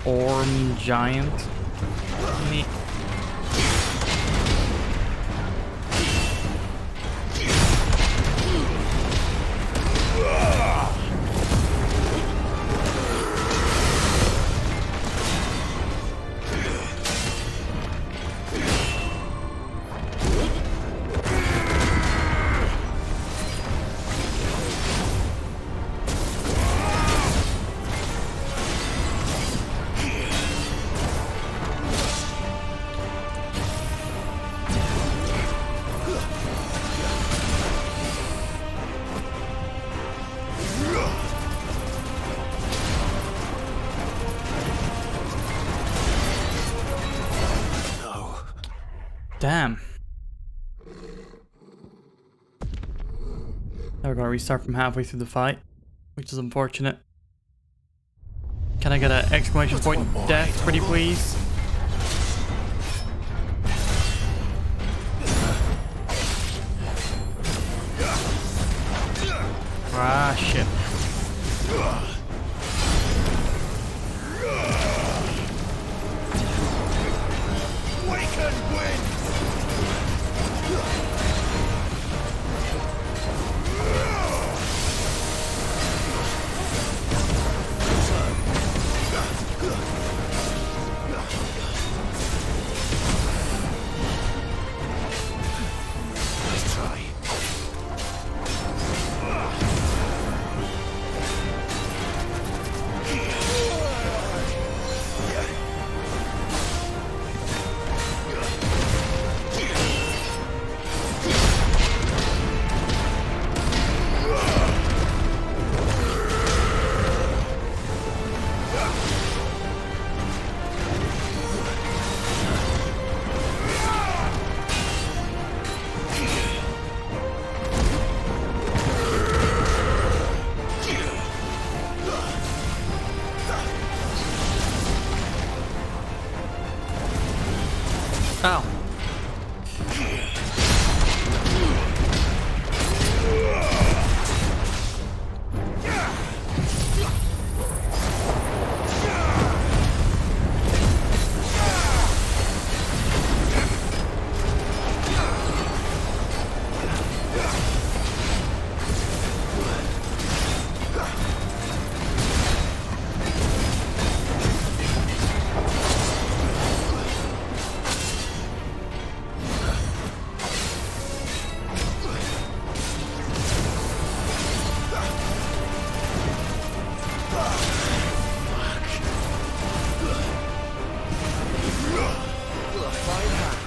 Orm giant. Neat. Damn. Now we're gonna restart from halfway through the fight, which is unfortunate. Can I get an exclamation point death, pretty please? Ah, shit. Waken wind! Let's try. Ow.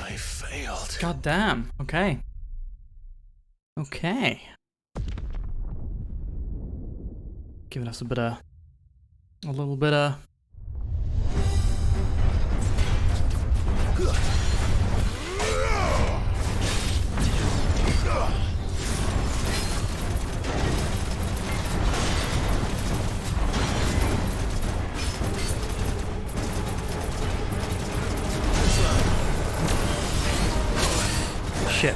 I failed. God damn. Okay. Okay. Giving us a little bit of. Shit.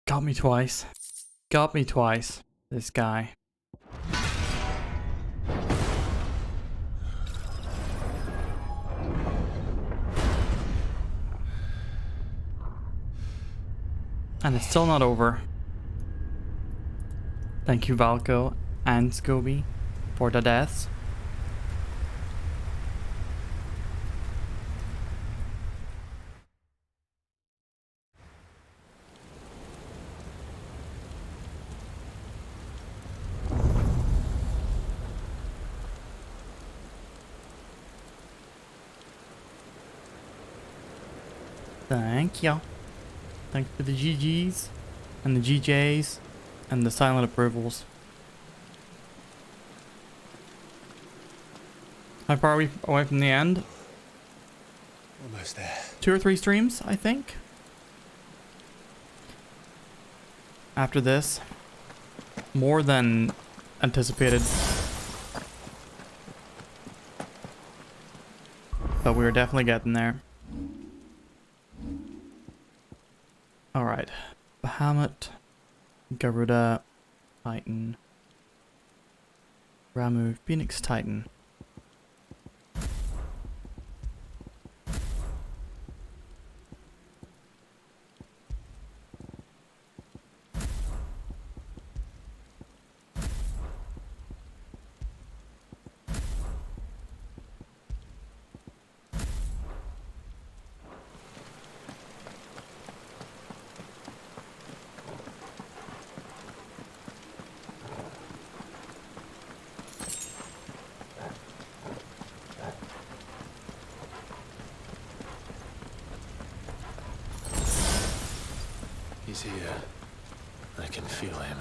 Got me twice. Got me twice. This guy. And it's still not over. Thank you, Valko and Scooby, for the deaths. Thank you. Thanks for the GGs and the GJs and the silent approvals. How far are we away from the end? Almost there. 2 or 3 streams, I think. After this. More than anticipated. But we were definitely getting there. Alright. Bahamut, Garuda, Titan, Ramu, Phoenix, Titan. He's here. I can feel him.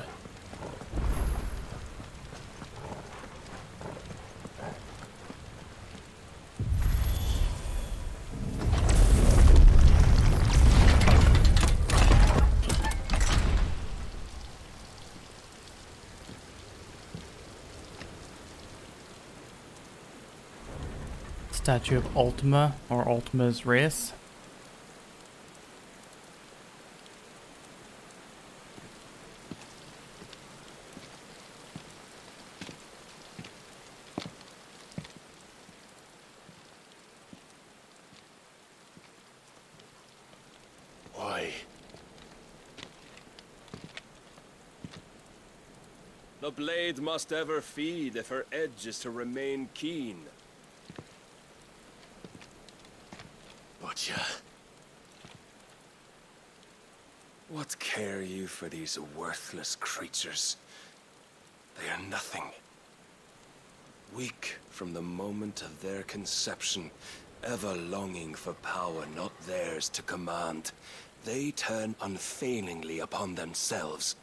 Statue of Ultima, or Ultima's race. The blade must ever feed if her edge is to remain keen. Butcher. What care you for these worthless creatures? They are nothing. Weak from the moment of their conception, ever longing for power not theirs to command, they turn unfailingly upon themselves.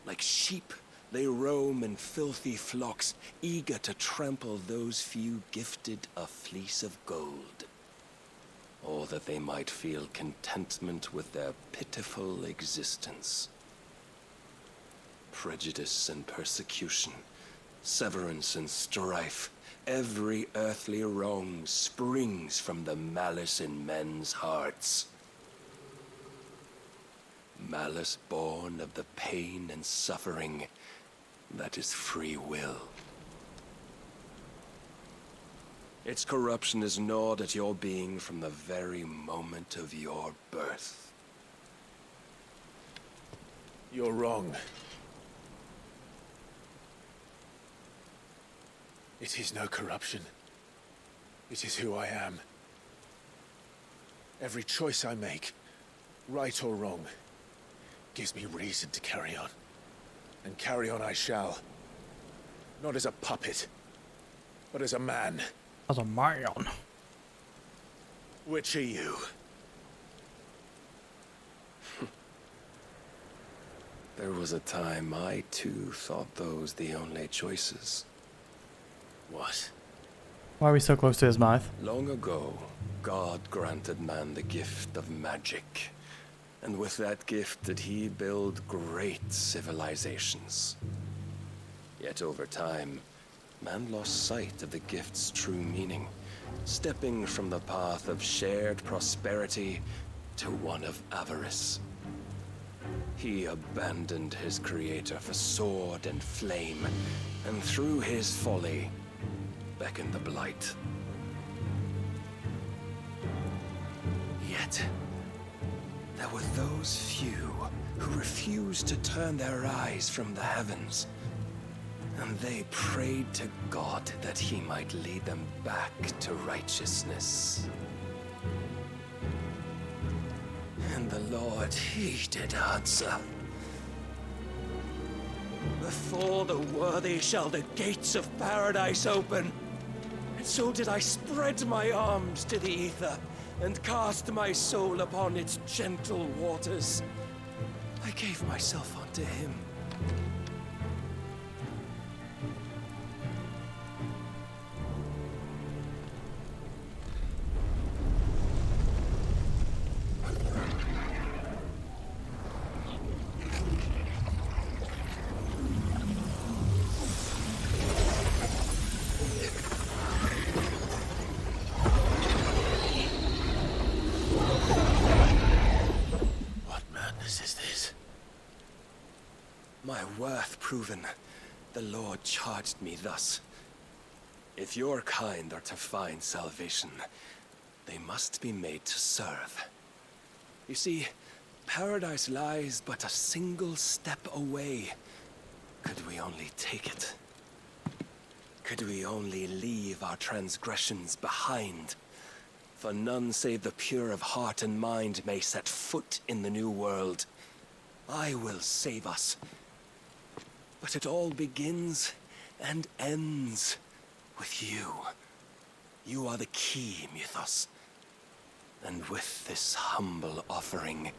Like sheep, they roam in filthy flocks, eager to trample those few gifted a fleece of gold. Or that they might feel contentment with their pitiful existence. Prejudice and persecution, severance and strife, every earthly wrong springs from the malice in men's hearts. Malice born of the pain and suffering that is free will. Its corruption is gnawed at your being from the very moment of your birth. You're wrong. It is no corruption. It is who I am. Every choice I make, right or wrong, gives me reason to carry on. And carry on I shall. Not as a puppet, but as a man. As a man. Which are you? There was a time I too thought those the only choices. What? Why are we so close to his mouth? Long ago, God granted man the gift of magic. And with that gift did he build great civilizations. Yet over time, man lost sight of the gift's true meaning, stepping from the path of shared prosperity to one of avarice. He abandoned his creator for sword and flame, and through his folly, beckoned the blight. Yet, there were those few who refused to turn their eyes from the heavens, and they prayed to God that he might lead them back to righteousness. And the Lord, he did answer. Before the worthy shall the gates of paradise open. And so did I spread my arms to the ether, and cast my soul upon its gentle waters. I gave myself unto him. My worth proven, the Lord charged me thus. If your kind are to find salvation, they must be made to serve. You see, paradise lies but a single step away. Could we only take it? Could we only leave our transgressions behind? For none save the pure of heart and mind may set foot in the new world. I will save us. But it all begins and ends with you. You are the key, Mythos. And with this humble offering,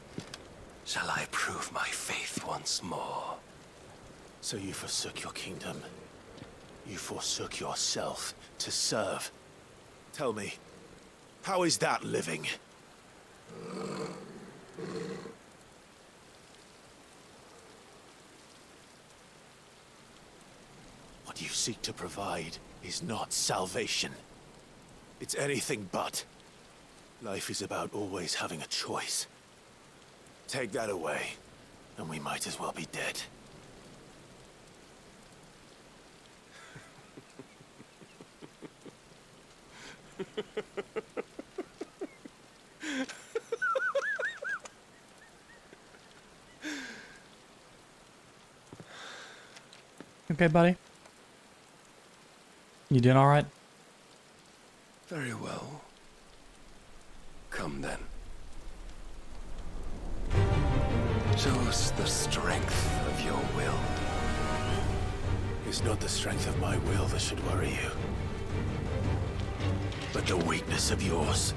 shall I prove my faith once more. So you forsook your kingdom. You forsook yourself to serve. Tell me, how is that living? What you seek to provide is not salvation. It's anything but. Life is about always having a choice. Take that away, and we might as well be dead. Okay, buddy? You doing alright? Very well. Come then. Show us the strength of your will. It's not the strength of my will that should worry you, but the weakness of yours.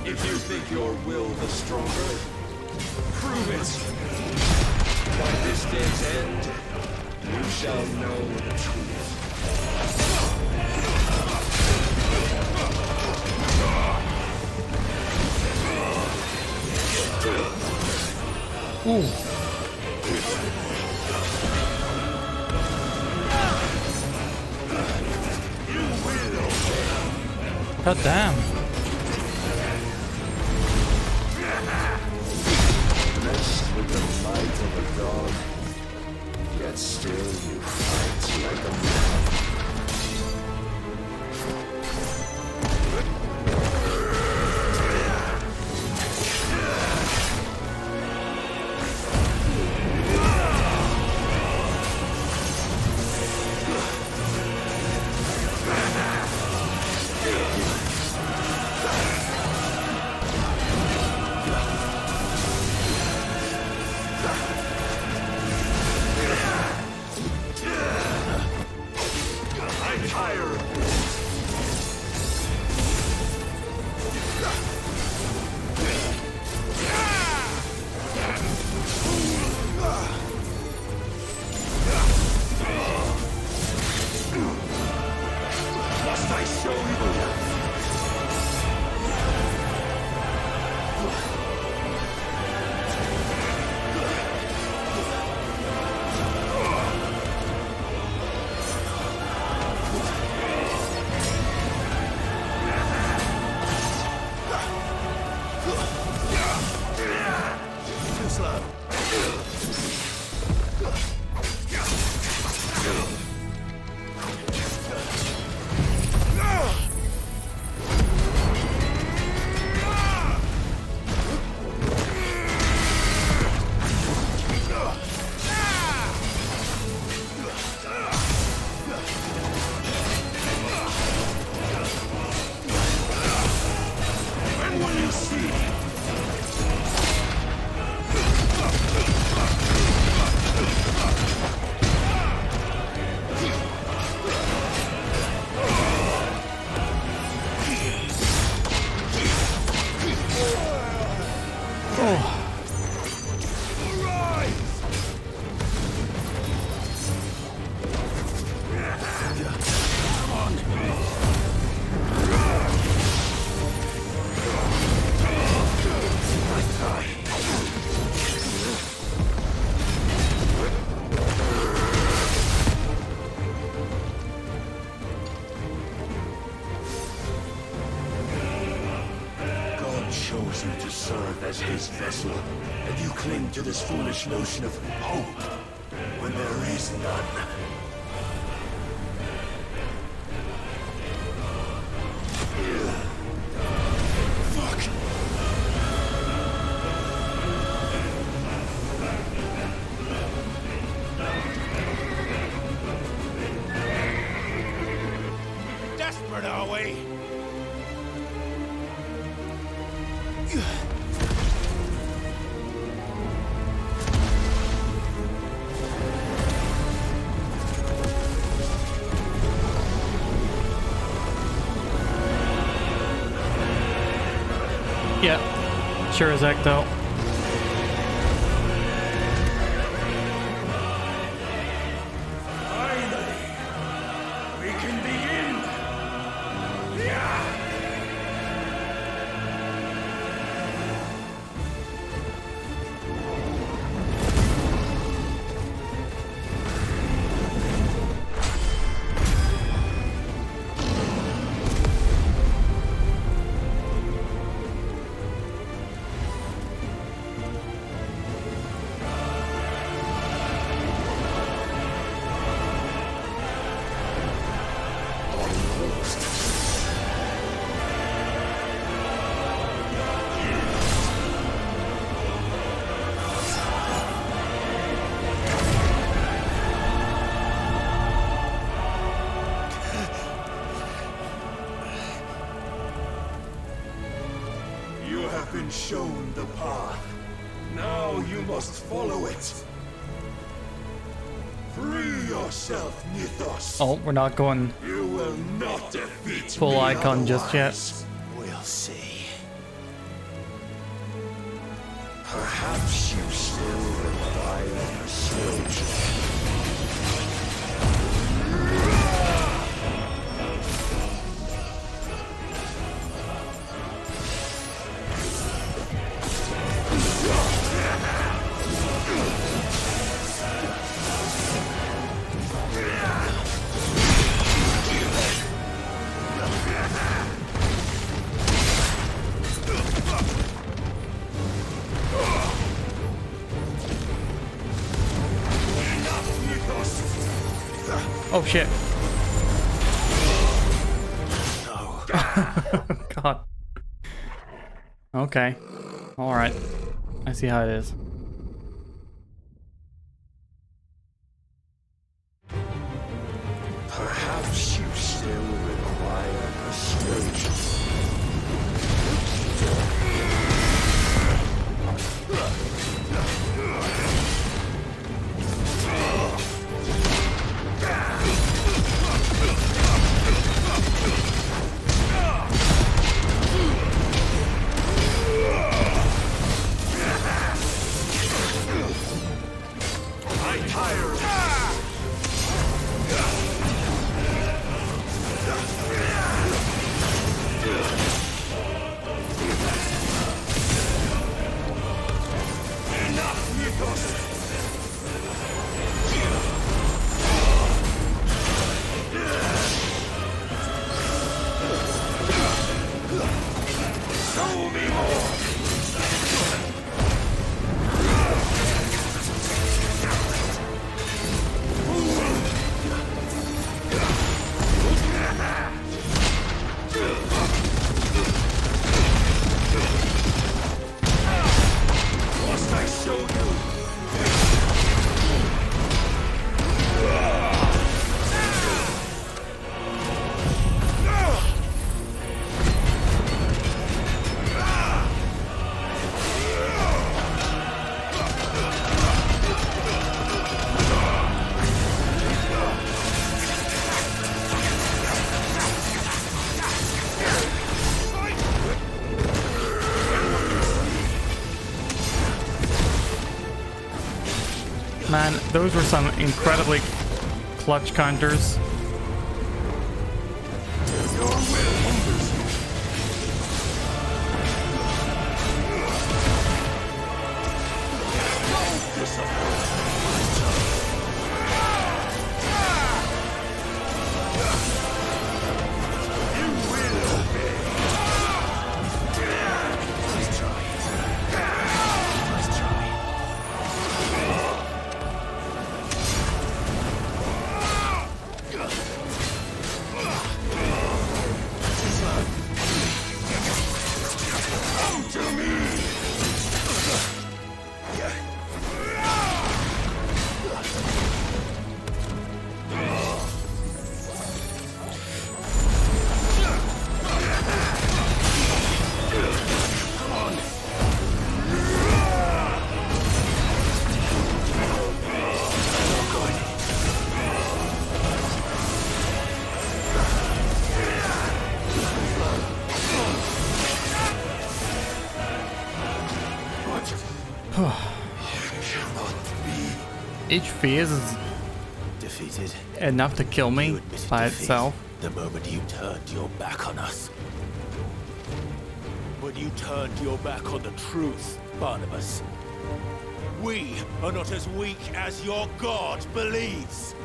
If you think your will the stronger, prove it! By this day's end, you shall know the truth. Ooh. God damn. Blessed with the might of a dog, yet still you fight like a man. chose you to serve as his vessel, and you cling to this foolish notion of hope when there is none. Fuck! Desperate, are we? Yeah, sure as heck though. Finally, we can begin. Yeah. You have been shown the path. Now you must follow it. Free yourself, Mythos. Oh, we're not going You will not defeat full me icon just yet. otherwise. We'll see. Perhaps you still require persuasion. Oh shit. God. Okay. Alright. I see how it is. Perhaps you still require persuasion. Man, those were some incredibly clutch counters. Each phase is defeated enough to kill me by itself. The moment you turned your back on us. When you turned your back on the truth, Barnabas. We are not as weak as your god believes.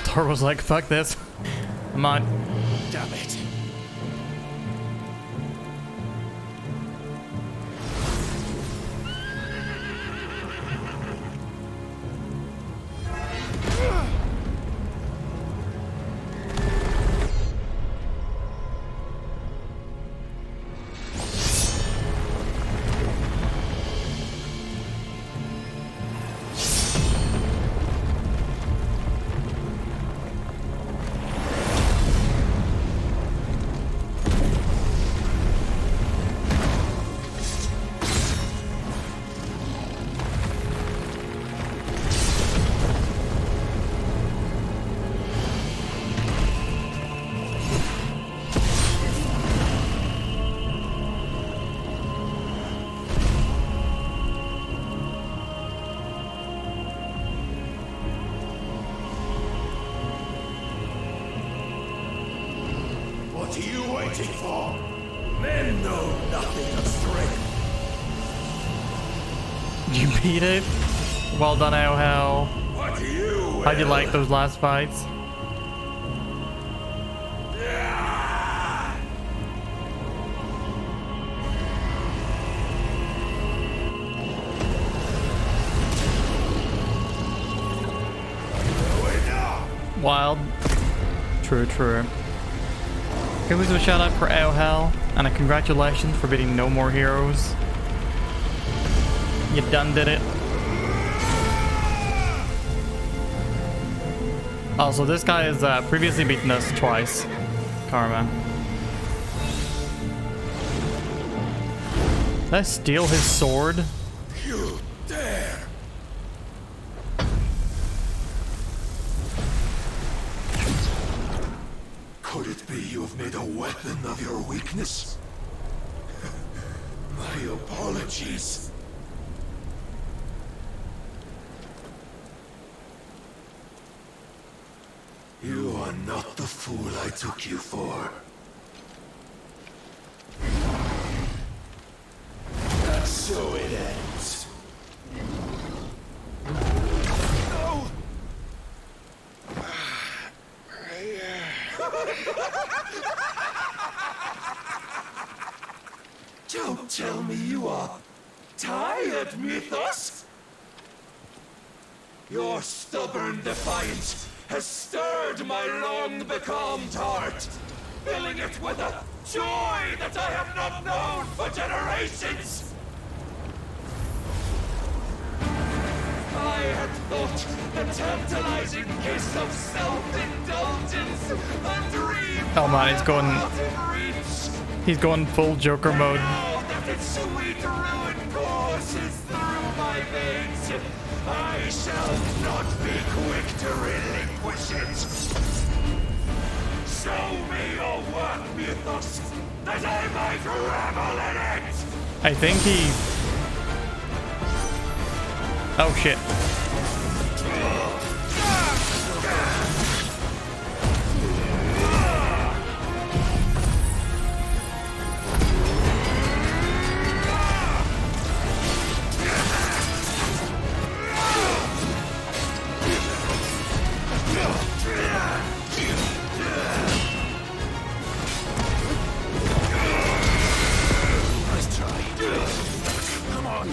Thor was like, fuck this. I'm on. Damn it. What are you waiting for? Men know nothing of strength. You beat it. Well done, Hell. What do you? How'd you like those last fights? Wild. True, true. Can we do a shout out for Hell and a congratulations for beating No More Heroes. You done did it. Also, this guy has previously beaten us twice. Karma. Did I steal his sword? You dare! Could it be you have made a weapon of your weakness? My apologies. You are not the fool I took you for. And so it ends. No! Don't tell me you are tired, Mythos! Your stubborn defiance has stirred my long-becalmed heart, filling it with a joy that I have not known for generations! I had thought, the tantalizing kiss of self-indulgence, a dream. Oh man, he's going full Joker mode. Now that its sweet ruin courses through my veins, I shall not be quick to relinquish it. Show me your work, Mythos, that I might revel in it! I think he... Oh shit. Nice try. Come on.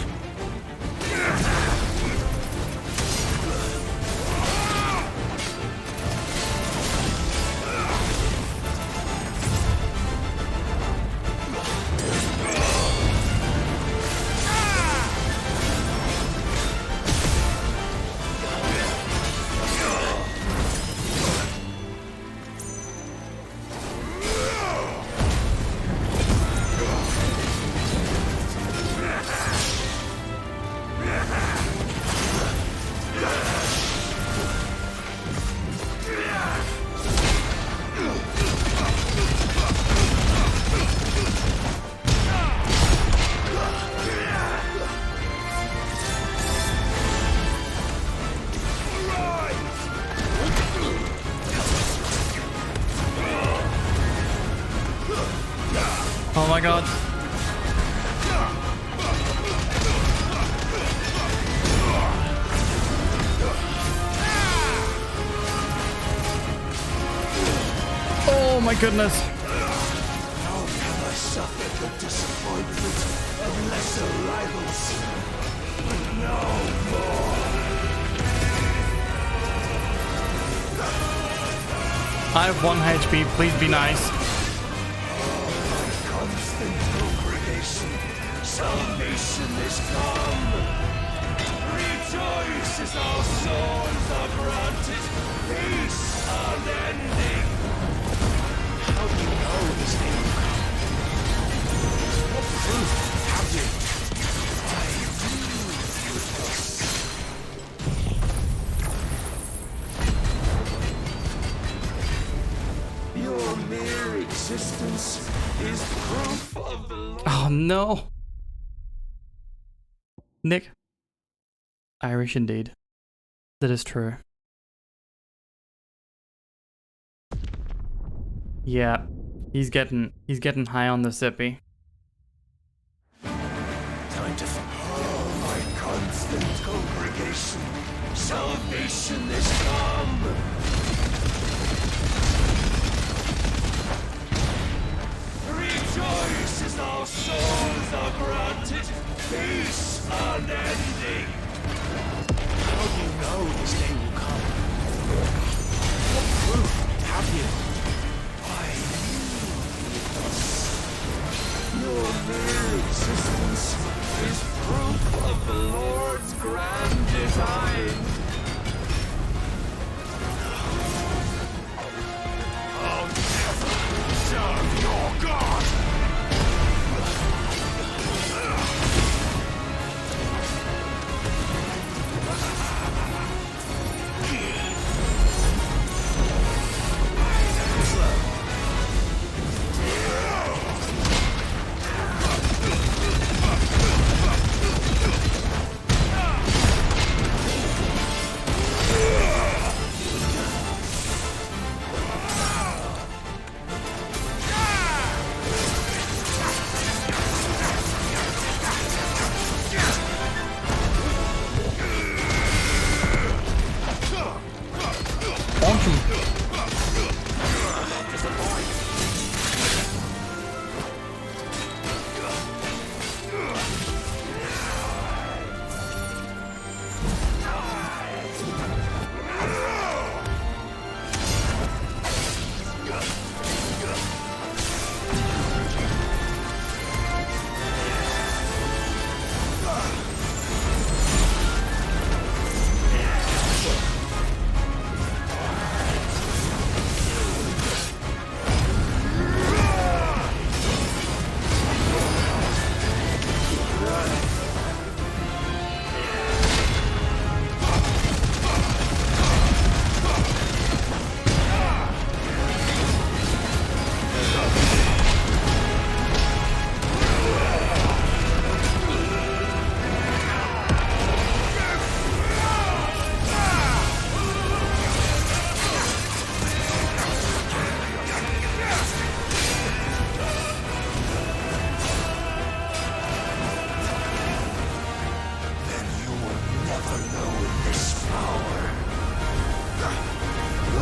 Oh my god. Oh my goodness. How have I suffered the disappointment of lesser rivals? But no more. I have 1 HP, please be nice. Constant congregation, salvation is come. Rejoice as our souls are granted peace unending. How do you know this day will come? What proof have you? I knew your mere existence is proof of the Lord. Oh no. Nick. Irish indeed. That is true. Yeah. He's getting high on the sippy. Time to oh, my constant congregation, salvation is come. Rejoice as our souls are granted peace unending. How do you know this day will come? What proof have you? I Your mere existence is proof of the Lord's grand design. Oh, never serve your God!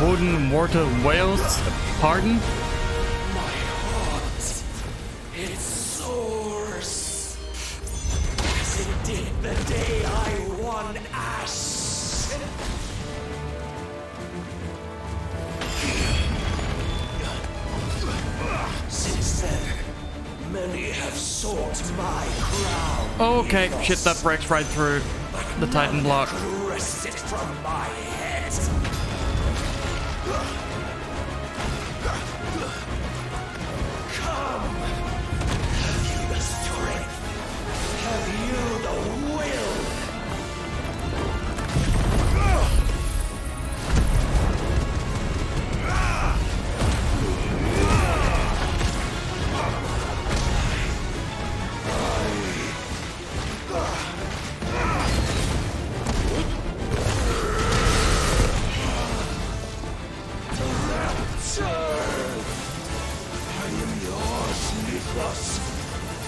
Wooden water whales, pardon? My heart, it soars, as it did the day I won Ash. Since then, many have sought my crown. Okay, shit, that breaks right through the Titan block. Wrest it from my head. Come! Have you the strength? Have you the will?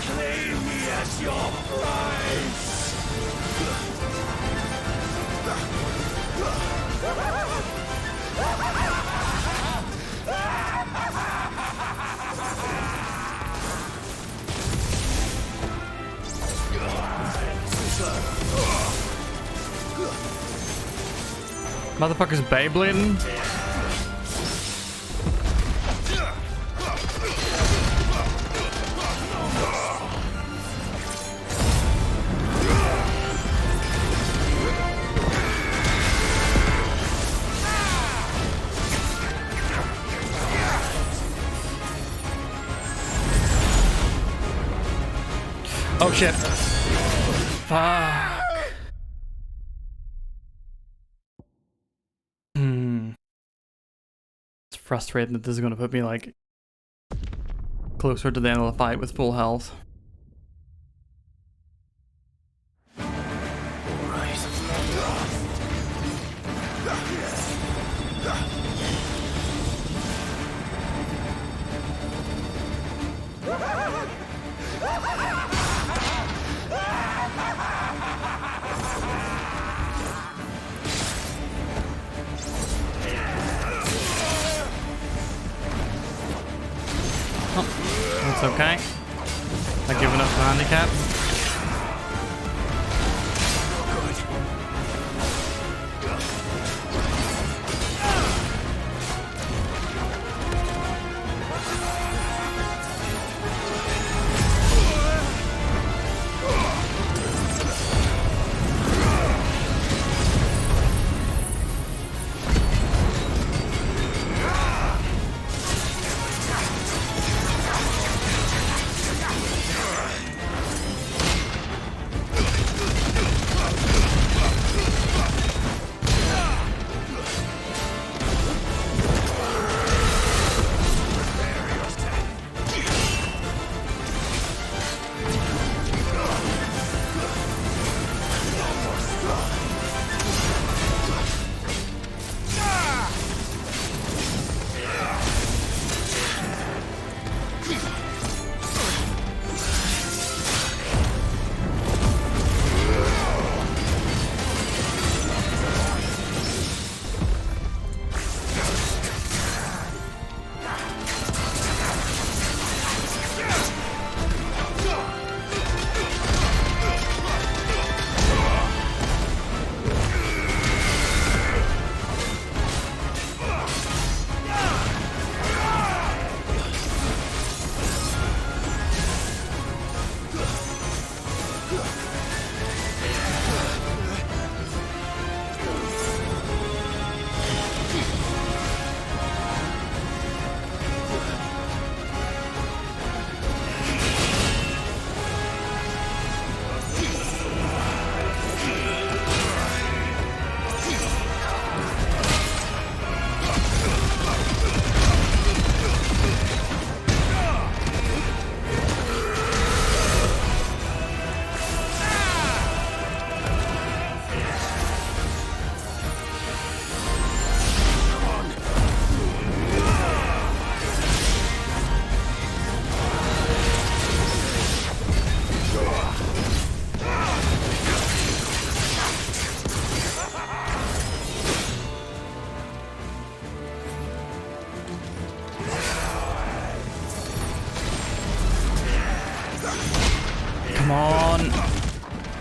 Claim me as your prize! Motherfucker's Beyblading? Oh shit. Fuck. It's frustrating that this is gonna put me like closer to the end of the fight with full health. That's okay. I give enough to handicap.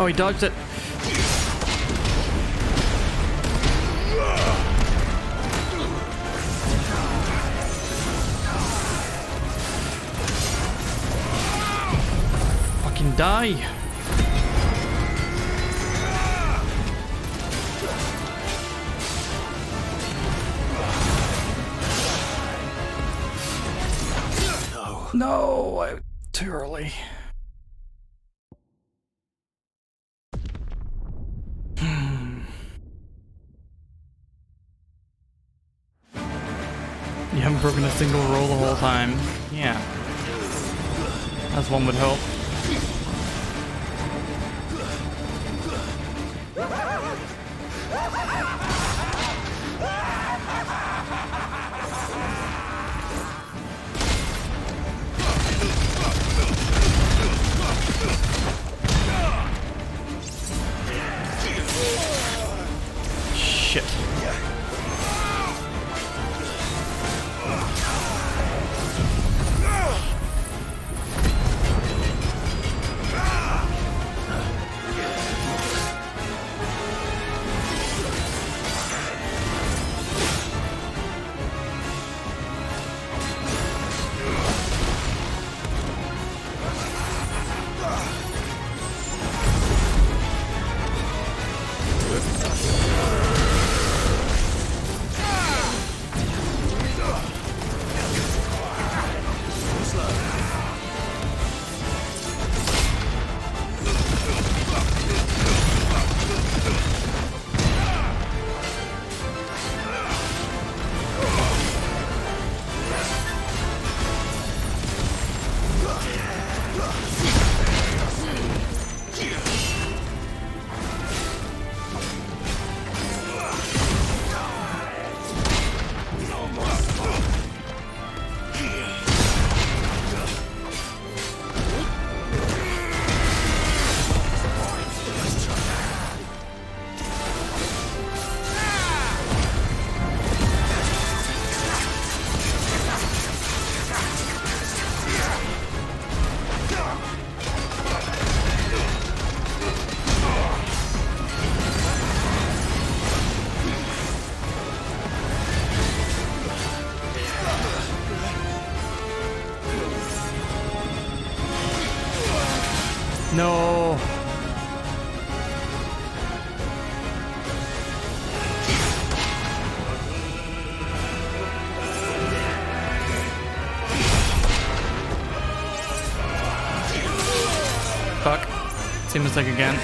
Oh, he dodged it. Fucking die. No, too early. You haven't broken a single roll the whole time. Yeah. As one would hope. Shit. No. Fuck. Same mistake again.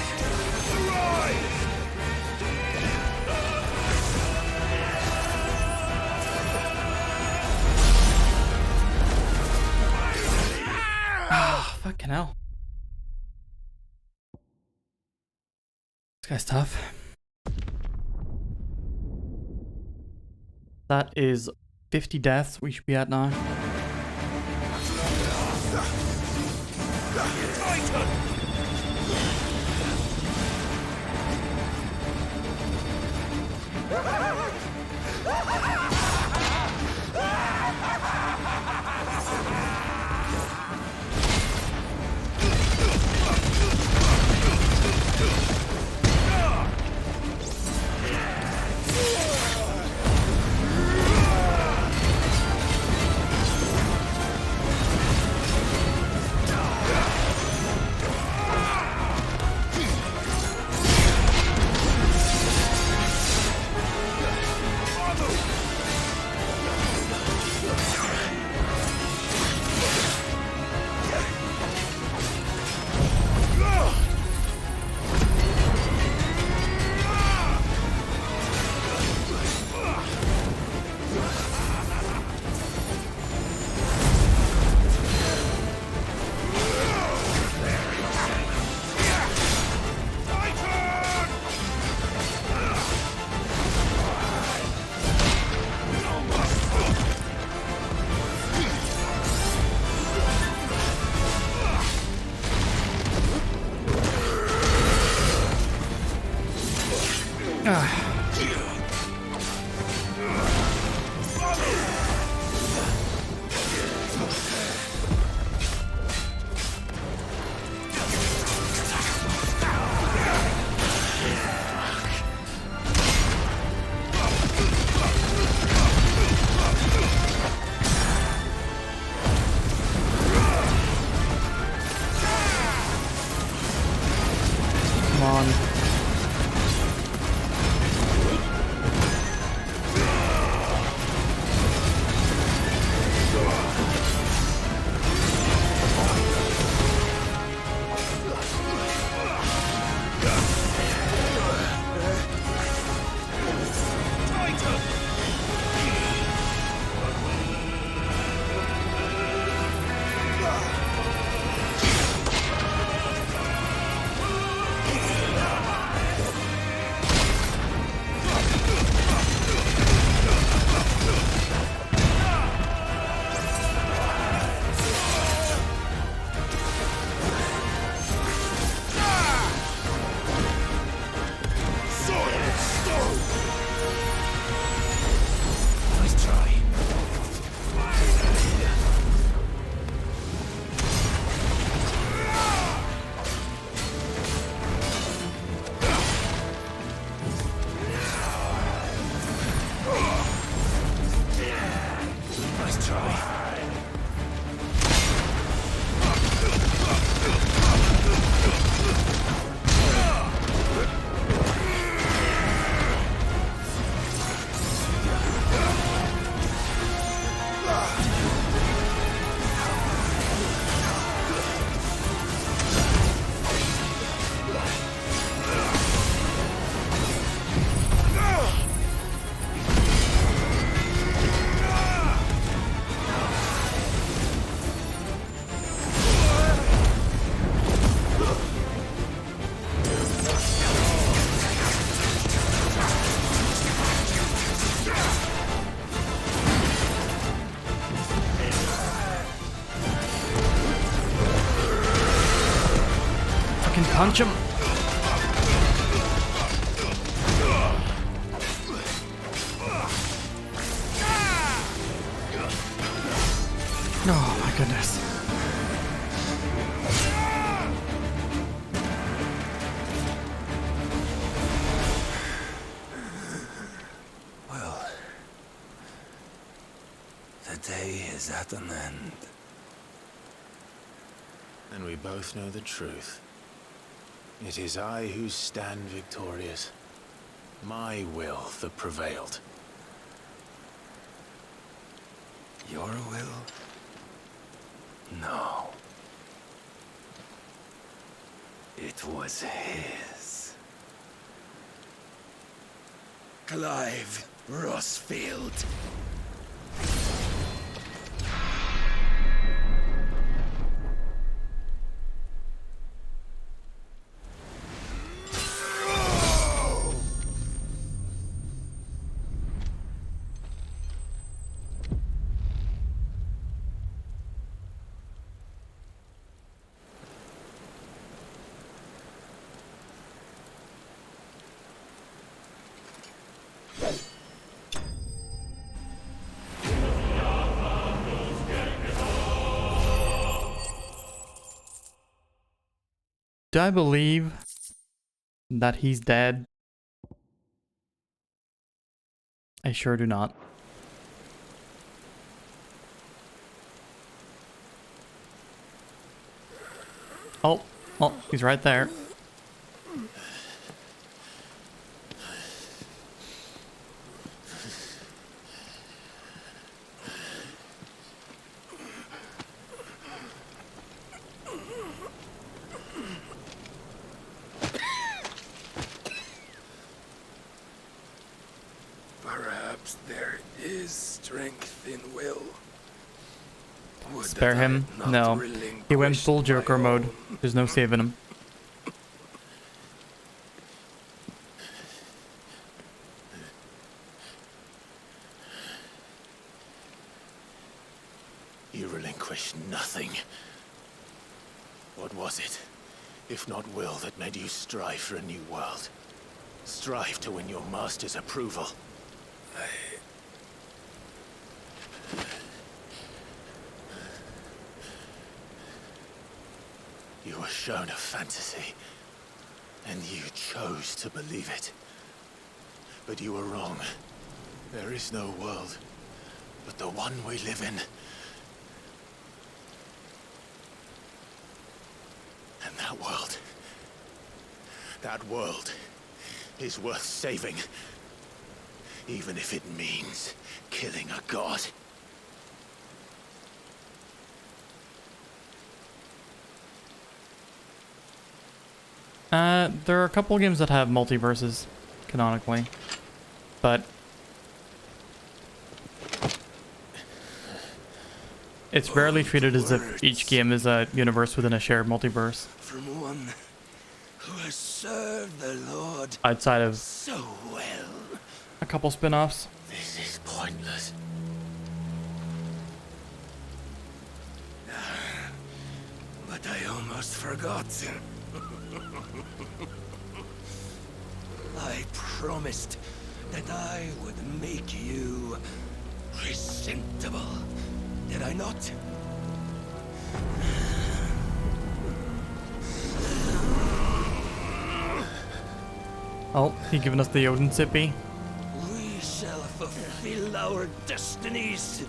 Ah, fucking hell. This guy's tough. That is 50 deaths we should be at now. punch him. Oh my goodness. Well, the day is at an end. And we both know the truth. It is I who stand victorious. My will that prevailed. Your will? No. It was his. Clive Rossfield. Do I believe that he's dead? I sure do not. Oh, he's right there. Perhaps there is strength in will. Would Spare that I him? had not No. He went relinquished full my Joker mode. own. There's no saving him. You relinquished nothing. What was it, if not will, that made you strive for a new world? Strive to win your master's approval? You were shown a fantasy, and you chose to believe it. But you were wrong. There is no world but the one we live in. And that world is worth saving, even if it means killing a god. There are a couple games that have multiverses, canonically, but it's rarely treated as if each game is a universe within a shared multiverse. From one who has served the Lord Outside of so well. a couple spin-offs. This is pointless. But I almost forgot. I promised that I would make you presentable. Did I not? Oh, he giving us the Odin sippy. We shall fulfill our destinies.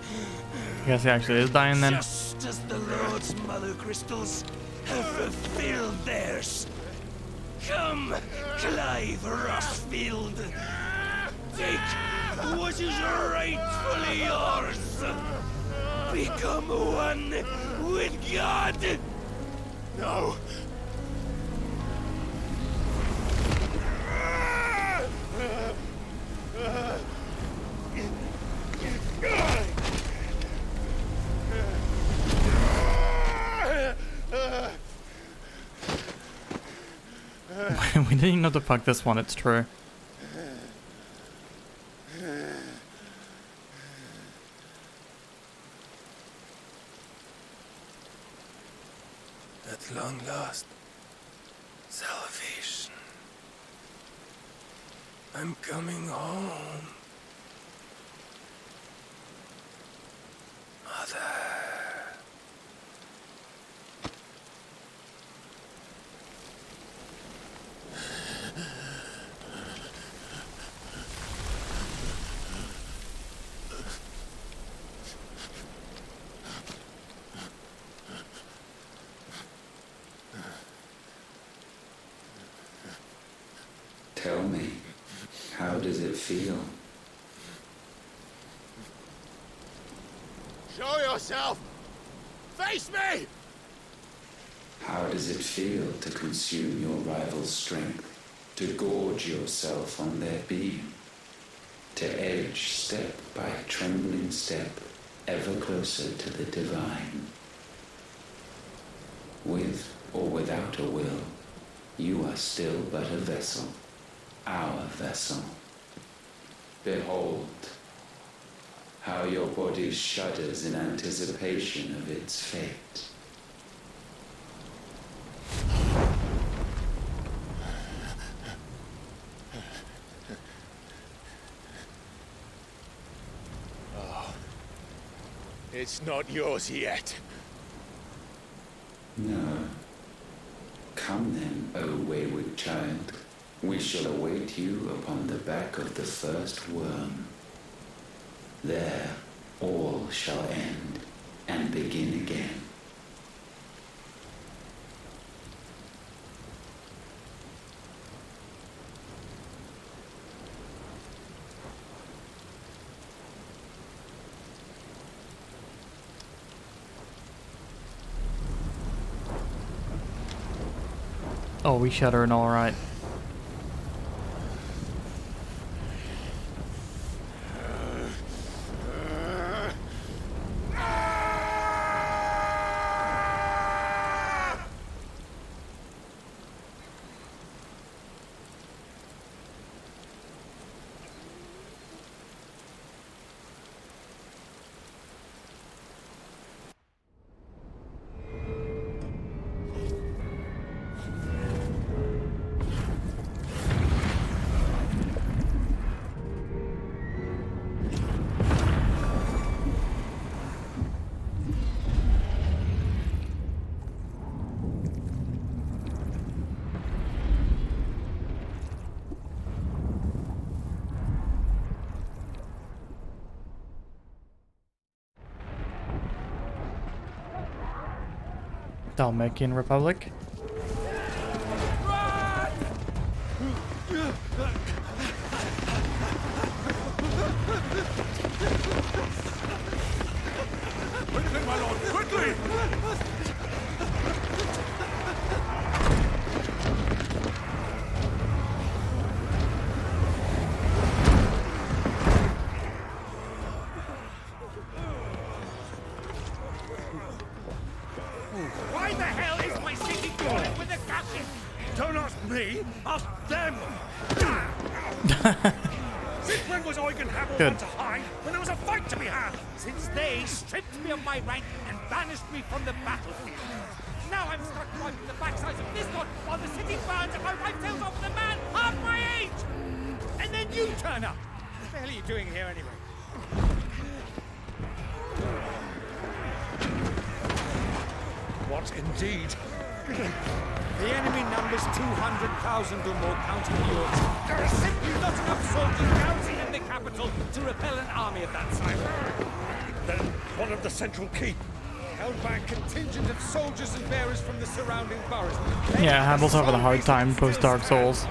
I guess he actually is dying then. Just as the Lord's mother crystals have fulfilled theirs. Come, Clive Rossfield. Take what is rightfully yours. Become one with God. No. We didn't even know to fuck this one, it's true. At long last, I'm coming home. Mother. Tell me, how does it feel? Show yourself! Face me! How does it feel to consume your rival's strength, to gorge yourself on their beam, to edge step by trembling step ever closer to the divine? With or without a will, you are still but a vessel, our vessel. Behold, how your body shudders in anticipation of its fate. Oh, it's not yours yet. No. Come then, O wayward child. We shall await you upon the back of the first worm. There, all shall end and begin again. Oh, we shuddering all right. Dalmatian Republic. Quickly, my lord, quickly! Why the hell is my city falling with a casket? Don't ask me, ask them! Since when was Eugen Hamel Good. one to hide when there was a fight to be had? Since they stripped me of my rank and banished me from the battlefield. Now I'm stuck wiping the backsides of this one while the city burns and my wife tells off the man half my age! And then you turn up! What the hell are you doing here anyway? What indeed? The enemy numbers 200,000 or more, counting yours. There are simply not enough soldiers garrisoned in the capital to repel an army of that size. Then one of the central keep. Held by a contingent of soldiers and bearers from the surrounding boroughs. Yeah, Hamel's having a hard time post Dark Souls.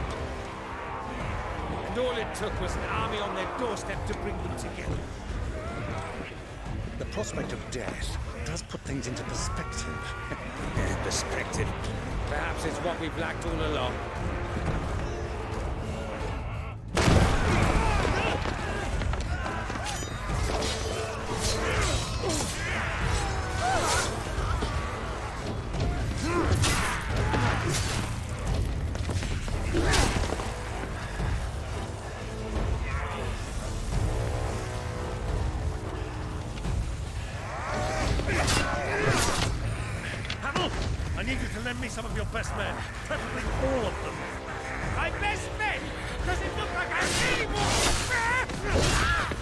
And all it took was an army on their doorstep to bring them together. The prospect of death does put things into perspective. Perspective. Perhaps it's what we've lacked all along. Hamel, I need you to lend me some of your best men, preferably all of them. My best men? Does it look like I'm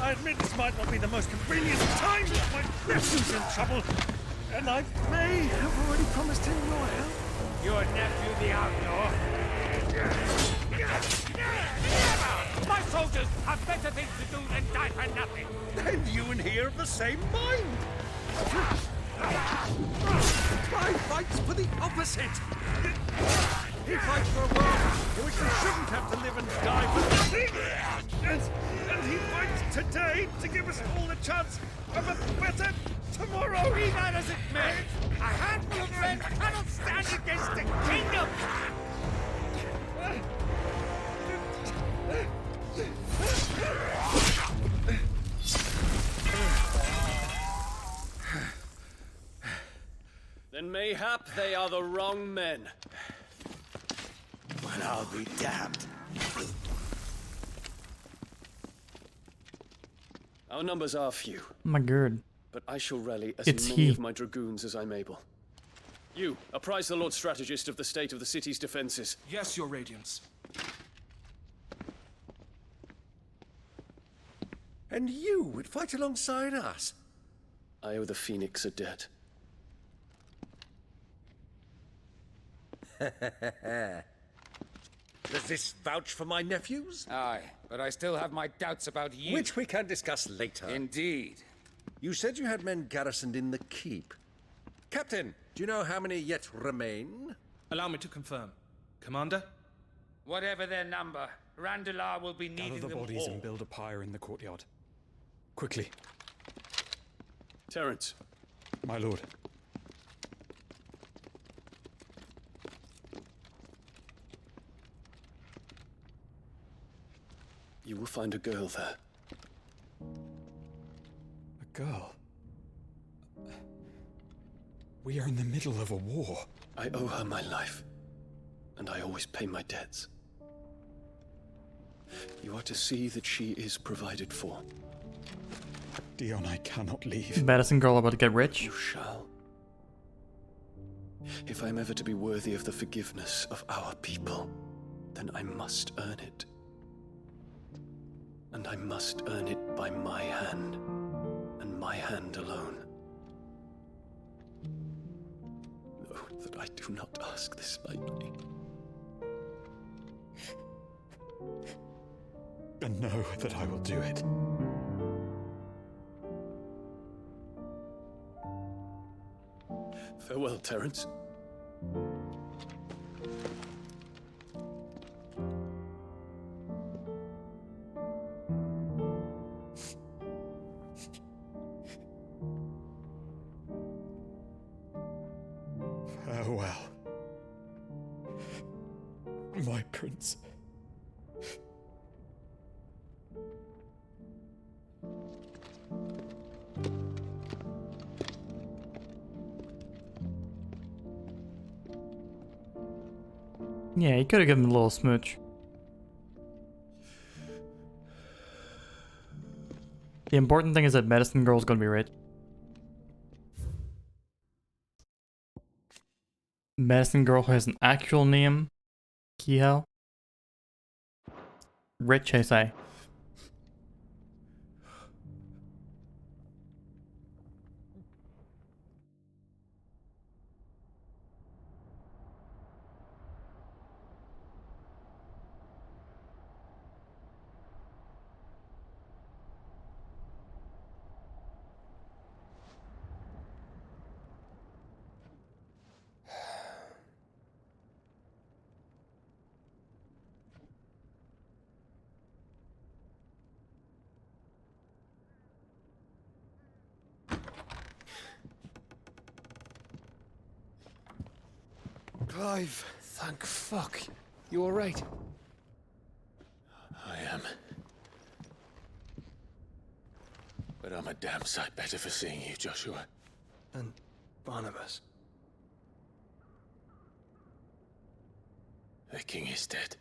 I admit this might not be the most convenient time, but my nephew's in trouble, and I may have already promised him your help. Your nephew, the outlaw? Never! My soldiers have better things to do than die for nothing. Then you and he are of the same mind. Clive fights for the opposite. He fights for a world in which we shouldn't have to live and die for nothing. And he fights today to give us all a chance of a better tomorrow. Be that as it may, a handful of men cannot stand against the kingdom. Then mayhap they are the wrong men. Well, I'll be damned. Our numbers are few. Oh my god. But I shall rally as It's many he. of my dragoons as I'm able. You, apprise the Lord Strategist of the state of the city's defenses. Yes, Your Radiance. And you would fight alongside us? I owe the Phoenix a debt. Does this vouch for my nephews? Aye, but I still have my doubts about you. Which we can discuss later. Indeed. You said you had men garrisoned in the keep. Captain, do you know how many yet remain? Allow me to confirm. Commander? Whatever their number, Randalar will be needing Gather the them bodies all. and build a pyre in the courtyard. Quickly. Terence. My lord. You will find a girl there. A girl? We are in the middle of a war. I owe her my life, and I always pay my debts. You are to see that she is provided for. Dion, I cannot leave. Medicine girl about to get rich. You shall. If I am ever to be worthy of the forgiveness of our people, then I must earn it. And I must earn it by my hand, and my hand alone. Know that I do not ask this lightly. And know that I will do it. Farewell, Terence. Farewell. My prince. Yeah, you could have given him a little smooch. The important thing is that Medicine Girl's gonna be rich. Medicine Girl has an actual name. Kihel. Rich, I say. Clive, thank fuck. You alright? I am. But I'm a damn sight better for seeing you, Joshua. And Barnabas. The king is dead.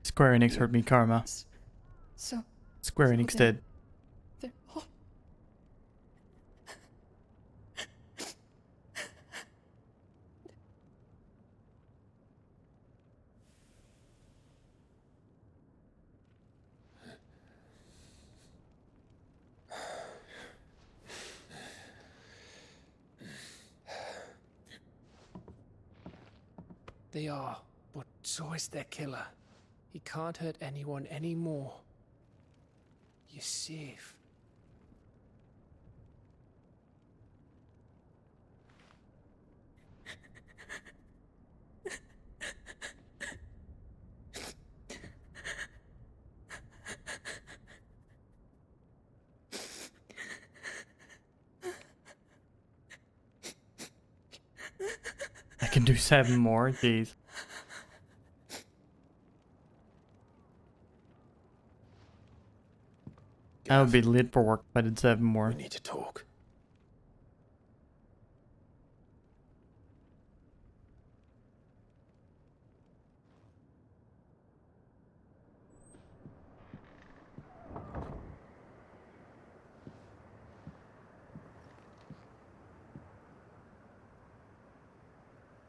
Square Enix heard me, Karma. So. Square Enix did. They're all... They are, but so is their killer. He can't hurt anyone anymore. You're safe. I can do 7 more, jeez. I would be late for work if I did 7 more. We need to talk.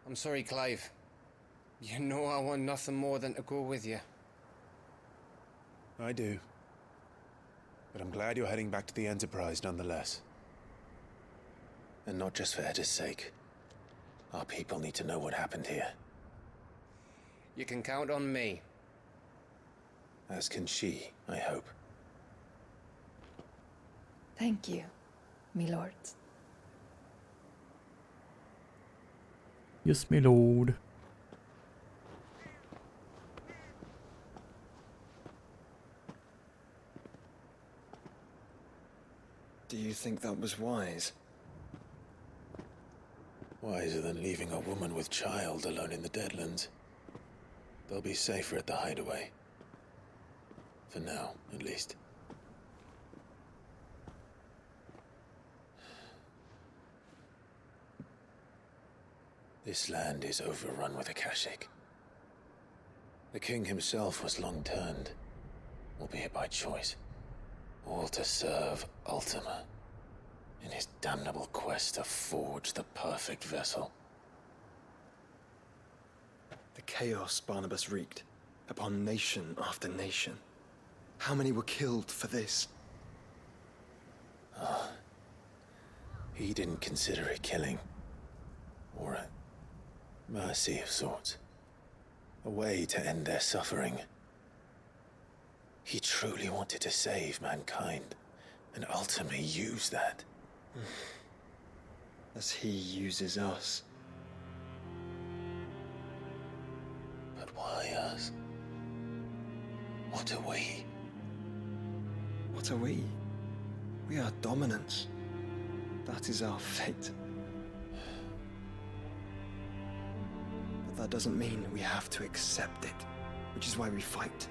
I'm sorry, Clive. You know I want nothing more than to go with you. I do. But I'm glad you're heading back to the Enterprise nonetheless. And not just for Edda's sake. Our people need to know what happened here. You can count on me. As can she, I hope. Thank you, me lords. Yes, my lord. Do you think that was wise? Wiser than leaving a woman with child alone in the Deadlands. They'll be safer at the hideaway. For now, at least. This land is overrun with Akashic. The king himself was long turned, albeit by choice, all to serve Ultima in his damnable quest to forge the perfect vessel. The chaos Barnabas wreaked upon nation after nation. How many were killed for this? He didn't consider it killing, or a mercy of sorts. A way to end their suffering. He truly wanted to save mankind, and ultimately used that. As he uses us. But why us? What are we? What are we? We are dominance. That is our fate. But that doesn't mean we have to accept it, which is why we fight.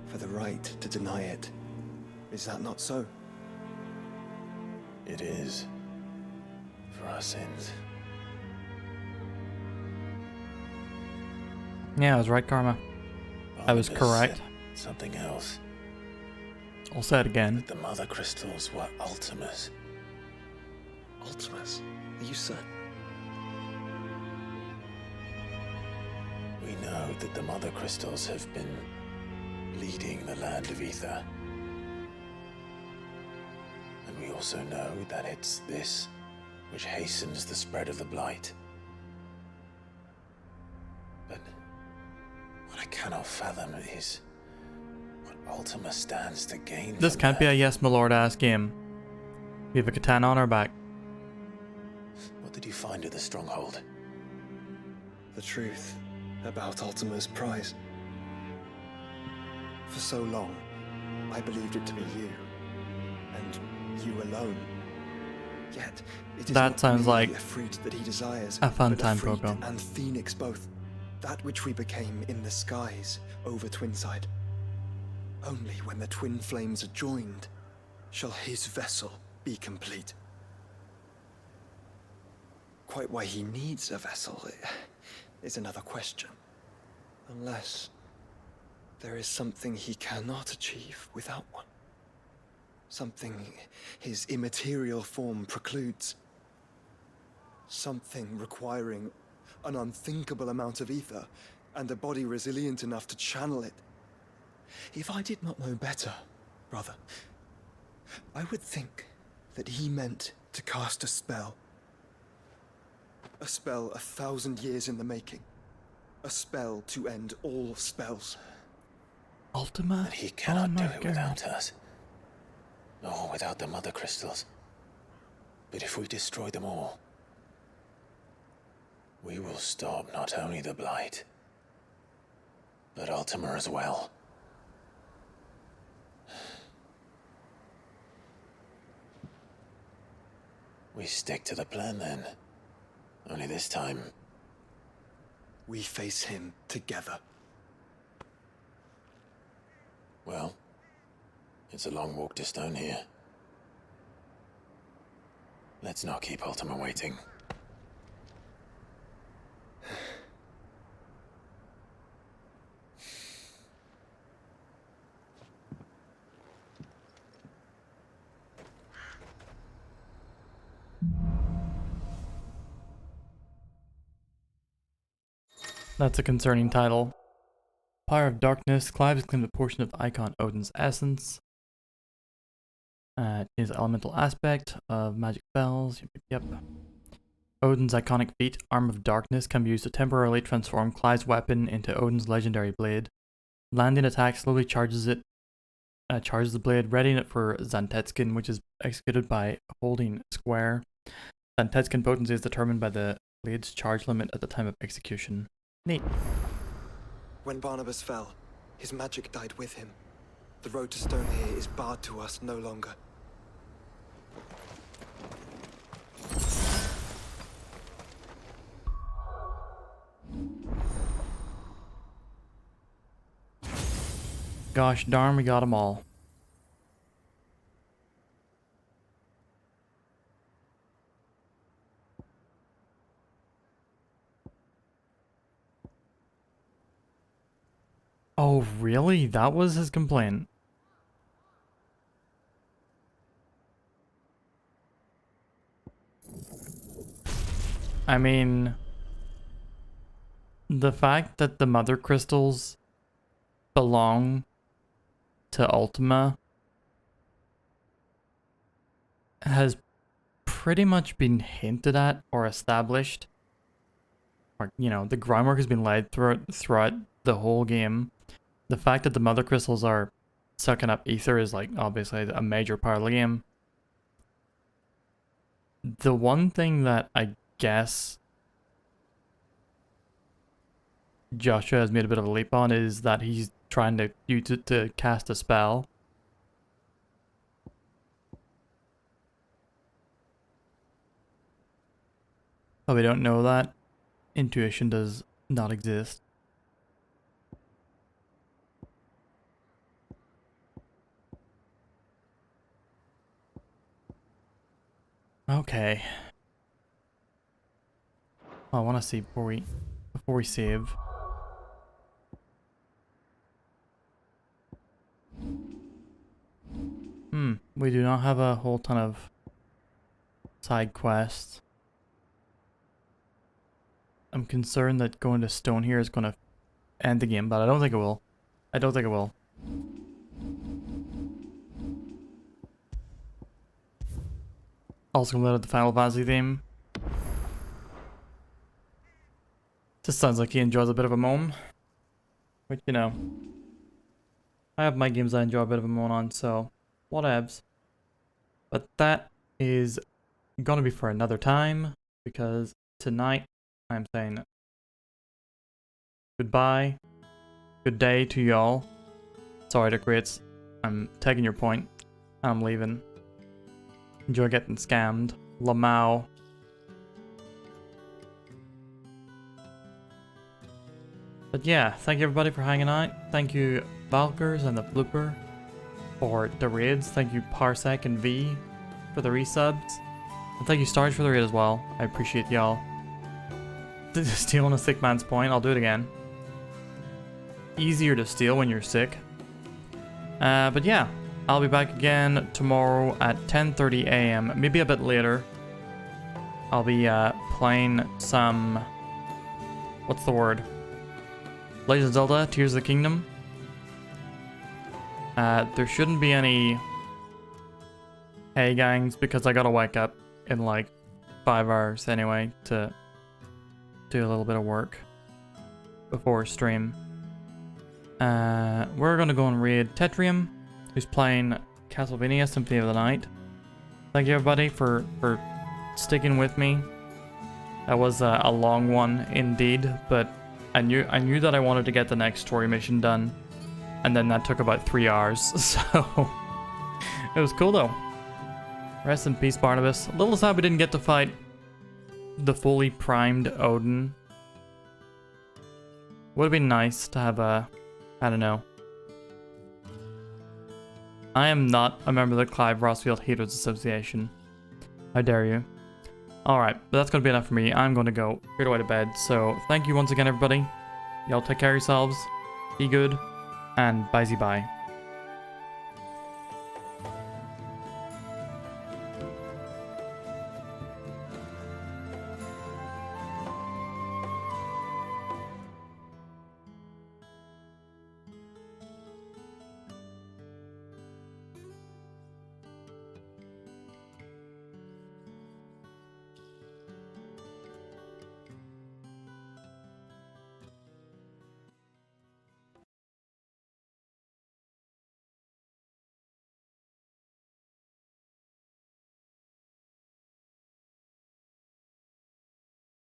For the right to deny it. Is that not so? It is. For our sins. Yeah, I was right, Karma. I was correct. Something else. I'll say it again. That the mother crystals were Ultimas. Ultimas? Are you certain? We know that the mother crystals have been leading the land of Ether. And we also know that it's this which hastens the spread of the blight. But what I cannot fathom is what Ultima stands to gain. This can't be a yes, my lord ass game. We have a katana on our back. What did you find at the stronghold? The truth about Ultima's prize. For so long, I believed it to be you. And you alone. Yet, it is that not sounds like Ifrit that he desires, a fun but time Ifrit program. And Phoenix both. That which we became in the skies over Twinside. Only when the twin flames are joined shall his vessel be complete. Quite why he needs a vessel is another question. Unless there is something he cannot achieve without one. Something his immaterial form precludes. Something requiring an unthinkable amount of ether and a body resilient enough to channel it. If I did not know better, brother, I would think that he meant to cast a spell. A spell 1,000 years in the making. A spell to end all spells. Ultima? And he cannot do it without us. Or without the mother crystals. But if we destroy them all, we will stop not only the Blight, but Ultima as well. We stick to the plan then. Only this time, we face him together. Well, it's a long walk to Stone here. Let's not keep Ultima waiting. That's a concerning title. Pyre of Darkness. Clive has claimed a portion of the icon Odin's essence. His elemental aspect of magic spells. Yep. Odin's iconic feat, Arm of Darkness, can be used to temporarily transform Clive's weapon into Odin's legendary blade. Landing attack slowly charges the blade, readying it for Zantetskin, which is executed by holding square. Zantetskin potency is determined by the blade's charge limit at the time of execution. Neat. When Barnabas fell, his magic died with him. The road to Stone here is barred to us no longer. Gosh darn, we got them all. Oh, really? That was his complaint? I mean, the fact that the mother crystals belong to Ultima has pretty much been hinted at or established. Or, you know, the groundwork has been laid throughout the whole game. The fact that the mother crystals are sucking up ether is, like, obviously a major part of the game. The one thing that I guess Joshua has made a bit of a leap on is that he's trying to use it to cast a spell. But we don't know that. Intuition does not exist. Okay. I want to see before we save. We do not have a whole ton of side quests. I'm concerned that going to Stone here is going to end the game, but I don't think it will. I don't think it will. Also gonna let out the Final Fantasy theme. Just sounds like he enjoys a bit of a moan. Which, you know, I have my games I enjoy a bit of a moan on, so whatevs. But that is gonna be for another time, because tonight I'm saying goodbye, good day to y'all. Sorry, Decrates, I'm taking your point, and I'm leaving. Enjoy getting scammed. Lamau. But yeah, thank you everybody for hanging out. Thank you Valkers and the Flooper for the raids. Thank you Parsec and V for the resubs. And thank you Starge for the raid as well. I appreciate y'all. Stealing a sick man's point, I'll do it again. Easier to steal when you're sick. But yeah, I'll be back again tomorrow at 10:30 AM, maybe a bit later. I'll be playing some... what's the word? Legend of Zelda, Tears of the Kingdom. There shouldn't be any hey gangs because I gotta wake up in like 5 hours anyway to do a little bit of work before stream. We're gonna go and raid Tetrium, who's playing Castlevania Symphony of the Night. Thank you everybody for sticking with me. That was a long one indeed, but I knew that I wanted to get the next story mission done, and then that took about 3 hours, so it was cool though. Rest in peace, Barnabas. A little sad we didn't get to fight the fully primed Odin. Would have been nice to have a, I don't know. I am not a member of the Clive Rossfield Heroes Association. How dare you? Alright, but that's going to be enough for me. I'm going to go straight away to bed. So thank you once again, everybody. Y'all take care of yourselves. Be good. And bye-bye.